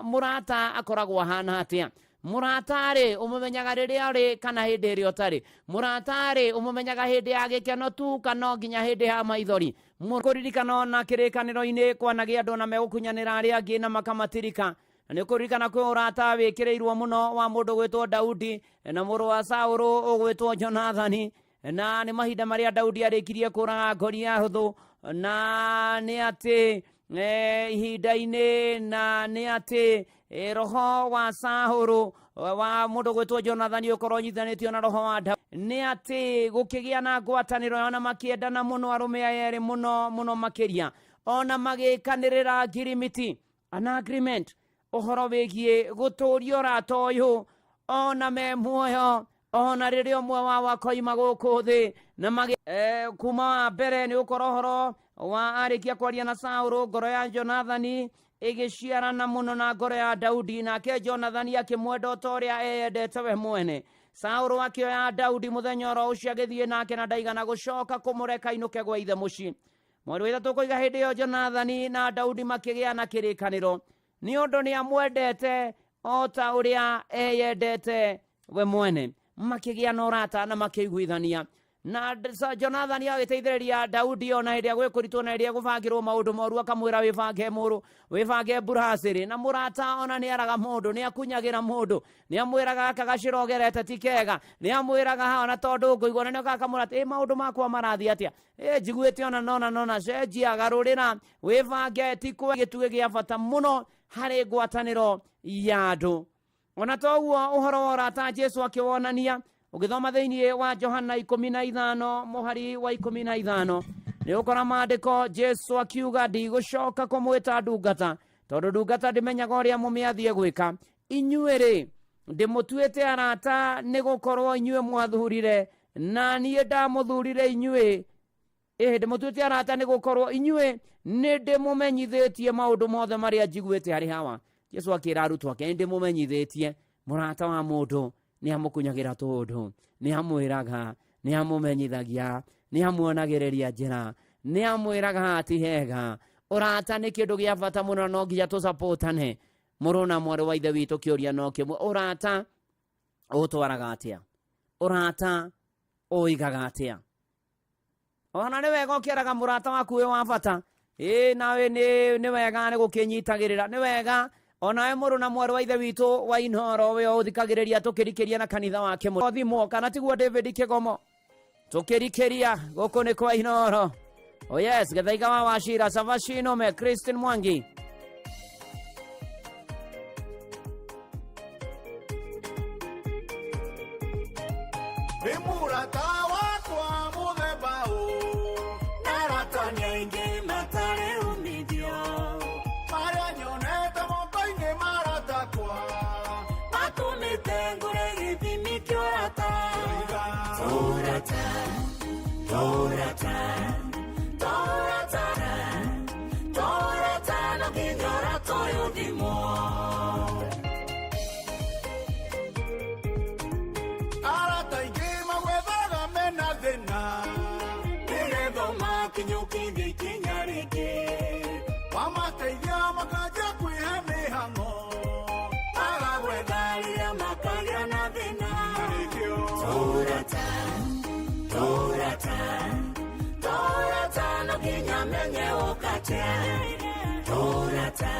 murata akoragwo ahana atia murata rĩ umumenyaga rĩrĩa rĩ kana hĩndĩ ĩrĩa ũtarĩ murata rĩ umumenyaga hĩndĩ ya gĩkeno tu kana nginya hĩndĩ ya maithori kũririkana na kĩrĩkanĩro-inĩ kwanagia andũ na megũkunyanĩra arĩa angĩ na makamatirika nĩ kũririkana kwĩ ũrata wĩkĩrĩirwo mũno wa mũndũ gwĩtwo Daudi na mũrũ wa Saũlũ ũgwĩtwo Jonathani na nĩ mahinda marĩa Daudi arĩkirie kũraga Goria hũthũ na nĩ atĩ ihinda-inĩ na nĩ atĩ roho wa Saũlũ wa mũndũ gwĩtwo Jonathani ũkorwo nyithanĩtio na roho wa Daudi nĩ atĩ gũkĩgĩa na ngwatanĩro ona makĩendana mũno arũme aya erĩ mũno makĩria ona magĩkanĩrĩra ngirimiti an agreement ũhoro wĩgiĩ gũtũũria ũrata ũyũ ona me muoyo ona rĩrĩa ũmwe wao akoima gũkũ thĩ na kuma wa mbere nĩ ũkorwo ũhoro wa arĩkia kwaria na Saũlũ ngoro ya Jonathani ĩgĩciarana mũno na ngoro ya Daudi nake Jonathani akĩmwenda o ta ũrĩa eyendete we mwene Saũlũ akĩoya Daudi mũthenya oro ũcio agĩthiĩ nake na ndaigana gũcoka kũmũreka ainũke gwa ithe mũciĩ mweri wa ĩtatũ kũiga hĩndĩ ĩyo Jonathani na Daudi makĩgĩa na kĩrĩkanĩro nĩ ũndũ nĩ amwendete o ta ũrĩa eyendete we mwene makĩgĩa na ũrata na makĩiguithania na Jonathani agĩteithĩrĩria Daudi ona hĩndĩ ya gwĩkũritwo na hĩndĩ ya gũbangĩrwo maũndũ moru akamwĩra wĩbange mũrũ wĩbange buracĩrĩ na mũrata ona nĩ araga mũndũ nĩ akunyagĩra mũndũ nĩ amwĩraga aka gacirogerete ti kega nĩ amwĩraga ona tondũ ngũigua na nĩoka akamwĩra maũndũ makwa marathiĩ atĩa njiguĩte ona cenjia garũrĩra wĩbange ti kwa gĩtugĩ gĩa bata mũno harĩ ngwatanĩro ya andũ ona toguo ũhoro wa ũrata Jesu akĩwonania ũgĩthoma thĩinĩ wa Johana 15 mũhari wa 15 nĩ ũkora maandĩko Jesu akiuga ndigũcoka kũmwĩta ndungata tondũ ndungata ndĩmenyaga ũrĩa mũmĩathiĩ gwĩka inyuĩ-rĩ ndĩmũtuĩte arata nĩ gũkorwo inyuĩ mwathurire na niĩ ndamũthurire inyuĩ ndĩmũtuĩte arata nĩ gũkorwo inyuĩ nĩ ndĩmũmenyithĩtie maũndũ mothe marĩa njiguĩte harĩ hawa Jesu akĩra arutwo ake ndĩmũmenyithĩtie mũrata wa mũndũ nĩ amũkunyagĩra tũndũ nĩ amwĩraga nĩ amũmenyithagia nĩ amuonagĩrĩria njĩra nĩ amwĩraga ati hega ũrata nĩ kĩndũ gĩa bata mũno no nginya tũsapotane mũrũ na mwarĩ wa ithe witũ kĩũria no kĩmwe ũrata ũtwaraga atĩa ũrata ũigaga atĩa ona nĩ wega ũkĩeraga mũrata waku wĩ wa bata nawe nĩ wega nĩ gũkĩnyitagĩrĩra nĩ wega ona we mũrũ na mwarĩ wa ithe witũ wa Inoro we ũthikagĩrĩria tũkĩrikĩria na kanitha wake thimo kana tiguo David Kĩgomo tũkĩrikĩria gũkũ nĩ kwa Inoro yes Gĩthaiga wa Wachira Savashino me Christine Mwangi Mũrata wakwa mũthemba na arata nĩ aingĩ matarĩ umithio marĩa nyonete moko-inĩ maratakwa matũmĩte ngũre gĩthimi kĩa ũrata tũrata na nginya ũrata ũyũ thimo arata aingĩ magwethaga mena thĩna nĩgetha makinyũkithia ikinya rĩngĩ wamateithia makanjia kwĩhe mĩhang'o magagwetha rĩrĩa makagĩa na thĩna tũrata no nginya menye ũkate Torata.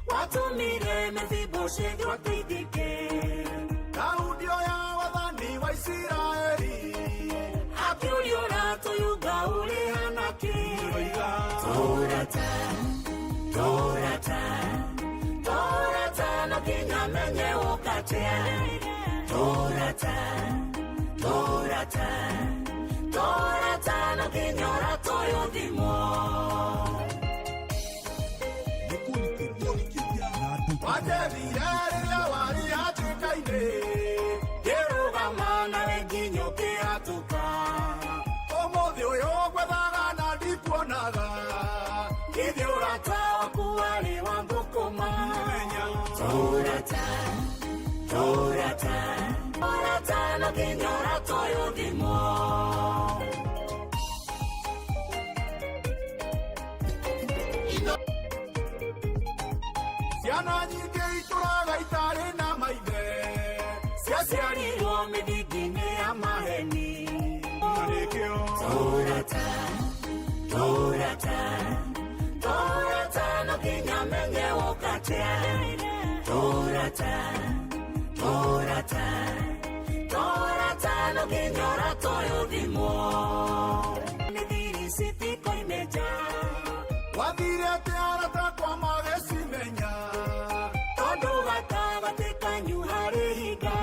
Watumire Mefiboshethi wateithike. Daudi oya wathani wa Isiraeli Akiuliona tuyuga ulihana ki. Torata, Torata, Torata no kinya menye ukatea. Torata, Torata, Torata no kinyora toyuthimo. Wajethire rĩrĩa warĩ hatĩka-inĩ Kĩrũgama na wĩnginyo kĩhatũka. Ũmũthĩ ũyũ gwethaga na ndikuonaga Ithe ũrata waku warĩ wa thũkũma. Torata, Torata, Torata no kinyora toyuthimo. Ciana nyingĩ itũraga itarĩ na maithe Ciaciarirwo mĩthingi-inĩ ya maheni. Torata, Torata, Torata no kinya menye ũkatea. Torata, Torata, Torata no kinyora toyuthimo. Mĩthiri citikoimeja. Wathire atĩ arata kwa magĩcimenya Tondũ gatagatĩ kanyu harĩ higa.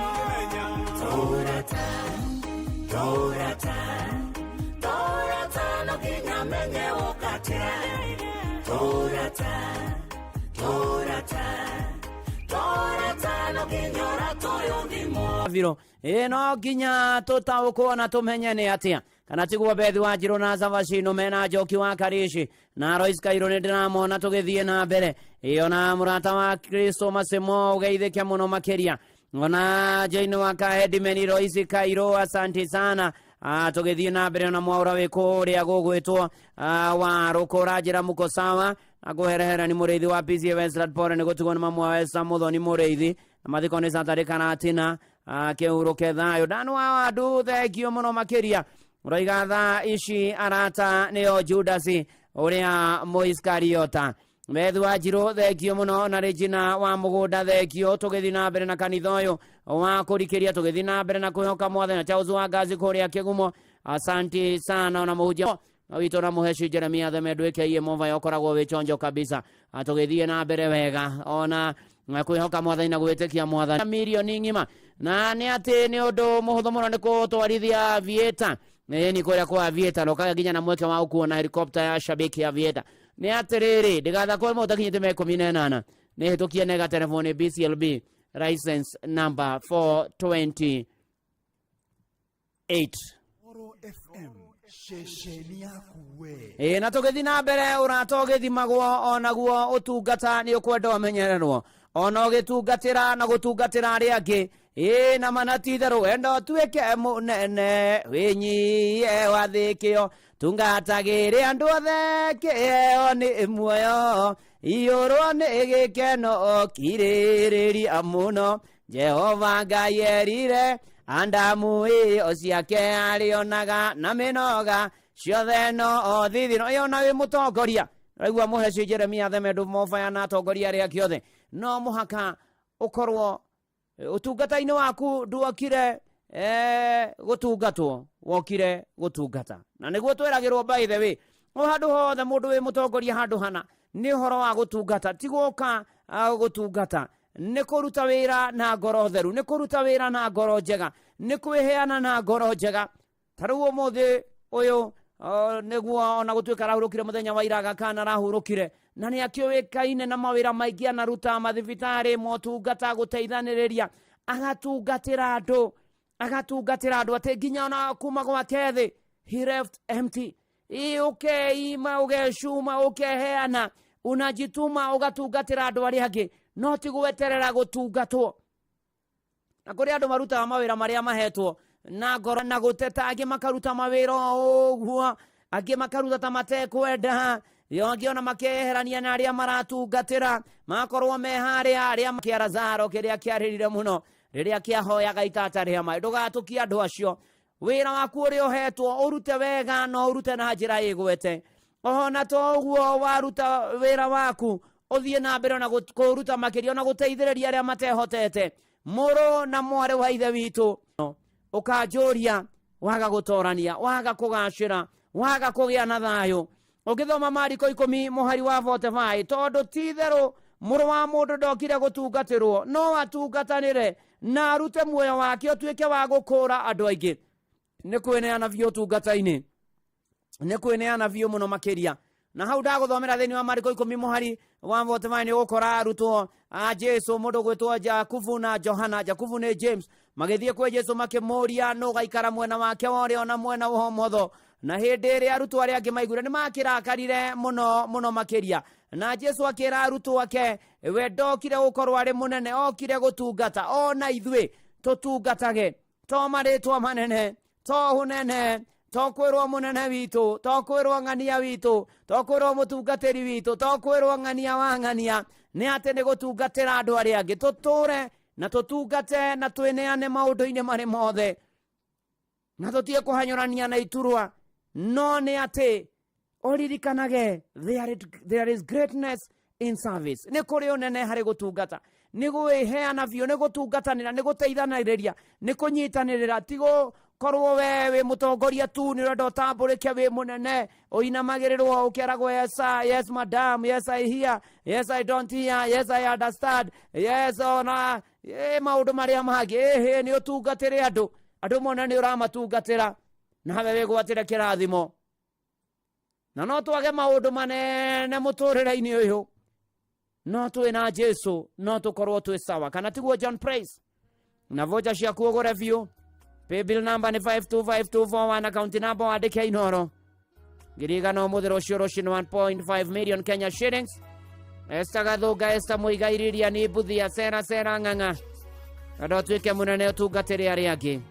Torata, Torata, Torata no kinya menye ũkatea. Torata, Torata, Torata no kinyora toyuthimo. Viro no nginya tutaũkwo na tũmenye nĩ atĩa kana tiguo Bethi Wanjiru na Zavashino mena Njoki wa Karishi na Royce Kairũ nĩ ndĩramona tũgĩthiĩ na mbere ona mũrata wa Kristo Masemo ũgeithĩke mũno makĩria ona Jane wa Kahedimeni Royce Kairũ asante sana tũgĩthiĩ na mbere na Mwaũra wĩ kũrĩa gũgwĩtwo wa Rũkũra njĩra mũko sawa na kũherehera nĩ mũrĩithi wa PCA Westland Pore nĩ gũtigwo nĩ mamu wa Westa Mũthoni mũrĩithi na mathiko nĩ catarĩkana atina kĩhurũke thayũ Danu wa Wandu thengio mũno makĩria ũroiga thaa ici arata nĩo Judasi ũrĩa Mũiskariota Bethi Wanjiru thengio mũno na Regina wa Mũgũnda thengio tũgĩthiĩ na mbere na kanitha ũyũ wa kũrikĩria tũgĩthiĩ na mbere na kwĩhoka Mwathani na Charles wa Ngazi kũrĩa Kĩgumo asante sana na mũhunjia witũ na mũheci Jeremia Themendwĩke Mova ũkoragwo wĩ chonjo kabisa tũgĩthiĩ na mbere wega ona kwĩhoka Mwathani na gwĩtĩkia Mwathani milioni ng'ima na nĩ atĩ nĩ ũndũ mũhũthũ mũno nĩ kũtwarithia Aviator ni kũrĩa kwa Aviator na ũkagĩa nginya na mweke wa gũkuo na helicopter ya Shabiki Aviator nĩ atĩrĩrĩ ndĩgathakwo mũtakinyĩte me 18 nĩ hĩtũkie nega telefoni BCLB license number 428 Shesheni yaku we na tũgĩthiĩ na mbere ũrata ũgĩthimagwo onaguo ũtungata nĩ ũkwenda ũmenyererwo ona ũgĩtungatĩra na gũtungatĩra arĩa angĩ na manatitherũ wenda ũtuĩke mũnene wĩnyie wathĩkĩo tungatagĩre andũ othe kĩheo nĩ muoyo iyũrwo nĩ gĩkeno kirĩrĩria mũno Jehova Ngai erire Andamu ĩyo ciake arĩonaga na mĩnoga ciothe no thithino ĩyo na wĩ mũtongoria raigua mũheci Jeremia Themendu Mofaya na atongoria arĩa angĩ othe no mũhaka ũkorwo ũtungata-inĩ waku nduokire gũtungatwo wokire gũtungata na nĩguo twĩragĩrwo by the way handũ hothe mũndũ wĩ mũtongoria handũ hana nĩ ũhoro wa gũtungata ti gũka gũtungata nĩ kũruta wĩra na ngoro theru nĩ kũruta wĩra na ngoro njega nĩ kwĩheana na ngoro njega tarĩu ũmũthĩ ũyũ nĩguo ona gũtuĩka arahurũkire mũthenya wa ira Kana arahurũkire na nĩ akĩũĩkaine na mawĩra maingĩ anaruta mathibitarĩ motungata gũteithanĩrĩria agatungatĩra andũ atĩ nginya ona kuma gwake thĩ he left empty ukeima ugecuma ukeheana unajituma ugatungatĩra andũ arĩa angĩ no ti gweterera gũtungatwo na kũrĩ andũ marutaga mawĩra marĩa mahetwo na ngoro na gũteta angĩ makaruta mawĩra ũguo angĩ makaruta ta matekwenda angĩ ona makeherania na arĩa maratungatĩra makorwo me harĩa arĩa makĩara Zaro kĩrĩa kĩarĩrire mũno riria kiahoyaga itataria mai ndugatukia andu acio wira waku uri uhetwo urute wega no urute na njira igwete ona to guo waruta wira waku uthie na mbere na kuruta makiria na guteithiriria aria matehotete muro na mware wa ithe witu ukanjuria waga gutorania waga kugacira waga kugia na thayo ukithoma Mariko 10 muhari wa 45 tondu titheru muru wa mundu ndokire gutungatirwo no atungatanire na arute muoyo wake utuike wa gukura andu aingi ni kweneana biu tungata-ini ni kweneana biu muno makiria na hau ndaguthomera thini wa Mariko 10 muhari wa 45 ni gukora arutwo a Jesu mundu gwitwo Jakubu na Johana. Jakubu ni James magithie kwe Jesu makimuria no gaikara mwena wake wori ona mwena wa umotho na hindi iri arutwo aria angi maigure ni makirakarire muno makiria na Jesu akira arutwo ake we ndokire gukorwo ari munene okire gutungata ona ithwe tutungatage to maritwa manene to hunene to kwirwo munene witu to kwirwo ng'ania witu to kwirwo mutungatiri witu to kwirwo ng'ania wa ng'ania ni ate ni gutungatira andu aria angi tuture na tutungate na tweneane maundu-ini mari mothe na tutie kuhanyurania na iturwa no ni ate oririkanage there is greatness in service ni kuri unene hari gutungata ni gwiheana biu ni gutungatanira ni guteithaniriria ni kunyitanirira tigo korwo we mutongoria tu ni rondo tamburikia we munene oinamagirirwo ukeragwo yes madam, yes I hear, yes I don't hear, yes I understand, yes ona maundu maria magi ni utungatire andu mona ni uramatungatira na we gwatira kirathimo na no twage maundu manene muturire-ini uyu no twina Jesu no tukorwo twi sawa kana tiguo John Praise na voja cia kuogora view paybill number ni 525241 account number wandike Inoro girigano muthiro ucio rucini 1.5 million Kenya shillings esta gathunga esta muigairiria ni mbuthia cera ng'ang'a ando tuike munene utungatire aria angi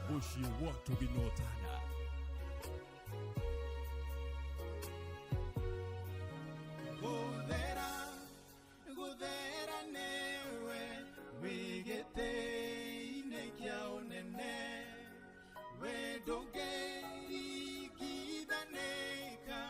Bushi watu binotana Gudera newe wigete inekia unene wedonge ikidaneka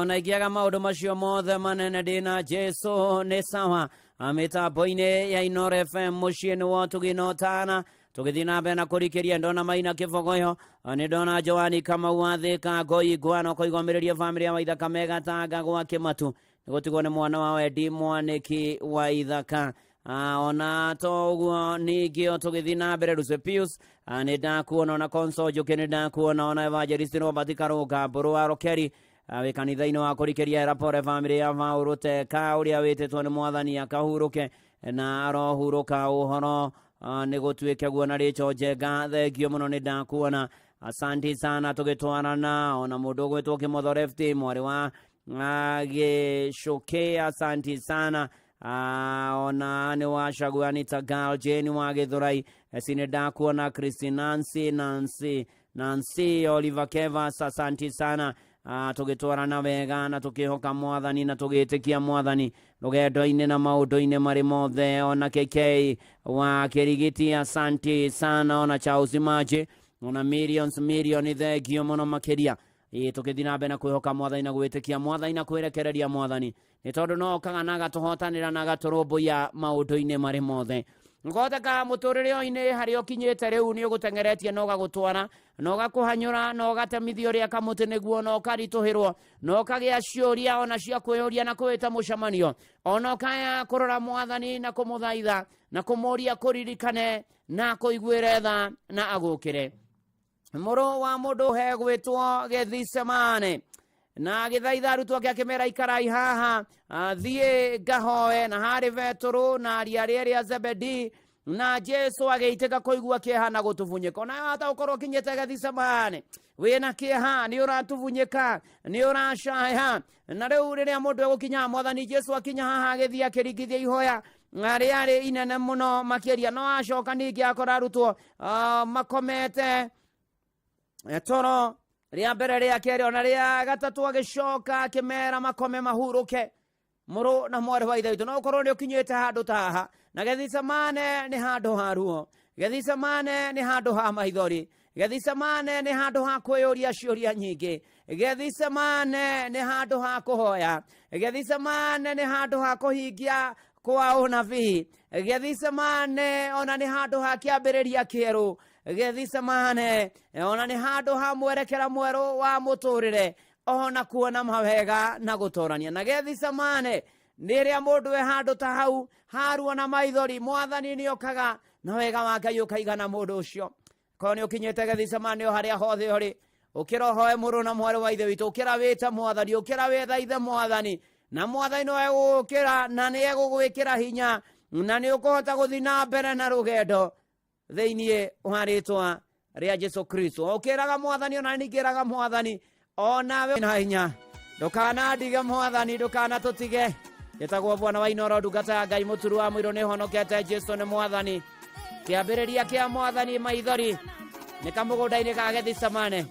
ona ikiaga maundu macio mothe manene ndina Jesu ni sawa mitambo-ini ya Inoro FM muciĩ nĩwo tũgĩnotana tũgĩthiĩ na mbere na kũrikĩria ndona Maina Kĩbogoyo nĩ ndona Joani Kamau wa Thĩka Ngoi Ngwano kũigomĩrĩria bamĩrĩ ya Waithaka Megatanga gwa Kĩmatu nĩgũtigwo nĩ mwana wa Wendi Mwanĩki wa Ithaka ona to ũguo ningĩ tũgĩthiĩ na mbere Lucy Pius nĩ ndakuona ona Conso Njũkĩ nĩ ndakuona ona Evangelist Robert Karũnga Mbũrũ wa Rokeri wĩ kanitha-inĩ wa kũrikĩria Rapore bamĩrĩ ya Vaũrũ Teka ũrĩa wĩtĩtwo nĩ Mwathani akahurũke na arohurũka ũhoro nĩ gũtuĩke guona rĩcho njenga thengio mũno nĩ ndakuona asanti sana tũgĩtwarana ona mũndũ ũgwĩtwo Kĩmotho Left mwarĩ wa Gĩcũkĩ asanti sana ona nĩ wacagua Anita Gal Jane wa Gĩthũrai nĩ ndakuona Christine Nancy Oliver Kevas asanti sana tũgĩtwarana wega na tũkĩhoka Mwathani na tũgĩtĩkia Mwathani rũgendo-inĩ na maũndũ-inĩ marĩ mothe ona KK wa Kĩrigiti asanti sana ona Charles Maji ona million thengio mũno makĩria tũgĩthiĩ na mbere na kwĩhoka Mwathani na gwĩtĩkia Mwathani na kwĩrekereria Mwathani nĩ tondũ no okaga na agatũhotanĩra na agatũrũmbũiya maũndũ-inĩ marĩ mothe ngoteka mũtũrĩre-inĩ harĩa ũkinyĩte rĩu nĩ ũgũtengeretie na ũgagũtwara na ũgakũhanyũra na ũgatemithia ũrĩa kamũtĩ nĩguo na ũkaritũhĩrwo na ũkagĩa ciũria ona cia kwĩyũria na kwĩta mũcemanio ona ũkaya kũrora Mwathani na kũmũthaitha na kũmũria kũririkane na kũiguĩre tha na agũkĩre mũrũ wa mũndũ he gwĩtwo Gĩthicemane na gĩthaitha arutwo ake akĩmera ikarai haha thiĩ ngahoe na harĩ Petũrũ na ariarĩ erĩ a Zebedi na Jesu agĩitĩka kũigua kĩeha na gũtubunyĩka ona hata ũkorwo kinyĩte Gĩthicemane wĩna kĩeha nĩ ũratubunyĩka nĩ ũracaya na rĩu rĩrĩa mũndũ egũkinya Mwathani Jesu akinya haha agĩthiĩ akĩringithia ihoya rĩarĩ inene mũno makĩria no acoka ningĩ akora arutwo makomete toro rĩa mbere rĩa kerĩ ona rĩa gatatũ agĩcoka akĩmera makome mahurũke mũrũ na mwarĩ wa Ithe witũ no ũkorwo nĩ ũkinyĩte handũ ta haha na Gĩthicemane nĩ handũ ha ruo Gĩthicemane nĩ handũ ha maithori Gĩthicemane nĩ handũ ha kwĩyũria ciũria nyingĩ Gĩthicemane nĩ handũ ha kũhoya Gĩthicemane nĩ handũ ha kũhingia kwa ũnabii Gĩthicemane ona nĩ handũ ha kĩambĩrĩria kĩerũ Gĩthicemane ona nĩ handũ ha mwerekera mwerũ wa mũtũrĩre ona kuona mawega na gũtorania na Gĩthicemane nĩ rĩrĩa mũndũ e handũ ta hau haruo na maithori Mwathani nĩ okaga na wega wake ũkaigana mũndũ ũcio korwo nĩ ũkinyĩte Gĩthicemane o harĩa hothe ũrĩ ũkĩra ũhoe mũrũ na mwarĩ wa Ithe witũ ũkĩra wĩte Mwathani ũkĩra wĩthaithe Mwathani na Mwathani no egũgũkĩra na nĩ egũgwĩkĩra hinya na nĩ ũkũhota gũthiĩ na mbere na rũgendo thĩinĩ wa rĩtwa ria Jesu Kristo okiraga mwathani ona ningiraga mwathani onawe na hinya ndukana ndige mwathani ndukana tutige Yetagwo Bwana wa Inoro ndungata ya Ngai muturu wa mwiro ni honokete Jesu ni mwathani kiambiriria kia mwathani maithori ni kamugunda-ini ka Gethisemane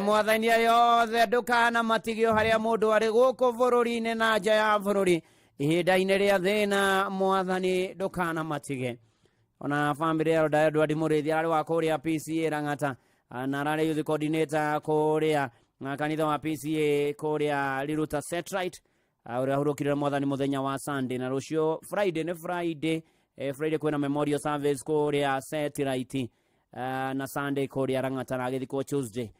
mwathani yothe ndukana matigio haria mundu ari guku bururi-ini na nja ya bururi ihinda-ini ria thina mwathani ndukana matige ona family ya Roda Edward Murithi ari wa kuria PCA Rangata na arari youth coordinator kuria kanitha wa PCA kuria Liruta Setrite uria hurukire mwathani muthenya wa Sunday na rucio Friday ni Friday kwina memorial service kuria Setrite na Sunday kuria Rangata na githiko Tuesday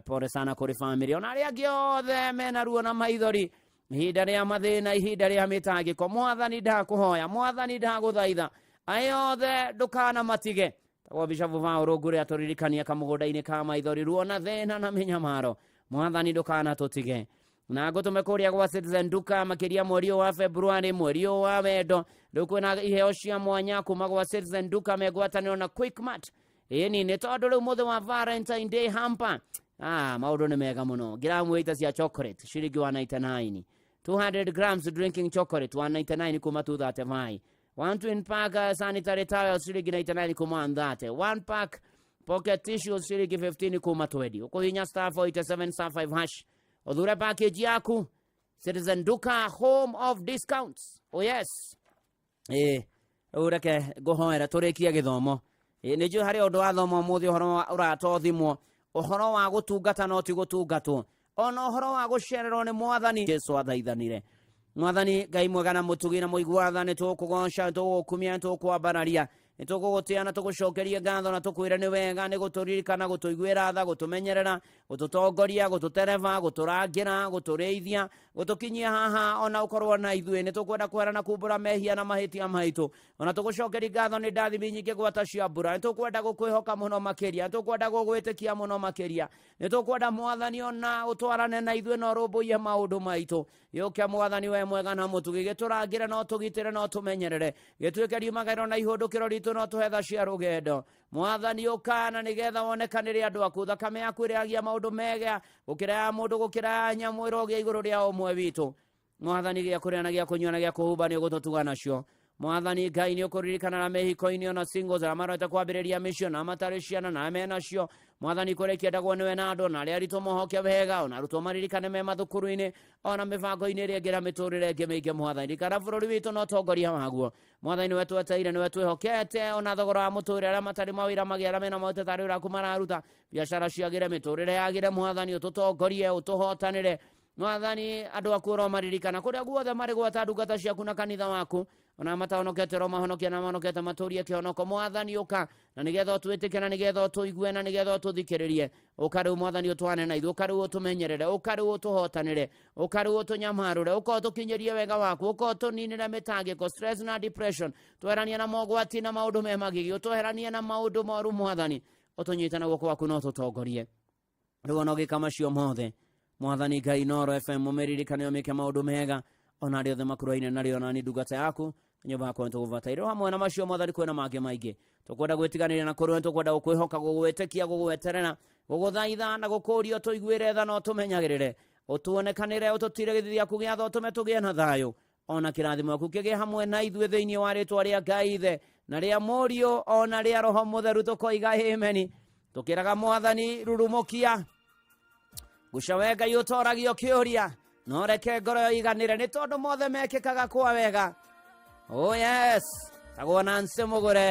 pore sana kuri family ona aria giothe mena ruo na maithori ihinda ria mathina ihinda ria mitangiko mwathani ndakuhoya mwathani ndaguthaitha ayothe ndukana matige tagwo Bishop Vauro ngure aturirikania kamugunda-ini ka maithori ruo na thina na minyamaro mwathani ndukana tutige na ngutume kuria gwa Citizen Nduka makiria mweri wa February mweri wa wendo ndukwina iheo cia mwanya kuma gwa Citizen Nduka megwatanio na Quickmart ini ni tondu riu muthe wa Valentine Day hamper maundu ni mega muno gramu 8 cia chocolate shilingi 199 200 grams drinking chocolate 199 kuma 235 1 twin pack sanitary towels shilingi 99 kumandate. 1 pack pocket tissue shilingi 15 kumatwedi. Ukuhinya star 487 star 5 hash. Odhure package yaku. Citizen Duka, home of discounts. Oh yes. Ureke gohoera turekia githomo. Niju hari undu wa thomo muthi uhoro uratothimwo. Uhoro wa gutungata no ti gutungatwo. Ona uhoro wa gucererwo ni mwathani Jesu athaithanire. Mwathani Ngai mwega na mutugi na muigua tha tukugoca tugukumia tukwambararia tuguguteana tugucokeria ngatho na tukwira ni wega ni guturirikana gutuiguira tha gutumenyerera gututongoria gututereva guturangira gutureithia gutukinyia haha ona ukorwo na ithuĩ ni tukwenda kwerana kumbura mehia na mahitia maitu ona tugucokeria ngatho ni ndathimi nyingĩ gwata cia mbura ni tukwenda gukwihoka muno makiria ni tukwenda gugwitikia muno makiria ni tukwenda mwathani ona utwarane na ithuĩ no rumbuye maundu maitu yuke mwathani we mwega na mutugi giturangire no tugitire no tumenyerere gituike riumagĩrwo na ihũndũkĩro ritũ no tũhetha cia rũgendo mwathani ũkana nĩgetha wonekanĩre andũ aku thakame yaku ĩrĩagia maũndũ mega gũkĩra ya mũndũ gũkĩra ya nyamũ ĩrogia igũrũ rĩa ũmwe witũ mwathani gĩa kũrĩa na gĩa kũnyua na gĩa kũhumba nĩ ũgũtũtuga nacio mwathani Ngai nĩ ũkũririkana na mehiko-inĩ ona singles arĩa marorete kwambĩrĩria mission na matarĩ ciana na menacio mwathani kũrĩa kĩendagwo nĩwe na andũ na arĩa aritũ mohoke wega ona arutwo maririkane me mathukuru-inĩ ona mĩbango-inĩ ĩrĩa ĩngĩ na mĩtũrĩre ĩngĩ mĩingĩ mwathani ririkana bũrũri witũ na ũtongoria waguo mwathani nĩwe tweteire nĩwe twĩhokete ona thogora wa mũtũrĩre arĩa matarĩ mawĩra magĩara mena maũteta arĩa ũraku mararuta biacara ciagĩre mĩtũrĩre yagĩre mwathani ũtũtongorie ũtũhotanĩre mwathani andũ aku ũromaririkana kũrĩa guothe marĩ gwata ndungata ciaku na kanitha waku ona matahonokete romahonokia na mahonokete matũrie kĩhonoko mwathani ũka na nĩgetha ũtwĩtĩke na nĩgetha ũtũigue na nĩgetha ũtũthikĩrĩrie ũka rĩu mwathani ũtwane na ithuĩ ũka rĩu ũtũmenyerere ũka rĩu ũtũhotanĩre ũka rĩu ũtũnyamarũre ũka ũtũkinyĩrie wega waku ũka ũtũninĩre mĩtangĩko stress na depression tũheranie na mogwati na maũndũ me magigi ũtũheranie na maũndũ moru mwathani ũtũnyite na guoko gwaku no tũtongorie rĩu ona ũgĩka macio mothe mwathani Ngai Noro FM mũmeririkane ũmĩke maũndũ mega ona arĩ othe makũraine narĩo na ni ndungata yaku nyũmba yakwa nĩtũgũbataire hamwe na macio mwathani kwĩna mangĩ maingĩ tũkwenda gwĩtiganĩria na kũrũe tũkwenda gũkwĩhoka gũgwĩtĩkia gũgweterera gũgũthaitha na gũkũũria tũiguĩre tha na ũtũmenyagĩrĩre ũtuonekanĩre ũtũtire gĩthithi gĩaku gĩa tha ũtũme tũgĩe na thayũ ona kĩrathimo gĩaku kĩgĩe hamwe na ithuĩ thĩinĩ wa rĩĩtwa rĩa Ngai Ithe na rĩa Mũriũ ona rĩa Roho Mũtheru tũkoiga ameni tũkĩraga mwathani rurumũkia guca we Ngai ũtoragio kĩũria no reke ngoro iganĩre nĩ tondũ mothe mekĩkaga kwa wega oh yes tagwo Nancy Mũgũre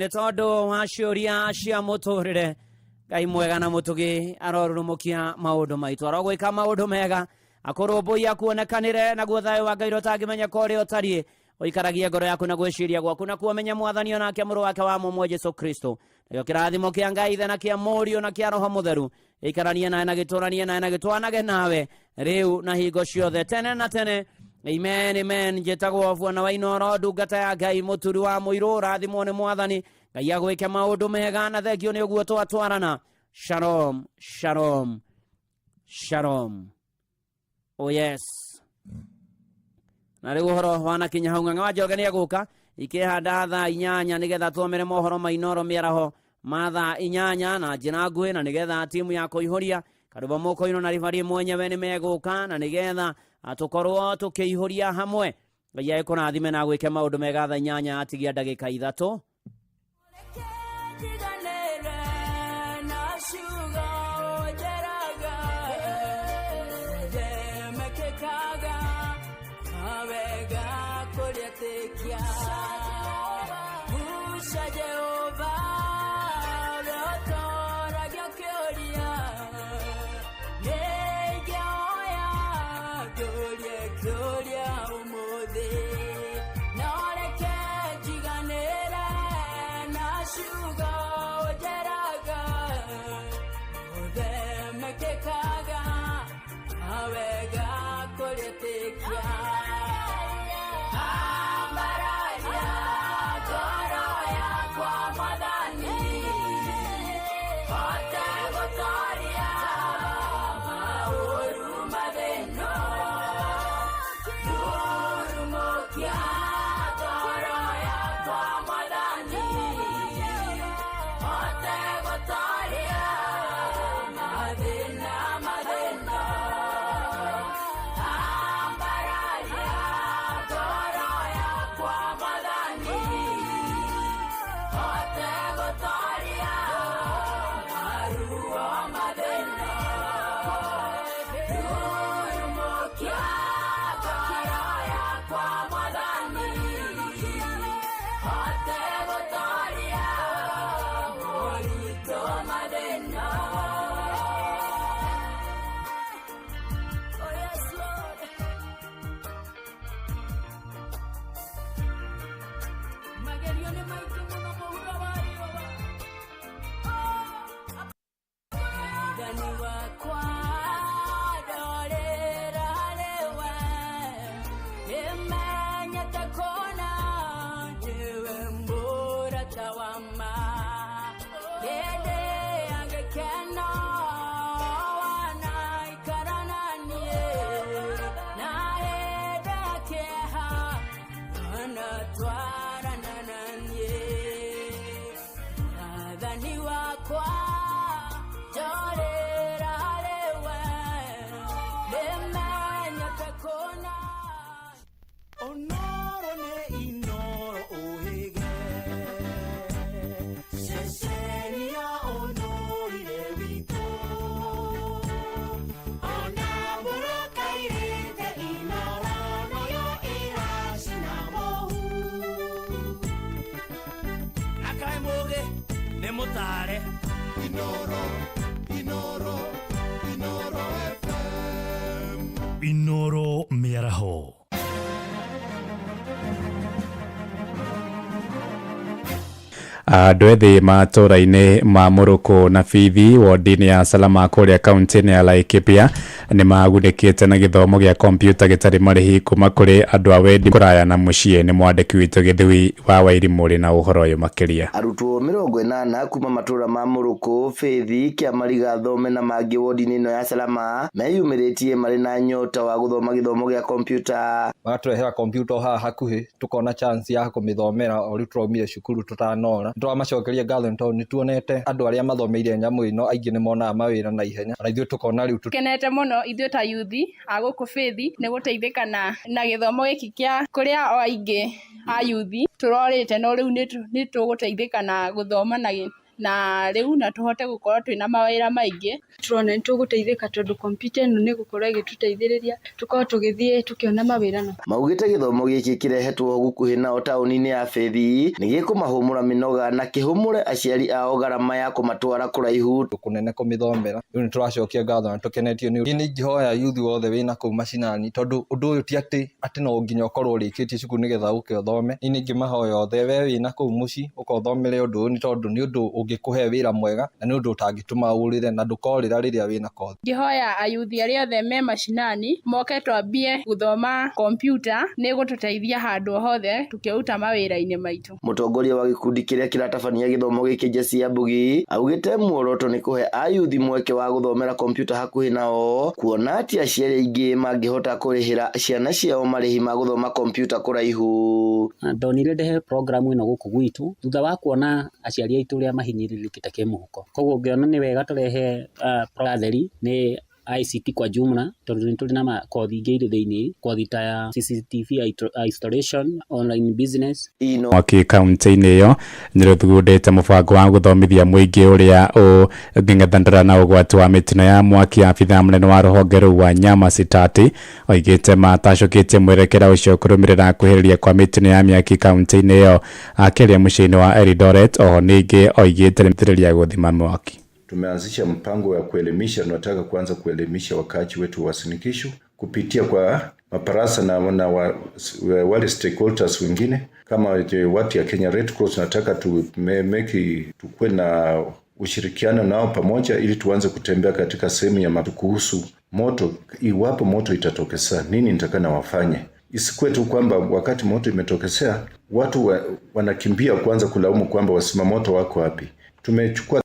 nĩ tondũ wa ciũria cia mũtũrĩre Ngai mwega na mutugi arorumukia maundu maitu arogwika maundu mega akurumbuia kuonekanire naguo thayo wa Ngai utangimenya kuri utari oikaragia ngoro yaku na gwiciria gwaku na kuomenya mwathani onake muru wake wa mumwe Jesu Kristo nakio kirathimo kia Ngai ithe na kia Mũriũ na kia Roho Mutheru ikarania nawe na gituranie nawe na gitwanage nawe riu na hingo ciothe tene na tene. Amen, amen. Njĩtagwo Bwana wa Inooro, ndungata ya Ngai mũturi wa mũirũ, rathimwo nĩ mwathani Ngai agwĩke maũndũ mega na thengio nĩ ũguo twatwarana. Shalom, shalom, shalom. Oh yes. Na rĩu ũhoro wanakinya hau Ng'ang'a wa Njoroge nĩegũka ikĩhanda thaa 8 nĩgetha twomere mohoro ma Inooro mĩaraho ma thaa 8 na njĩra nguhĩ na nĩgetha timu ya kũihũria Karuba Mũkũinũ na ribari mwenyewe nĩmegũka na nĩgetha atukorwo tukĩihũria hamwe. Ngai ekũrathime na gwĩke maũndũ mega thaa 8 atigia ndagĩka 3. Inooro mĩaraho. Andũ ethĩ matũũra-inĩ ma Mũrũkũ na Bithi wodi-inĩ ya Salama kũrĩa kaunti-inĩ ya Laikipia nĩ magunĩkĩte na gĩthomo gĩa kompyuta gĩtarĩ marĩhi kuma kũrĩ andũ a wendi kũraya na mũciĩ. Nĩ mwandĩki witũ Gĩthui wa Wairimũ ũrĩ na ũhoro ũyũ makĩria. Arutwo 80 kuma matũũra ma Mũrũkũ, Bithi, Kĩamariga, Thome na mangĩ wodi-inĩ ĩno ya Salama meyumĩrĩtie marĩ na nyota wa gũthoma gĩthomo gĩa kompyuta. Magatũrehera kompyuta haha hakuhĩ tukona chance ya kũmĩthomera o rĩu tũraumire cukuru tũtanora. Twamacokeria ngatho nĩ tondũ nĩtuonete andũ arĩa mathomeire nyamũ ĩno aingĩ nĩ monaga mawĩra na ihenya na ithuĩ tukona rĩu tukenete mũno ithuĩ ta yuthi a gũkũ Bithi nĩ gũteithĩka na gĩthomo gĩkĩ kĩa kũrĩa o aingĩ a yuthi tũrorĩte no rĩu nĩ tũgũteithĩka na gũthoma na riu na tuhote gukorwo twina mawira maingi. Turona nituguteithika tondu computer ino ni gukorwo igituteithiriria tukorwo tugithie tukiona mawira na maugite githomo giki kirehetwo gukuhi nao tauni-ini ya Fethi ni gikumahumura minoga na kihumure aciari ao garama ya kumatwara kuraihu kunene kumithomera riu nituracokia ngatho na tukenetio ni ingihoya youth wothe wina kuu macinani tondu undu uyu ti ati no nginya ukorwo rikitie cukuru nigetha uke uthome ini ngimahoya othe we wina kuu muci ukothomere undu ni tondu ni undu ungikuhe wira mwega na ni undu utangituma urire na ndukorira riria wina kothi. Ngihoya ayuthi aria othe me macinani moke twambie guthoma computer ni gututeithia handu hothe tukiuta mawira-ini maitu. Mutongoria wa gikundi kiria kiratabania githomo giki Jesse Ambugi augite muoroto ni kuhe ayuthi mweke wa guthomera computer hakuhi nao kuona ati aciari aingi mangihota kurihira ciana ciao marihi ma guthoma computer kuraihu. Ndonire ndehe program ino guku gwitu thutha wa kuona aciari aitu ria mahinyiririkite kimuhuko koguo ngiona ni wega turehe progatheri ni ICT kwa jumla tondu ni tuli na kothi ingi iri thiini kothi ta ya CCTV installation online business mwaki kaunti-ini iyo niruthugundite mubango wa guthomithia muingi uria ng'ethanira na ugwati wa mitino ya mwaki. Abitha munene wa ruhonge ruu wa Nyama Sitati oigite matacokitie mwerekera ucio kurumirira kuhiriria kwa mitino ya miaki kaunti-ini iyo akiria muciini wa Eldoret. Oho ningi oigite rimithiriria guthima mwaki. Tumeanzisha mpango wa kuelimisha. Tunataka kuanza kuelimisha wakaaji wetu wa Uasin Gishu kupitia kwa maparasa na wale stakeholders wengine kama watu ya Kenya Red Cross. Nataka tukue na ushirikiano nao pamoja ili tuanze kutembea katika sehemu ya kuhusu moto. Iwapo moto itatokea, nini nitakana wafanye? Isikuwe tu kwamba wakati moto imetokea watu wanakimbia kwanza kulaumu kwamba wasima moto wako wapi. Tumechukua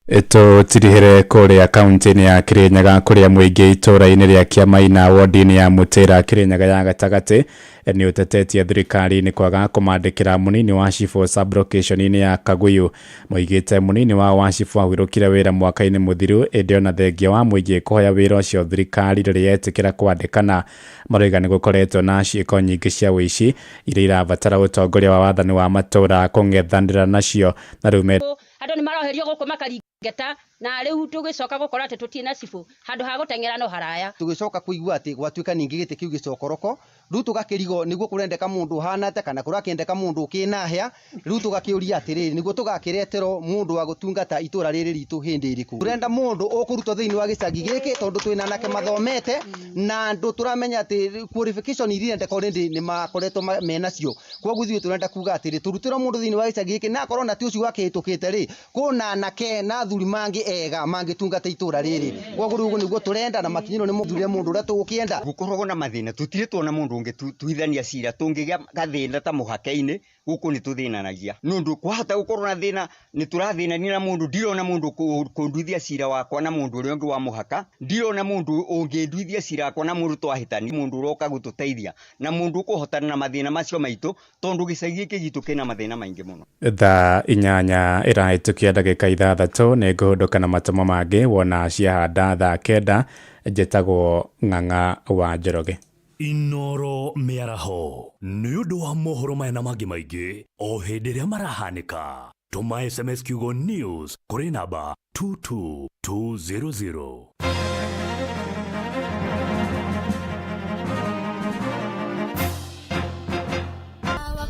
Eto tirihire kuria kaunti-ini ya Kirinyaga kuria muingi itura-ini ria Kiamaina wodi-ini ya Mutira Kirinyaga ya gatagati ni utetetie thirikari ni kwaga kumandikira munini wa Shifo sublocation-ini ya Kaguyu. Moigite munini wa Washifu awirukire wira mwaka-ini muthiru endio na thengia wa muingi kuhoya wira ucio thirikari riria yetikira kwandikana. Maroiga ni gukoretwo na ciiko nyingi cia wici iria irabatara utongoria wa wathani wa matura kung'ethanira nacio na rume andu ni maroherio guku makaringeta na riu tugicoka gukora ati tutina Cifu handu ha gutengera no haraya tugicoka kuigua ati gwatuika ningi gite kiu gicokoroko riu tugakirigo niguo kurendeka mundu hanate kana kurakendeka mundu kinahia riu tugakiuria atiri niguo tugakiretero mundu wa gutungata itura riri ritu hindi iriku turenda mundu ukuruto thiini wa gicagi giki tondu twina nake mathomete na ndu turamenya ati qualification irendeka already ni makoretwo menacio koguo thio turenda kuga atiri turutira mundu thiini wa gicagi giki na korona ti ucio wakihitukite ri kuna nake na thuri mangi ega mangitungata itura riri koguo riu niguo turenda na makinyiro ni muthurire mundu uria tugukienda gukorwo na mathina tutire tuona mundu ungi tuithania cira tungigia gathina ta muhaka-ini guku ni tuthinanagia nundu kwahota gukorwo na thina ni turathinania na mundu ndirona mundu kunduithia cira wakwa na mundu uria ungi wa muhaka ndirona mundu unginduithia cira wakwa na mundu twahitani mundu uroka gututeithia na mundu ukuhotana na mathina macio maitu tondu gicagi giki gitu kina mathina maingi muno. Thaa 8 irahitukia ndagika 6 ni nguhunduka na matomo mangi wona ciahanda thaa 9 njitagwo Ng'ang'a wa Njoroge. Inoro miaraho ni undu wa mohoro maya na mangi maingi o hindi ria marahanika. Tuma SMS kiugo news kuri namba 22200.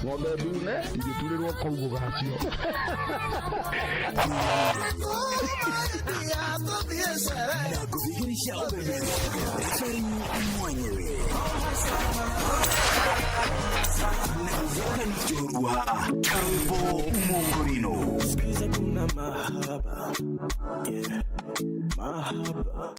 Ng'ombe ndune igiturirwo kaugo gacio na kudhihirisha ubeberi mwenyewe na nichorua Kambo Mongorino. Sikiza kuna mahaba, yeah, mahaba.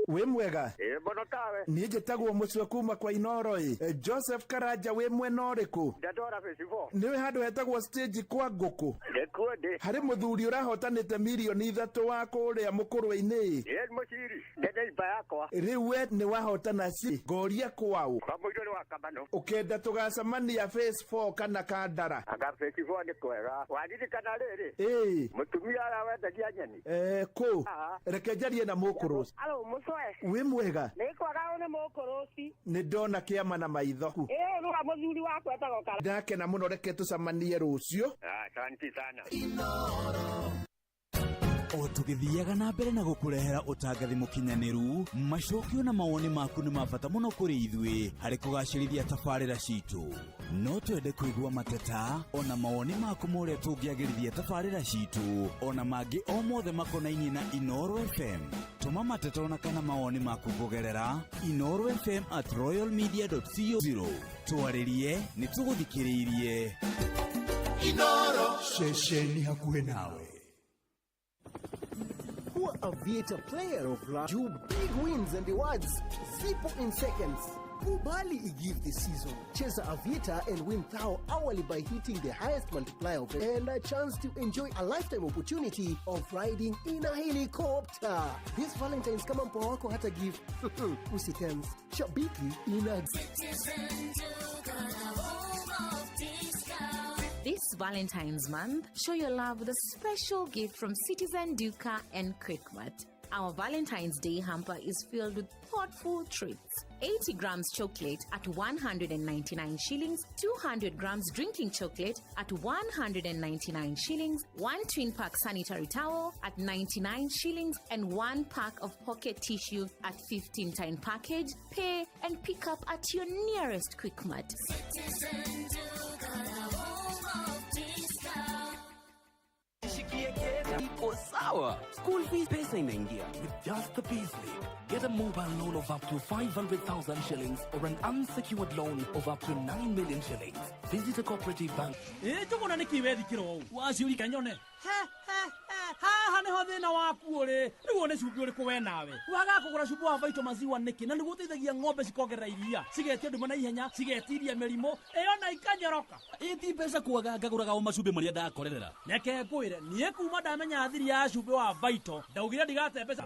we mwega bono tawe ni njitagwo mucwe kuma kwa Inoro Joseph Karanja we mwena uriku ndadora festival niwe handu hetagwo stage kwa Nguku ndekude hari muthuri urahotanite milioni 3 wa kuria mukurwe-ini yes muciri ndende iba yakwa riu we ni wahotana ci ngoria kwau kwa muido ni wakamano ukenda tugacamania phase 4 kana Kandara aga festival ni kwega wadidi kana riri mutumia ara wendagia nyeni ku rekejarie na mukuru alo musoe Wi mwega? Nikwaga une mukoroci. Nĩ ndona kĩama na maitho. No muthuri wakwa etagwo Kara. Ndakena mũno, reke tũcemanie rũciũ. Asante sana. O tũgĩthiaga na mbere na gũkũrehera ũtangathi mũkinyanĩru, macokio na mawoni maku nĩ ma bata mũno kũrĩ ithuĩ harĩ kũgacĩrithia tabarĩra citũ. No twende kũigua mateta ona mawoni maku ma ũrĩa tũngĩagĩrithia tabarĩra citũ ona mangĩ o mothe makonainie na Inooro FM. Tũma mateta ona kana mawoni maku kũgerera inorofm@royalmedia.co.0. Twarĩrie nĩ tũgũthikĩrĩirie. Inooro, ceceni hakuhĩ nawe. Who Aviator player of last do big wins and rewards zipo in seconds. Kubali igive this season. Cheza Aviator and win thou hourly by hitting the highest multiplier of it and a chance to enjoy a lifetime opportunity of riding in a helicopter. This Valentine's kama mpoa wako hata give usitense. Shabiki ina This Valentine's month, show your love with a special gift from Citizen Duca and Quickmart. Our Valentine's Day hamper is filled with thoughtful treats. 80 grams chocolate at 199 shillings, 200 grams drinking chocolate at 199 shillings, 1 twin pack sanitary towel at 99 shillings, and 1 pack of pocket tissue at 15-time package. Pay and pick up at your nearest Quickmart. School fees pesa inaingia. With just the payslip, get a mobile loan of up to 500,000 shillings or an unsecured loan of up to 9 million shillings. Visit a cooperative bank. Tukona nikiwethi kiro wasiuri kanyone. Haha niho thina waku uri niguo ni cumbĩ ũrĩkũ we nawe waga kũgũra cumbĩ wa Vito maziwa nĩkĩ na nĩguo ũteithagia ng'ombe cikongerera iria cigetia nduma na ihenya cigetiria mĩrimũ ĩyo na ikanyoroka ĩti mbeca kwaga ngagũraga o macumbĩ marĩa ndakorerera reke ngwĩre niĩ kuma ndamenya thiri ya cumbĩ wa Vito ndaugire ndigate mbeca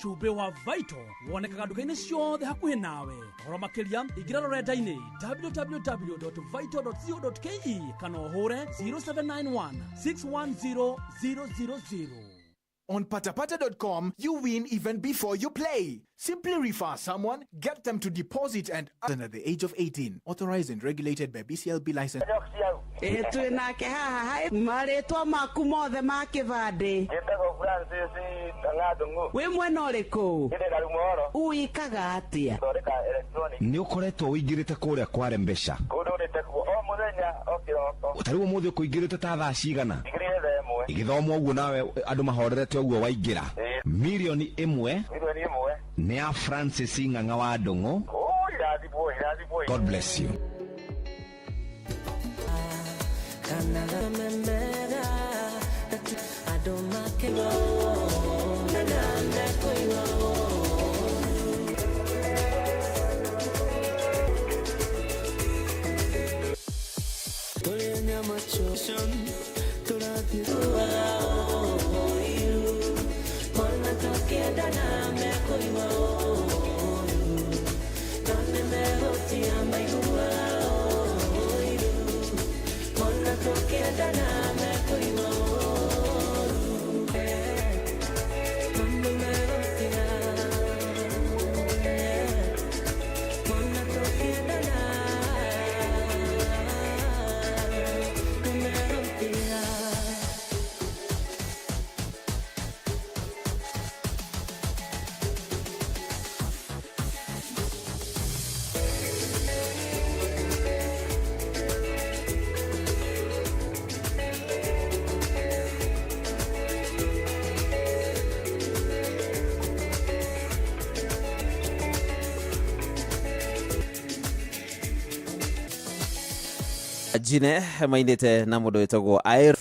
cumbĩ wa Vito wonekaga nduka-inĩ ciothe hakuhĩ nawe ũhoro makĩria ingĩra rũrenda-inĩ www.vito.co.ke kana ũhũre 0791 610 000. On patapata.com, you win even before you play. Simply refer someone, get them to deposit and under the age of 18. Authorized and regulated by BCLB license. Twinake haha hai maritwa maku mothe ma kibande we mwena ũrĩkũ uikaga atia nĩ ũkoretwo ũingĩrĩte kũrĩa kware mbeca ũtarĩguo mũthĩ ũkũingĩrĩte ta thaa cigana igĩthoma ũguo nawe andũ mahorerete ũguo waingĩra milioni ĩmwe nĩ ya Francis Ng'ang'a wa Ndung'u. God bless you. Jine mainite na mundu wetagwo Air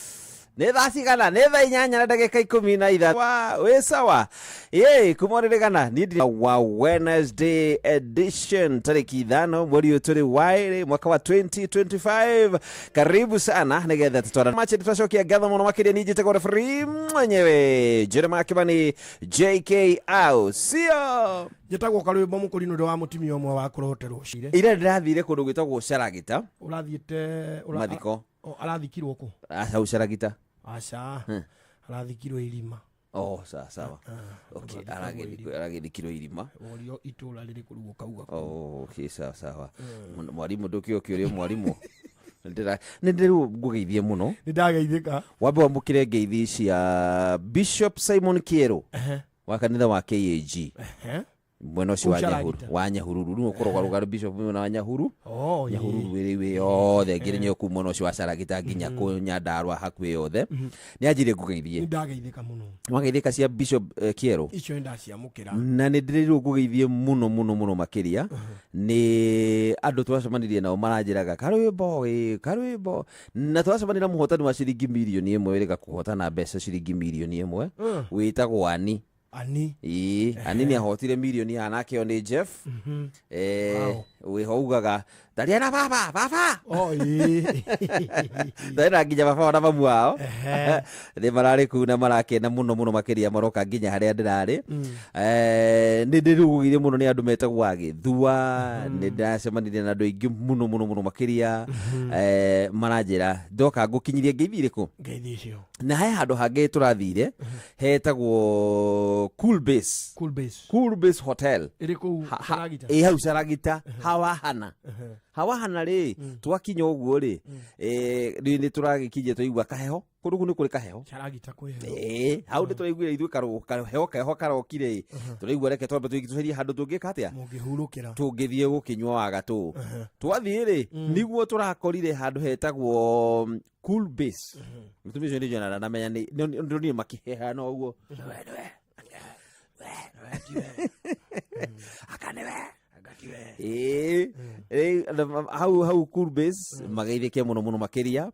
nĩ thaa cigana nĩ thaa 8 na ndagĩka 13 wa wĩ sawa kumorĩrĩgana nĩ wa Wednesday edition tarĩki 5 mweri ũyũ wa mwaka wa 2025 karibu sana nĩgetha tutwara match tutacokia ngatho mũno makĩria ni njĩtagwo referee mwenyewe Jeremiah Kĩmani JK au sio njĩtagwo Karwĩmbo Mũkũrinũ ndĩ wa mũtumia ũmwe wa kũroterwo cire ira ndĩrathire kũndũ gwĩtagwo Caragita ũrathiĩte mathiko arathikirwo kũ Caragita aca arathikirwo irima Oh, sawa. Okay, aragedi kilo irima. Olio itula riri kurugo kauga. Oh, okay, sawa. Mwalimu ndukio kiurio mwalimu. Nindĩrĩ ngũgeithie mũno. Nĩndageithĩka. Wambe wamũkĩre ngeithi cia Bishop Simon Kiero wa kanitha wa KAG. Mwena ũcio wa Nyahururu rĩu ũkoragwo Bishop mwena wa Nyahuru. Nyahururu wĩ yothe nginya nyoku mwena ũcio wa Saragita nginya kũ Nyandarua hakuhĩ yothe. Nĩanjire ngũgeithie. Nĩndageithĩka mũno. Wageithĩka cia Bishop Kiero. Icio ndaciamũkĩra. Na nĩndĩrĩ ngũgeithie mũno makĩria. Nĩ andũ twacemanirie nao maranjĩraga karwĩmbo na twacemanirie na mũhotani wa ciringi milioni 1 wĩrĩga kũhotana mbeca ciringi milioni 1 wĩtagwo Ani. Ani nĩ ahotire milioni anakeo nĩ Jeff. Wĩhougaga taria na baba. Ndaira nginya baba na mamu wao. Nĩ mararĩ kuna marakena mũno makĩria maroka nginya harĩa ndĩrarĩ. Nĩndĩrugire mũno nĩ andũ metagwo Agĩthua. Nĩndacemanirie na andũ aingĩ mũno makĩria. Maranjĩra ndoka ngũkinyirie ngeithi irĩkũ. Ngeithi icio. Na he handũ hangĩ tũrathire hetagwo Cool Base Hotel. Ĩrĩ kũu Saragita. Hau Saragita. Hawahana rĩ twakinya ũguo rĩ nĩ tũragĩkinyia tũigua kaheho kũrũgu nĩ kũrĩ kaheho Saragita kwĩheho hau nĩ tũraiguire ithuĩ kaheho karokire tũraigua reke twambe tũgerie handũ tũngĩka atĩa mũngĩhurũkĩra tũngĩthiĩ gũkĩnyua wa gatũ twathiĩ rĩ nĩguo tũrakorire handũ hetagwo Cool Base mũtumia ũcio nĩ jona na menya nĩ makĩheha no ũguo hau Cool Base mageithĩke mũno makĩria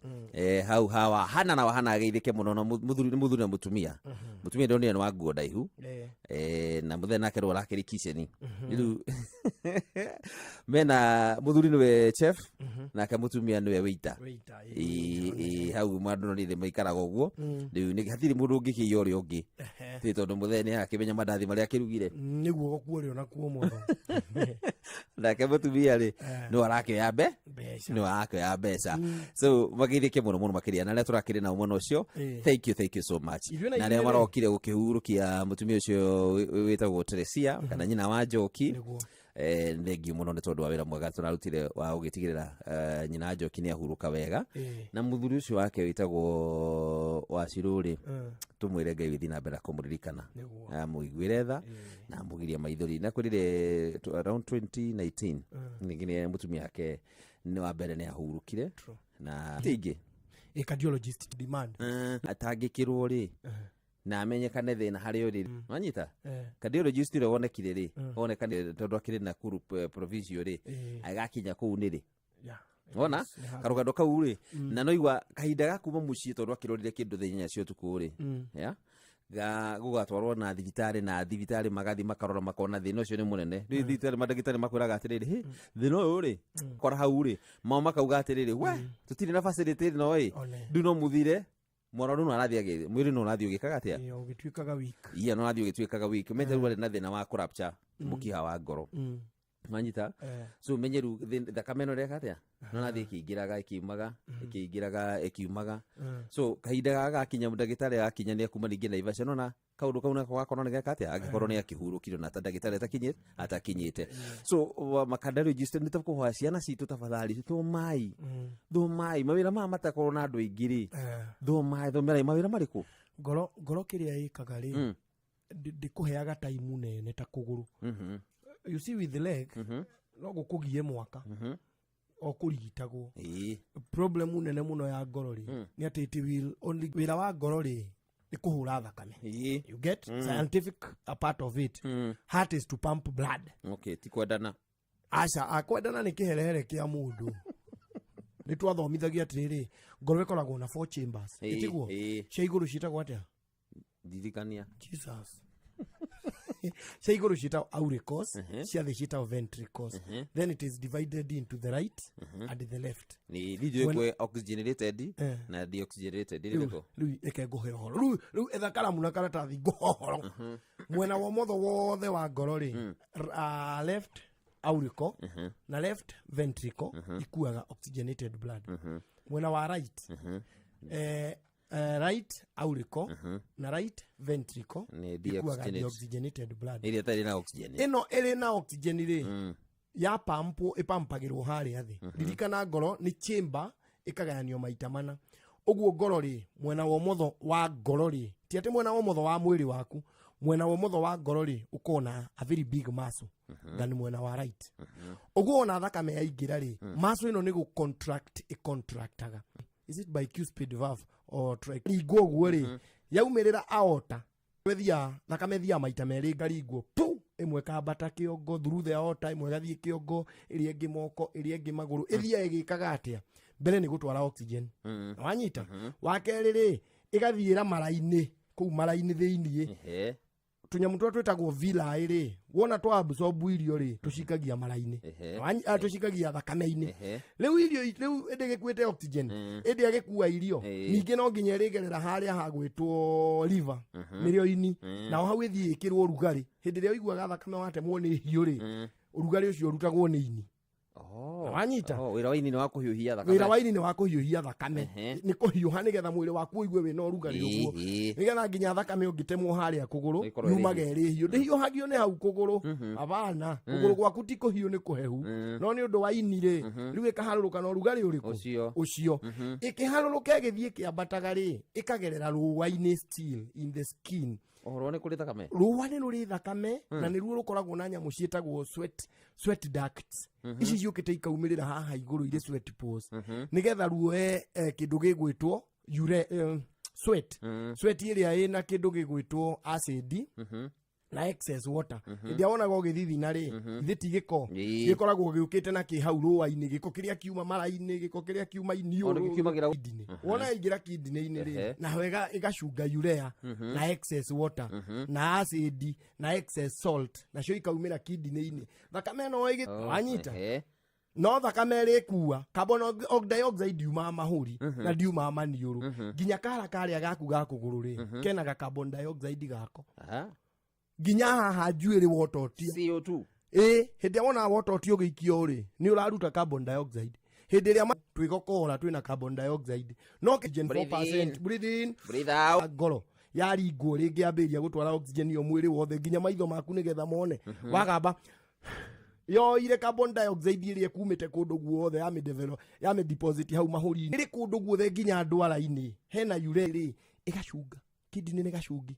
hau hana ageithĩke mũno na mũthuri na mũtumia ndonire nĩ wa nguo ndaihu na mũthenya nake rwo rakĩrĩ kitchen rĩu mena mũthuri nĩwe chef nake mũtumia nĩwe waiter hau mwandu nĩ maikaraga ũguo rĩu nĩ hatirĩ mũndũ ũngĩkĩia ũrĩa ũngĩ tondũ mũthenya akĩmenya mandathi marĩa akĩrugire nĩguo gũkuo nakuo mũno nake mũtumia rĩ no arakĩoya mbeca so mageithĩke mũno makĩria na arĩa tũrakĩrĩ nao mwena ũcio thank you so much na arĩa marokire gũkĩhurũkia mũtumia ũcio wĩtagwo Teresia kana nyina wa Njoki thengi mũno nĩ tondũ wa wĩra mwega tũrarutire wa gũgĩtigĩrĩra nyina Njoki nĩ ahurũka wega na mũthuri ũcio wake wĩtagwo Wacirũ rĩ tumwĩre Ngai gĩthiĩ na mbere kũmũririkana mũiguĩre tha na mũgirie maithori na kũrire around 2019 ningine mũtumia wake nĩ wa mbere nĩ ahurũkire na tingĩ cardiologist demand atangĩkĩrwo rĩ na amenyekane thĩna harĩa ũrĩ wanyita cardiologist ũrĩa wonekire rĩ wonekane tondũ akĩrĩ na Nakuru provincial rĩ agakinya kũu nĩ rĩ wona karũgano kau rĩ na noigua kahinda ga kuma mũciĩ tondũ akĩrorire kĩndũ thĩ 4 cia ũtukũ rĩ gũgatwarwo na thibitarĩ magathi makarora makona thĩna ũcio nĩ mũnene rĩu thibitarĩ mandagĩtarĩ makwĩraga atĩrĩrĩ thĩna ũyũ rĩ kora hau rĩ mao makauga atĩrĩrĩ we tũtirĩ na facility no ndu no mũthire mwaroro no arathiĩ mwĩrĩ no ũrathiĩ ũgĩkaga atĩa ũgĩtuĩkaga weak no ũrathiĩ ũgĩtuĩkaga weak meteru arĩ na thĩna wa corruption mũkiha wa ngoro manyita so menyeru thakame no reka atĩa no nathiĩ ĩkiumaga so kahinda gagakinya ndagĩtarĩ agakinya nĩ akuma ningĩ na Naivasha na kaũndũ kau nako gakorwo nĩ geka atĩa angĩkorwo nĩ akĩhurũkire na ndagĩtarĩ atakinyĩte so makardiologist nĩ tũkũhoya ciana citũ tafadhali thomai mawĩra maya matakorwo na andũ aingĩ rĩ thomai mawĩra marĩkũ ngoro kĩrĩa ĩkaga rĩ ndĩkũheaga time nene ta kũgũrũ you see with the leg no gũkũgie mwaka o kũrigitagwo problem nene mũno ya ngoro rĩ nĩ atĩ it will only wĩra wa ngoro rĩ nĩ kũhũra thakame you get scientific a part of it heart is to pump blood ti kwendana akwendana nĩ kĩherehere kĩa mũndũ nĩ twathomithagia atĩrĩrĩ ngoro ĩkoragwo na 4 chambers ĩtiguo cia igũrũ ciĩtagwo atĩa ndirikania Jesus cia igũrũ ciĩtagwo auricles cia thĩ ciĩtagwo ventricles then it is divided into the right and the left nĩ oxygenated na deoxygenated rĩu eke ngũhe ũhoro rĩu etha karamu na karatathi ngũhoro mwena wa motho wothe wa ngoro rĩ left auricle na left ventricle ikuaga oxygenated blood mwena wa right right auricle na right ventricle ikuaga deoxygenated blood. Ile tari na oxygen. Ino iri na oxygen ri ya pampu ipampagirwo haria thi. Ririkana ngoro ni chamber ikagayanio maita mana. Oguo ngoro ri mwena wa motho wa ngoro ri ti ati mwena wa motho wa mwiri waku, mwena wa motho wa ngoro ri ukona a very big muscle than mwena wa right. Oguo na thakame ya ingira ri muscle ino ni go contractaga. Is it bicuspid valve or tricuspid? Igwo ri yaumirira aorta wethia thakame thia maita meri ngaringwo pu imwe kambata kiongo through the aorta, imwe gathie kiongo, iri ingi moko, iri ingi maguru, ithia igikaga atia mbere ni gutwara oxygen wanyita wakeri ri igathiira mara-ini kuu mara-ini thiini tunyamu twa twetagwo villi ri wona twa absorb irio ri tushikagia mara-ini tushikagia thakame-ini riu irio riu ndigikuite oxygen indi agikua irio ningi no nginya rigerera haria hagwitwo liver mirio-ini na hau ithie ikirwo rugari hindi ria uiguaga thakame watemwo ni hiu ri urugari ucio rutagwo ni ini. Wanyita wira wa ini ni wa kuhiuhia thakame, wira wa ini ni wa kuhiuhia thakame ni kuhiuha nigetha mwiri waku uigue wina urugari uguo nigetha nginya thakame ungitemwo haria kuguru yumage ri hiu ndihiuhagio ni hau kuguru abana kuguru gwaku ti kuhiu ni kuhehu no ni undu wa ini ri riu ikaharuruka na urugari uriku ucio ikiharuruka githie kiambataga ri ikagerera ruwa-ini still in the skin. Ohoro ni kuri thakame, ruwa ni ruri thakame na ni ruo rukoragwo na nyamu cietagwo sweat ducts ici ciukite ikaumirira haha iguru ire sweat pores nigetha ruoe kindu gigwitwo sweat iria ina kindu gigwitwo acid na excess water ndia wona go githithina ri ithiti giko gikoragwo giukite na ki hau ruwa-ini giko kiria kiuma mara-ini giko kiria kiuma iniuru kiumagira kidney wona ingira kidney-ini ri na wega igacunga urea na excess water na acid na excess salt na cio ikaumira kidney-ini thakame no wanyita no thakame ri kuwa carbon dioxide yuma mahuri na diuma maniuru ginya kara karia gaku gakuguru ri kenaga carbon dioxide gako ginya haha njuiri wototia CO2 hindi wona wototia ugikio ri ni uraruta carbon dioxide hindi ria twigokora twina carbon dioxide no oxygen 4% breathe in breathe out ngoro yaringwo ringi ambiria gutwara oxygen yo mwiri wothe ginya maitho maku nigetha mone wagamba yo ire carbon dioxide iria kumite kundu guothe ya deposit hau mahuri iri kundu guothe ginya ndwara-ini hena urea ri igacunga kidney ni gacungi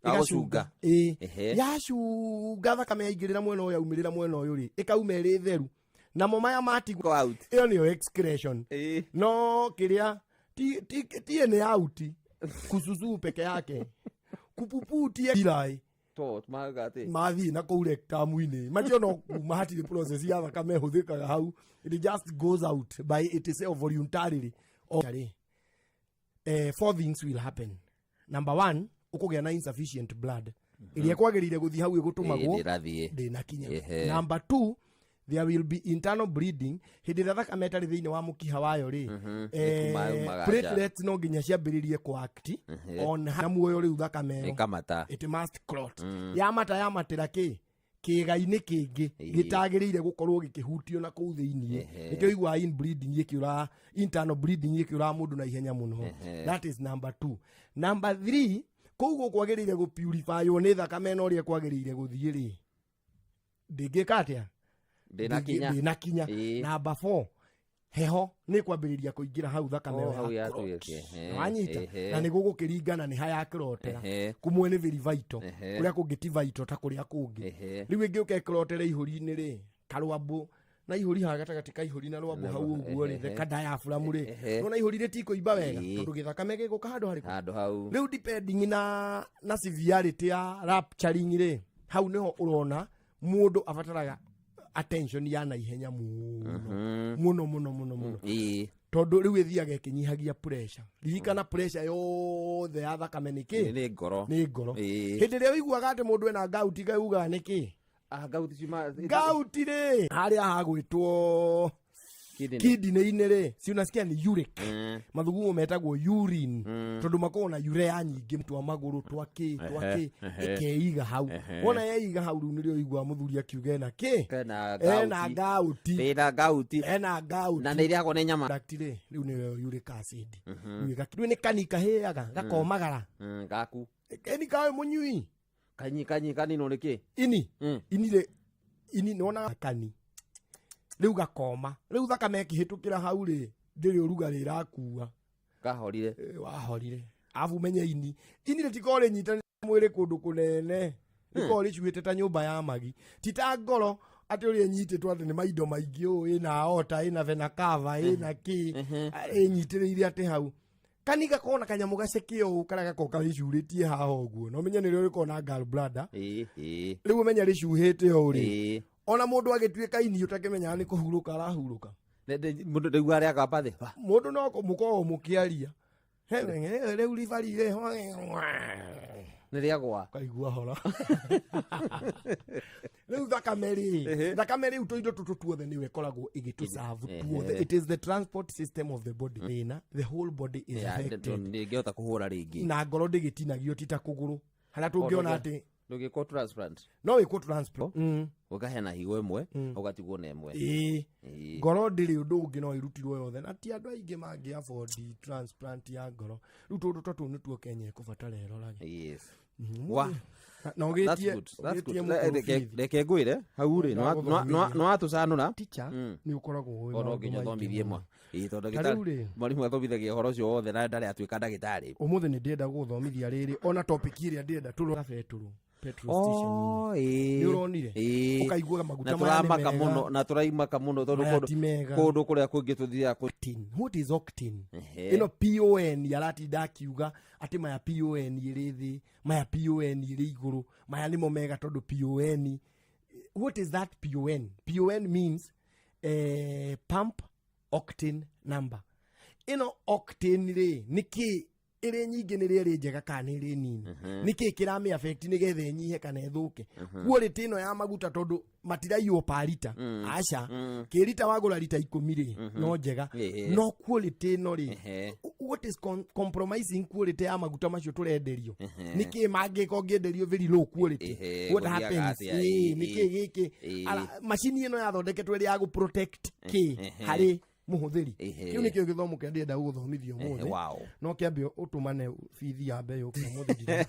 agacunga yacunga thakame yaingirira mwena uyu yaumirira mwena uyu ri ikauma iri theru namo maya matigwo out iyo niyo excretion no kiria ti ni out kususu peke yake kupuputia ilai to magate mathi na ku rectum-ini macio no kuma hatire process ya thakame huthikaga hau it just goes out by itself voluntarily. Four things will happen. Number 1, ukugia na insufficient blood iria kwagirire guthi hau igutumagwo ndina kinya. Number 2, there will be internal bleeding hindi ria thakame tari thiini wa mukiha wayo ri platelets no nginya ciambiririe kuact on na muoyo riu thakame ikamata it must clot yamatira kiga-ini kingi gitagirire gukorwo gikihutio na kuu thiini nikio igwa in bleeding yikiura internal bleeding yikiura mundu na ihenya muno. That is number 2. Number 3, kuugo kwagirire gu purify ni thakame no ria kwagirire guthie ri ndingikatia ndina kinya. Number 4, heho ni kwambiriria kuingira hau thakame ya wanyita na ni gugukiringana ni haya kirotera kumwe ni very vital kuria kungiti vital ta kuria kungi riu ingi ukekirotera ihuri-ini ri karwambu na ihuri ha gatagati ka ihuri na rwambu hau uguo ri the diaphragm ri no ihuri ri tiko imba wega tondu githakame giguka handu hau riu depending na severity ya rupturing ri hau niho urona mundu abataraga attention ya na ihenya muno tondu riu ithiaga ikinyihagia pressure ririkana pressure yothe ya thakame ni ngoro hindi ria uiguaga ati mundu ena gauti gauga niki gauti cima gauti ri haria hagwitwo kidney-inĩ rĩ si unasikia ni uric mathugumo metagwo urine tondu makoragwo na urea nyingĩ twa magũrũ twake ikeiga hau wona yeiga hau rĩu nĩrĩo igua mũthuri akiuga ena gauti na nĩ ĩrĩagwo nĩ nyama rĩu nĩyo uric acid rĩu nĩ kani kahĩaga gakomagara gaku eni kawe mũnyui kanino nĩ kĩ ini nona kani riu gakoma riu thakame kihĩtũkĩra hau rĩ ndĩrĩ ũrugarĩ ĩrakua kahorire wahorire afu menye ini rĩtikorwo rĩnyitanĩte mwĩrĩ kũndũ kũnene rĩkorwo rĩcuĩte ta nyũmba ya magi ti ta ngoro atĩ ũrĩa ĩnyitĩtwo atĩ nĩ maindo maingĩ ĩna aorta ĩna vena cava ĩna kĩ ĩnyitĩrĩire atĩ hau kani gakorwo na kanyamũ gaceke ũũ karĩa gakorwo karĩcurĩtie haha ũguo no menye nĩrĩo rĩkorwo na gallbladder rĩu ũmenye rĩcuhĩte ũũ rĩ ona mũndũ agĩtuĩka ini ũtakĩmenyaga nĩ kũhurũka arahurũka mũndũ rĩu arĩa gamba thĩ mũndũ no mũkorwo mũkĩaria rĩu ribari nĩ rĩagwa kaigua hora rĩu thakame rĩu tũindo tũtũ tuothe nĩwe ĩkoragwo ĩgĩtũserve tuothe it is the transport system of the body the whole body is affected ndĩngĩhota kũhũra rĩngĩ na ngoro ndĩgĩtinagio ti ta kũgũrũ harĩa tũngĩona atĩ ndũgĩkwo transplant no wĩkwo transplant ũkaheana higo ĩmwe ũgatigwo na ĩmwe ngoro ndĩrĩ ũndũ ũngĩ no ĩrutirwo yothe na ti andũ aingĩ mangĩ afford transplant ya ngoro rĩu tũndũ tũtũ nĩtuo Kenya ĩkũbatara ĩrorage na ũgĩtie reke ngwĩre hau rĩ no atũcanũra nĩ ũkoragwo no nginya thomithie mwa tondũ mwarimũ athomithagia ũhoro ũcio wothe na ndarĩ atuĩka ndagĩtarĩ ũmũthĩ nĩ ndĩrenda gũthomithia rĩrĩ ona topic ĩrĩa ndĩrenda tũrora petrol station nĩ ũronire ũkaigua maguta maya nĩ mega na tũraimaka mũno tondũ kũndũ kũrĩa kũngĩ tũthiaga what is octane ĩno PON yaratinda akiuga atĩ maya PON ĩrĩ thĩ maya PON ĩrĩ igũrũ maya nĩmo mega tondũ PON what is that PON means pump octane number ĩno octane rĩ nĩkĩ ĩrĩ nyingĩ nĩrĩ ĩrĩ njega kana ĩrĩ nini nĩkĩ kĩramĩ affect nĩgetha ĩnyihe kana ĩthũke quality ĩno ya maguta tondũ matiraiywo pa lita aca kĩrita wagũra lita 10 rĩ no njega no quality ĩno rĩ what is compromising quality ya maguta macio tũrenderio nĩkĩ mangĩka ũngĩenderio very low quality what happens nĩkĩ gĩkĩ macini ĩno yathondeketwo ĩrĩ ya gũprotect kĩ harĩ muhuthiri kiu nikio githomo kia ndenda guthomithio mothe no kiambe utumane bithi ya mbeyo kwa muthiri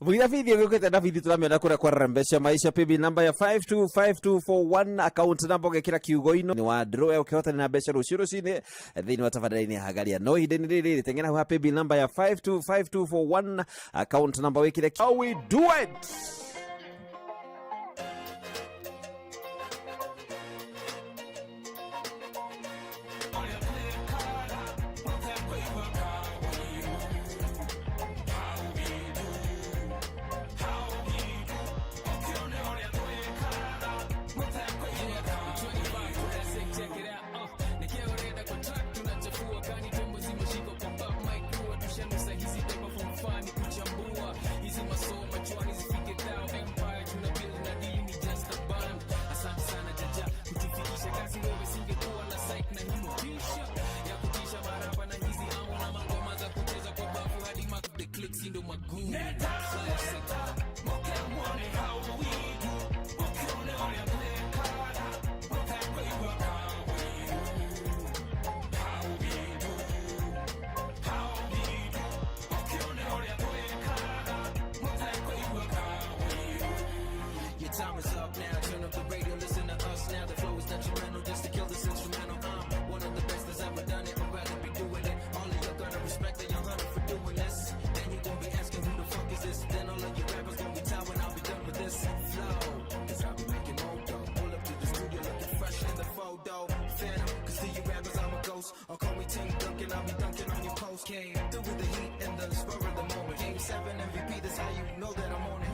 Mugira bithi yokete na bithi turamena kura kwa Rembesha Maisha PB number ya 525241 account number gekira kiugo ino ni wa draw ukihota na mbeca rucio rucine thini wa tafadhali hagaria no hideni riri tengena ha PB number ya 525241 account number wekire how we do it. Time is up now, turn up the radio, listen to us now. The flow is detrimental just to kill this instrumental. I'm one of the best that's ever done it. I'd rather be doing it. All of you gotta respect the young hunter for doing this. Then you gon' be asking who the fuck is this? Then all of you rappers gon' be tired when I'll be done with this flow. Cause I'll be making more dough. Pull up to the studio looking fresh in the photo. Phantom, cause to you rappers I'm a ghost. Or call me Tim Duncan, I'll be dunking on your post. Came through with the heat and the spur of the moment. Game 7 MVP, that's how you know that I'm on it.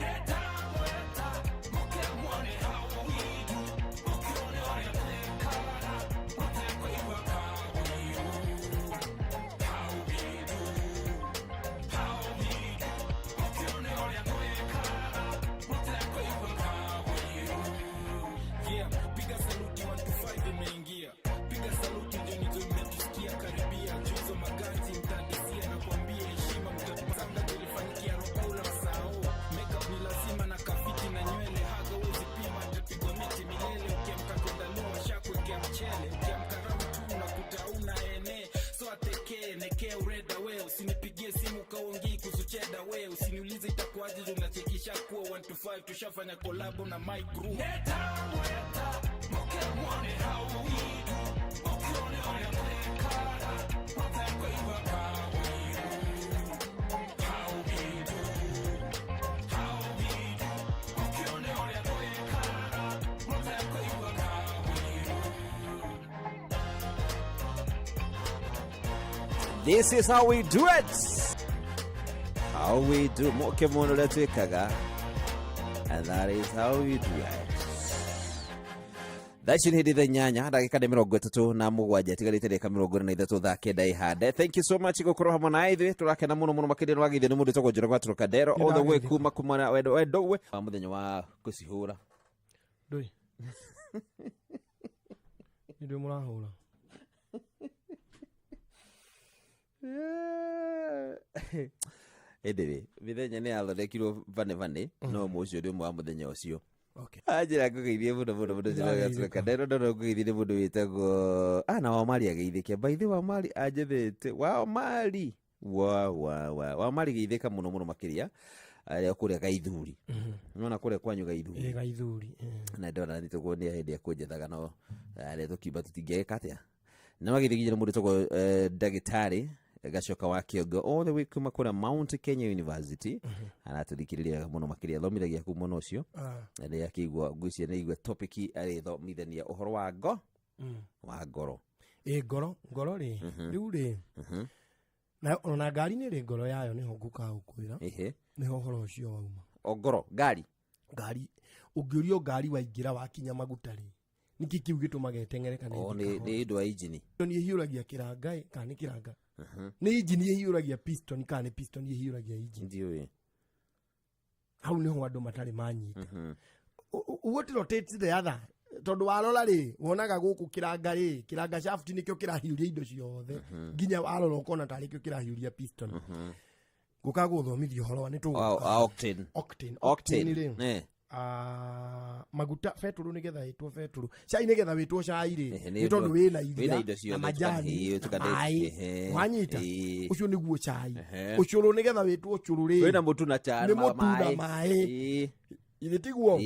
255 tushafanya collab na my group. Neta mweta moke mwane how we do. Okione ole mwekara mata kwa iwa This is how we do it. How we do moke mono letwekaga. And that is how we do it. That's in the nyanya ndagika ni 37 tigarite ndagika 43 thake ndai hande. Thank you so much gukoro hamwe na ithuĩ turakena muno muno makĩria nĩ wagithĩ nĩ mũndũ tũgwo njĩra gwa Kadero all the way kuma kumana wendo we wa mũthenya wa gũcihũra ndũi ndio mũrahũra Edere mithenya nĩ yathondekirwo vane no mũcio nĩ wa mũthenya ũcio. Okay. Ajira ngũgeithie mũno njĩra gwa Kadero no ngũgeithie mũndũ wĩtagwo na Wamari ageithĩke. By the way Wamari anjethete Wamari Wamari geithĩka mũno makĩria arĩa kũrĩa Gaithuri. Nona kũrĩa kwanyu Gaithuri. Gaithuri. Na ndona nĩtũgwo nĩ hĩndĩ akũnjethaga no arĩa tũkiuga tũtingĩeka atĩa. Na magithĩgithia mũndũ wĩtagwo ndagĩtarĩ Gacoka wa Kĩongo all the way kuma kũrĩa Mount Kenya University. Anatũthikĩrĩria mũno makĩria thomithagia kuma no cio. Na nĩ akĩigua ngwĩciria nĩ igua topic arĩ thomithania ũhoro wa wa ngoro. Ngoro rĩ rĩu rĩ na ona ngari nĩ rĩ ngoro yayo nĩho ngũka gũkwĩra nĩho ũhoro ũcio wauma. Ngoro ngari ũngĩũrio ngari waingĩra wakinya maguta rĩ niki kiu gĩtũmaga ĩteng'ereka nĩ ndwa engine nĩ hiũragia kĩranga kana nĩ kĩranga nĩ engine hiũragia piston kana nĩ piston hiũragia engine ndiũĩ hau nĩho andũ matarĩ manyita what rotates the other tondu warora rĩ wonaga gũkũ kĩranga shaft nĩkĩo kĩrahiũria indo ciothe nginya warora ũkona tarĩ kĩo kĩrahiũria piston gũka gũthomithio horo nĩ tũ octane rĩ maguta fetulu nigetha witwo fetulu cai nigetha witwo cai ri ni tondu wina irio na majani wanyita ucio niguo cai ucuru nigetha witwo ucuru ri wina mutu na chana mai itiguo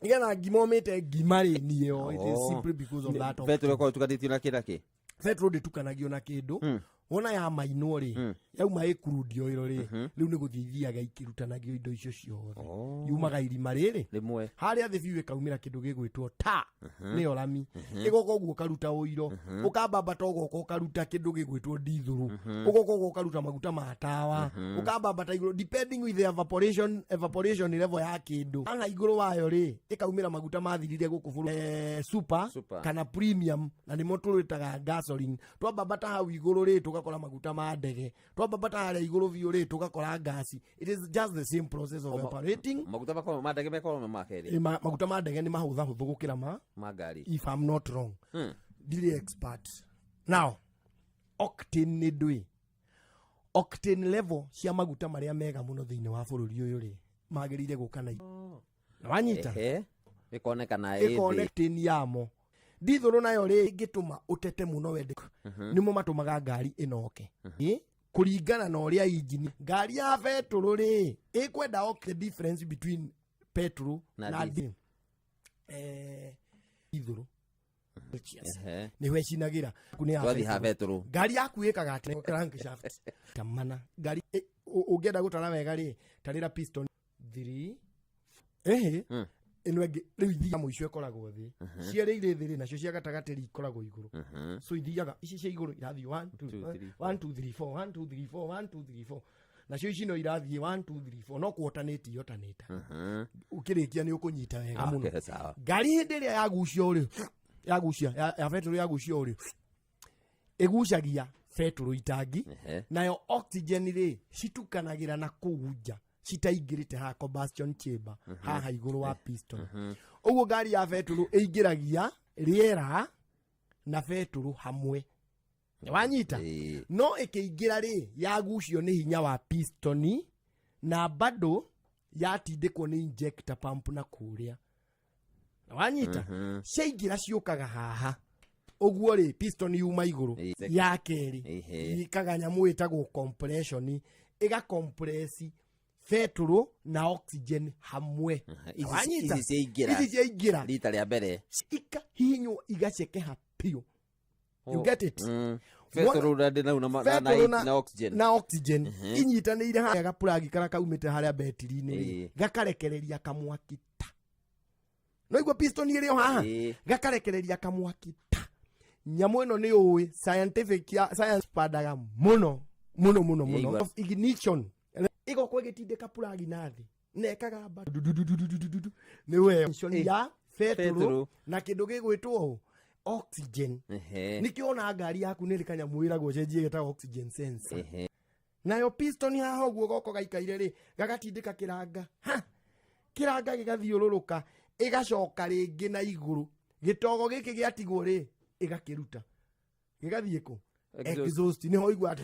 nigetha ngima omete ngima ri niyo it is simply because of that fetulu kwa tukadithio na kidake fetulu nditukanagio na kindu wona ya mainwo ri yauma ikurudio iro ri riu ni guthithiaga ikirutanagio indo icio ciothe yumaga irima riri rimwe haria thi biu ikaumira kindu gigwitwo ta ni orami igoko guo karuta uiro ukambamba togo ukaruta kindu gigwitwo dithuru ugoko guo karuta maguta ma tawa ukambamba ta iguru depending with the evaporation level ya kindu anga iguru wayo ri ikaumira maguta mathirire guku buru super kana premium na ni motulitaga gasoline twambamba ta hau iguru ri tukakora maguta ma ndege twambamba ta haria iguru biu ri tukakora gasi. It is just the same process of evaporating. Maguta makoro ma ndege mekoro makeri maguta ma ndege ni mahutha huthu gukira magari if I'm not wrong. Dili expert now octane ni ndui octane level cia maguta maria mega muno thiini wa bururi uyu ri magirire gukana wanyita ikonekana octane yamo dithuru nayo ri gituma utete muno wende nimo matumaga ngari inoke kuringana na uria engine ngari ya petrol ri ikwenda the difference between petrol na dithuru ni wecinagira kuni ya petrol ngari yaku ikaga ati crankshaft tamana ngari ungienda gutara wega ri tarira piston 3 ino ĩngĩ rĩu ithia mũico ĩkoragwo thĩ ciarĩ irĩ thĩ nacio cia gatagatĩ ikoragwo igũrũ so ithiaga ici cia igũrũ irathiĩ 1 2 3 4 1 2 3 4 1 2 3 4 nacio ici no irathiĩ 1 2 3 4 no kuotanĩti yotanĩta ukĩrĩkia nĩ ũkũnyita wega mũno ngari hĩndĩ ĩrĩa yagucia ya petrol yagucia ũrĩ ĩgucagia petrol itangi nayo oxygen rĩ citukanagĩra na kũguja citaingĩrĩte ha combustion chamber haha igũrũ wa piston ũguo ngari ya petrol ĩingĩragia rĩera na petrol hamwe wanyita no ĩkĩingĩra rĩ yagucio nĩ hinya wa piston na bado yatindĩkwo nĩ injector pump na kũrĩa wanyita ciaingĩra ciũkaga haha ũguo rĩ piston yuma igũrũ ya kerĩ ikaga nyamũ ĩtagwo compression ĩga compress petrol na oxygen hamwe. Ici ciaingira rita rĩa mbere ikahihinywo igacekeha piũ. You get it? Petrol na oxygen. Na oxygen inyitanĩire harĩa gapuragi kara kaumĩte harĩa betiri-inĩ gakarekereria kamwaki ta. No igua piston ĩrĩ haha gakarekereria kamwaki ta. Nyamũ ĩno nĩ ũĩ science padaga mũno of ignition. Iko kwa gĩtindĩka puragi nathĩ nekagamba nĩ we ya petrol na kĩndũ gĩgwĩtwo oxygen. Nikio ona ngari yaku nĩ kanyamũ ĩragwo cenjie gĩtagwo oxygen sensor. Nayo piston haha ũguo goko gaikaire rĩ gagatindĩka kĩranga. Kĩranga gĩgathiũrũrũka ĩgacoka rĩngĩ na igũrũ. Gĩtogo gĩkĩ gĩatigwo rĩ ĩgakĩruta gĩgathiĩ kũ exhaust ni ho igwa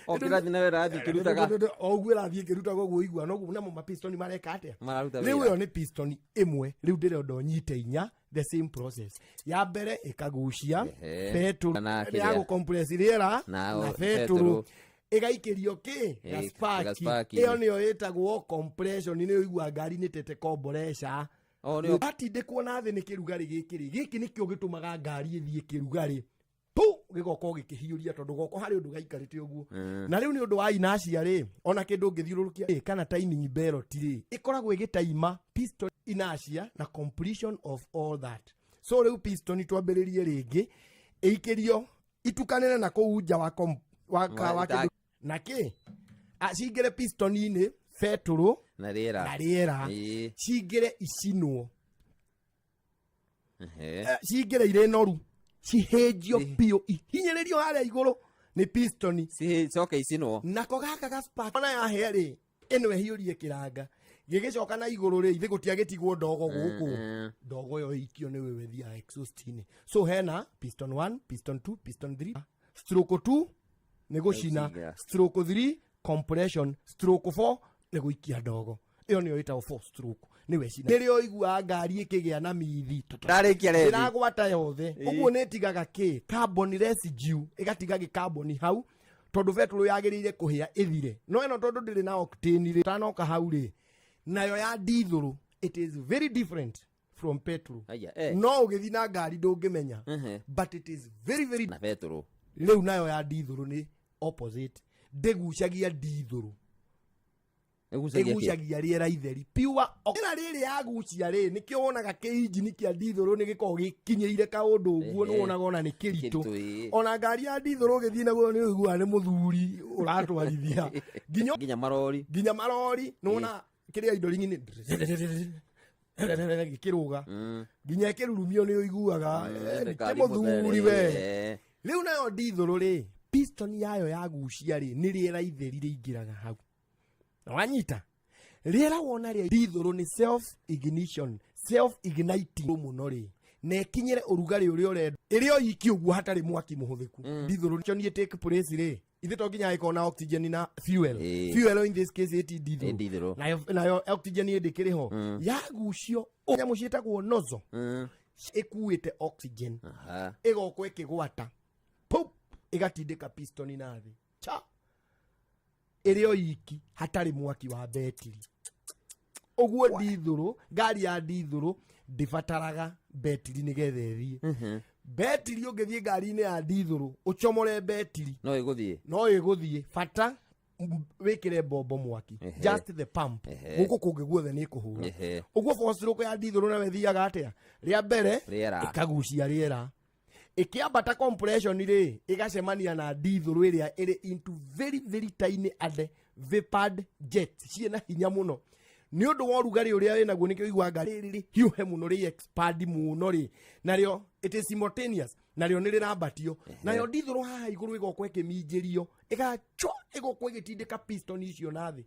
okirathi na werathi kirutaga oguo rathi kirutaga oguo igwa no namo mapiston mareka atia riu yo ni piston imwe riu ndire ndo nyite inya the same process ya mbere ikagucia petrol ya go compress riera na petrol igaikirio ki gaspaki iyo niyo yetagwo compression ni igwa ngari ni tete compression atindikwo na thi ni kirugari giki nikio gitumaga ngari ithie kirugari gigoko gikihiuria tondu goko hari undu gaikarite uguo na riu ni undu wa inertia ri ona kindu ngithiururukia kana timing belt ri ikoragwo igitaima piston inertia na completion of all that. So riu piston twambiririe ringi ikirio itukanire na kuunja wa kindu na ki acingire piston ini petrol na riera cingire icinwo cingire ire noru cihejio pio ihinyĩrĩrio harĩa igũrũ nĩ piston cicoke icinwo nako gaka gaspark ona yahe rĩ ĩno ehiũrie kĩranga gĩgĩcoka na igũrũ rĩ ithe gũtiagĩtigwo ndogo gũkũ ndogo yo ikio nĩ wewe thia exhaust-inĩ. So hena piston 1 piston 2 piston 3 stroke 2 nĩ gũcina stroke 3 compression stroke 4 nĩ gũikia ndogo iyo nĩyo ĩtagwo 4 stroke niwe cina nirio igua ngari ikigĩa na mithi ndarikia rethi iragwata yothe uguo netigaga ki carbon residue igatiga gi carbon hau tondu petrol yagirire kuhia ithire no eno tondu ndiri na octane ri tanoka hau ri nayo ya diesel it is very different from petrol no ugithi na ngari ndungimenya but it is very na petrol riu nayo ya diesel ni opposite ndigucagia diesel egucagia riera itheri pure ira riri yagucia ri nikio wonaga ke engine kia diesel ni giko gikinyeire kaundu uguo no wonaga ona ni kirito ona ngari ya diesel ugithie naguo ni uigua ni muthuri uratwarithia ginya marori no wona kiria indo ringini gikiruga ginya kirurumio ni uiguaga ni muthuri we riu nayo diesel ri piston yayo yagucia ri ni riera itheri riingiraga hau wanyita riera wona ri diesel ni self igniting muno ri na kinyere urugari uri urenda irio iki uguo hatari mwaki muhuthiku diesel ni take place ri ithe to nginya iko na oxygen na fuel in this case it diesel nayo oxygen ndikiri ho yagucio nyamu cietagwo nozo ikuite oxygen igoko ikigwata pop igatindika piston na thi cha irio iki hatari mwaki wa betiri uguo diesel ngari ya diesel ndibataraga betiri nigethe ithie betiri ungithie ngari-inĩ ya diesel ucomore betiri no iguthie fata wikire bombo mwaki just the pump guku kungi guothe ni kuhura uguo fostroke ya diesel na wethiaga atia ria mbere ikagucia riera ikiambata compression ri igacemania na diesel iria iri into very tiny and vapored jet ciena hinya muno ni undu wa rugari uria wina guo nikio igwa ngari riri hiuhe muno ri expand muno ri nario it is simultaneous nario ni rirambatio nayo diesel haha iguru igokwe kiminjirio igachwa igokwe gitindika piston icio nathi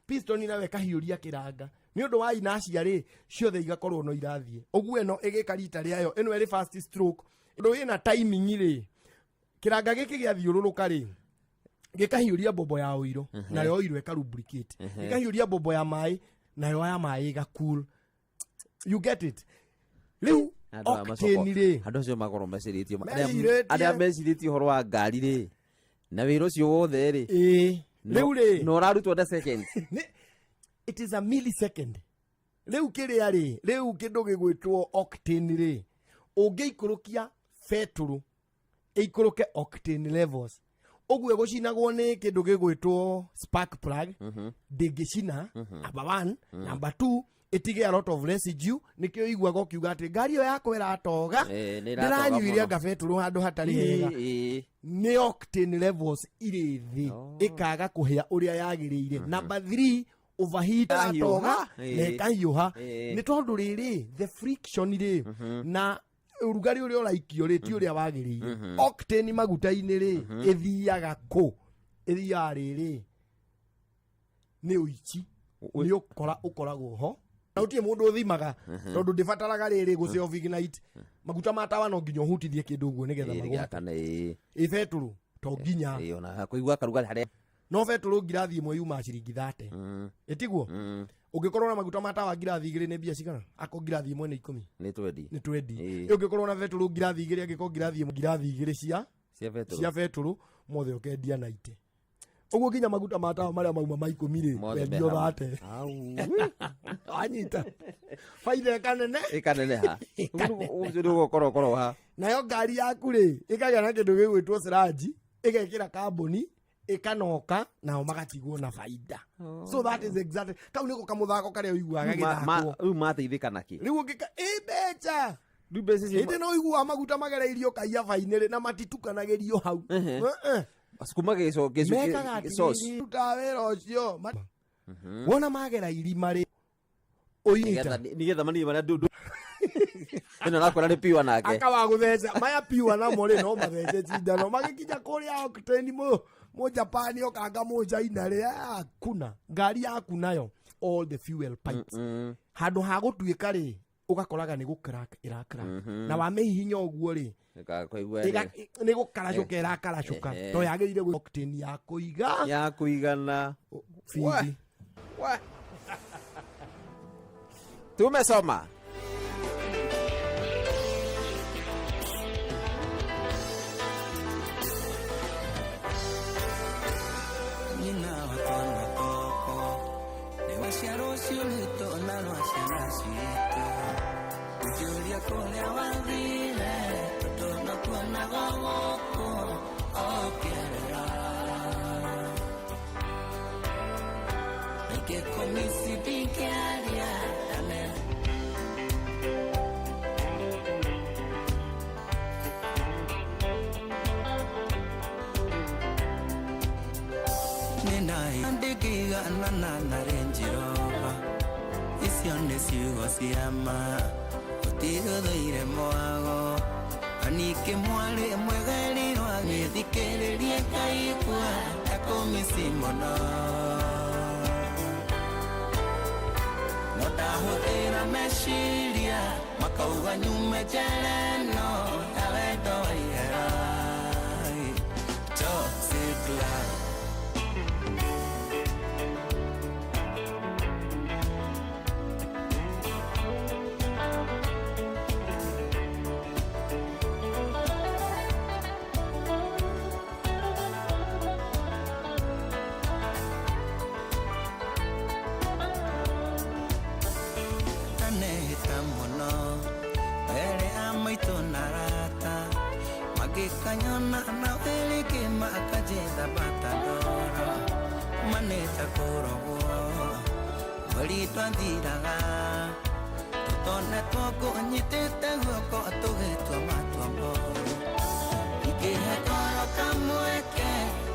piston nawe kahiuria kiranga ni undu wa inertia ri ciothe igakorwo no irathie uguo eno igikarita riayo eno eri fast stroke ndo ina timing ri kiranga giki giathiururuka ri gikahiuria bobo ya oiro nayo oiro ekarubricate gikahiuria bobo ya mai nayo ya mai ga cool you get it riu octane ri andu acio magoro meciritio aria meciritio horo wa ngari ri na wiro cio wothe ri riu ri no rarutwo the seconds it is a millisecond. Riu kiria ri riu kindu gigwitwo octane ri ungiikurukia beturu ikuruke octane levels ogwe gucinagwo ni kindu gigwitwo spark plug ndingicina number 1 number 2 itige a lot of residue nikio igwaga ukiuga ati ngari yo yakwa iratoga ndiranyuiria ngabeturu handu hatari hega ni octane levels iri thi ikaga kuhia uria yagiriire number 3 overheat atoga nekahiuha ni tondu riri the friction ri na urugari uria uraikio ri ti uria wagiriire octane maguta-ini ri ithiaga ku ithia riri ni uici ni ukoragwo ho na utie mundu uthimaga tondu ndibataraga riri guce of ignite maguta matawa no nginya hutithie kindu guo nigetha magwo ifeturu to nginya ona kuigwa karugari haria no beturu ngirathi imwe yuma ciringi 30 itiguo ungikorwo na maguta matawa ngirathi igiri ne bia cigana ako ngirathi imwe ni 10 ni 20 ni 20 ungikorwo na beturu ngirathi igiri angiko ngirathi imwe ngirathi igiri cia beturu mothe ukendia 90 uguo nginya maguta matawa maria mauma ma 10 ri wendio thate anyita faida kanene ha uguo korokoro ha nayo ngari yaku ri ikagĩa na kindu gigwitwo siraji igekira carbon ikanoka nao magatigwo na faida so that is exactly kau niko kamuthako karia uiguaga githako riu mateithika naki riu ngika ibecha inde no igua maguta magereirio kaia fainere na matitukanagerio hau asukuma geso tutawera ucio wona magera irima ri uyita nigetha mani maria ndu ino nakora ni piwa nake akawa gutheca maya piwa na mori no mathece cindano magikinya kuria octane mo Japan okanga mo China ri kuna ngari yaku nayo all the fuel pipes handu ha gutuika ri ugakoraga ni gucrack ira crack na wa mehihinya oguo ri ni gukaracuka irakaracuka to yagirire octane ya kuigana fidi tumesoma na renjiro icio nĩ ciugo cia ma ũtigũthũire mwago anike mwari mwegerirwa gĩthikĩrĩrie kaigua takũmĩci mũno no ndahũthĩra meciria makauga nyume njereno na wendo waihera toxic love kanyana na wele ke makajenda batadoro maneta korogo bali twandiraga tutone twako nyitete goko tugetwa matwambo ikehe koro kamweke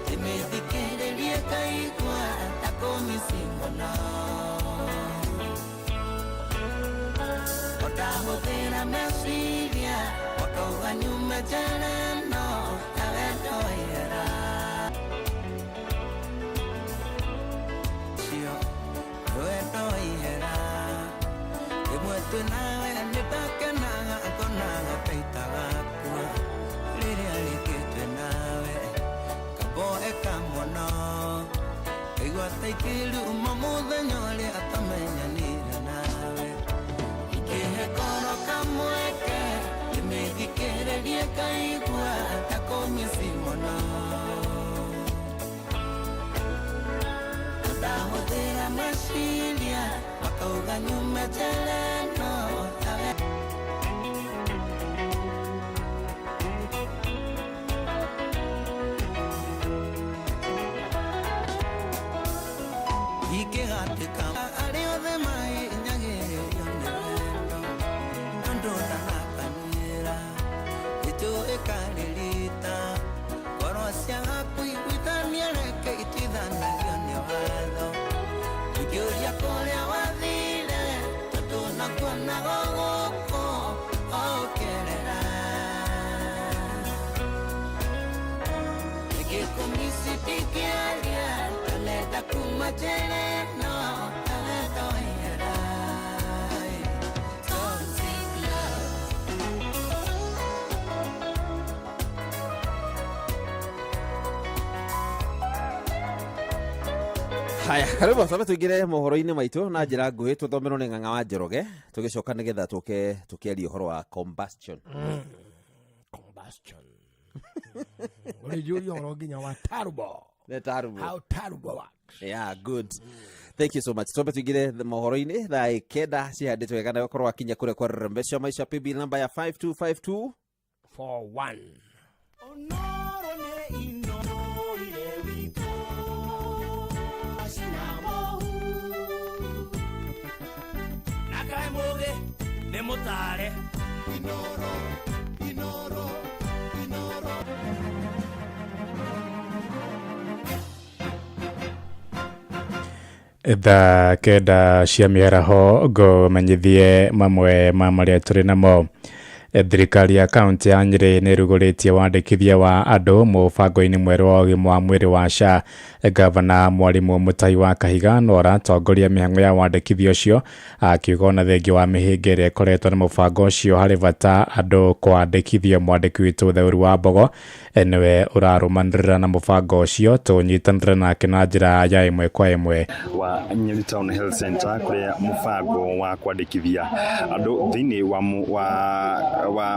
timithikĩrĩrie kaigua takũmĩcimona ndahũthĩra meciria wakauga nyume njereno na wendo waihera cio wendo waihera rĩmwe twĩnawe nĩndakenaga ngonaga kaita gakua rĩrĩa rĩngĩ twĩnawe kaboeka mũno kaigua ta ikĩruma mũthenya ũrĩa atamenyanire nawe koro kamweke timithikĩrĩrie kaigua takũmĩcimona ndahũthĩra masilia makauga nyuma teleno Ike gatika ario de mai nyage yondelendo ando na kanira eto ekalilita korosia kui uitania ke itidana yone wado ujuria kole awadile tuna kona gogoko okerera eke komisi tikialia leta kumatele no leta oira toxic love Haya, karibu sabe tugire mohoro-ini maitu na njira nguhi tuthomerwo ni Ng'ang'a wa Njoroge tugicoka nigetha tukiaria uhoro wa combustion. Combustion. Uri juri uhoro nginya wa turbo. The turbo. How turbo works. Yeah, good. Thank you so much. Sobe tugire mohoro-ini thaa kenda cihanditwo wega na gukorwo akinya kuria kwa Rembesha Maisha PB namba ya 525241. Onoro ne inoire wito asinamohu Nakai moge ne motare Inoro Thaa kenda cia mĩaraho ngũmenyithie mamwe ma marĩa tũrĩ namo. Thirikari ya kaunti ya Nyeri nĩ ĩrugũrĩtie wandĩkithia wa andũ mũbango-inĩ mwerũ wa ũgima wa mwĩrĩ wa SHA. Gavana Mwarimũ Mutahi wa Kahiga no aratongoria mĩhang'o ya wandĩkithia ũcio, akiuga ona thengia wa mĩhĩnga ĩrĩa ĩkoretwo na mũbango ũcio harĩ bata andũ kwandĩkithio. Mwandĩki witũ Theuri wa Mbogo niwe ũrarũmanĩrĩra na mũbango ũcio, tũnyitanĩre nake na njĩra ya ĩmwe kwa ĩmwe. Wa Nyeri Town Health Center kũrĩa mũbango wa kwandĩkithia andũ thĩinĩ wa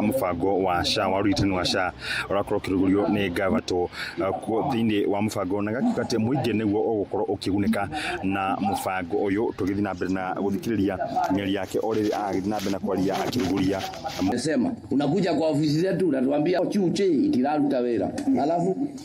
mũbango wa SHA wa ũrigitani wa SHA ũrakorwo ũkĩrugũrio nĩ gavato thĩinĩ wa mũbango na gakiuga atĩ mũingĩ nĩguo ũgũkorwo ũkĩgunĩka na mũbango ũyũ. Tũgĩthiĩ na mbere na gũthikĩrĩria mĩario yake o rĩrĩ agĩthiĩ na mbere na kwaria akĩrugũria. Nasema unakuja kwa ofisi zetu unatuambia chuche itiraruta wera,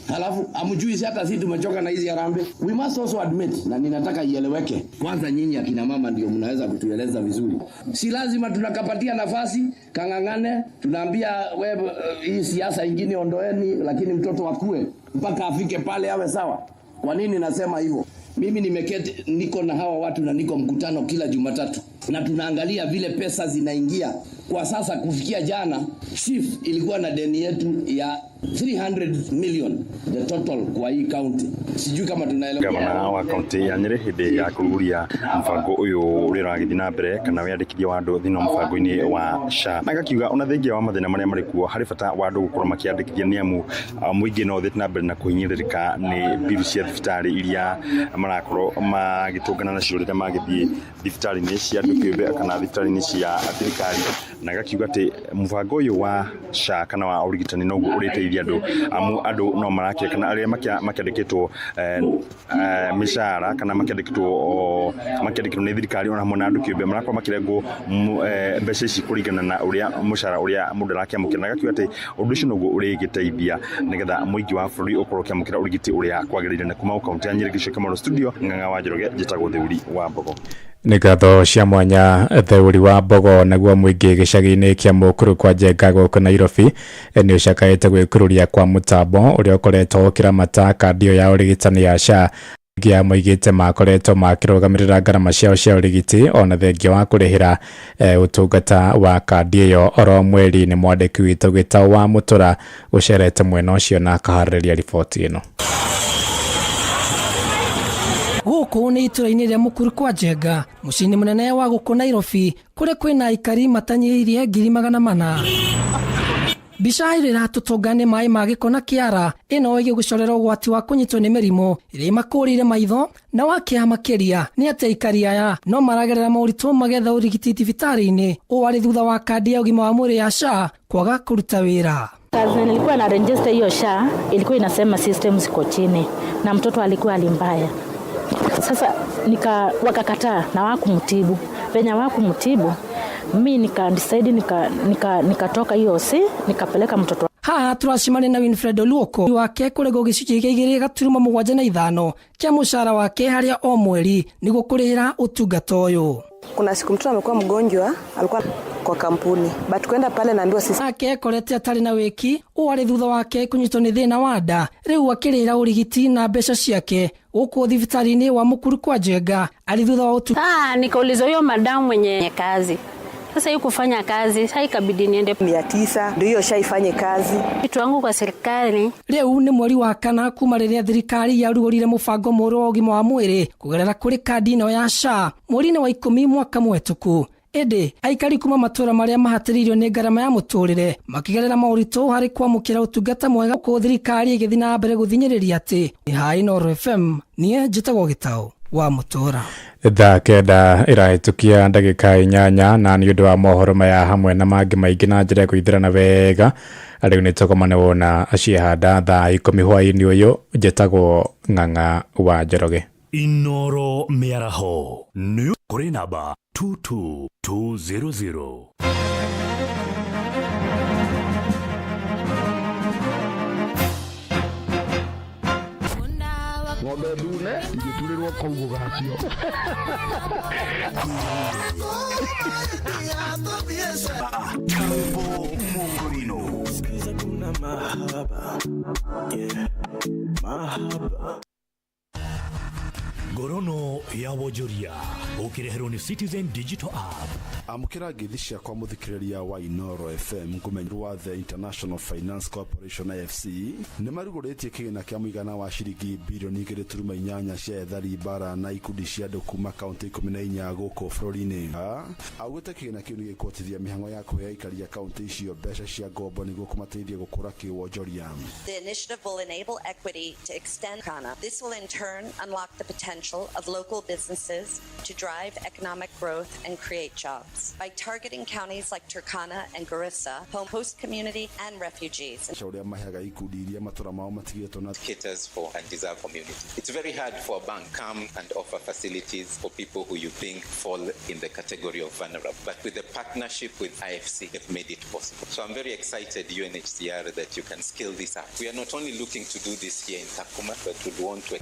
halafu amjui hata sisi tumechoka na hizi harambe. We must also admit, na ninataka ieleweke, kwanza nyinyi akina mama ndio mnaweza kutueleza vizuri, si lazima tunakapatia nafasi kangangane tunaambia wewe hii siasa ingine ondoeni, lakini mtoto akue mpaka afike pale awe sawa. Kwa nini nasema hivyo? Mimi nimeketi niko na hawa watu na niko mkutano kila Jumatatu na tunaangalia vile pesa zinaingia. Kwa sasa kufikia jana chief ilikuwa na deni yetu ya 300 million the total kwa hii county. Sijui kama tunaelewa. Gavana wa county ya Nyeri hĩndĩ ya kũrugũria mũbango ũyũ ũrĩa ũragĩthiĩ na mbere kana wĩandĩkithia wa andũ thĩinĩ wa mũbango-inĩ wa SHA. Na gakiuga ona thengia wa mathĩna marĩa marĩ kuo harĩ bata wa andũ gũkorwo makĩandĩkithia nĩ amu mũingĩ no ũthiĩte na mbere na kũhinyĩrĩrĩka nĩ biru cia thibitarĩ iria marakorwo magĩtũngana nacio rĩrĩa magĩthiĩ thibitarĩ-inĩ cia andũ kĩũmbe kana thibitarĩ-inĩ cia thirikari. Na gakiuga atĩ mũbango ũyũ wa SHA kana wa ũrigitani noguo ũrĩteithia andũ no marakĩra kana arĩa makĩandĩkĩtwo mĩcara kana makĩandĩkĩtwo nĩ thirikari ona hamwe na andũ kĩũmbe marakorwo makĩrengwo mbeca ici kũringana na ũrĩa mũcara ũrĩa mũndũ arakĩamũkĩra. Na gakiuga atĩ ũndũ ũcio noguo ũrĩgĩteithia nĩgetha mũingĩ wa bũrũri ũkorwo ũkĩamũkĩra ũrigiti ũrĩa kwagĩrĩire. Na kuma kaunti ya Nyeri Gĩcigo Kamaro studio Ng'ang'a wa Njoroge njĩtagwo Theuri wa Mbogo. Nĩ ngatho cia mwanya Theuri wa Mbogo. Naguo mũingĩ gĩcagi-inĩ kĩa Mũkũrũ kwa Njenga gũkũ Nairobi nĩ ũcakaĩte gwĩkũrũria kwa mũtambo ũrĩa ũkoretwo ũkĩramata kandi ya ũrigitani ya SHA. Gĩa moigĩte makoretwo makĩrũgamĩrĩra ngarama ciao cia ũrigiti ona thengia wa kũrĩhĩra ũtungata wa kandi ĩyo oro mweri. Nĩ mwandĩki witũ Gĩtaũ wa Mũtũra ũcerete mwena ũcio na akaharĩrĩria riboti ĩno. Gũkũ nĩ itũra-inĩ rĩa Mũkũrũ kwa Njenga, mũciĩ-inĩ mũnene wa gũkũ Nairobi, kũrĩa kwĩna aikari matanyĩirie 400,000. Mbica ĩrĩa ĩratũtonga nĩ maĩ ma gĩko na kĩara, ĩno ĩgĩgũcorera ũgwati wa kũnyitwo nĩ mĩrimũ ĩrĩa makũrĩire maitho. Na wakĩha makĩria nĩ atĩ aikari aya no maragerera maũritũ magetha ũrigiti thibitarĩ-inĩ, ũũ arĩ thutha wa kandi ya ũgima wa mwĩrĩ ya SHA kwaga kũruta wĩra. Kazi nilikuwa na register hiyo SHA ilikuwa inasema system ziko chini na mtoto alikuwa alimbaya. Sasa wakakataa na wakumtibu. Penye wakumtibu, mimi nikadecide nikatoka hiyo nikapeleka mtoto. Haha turacimania na Winfred Oluoko wake kurego gicunjĩ gĩa 2.75 kĩa mũcara wake harĩa o mweri nĩguo kũrĩhĩra ũtungata ũyũ. Kuna siku mtu amekuwa mgonjwa, alikuwa kwa kampuni, but kwenda pale naambiwa sisi ake korete atari na wiki ũwarĩ thutha wake kunyitwo nĩ thĩna wa nda, rĩu akĩrĩhĩra ũrigiti na mbeca ciake gũkũ thibitarĩ-inĩ wa Mũkuru kwa Njenga. Arĩ thutha wa nikauliza huyo madamu mwenye kazi. Sasa hiyo kufanya kazi, sasa ikabidi niende 900 ndio hiyo shaifanye kazi. Kitu wangu kwa serikali. Rĩu nĩ mweri wa kana kuma rĩrĩa thirikari yarugũrire mũbango mwerũ wa ũgima wa mwĩrĩ kũgerera kũrĩ kandi ĩno ya SHA mweri-inĩ wa 10 mwaka mũhetũku. Ĩndĩ aikari kuma matũra marĩa mahatĩrĩirio nĩ ngarama ya mũtũrĩre makĩgerera maũritũ harĩ kwamũkĩra ũtungata mwega kũ thirikari ĩgĩthiĩ na mbere gũthinyĩrĩria atĩ ha Inooro FM niĩ njĩtagwo Gĩtaũ wa Mũtũra. Thaa kenda ĩrahĩtũkia ndagĩka 8 na nĩ ũndũ wa mohoro maya hamwe na mangĩ maingĩ na njĩra ya kũithĩrana wega. Rĩu nĩ tũkomane wona acihanda thaa 10 hwaĩ-inĩ ũyũ. Njĩtagwo Ng'ang'a wa Njoroge. Inooro mĩaraho nĩ kũrĩ namba 22200. Ng'ombe ndune igĩturĩrwo koguo gatio. Kambo Mungurino. Sikiza kuna mahaba. Yeah. Mahaba. Gorono ya Wojoria ukireherwo ni Citizen Digital App. Amukira ngithi ciakwa muthikiriria wa Inooro FM kumenyerwa the International Finance Corporation IFC nĩ marugũrĩtie kĩgĩna kĩa mũigana wa ciringi bilioni 2.8 cia ethari bara na ikundi cia andũ kuma kaunti 14 gũkũ bũrũri-inĩ. Augĩte kĩgĩna kĩu nĩ gĩkũhotithia mĩhang'o ya kũhe aikari a kaunti icio mbeca cia ngombo nĩguo kũmateithia gũkũra kĩwonjoria. The initiative will enable equity to extend Turkana. This will in turn unlock the potential of local businesses to drive economic growth and create jobs by targeting counties like Turkana and Garissa, host community and refugees. Caters for undeserved community. It's very hard for a bank to come and offer facilities for people who you think fall in the category of vulnerable. But with the partnership with IFC, they've made it possible. So I'm very excited, UNHCR, that you can scale this up. We are not only looking to do this here in Takuma, but we want to...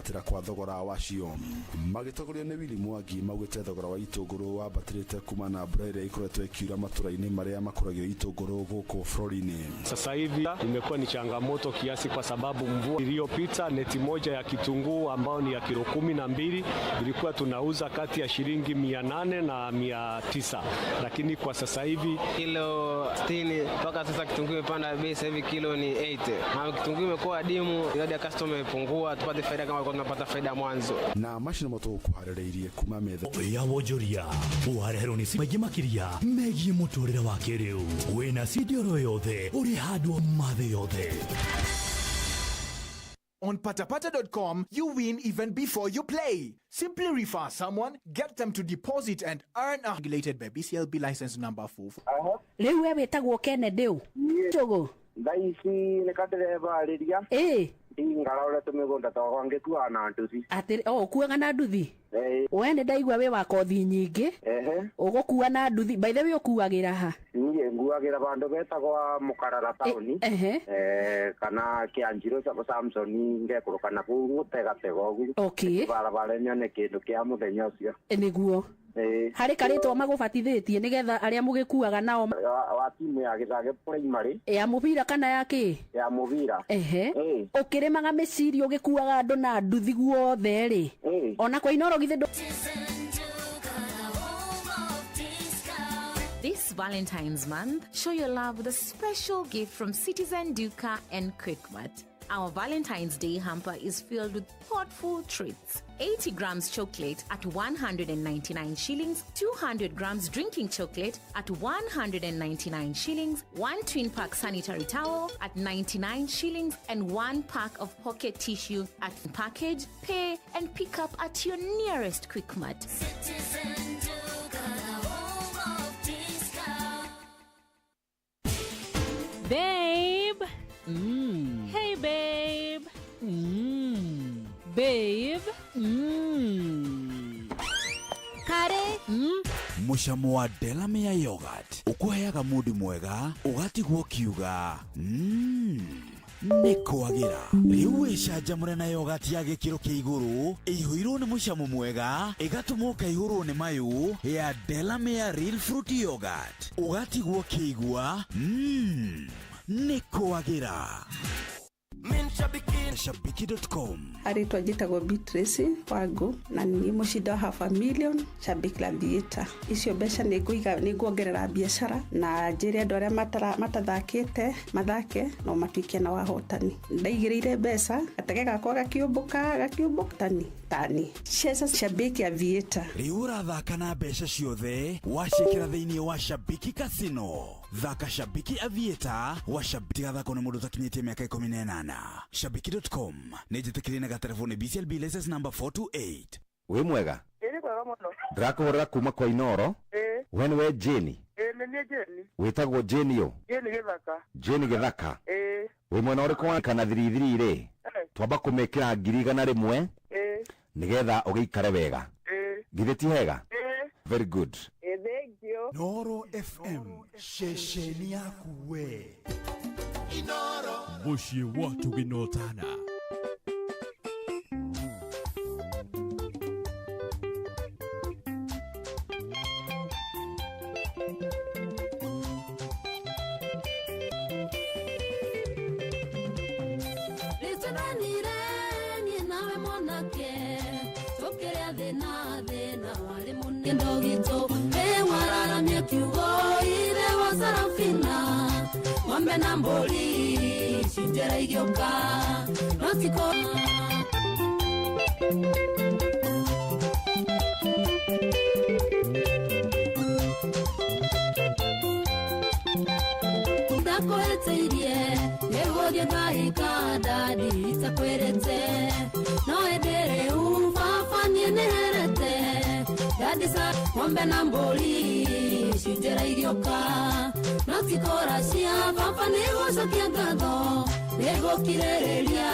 Magĩtongorio nĩ Willy Mwangi maugĩte thogora wa itũngũrũ wambatĩrĩte kuma na mbura ĩrĩa ĩkoretwo ĩkiura matũra-inĩ marĩa makũragio itũngũrũ gũkũ bũrũri-inĩ. Sasa hivi imekuwa ni changamoto kiasi kwa sababu mvua iliyopita neti moja ya kitunguu ambao ni ya kilo 12 ilikuwa tunauza kati ya shilingi 800 na 900, lakini kwa sasa hivi kilo 60 mpaka sasa kitunguu imepanda bei, sasa hivi kilo ni 80. Na kitunguu imekuwa adimu, idadi ya customer imepungua, tupate faida kama tunapata faida mwanzo. Na mashine moto kuharĩrĩirie kuma metha ya Wojoria uhareherwo nĩ maingĩ makĩria megiĩ mũtũrĩre wa kĩrĩu wĩna cidioro yothe ũrĩ handũ mathĩ yothe. On patapata.com, you win even before you play. Simply refer someone, get them to deposit and earn a regulated by BCLB license number 4. Leo wewe tagwo Kennedy u. Chogo. Ndaisi nĩ kadereva aliria. Ingara tumegonda twa ngĩtua na nduthi. Kuaga na nduthi. We nĩ ndaigua we wa kothi nyingĩ. Ũgũkua na nduthi. By the way ũkuagĩra ha? Niĩ nguagĩra bandũ betagwa Mũkarara taũni. Kana Kĩanjiro Samson ngekũrũka na kũu gũtegatega ũguo. Barabara nyone kĩndũ kĩa mũthenya ũcio. Nĩguo. Harĩ karĩtwa magũbatithĩtie nĩgetha arĩa mũgĩkuaga nao wa timu ya Gĩthage primary ya mũbira kana ya kĩ? Ya mũbira. Ũkĩrĩmaga mĩciri ũgĩkuaga andũ na nduthi guothe rĩ. Ona kwa Inooro githĩ ndũ. This Valentine's month, show your love with a special gift from Citizen Duka and Quickmart. Our Valentine's Day hamper is filled with thoughtful treats. 80 grams chocolate at 199 shillings, 200 grams drinking chocolate at 199 shillings, 1 twin pack sanitary towel at 99 shillings, and 1 pack of pocket tissue at package, pay, and pick up at your nearest Quickmart. Babe. Hey, babe. Babe. mucamo wa Delamere yogurt ukuheaga mudi mwega ugatigwo kiuga nikwagira riu icanjamure na yogurt ya gikiro kia iguru ihuirwo ni mucamo mwega igatumuka ihurwo ni mayu ya Delamere Real Fruit Yogurt ugatigwo kiigua nikwagira. Shabiki.com. Aritwa jitagwo Beatrice Wangu na ni mushindi wa $500,000 Shabiki la Theatre. Icio mbeca niguongerera biashara na njĩre andũ arĩa matathakĩte mathake no matuĩke na wahotani. Ndaigĩrĩire mbeca gatege gakwa gakiũmbũka tani. Cheza Shabiki ya Theatre. Rĩu ũrathaka na mbeca ciothe wacikĩra thĩinĩ wa Shabiki Casino. Thaka Shabiki Aviator wa Shabiki gathako nĩ mũndũ takinyĩtie mĩaka 18. Shabiki.com nĩ njĩtĩkĩrie na telefoni BCLB license number 428. Wĩ mwega? Ĩrĩ kwega mũno. Ndĩrakũhũrĩra kuma kwa Inoro. We nĩwe Jane? Nĩ Jane. Wĩtagwo Jane yo? Jane Gĩthaka. Jane Gĩthaka? Wĩ mwena ũrĩkũ wa kana 33 twamba kũmĩkĩra 100,000 nĩgetha ũgĩikare wega. Githĩ ti hega? Very good. Thank you. Noro FM, shesheni yaku we. Inoro. Mushi watu ginotana. Ndogito ewara myekiugo ire wa Sarafina ng'ombe na mbori shinjera igioka notiko ndakoeteirie negothie ngahika dadi itakwerete no endere ufafanie neherete Dadisa ng'ombe na mbori shinjera igioka notikora cia baba nĩgũcokia ngatho nĩgũkirĩrĩria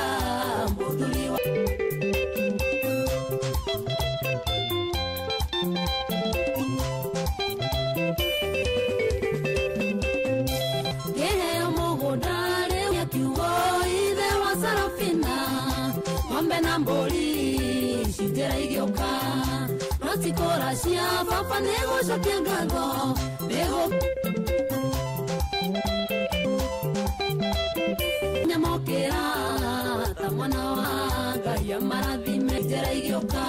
mũthuri wa kĩheo mũgũnda rĩu kiugo ithe wa Sarafina ng'ombe na mbori shinjera igioka Notikora cia baba nĩgũcokia ngatho nyamũkĩra ta mwana wa Ngai amarathime njĩra igĩũka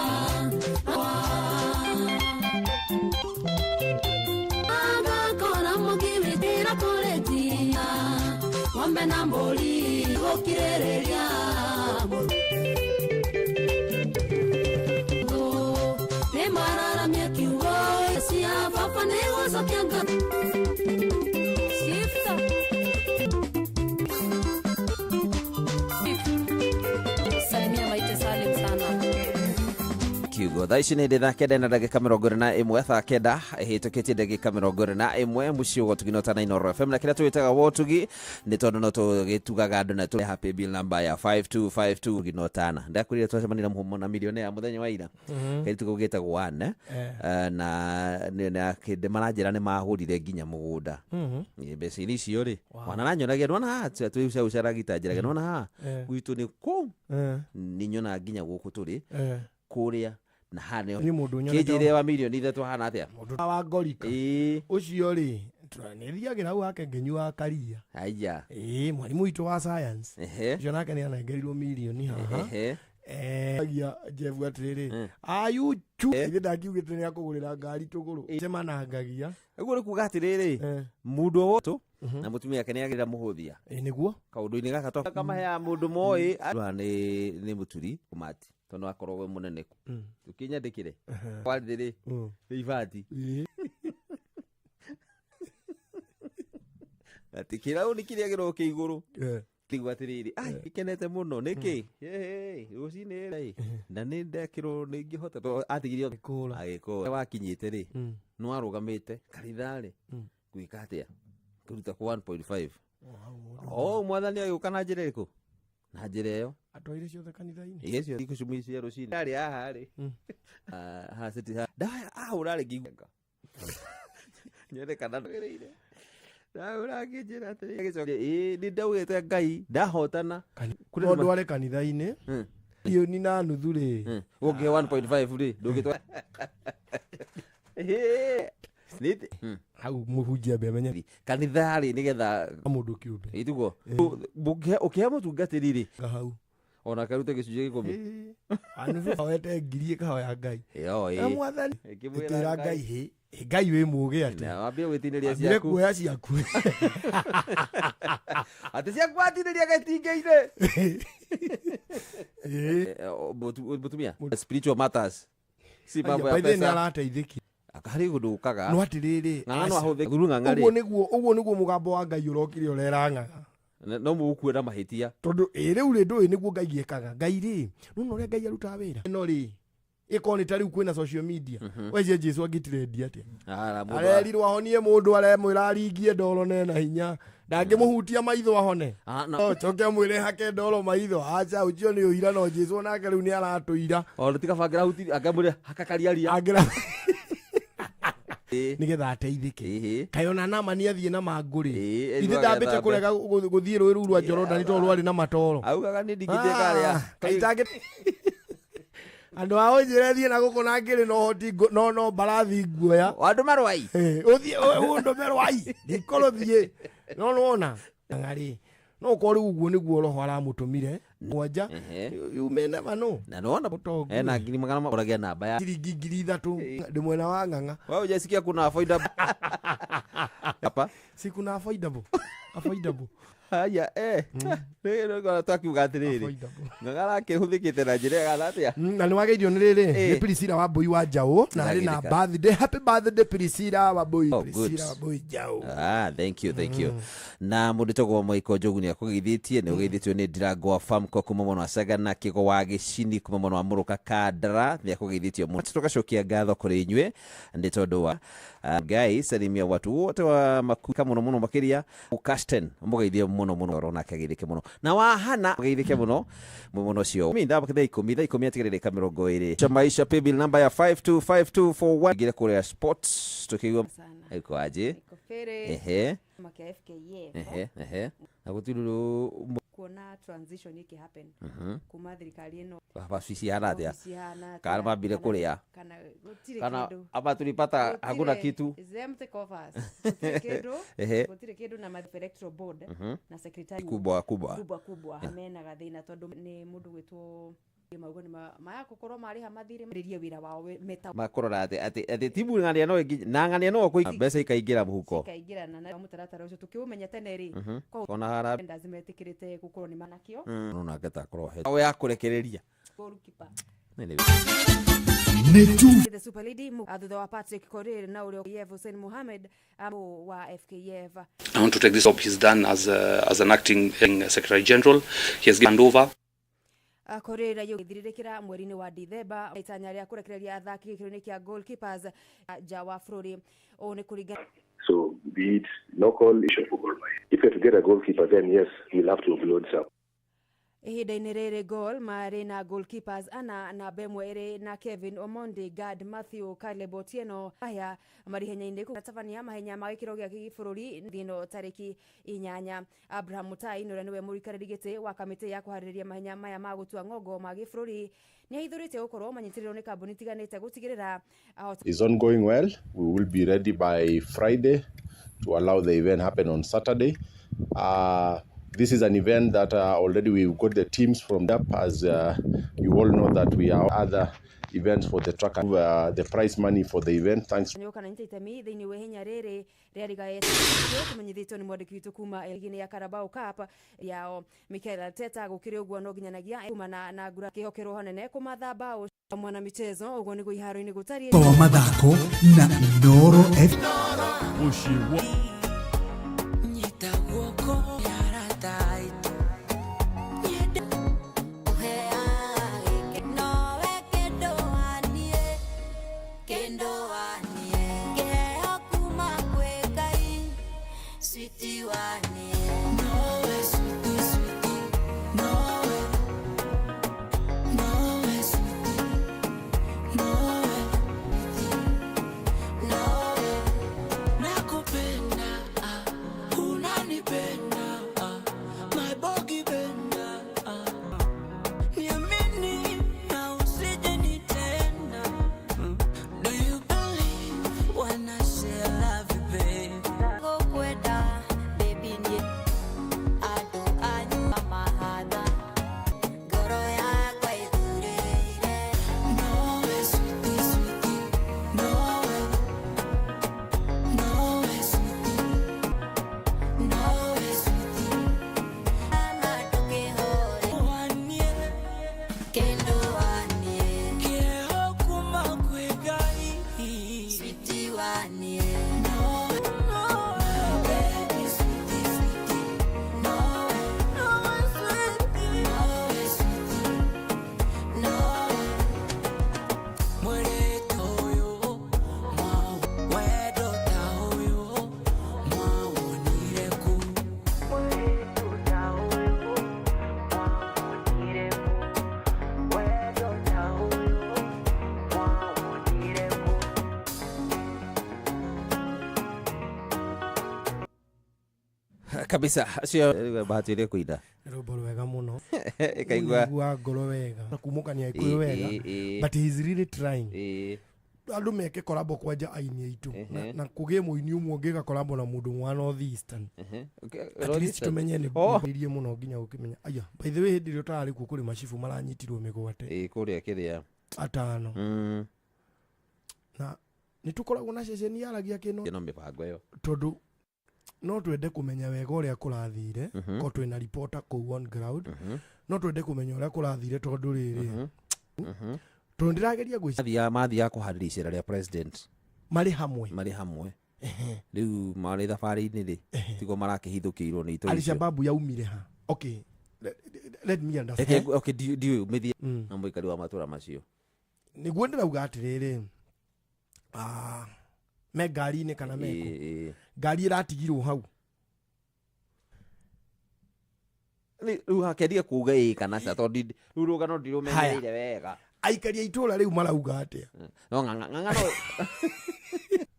agakora mũgĩwĩtĩra kũrĩtia ng'ombe na mbũri gũkirĩrĩria Papa nĩgũcokia ngatho Salimia maite Salim sana kiugo thaa ici nĩ ndĩ thaa kenda na ndagĩka 21 thaa kenda ĩhĩtũkĩtie ndagĩka 21 mũciĩ gũtuginota na Inoro FM na kĩrĩa twĩtaga wotugi nĩ tondũ no tũgĩtugaga andũ na tũ happy bill number ya 5252 ginotana ndakwĩrire twacemania na mũmona milioni ya mũthenya wa ira kĩrĩa tũgĩtagwo wane na kĩndĩ maranjĩra nĩ mahũrire nginya mũgũnda mbeca icio rĩ wana nanyonagia nona twĩucaragita njĩraga nona ha gwitũ nĩ kũ nĩ nyona nginya gũkũ tũrĩ kũrĩa na hane kĩnjĩre wa milioni 3 hana atĩa mũndũ wa ngorika ũcio rĩ tũranĩthiagĩra hau hake ngenyua karia aya mwarimu witũ wa science ũcio nake nĩ anengerirwo milioni haha agia jevu atĩrĩrĩ ayuchu ĩthĩ ndakiugĩte nĩ akũgũrĩra ngari tũgũrũ cemanangagia ũguo nĩ kuuga atĩrĩrĩ mũndũ wotũ na mũtumia yake nĩ agĩrĩra mũhũthia nĩguo kaũndũ-inĩ gaka to kamahea mũndũ moĩ nĩ mũturi kumati tono akorwo mũnene tukinyandĩkire kwandĩrĩ ibati atikira unikire agĩrwo kĩigũrũ kĩigua atĩrĩrĩ ikenete mũno nĩkĩ rũcinĩ rĩ na nĩ ndekĩrwo nĩ ingĩhota to atigirio agĩkũra wakinyĩte rĩ no arũgamĩte kanitha rĩ gwĩka atĩa kũruta kwa 1.5 mwathani agĩũka na njĩra ĩrĩkũ na njĩra ĩyo atwaire ciothe kanitha-inĩ icio ikucumi cia rũcinĩ arĩ haha rĩ ha city ha ndaya ahũra rĩ ngiuga nyere kana ngereire na urangijira atiri gicoke ni ndaugite Ngai ndahotana kuri ndo wale kanitha-ini iyo ni na nuthu ri unge 1.5 ri ndugitwa nite au muhunjia be menya kanitha ri nigetha mundu kiumbe itugo ukihe mutungatiri ri hau ona karute gicunje 10 anu awete ngirie kaho ya Ngai yo mwathani ikira Ngai he Ngai we muge ati na wambie gwitiniria ciaku kuoya ciaku ati ciaku atiniria gatinge-ine butumia spiritual matters si mambo ya pesa ni arateithiki akari gudukaga no atiriri ng'ano ahuthe guru ng'ang'ari uguo niguo mugambo wa Ngai urokire urerang'aga no mukuira mahitia tondu riu ri ndui niguo Ngai ekaga Ngai ri no ria Ngai aruta wira no ri ikoni tari kwina social media weje Jesu agitrade atia areri rwahonie mundu aremwira aringie ndoro nena hinya ndangimuhutia maitho ahone no choke mwire hake ndoro maitho acha ucio ni uira no Jesu nake riu ni aratuira o tika bangira huti akamure hakakariaria agira nigetha ateithike kayona nama ni athie na manguri ithe ndambite kurega guthie rui ru rwa Jordan to rwari na matoro augaga ni ndigite karia kaitange andu aonjire thie na guko na ngiri no hoti no barathi guoya andu marwai uthie undu merwai ndikoro thie no nona ngari no kori uguo niguo roho aramutumire mwanja yume never know na nona butongo ena ngiri magana oragia namba ya ciringi 3,000 ndi mwena wa ng'ang'a wewe ujasikia kuna affordable hapa si kuna affordable haya rero kwa twakiuga atiriri ng'ang'ara kihuthikite na njira ya gathia na ni wageirio ni riri ni Priscilla Wambui wa Njau na ari na birthday happy birthday Priscilla Wambui Priscilla Wambui Njau thank you na mundu togo Moiko Njogu ni akugithitie ni ugithitio ni Ndirango Farm ko kuma mono asaga na kigo wa gicini kuma mono wa Muruka Kandara ni akugithitio mu tukacokia ngatho kuri inywe ndi tondu wa guys salimia watu wote wa makuka muno makiria ukasten mugeithie muno rona kagithike muno na wahana mugeithike muno cio mi ndaba kithe 10 atigirire ka 20 cha maisha paybill namba ya 525241 gira kure sports tukiwa iko aje makia FKF na gutiru kuona transition iki happen kuma thirikari ino baba sisi hanatia kana mabire kuria kana aba tulipata hakuna kitu zemte covers kutire kidu na Mathare electoral board na secretary kubwa amena gathina tondu ni mundu witwo maugoni maya kokoro mari hamathire mririe wira wao meta makorora ati timu ngania no na ngania no ko mbeca ikaingira muhuko ikaingira na mutaratara ucio tukiumenya tene ri kona hara ndazimetikirite gukorwo ni manakio no na ngeta korohe awe akurekereria goalkeeper netu the super lady thutha wa Patrick Korir na ule FKF Hussein Mohamed wa FKF. I want to take this up. He's done as an acting Secretary General. He has given over Korir yugithiririkira mweri-ini wa Dithemba itanya ria kurekereria athaki gikiro-ini kia goalkeepers jawa bururi o ni kuringana. So be it local issue for Gor Mahia. If you have to get a goalkeeper, then yes, you'll have to upload some. Ihinda-ini riri Gor mari na goalkeepers ana na bemwe na Kevin Omondi, Gad Matthew, Caleb Otieno aya mari henya-ini kutabania mahenya ma gikiro gia gibururi thino tariki 8 Abraham Mutai no niwe murikariri giti wa kamiti ya kuhariria mahenya maya ma gutua ngogo ma gibururi ni aithurite gukorwo manyitiriro ni kambuni tiganite gutigirira is ongoing well. We will be ready by Friday to allow the event happen on Saturday. This is an event that already we've got the teams from up, as you all know that we are other events for the track, the prize money for the event. Thanks. Thini wehenya riri riariga tumenyithitwo ni mwandiki witu kuma ligini ya Carabao Cup yao Mikel Arteta gukiri uguo no ginyanagia kuma na ngura kihokero hanene kumatha bao mwana michezo uguo ni guiharo-ini gutari kwa mathako na Inooro FM Ushiwa kabisa acio bahati ile kuida Robolo wega muno ikaigua ngoro wega na kumukania ikuyo wega but he is really trying andu meke kolabo kwanja aini aitu na kugie muini umwe ngiga kolabo na mundu mwa North Eastern at least tumenye ni birie muno nginya ukimenya aya by the way hindi rio tari ku kuri mashifu maranyitirwo migwate kuria kiria atano na nitukoragwo na ceceni yaragia kino mibango yo tondu no twende kumenya wega uria kurathire ko twina reporter ku on ground no twende kumenya uria kurathire tondu riri tondirageria gwicithia mathia kuharicira ria president mari hamwe riu mari thafari-ini ri tigo marakihithukirwo ni ito Al-Shabaab yaumire ha okay let me understand okay do you mithia na muikari wa matura macio niguo ndirauga atiriri me ngari-inĩ kana meko ngari iratigirwo hau riu hakendia kuga kana sa tondu riu rugano ndirumenyeire wega aikaria itũra riu marauga atia no ng'ang'ano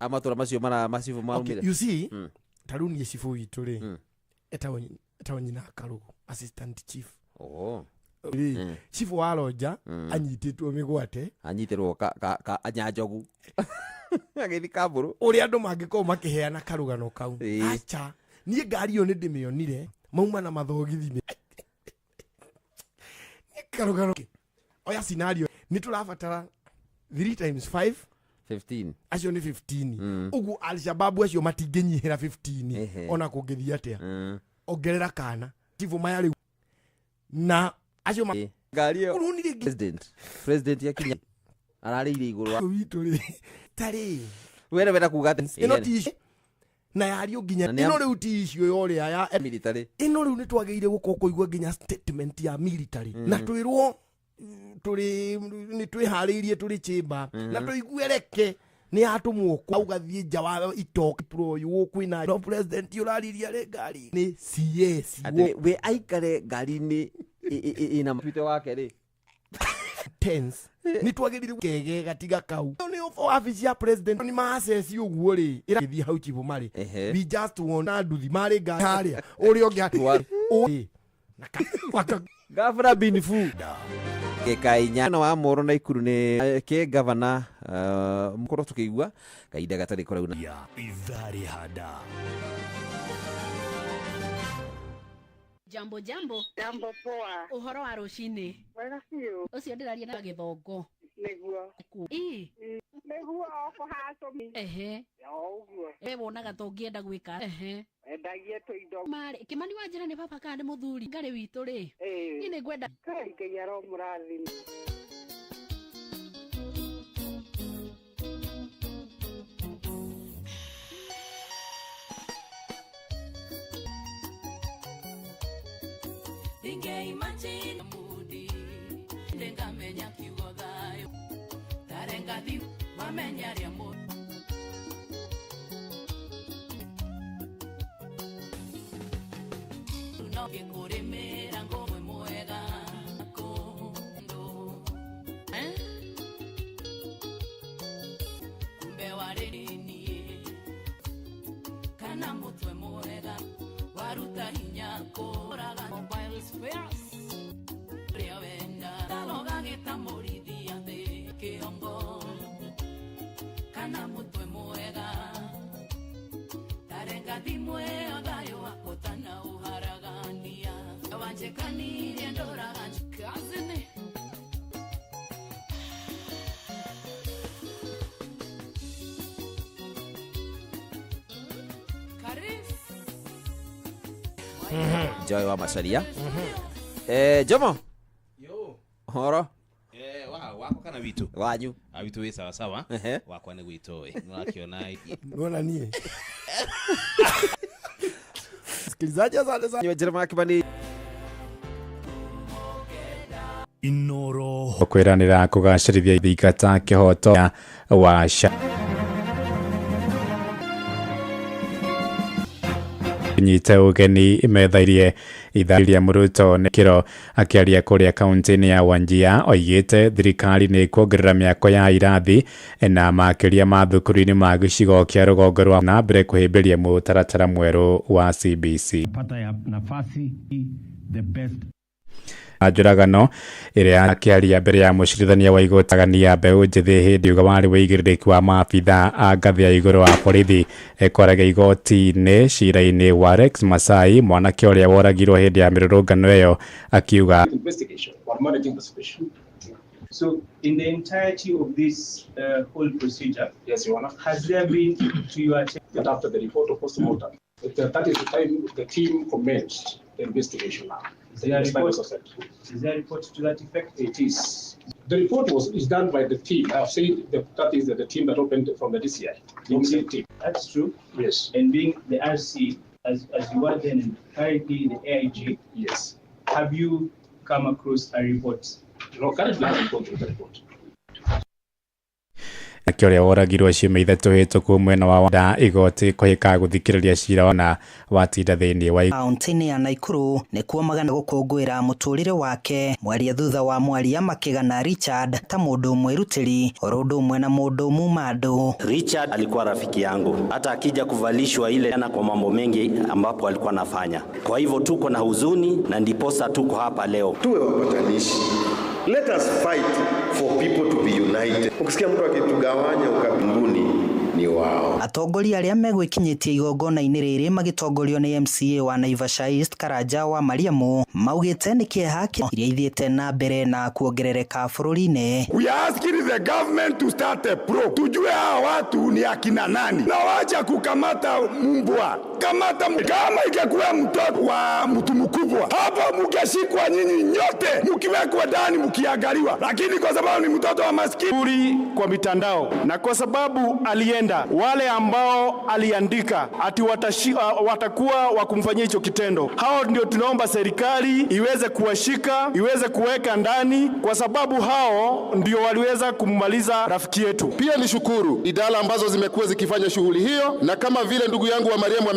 amatura macio masifu maumire you see taruni cifu witu ri etawo nyina Karugu assistant chief chief wa Roja anyititwo migwate anyitirwo ka anyanjogu agithi kaburu uri andu mangikorwo makiheana karugano kau acha nie ngari yo ni ndimionire mauma na mathogithi ni karugano oya scenario ni turabatara 3 times 5 15 acio ni 15 ugu Al-Shabaab acio matinginyihira 15 ona kungithia atia ongerera kana tivo mayari na acio ngari yo president ya Kenya ararire iguru witu ri tari wera kuga ati ino ti na yario nginya ino riu ti icio yoria ya military ino riu ni twageire gukokoigwa nginya statement ya military na twirwo turi ni twihariirie turi chamber na tuiguereke ni atumwo kwaugathie nja wa itoki pro yu kwina no president urariria re ngari ni CS we aikare ngari ni ina mpite wake ri tense ni twagirire kege gatiga kau ni office ya president ni maasesi uguo ri irathie hau chivo mari we just want nduthi mari ngari uri ongi gavana binfu Kainyana wa Moro na Ikuru ni ke governor mukoro tukigwa kaida gatari kora una ya idhari hada Jambo poa uhoro wa rucini wega fiu ucio ndiraria na githongo niguo niguo oko hasomi uguo wonaga tongienda gwika endagie tuindo mari Kimani wa njira ni baba kana muthuri ngari witu ri ni ni ngwenda kai ngeyaro murathini imagine mudi denga menya kiugo thayo tarenga thi mamenya ria mu no ke kuremera ngomwe mwega kondo kumbe warini kana mutwe mwega waruta hinya koraga mobile spares ria wenda taloga gitamurithia thi kiongo kana mutwe mwega tarenga thimwe thayo wakotana uharagania wanjekanirie ndoraga kazini Joy wa Macharia Jomo yo horo wako kana witu wanyu witu we sawa sawa wakwa ni gwitoe nwakiona nona nie sikilizaji asante sana ni Jeremiah Kibani Inoro kwiranira kugacirithia thingata kihoto wa kunyita ugeni methairie itharia muruto nekiro akiaria kuria kaunti ya Wajir oigite thirikari ni kuongerera miako ya irathi na makiria ma thukuru-ini ma gicigo kia rugongo rwa na mbere kuhimbiria mutaratara mweru wa CBC. Pata nafasi the best njuragano iria akiaria mbere ya mucirithania wa igotagania mbeu njithi hindi uga wari wigiririku wa maabitha a ngathi ya iguru wa borithi ekorage igoti-ini cira-ini wa Rex Masai mwanake uria woragirwo hindi ya mirurungano iyo akiuga So, in the entirety of this whole procedure, yes, Your Honor, has there been to your that after the report of post-mortem, that is the time the team commenced the investigation now. Is there a report to that effect? It is. The report is done by the team. I have said that is the team that opened from the DCI. The team. That's true. Yes. And being the RC, as you were then, and currently the AIG. Yes. Have you come across a report? No, currently I haven't gone through the report. Akiuria woragirwo ciumia ithatu hituku mwena wa Wanda igoti kuhika guthikiriria cira na watinda thiini wa kaunti-ini ya Naikuru nikuo magana gukungwira muturire wake mwaria thutha wa mwaria makigana Richard ta mundu mwirutiri orundu umwe na mundu mumando. Richard alikuwa rafiki yangu, hata akija kuvalishwa ile na kwa mambo mengi ambapo alikuwa anafanya. Kwa hivyo tuko na huzuni na ndiposa tuko hapa leo. Tuwe wapatanishi. Let us fight for people to be united. Ukisikia mtu akitugawanya ukabinguni ni wao. Atongoria aria megwikinyitie igongona-ini riri magitongorio ni MCA wa Naivasha East Karanja wa Mariamu maugite ni kieha iria ithiete na mbere na kuongerereka bururi-ini. We are asking the government to start a probe. Tujue hawa watu ni akina nani na wacha kukamata mbwa. Kamata kama ingekuwa mtoto wa mtu mkubwa hapa mungeshikwa nyinyi nyote mkiwekwa ndani mkiangaliwa, lakini kwa sababu ni mtoto wa maskini kwa mitandao na kwa sababu alienda, wale ambao aliandika ati watakuwa wakumfanyia hicho kitendo, hao ndio tunaomba serikali iweze kuwashika, iweze kuweka ndani, kwa sababu hao ndio waliweza kummaliza rafiki yetu. Pia nishukuru idara ambazo zimekuwa zikifanya shughuli hiyo, na kama vile ndugu yangu wa Mariamu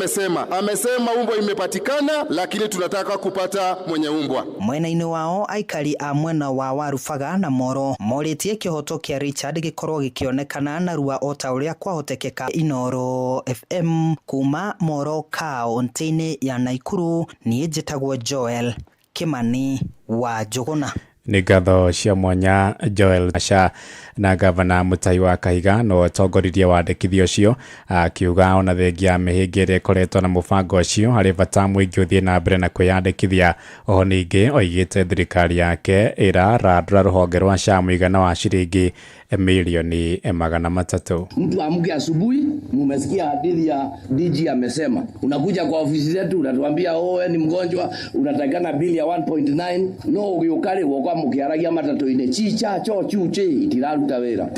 amesema umbwa imepatikana, lakini tunataka kupata mwenye umbwa. Mwena-ini wao aikari a mwena wa Warufaga na Moro moritie kihoto kia Richard gikorwo gikionekana na rua ota uria kwahotekeka. Inoro FM kuma Moro kaunti-ini ya Naikuru ni njitagwo Joel Kimani wa Jogona. Ni ngatho cia mwanya Joel Asha na gavana Mutai wa Kahiga no tongoririe wandikithio ucio akiuga ona thengia mihinga iria ikoretwo na mubango ucio hari bata muingi uthie na mbere na kwiyandikithia. Oho ningi oigite thirikari yake irarandura ruhonge rwa SHA muigana wa ciringi milioni 300. Mtu amke asubuhi, mumesikia hadithi ya DG amesema, unakuja kwa ofisi zetu unatuambia wewe ni mgonjwa unatakana bili ya 1.9 no ugiukari wokwa mukiaragia matatu ine chicha cho chuche itiraruta wera.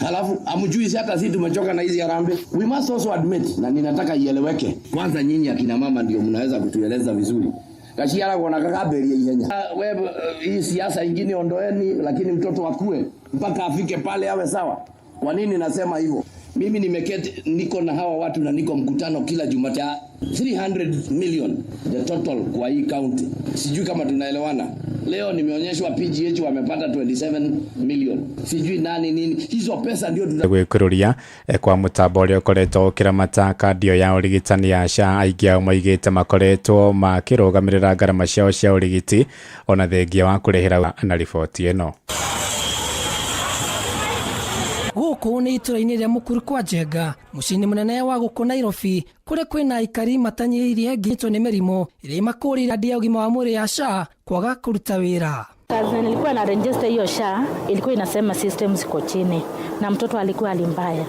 Halafu amjui hata sisi tumechoka na hizi harambe. We must also admit, na ninataka ieleweke, kwanza nyinyi akina mama ndio mnaweza kutueleza vizuri. Kashiara kwa nakakaberia ihenya. Wewe hii siasa ingine ondoeni, lakini mtoto akue mpaka afike pale awe sawa. Kwa nini nasema hivyo? Mimi nimeketi niko na hawa watu na niko mkutano kila Jumatatu. 300 million the total kwa hii county. Sijui kama tunaelewana. Leo nimeonyeshwa PGH wamepata 27 million. Sijui nani nini. Hizo pesa ndio gwikururia kwa mutambo uria ukoretwo ukiramata kandio ya urigitani ya SHA aingi ao maigite makoretwo makirugamirira ngarama ciao cia urigiti ona thengia wa kurehera na riboti ino. Guku ni itũra-inĩ rĩa Mũkuru kwa Njenga mũciĩ-inĩ mũnene wa gũkũ Nairobi kũrĩa kwĩna aikari matanyĩrĩirie ngitwo nĩ mĩrimũ ĩrĩa imakũrĩra ndia ũgima wa mwĩrĩ ya SHA kwaga kũruta wĩra. Kazi nilikuwa na register hiyo SHA ilikuwa inasema system ziko chini na mtoto alikuwa alimbaya.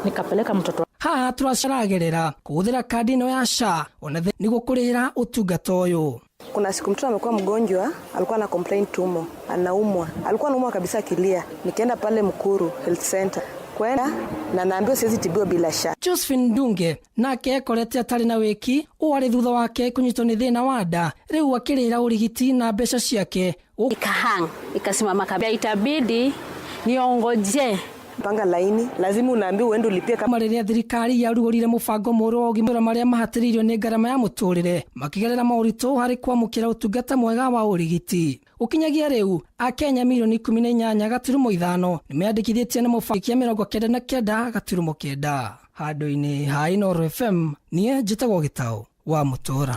Nikapeleka mtoto. Haha turacaragerera kuhũthĩra kadi ĩno ya SHA ona nĩguo kũrĩhĩra ũtungata ũyũ. Kuna siku mtoto amekuwa mgonjwa, alikuwa na complain tumbo, anaumwa. Alikuwa anaumwa kabisa kilia. Nikaenda pale Mukuru Health Center. Kwenda na naambiwa siwezi tibiwa bila SHA. Josephine Ndunge nake ekorete atari na wiki wari thutha wake kunyitwo ni thina wa nda riu akirira urigiti na mbeca ciake ikahang ikasimama kabisa, itabidi niongoje panga laini, lazima unaambiwa uende ulipie kama rĩrĩa thirikari yarugũrire mũbango mũrũ wa ũgima marĩa mahatĩrĩirio nĩ ngarama ya mũtũrĩre makĩgerera maũritũ harĩ kwamũkĩra ũtungata mwega wa ũrigiti. Ukinyagia rĩu Akenya milioni 18.5 nĩmeyandĩkithĩtie na mũbango kia 99.9 handũ-inĩ ha Inooro FM. Niĩ njĩtagwo Gĩtaũ wa Mũtũra.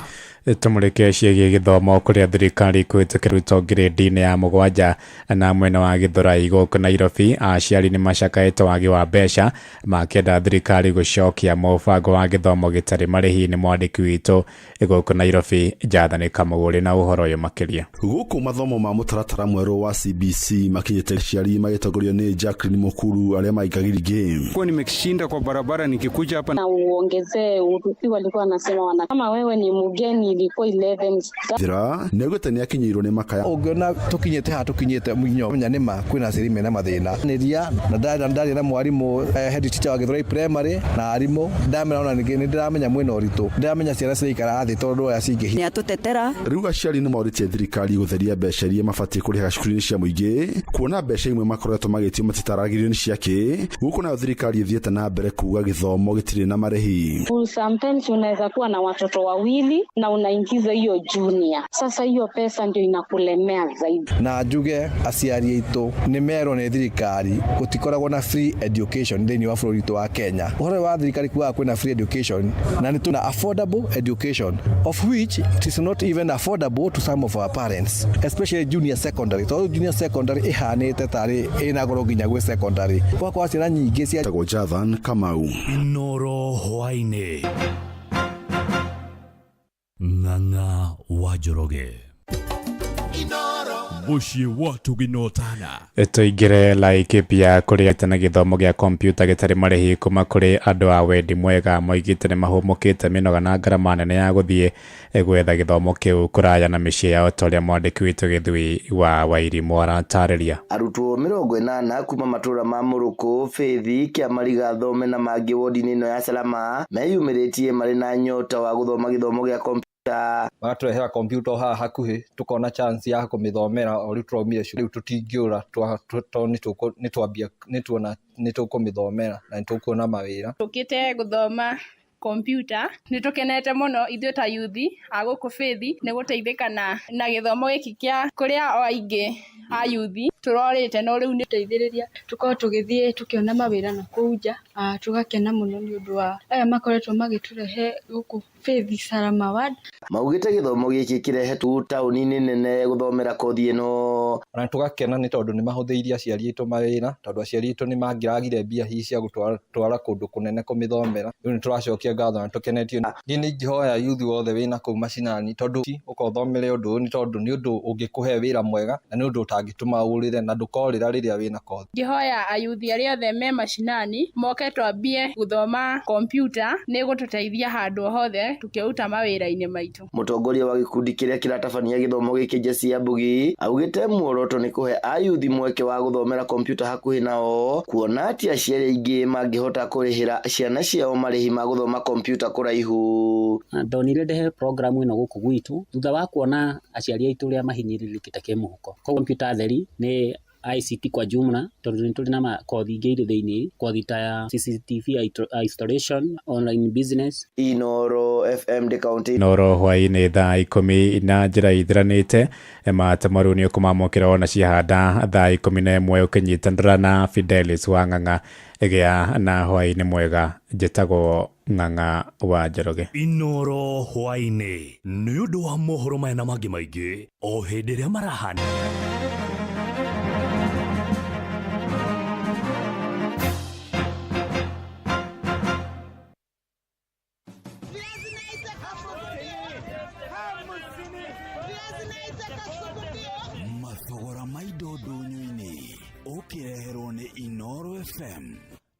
Tumurike ciĩgiĩ gĩthomo kũrĩa thirikari kwĩtĩkĩrĩtwo ngirĩndi-inĩ ya 7 na mwena wa Gĩthũrai gũkũ Nairobi, aciari nĩ macakaĩte wagi wa mbeca makĩenda thirikari gũcokia mũbango wa gĩthomo gĩtarĩ marĩhi. Nĩ mwandĩki witũ gũkũ Nairobi Jathani Kamũgũrĩ na ũhoro ũyũ makĩria. Gũkũ mathomo ma mũtaratara mwerũ wa CBC makinyĩte aciari magĩtongorio nĩ Jacqueline Mukuru arĩa maikagiri game. Kwa nimekishinda kwa barabara nikikuja hapa na uongezee urupi walikuwa wanasema kama wewe ni mgeni ilikuwa 11 Thira negũtania akinyirwo nĩ makaya. Ũngĩona tukinyĩte ha tukinyĩte mũnyo menya nĩma kwĩna cirime na mathĩna nĩria na ndari na mwarimũ head teacher wa Gĩthũrai primary na arimũ ndamena ona ningĩ nĩ ndĩramenya mwena ũritũ ndĩramenya ciana ciikara thĩ tondũ ya cingĩhi nĩ atutetera. Rĩu aciari nĩ maũrĩtie thirikari gũtheria mbeca iria mabatiĩ kũrĩha cukuru-inĩ cia mũingĩ kuona mbeca imwe makoretwo magĩtio matitaragĩrio nĩ ciake. Gũkũ nayo thirikari ĩthiĩte na mbere kuuga gĩthomo gĩtirĩ na marĩhi. Sometimes unaweza kuwa na watoto wawili na unaingiza hiyo junior. Sasa hiyo pesa ndio inakulemea zaidi. Na njuge aciari aitũ nĩ merwo nĩ thirikari gũtikoragwo na free education thĩinĩ wa bũrũri wa Kenya. Ũhoro wa thirikari kuuga kwĩna free education na nĩ tuna affordable education of which it is not even affordable to some of our parents, especially junior secondary. Tondũ junior secondary ihanĩte tarĩ ĩna goro nginya gwĩ secondary. Kwa ciana nyingĩ cia Jathan Kamau. Inooro hwainĩ Ng'ang'a wa Njoroge. Muciĩ wa Tũginotana. Tũingĩre Laikipia kũrĩa tena gĩthomo gĩa kompyuta gĩtarĩ marĩhi kuma kũrĩ andũ a wendi mwega moigĩte nĩ mahũmũkĩte mĩnoga na ngarama nene ya gũthiĩ gwetha gĩthomo kĩu kũraya na mĩciĩ yao ta ũrĩa mwandĩki witũ Gĩthui wa Wairimũ aratarĩria. Arutwo 80 kuma matũra ma Mũrũkũ, Fĩthi, Kĩamariga, Thome na mangĩ wodi-inĩ ĩno ya Salama meyumĩrĩtie marĩ na nyota wa gũthoma gĩthomo gĩa kompyuta. Watũrehera kompyuta haha hakuhĩ tukona chance ya kũmĩthomera o rĩu tũraumire rĩu tũtingĩũra nĩtũkũmĩthomera na nĩtũkuona mawĩra. Tũkĩte gũthoma kompyuta nĩtũkenete mũno ithuĩ ta yuthi a gũkũ Fĩthi nĩ gũteithĩka na gĩthomo gĩkĩ kĩa kũrĩa o aingĩ a yuthi tũrorĩte no rĩu nĩ teithĩrĩria tũkorwo tũgĩthiĩ tũkĩona mawĩra na kũu nja tũgakena mũno nĩ ũndũ wa aya makoretwo magĩtũrehe gũkũ Fĩthi Salama Ward. Maugĩte gĩthomo gĩkĩ kĩrehetwo taũni-inĩ nene gũthomera kothi ĩno. Na tũgakena nĩ tondũ nĩ mahũthĩirie aciari aitũ mawĩra tondũ aciari aitũ nĩ mangĩragire mbia hihi cia gũtwara kũndũ kũnene kũmĩthomera. Rĩu nĩ tũracokia ngatho na tũkenetio. Niĩ nĩ ingĩhoya yuthi wothe wĩna kũu macinani tondũ ũkothomere ũndũ ũyũ nĩ tondũ nĩ ũndũ ũngĩkũhe wĩra mwega na nĩ ũndũ ũtangĩtũma ũrĩre na ndũkorĩra rĩrĩa wĩna kothi. Ngĩhoya ayuthi arĩa othe me macinani moke twambie gũthoma kompyuta nĩ gũtũteithia handũ hothe tukiuta mawĩra-inĩ maitũ. Mũtongoria wa gĩkundi kĩrĩa kĩratabania gĩthomo gĩkĩ Jesse Ambugi augĩte muoroto nĩ kũhe ayuthi mweke wa gũthomera kompyuta hakuhĩ nao kuona atĩ aciari aingĩ mangĩhota kũrĩhĩra ciana ciao marĩhi ma gũthoma kompyuta kũraihu. Ndonire ndehe programu ĩno gũkũ gwitũ thutha wa kuona aciari aitũ ũrĩa mahinyĩrĩrĩkĩte kĩmũhuko. Kompyuta theri nĩ ICT kwa jumla tondũ nĩ tũrĩ na kothi ingĩ irĩ thĩinĩ, kothi ta ya CCTV installation, online business. Inooro FM de County. Inooro hwainĩ thaa 10 na njĩra ithiranĩte matamaru nĩ ũkũmamũkĩra ona ciahanda thaa 11 ũkĩnyitanĩra na Fidelis wa Ng'ang'a gĩa na hwainĩ mwega. Njĩtagwo Ng'ang'a wa Njoroge. Inooro hwainĩ nĩ ũndũ wa mohoro maya na mangĩ maingĩ o hĩndĩ ĩrĩa marahana. Mathogora ma indo ndũnyũ-inĩ ũkĩreherwo nĩ Inooro FM.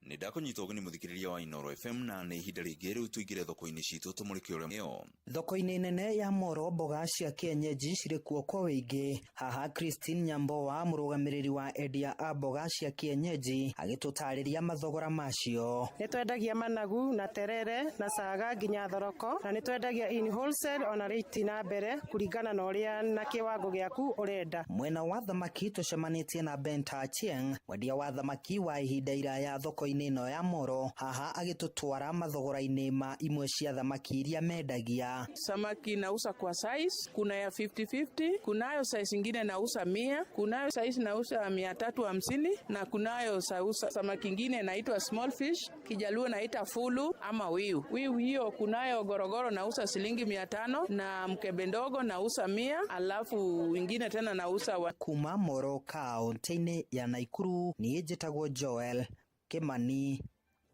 Nĩ ndakunyita uguni muthikiriria wa Inoro FM na nĩ ihinda rĩngĩ rĩu tuingire thoko-inĩ citũ tũmũrĩke ũrĩa ĩyo. Thoko-inĩ nene ya Moro mboga cia kienyeji cirĩ kuo kwa wĩingĩ. Haha Christine Nyamboa mũrũgamĩrĩri wa endia a mboga cia kienyeji agĩtũtarĩria mathogora macio. Nĩ twendagia managu na terere na saga nginya thoroko, na nĩ twendagia in wholesale ona rate na mbere kũringana na ũrĩa na kiwango gĩaku ũrenda. Mwena wa thamaki tũcemanĩtie na Benta Achieng, mwendia wa thamaki wa ihinda iraya thoko-inĩ ino ya Moro, haha agĩtũtwara mathogora-inĩ ma imwe cia thamaki iria mendagia. Samaki nausa kwa size, kuna ya 50-50, kunayo size ingine nausa 100, kunayo size nausa 350 na kunayo samaki ingine inaitwa small fish, Kijaluo naita fulu ama wiu. Wiu hiyo kunayo gorogoro nausa shilingi 500 na mkebe ndogo nausa 100, alafu ingine tena nausa Kuma Moro kaunti-inĩ ya Naikuru ni njĩtagwo Joel Kimani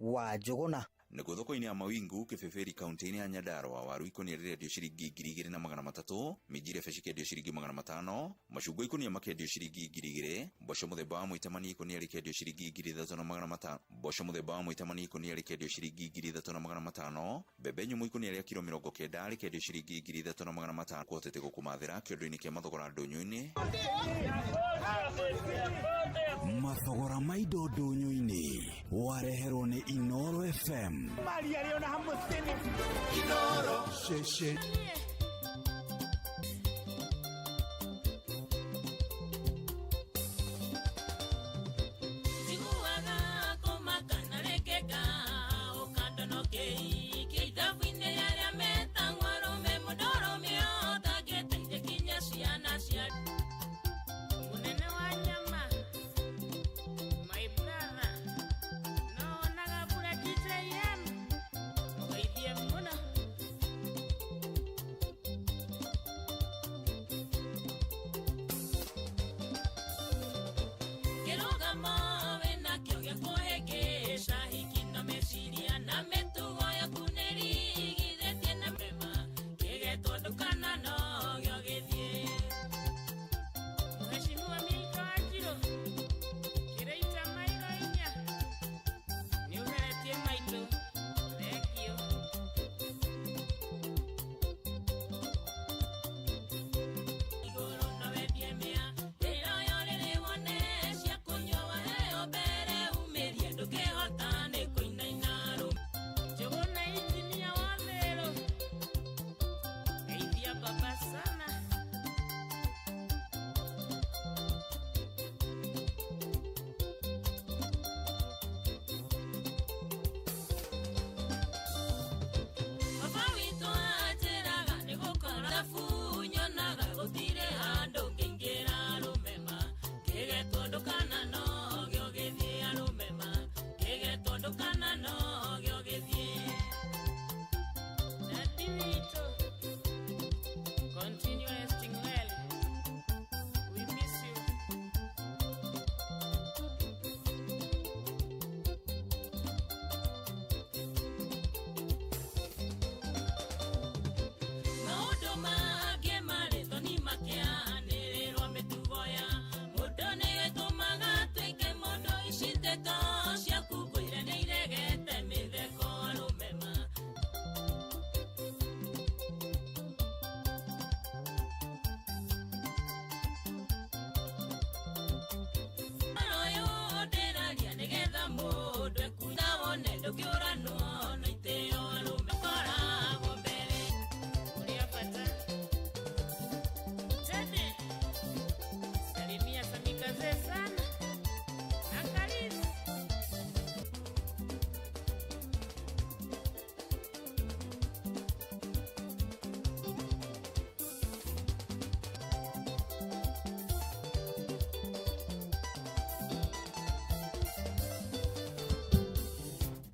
wa Njuguna. Nakuo thoko-inĩ ya Mawingu Kĩbĩbĩri kaunti-inĩ ya Nyandarua waru ikũnia rĩrendio ciringi 2,300, minji rebe cikendio ciringi 500, macungwa ikũnia makendio ciringi 2,000, mboco mũthemba wa Mũitamani ikũnia rĩkendio ciringi 3,500, mboco mũthemba wa Mũitamani ikũnia rĩkendio ciringi 3,500, mbembe nyũmũ ikũnia rĩa kilo 90 rĩkendio ciringi 3,500. Kuhotete gũkũmathĩra kĩondo-inĩ kĩa mathogora ndũnyũ-inĩ. Mathogora ma indo ndũnyũ-inĩ wareherwo nĩ Inoro FM. Maria Leona hamwe tene. Inoro. Sheshe.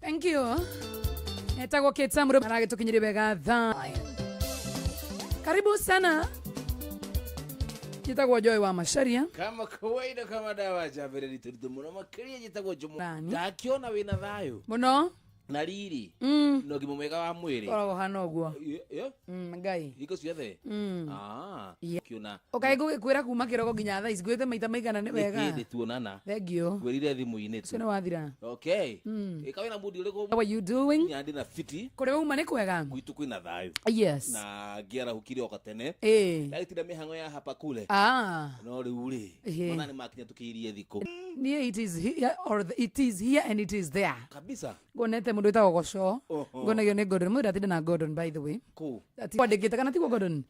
Thank you. Etagwo Kitsamuro maragitukinyire bega tha. Karibu sana. Jitagwo Joy wa Masharia. Kama kawaida kama dawa cha mbere litiritu muno makiria jitagwo Jomo. Ndakiona wina thayo. Muno. na riri no gimo mwega wa mwiri oro hana oguo ngai iko ciothe kiuna okay gugikwira kuma kiroko nginya thaa ici gwite maita maigana ni wega ndi tuonana thengio gwirire thimu-ini tu sino wathira okay ikawe na mudi uriko how are you doing nyandi na fiti kuri uma ni kwega gwitu kwina thayu yes na ngiara hukiri okatene ndagitira mihango ya hapa kule no riu ri mana ni makinya tukiirie thiko ni it is here or it is here and it is there kabisa gonete mundu ita goco gonagio ni Gordon mundu atinde na Gordon by the way ati kwandikite kana tiguo Gordon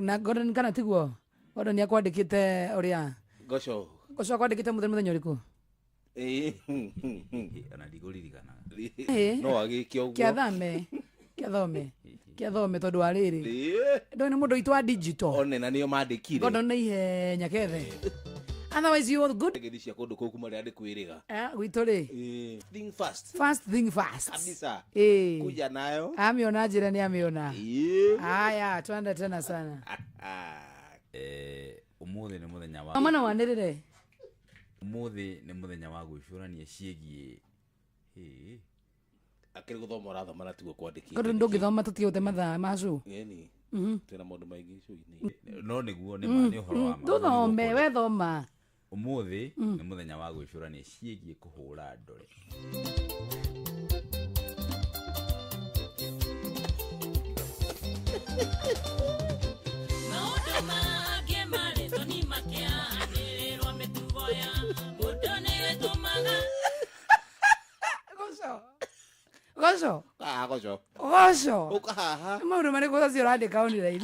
na Gordon kana tiguo Gordon ni akwandikite uria goco akwandikite muthenya uriku ana ndigũririkana no agĩke ũguo kĩathome tondũ wa rĩrĩ ndũ nĩ mũndũ witũ wa digital one na nĩo mandĩkire Gordon nĩ ihenya kethe otherwise you are good ngedi cia kũndũ kũu kuma rĩa ndĩkwĩrĩga gwitũ rĩ think fast kabisa kuja nayo amiona njĩra nĩ amiona haya twende tena sana ũmũthĩ nĩ mũthenya wa mama no wanĩrĩre ũmũthĩ nĩ mũthenya wa gwĩcũrania ciĩgiĩ akĩrĩ gũthoma ũrathoma na tiguo kwandĩkithia Gordon ndũngĩthoma tũtiũte mathaa macu twĩna maũndũ maingĩ icu-inĩ no nĩguo nĩ ũhoro wa tũthome we thoma ũmũthĩ nĩ mũthenya wa gwĩcũrania ciĩgiĩ kũhũra ndore goco maundu marĩkũ tacio ũrandĩka online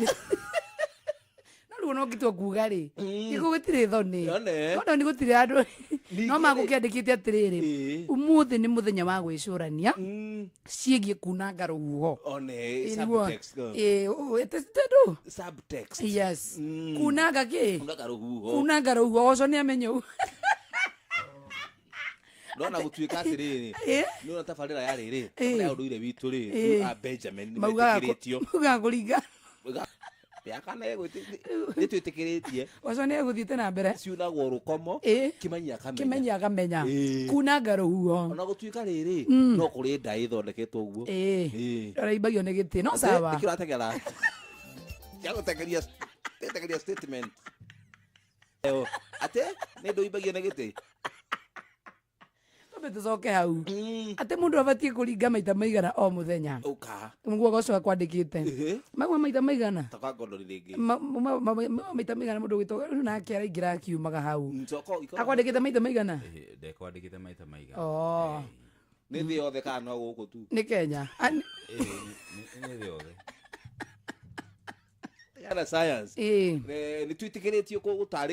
no rĩu no ngĩtua kuga rĩ iko gũtirĩ thoni no ni gũtirĩ andũ no magũkĩandĩkĩte atĩrĩrĩ ũmũthĩ nĩ mũthenya wa gwĩcũrania ciĩgiĩ kunanga rũhuho subtext yes kunanga kĩ rũhuho kunanga rũhuho goco nĩ amenye ndona gũtuĩka atĩrĩrĩ nĩona tabarĩra ya rĩrĩ ya ũndũire witũ rĩ a Benjamin nĩmetĩkĩrĩtio muga kũringa yakana nĩtwĩtĩkĩrĩtie goco nĩ egũthiĩte na mbere ciunagwo rũkomo kĩmenyi akamenya kunanga rũhuho ona gũtuĩka rĩrĩ no kũrĩ ndaĩ ĩthondeketwo ũguo ũraimbagio nĩ gĩtĩ no sawa nĩkĩo ũrategera gĩagũtegeria statement atĩ nĩ ndũimbagio nĩ gĩtĩ tucoke hau atĩ mũndũ abatiĩ kũringa maita maigana o mũthenya nĩguo goco akwandĩkĩte magua maita maigana maita maigana mũndũ gwĩtwo nake araingĩra akiumaga hau akwandĩkĩte maita maigana ndekwandĩkĩte maita maigana nĩ thĩ yothe kana no gũkũ tu nĩ Kenya nĩ thĩ yothe kana science nĩ twĩtĩkĩrĩtio gũtarĩ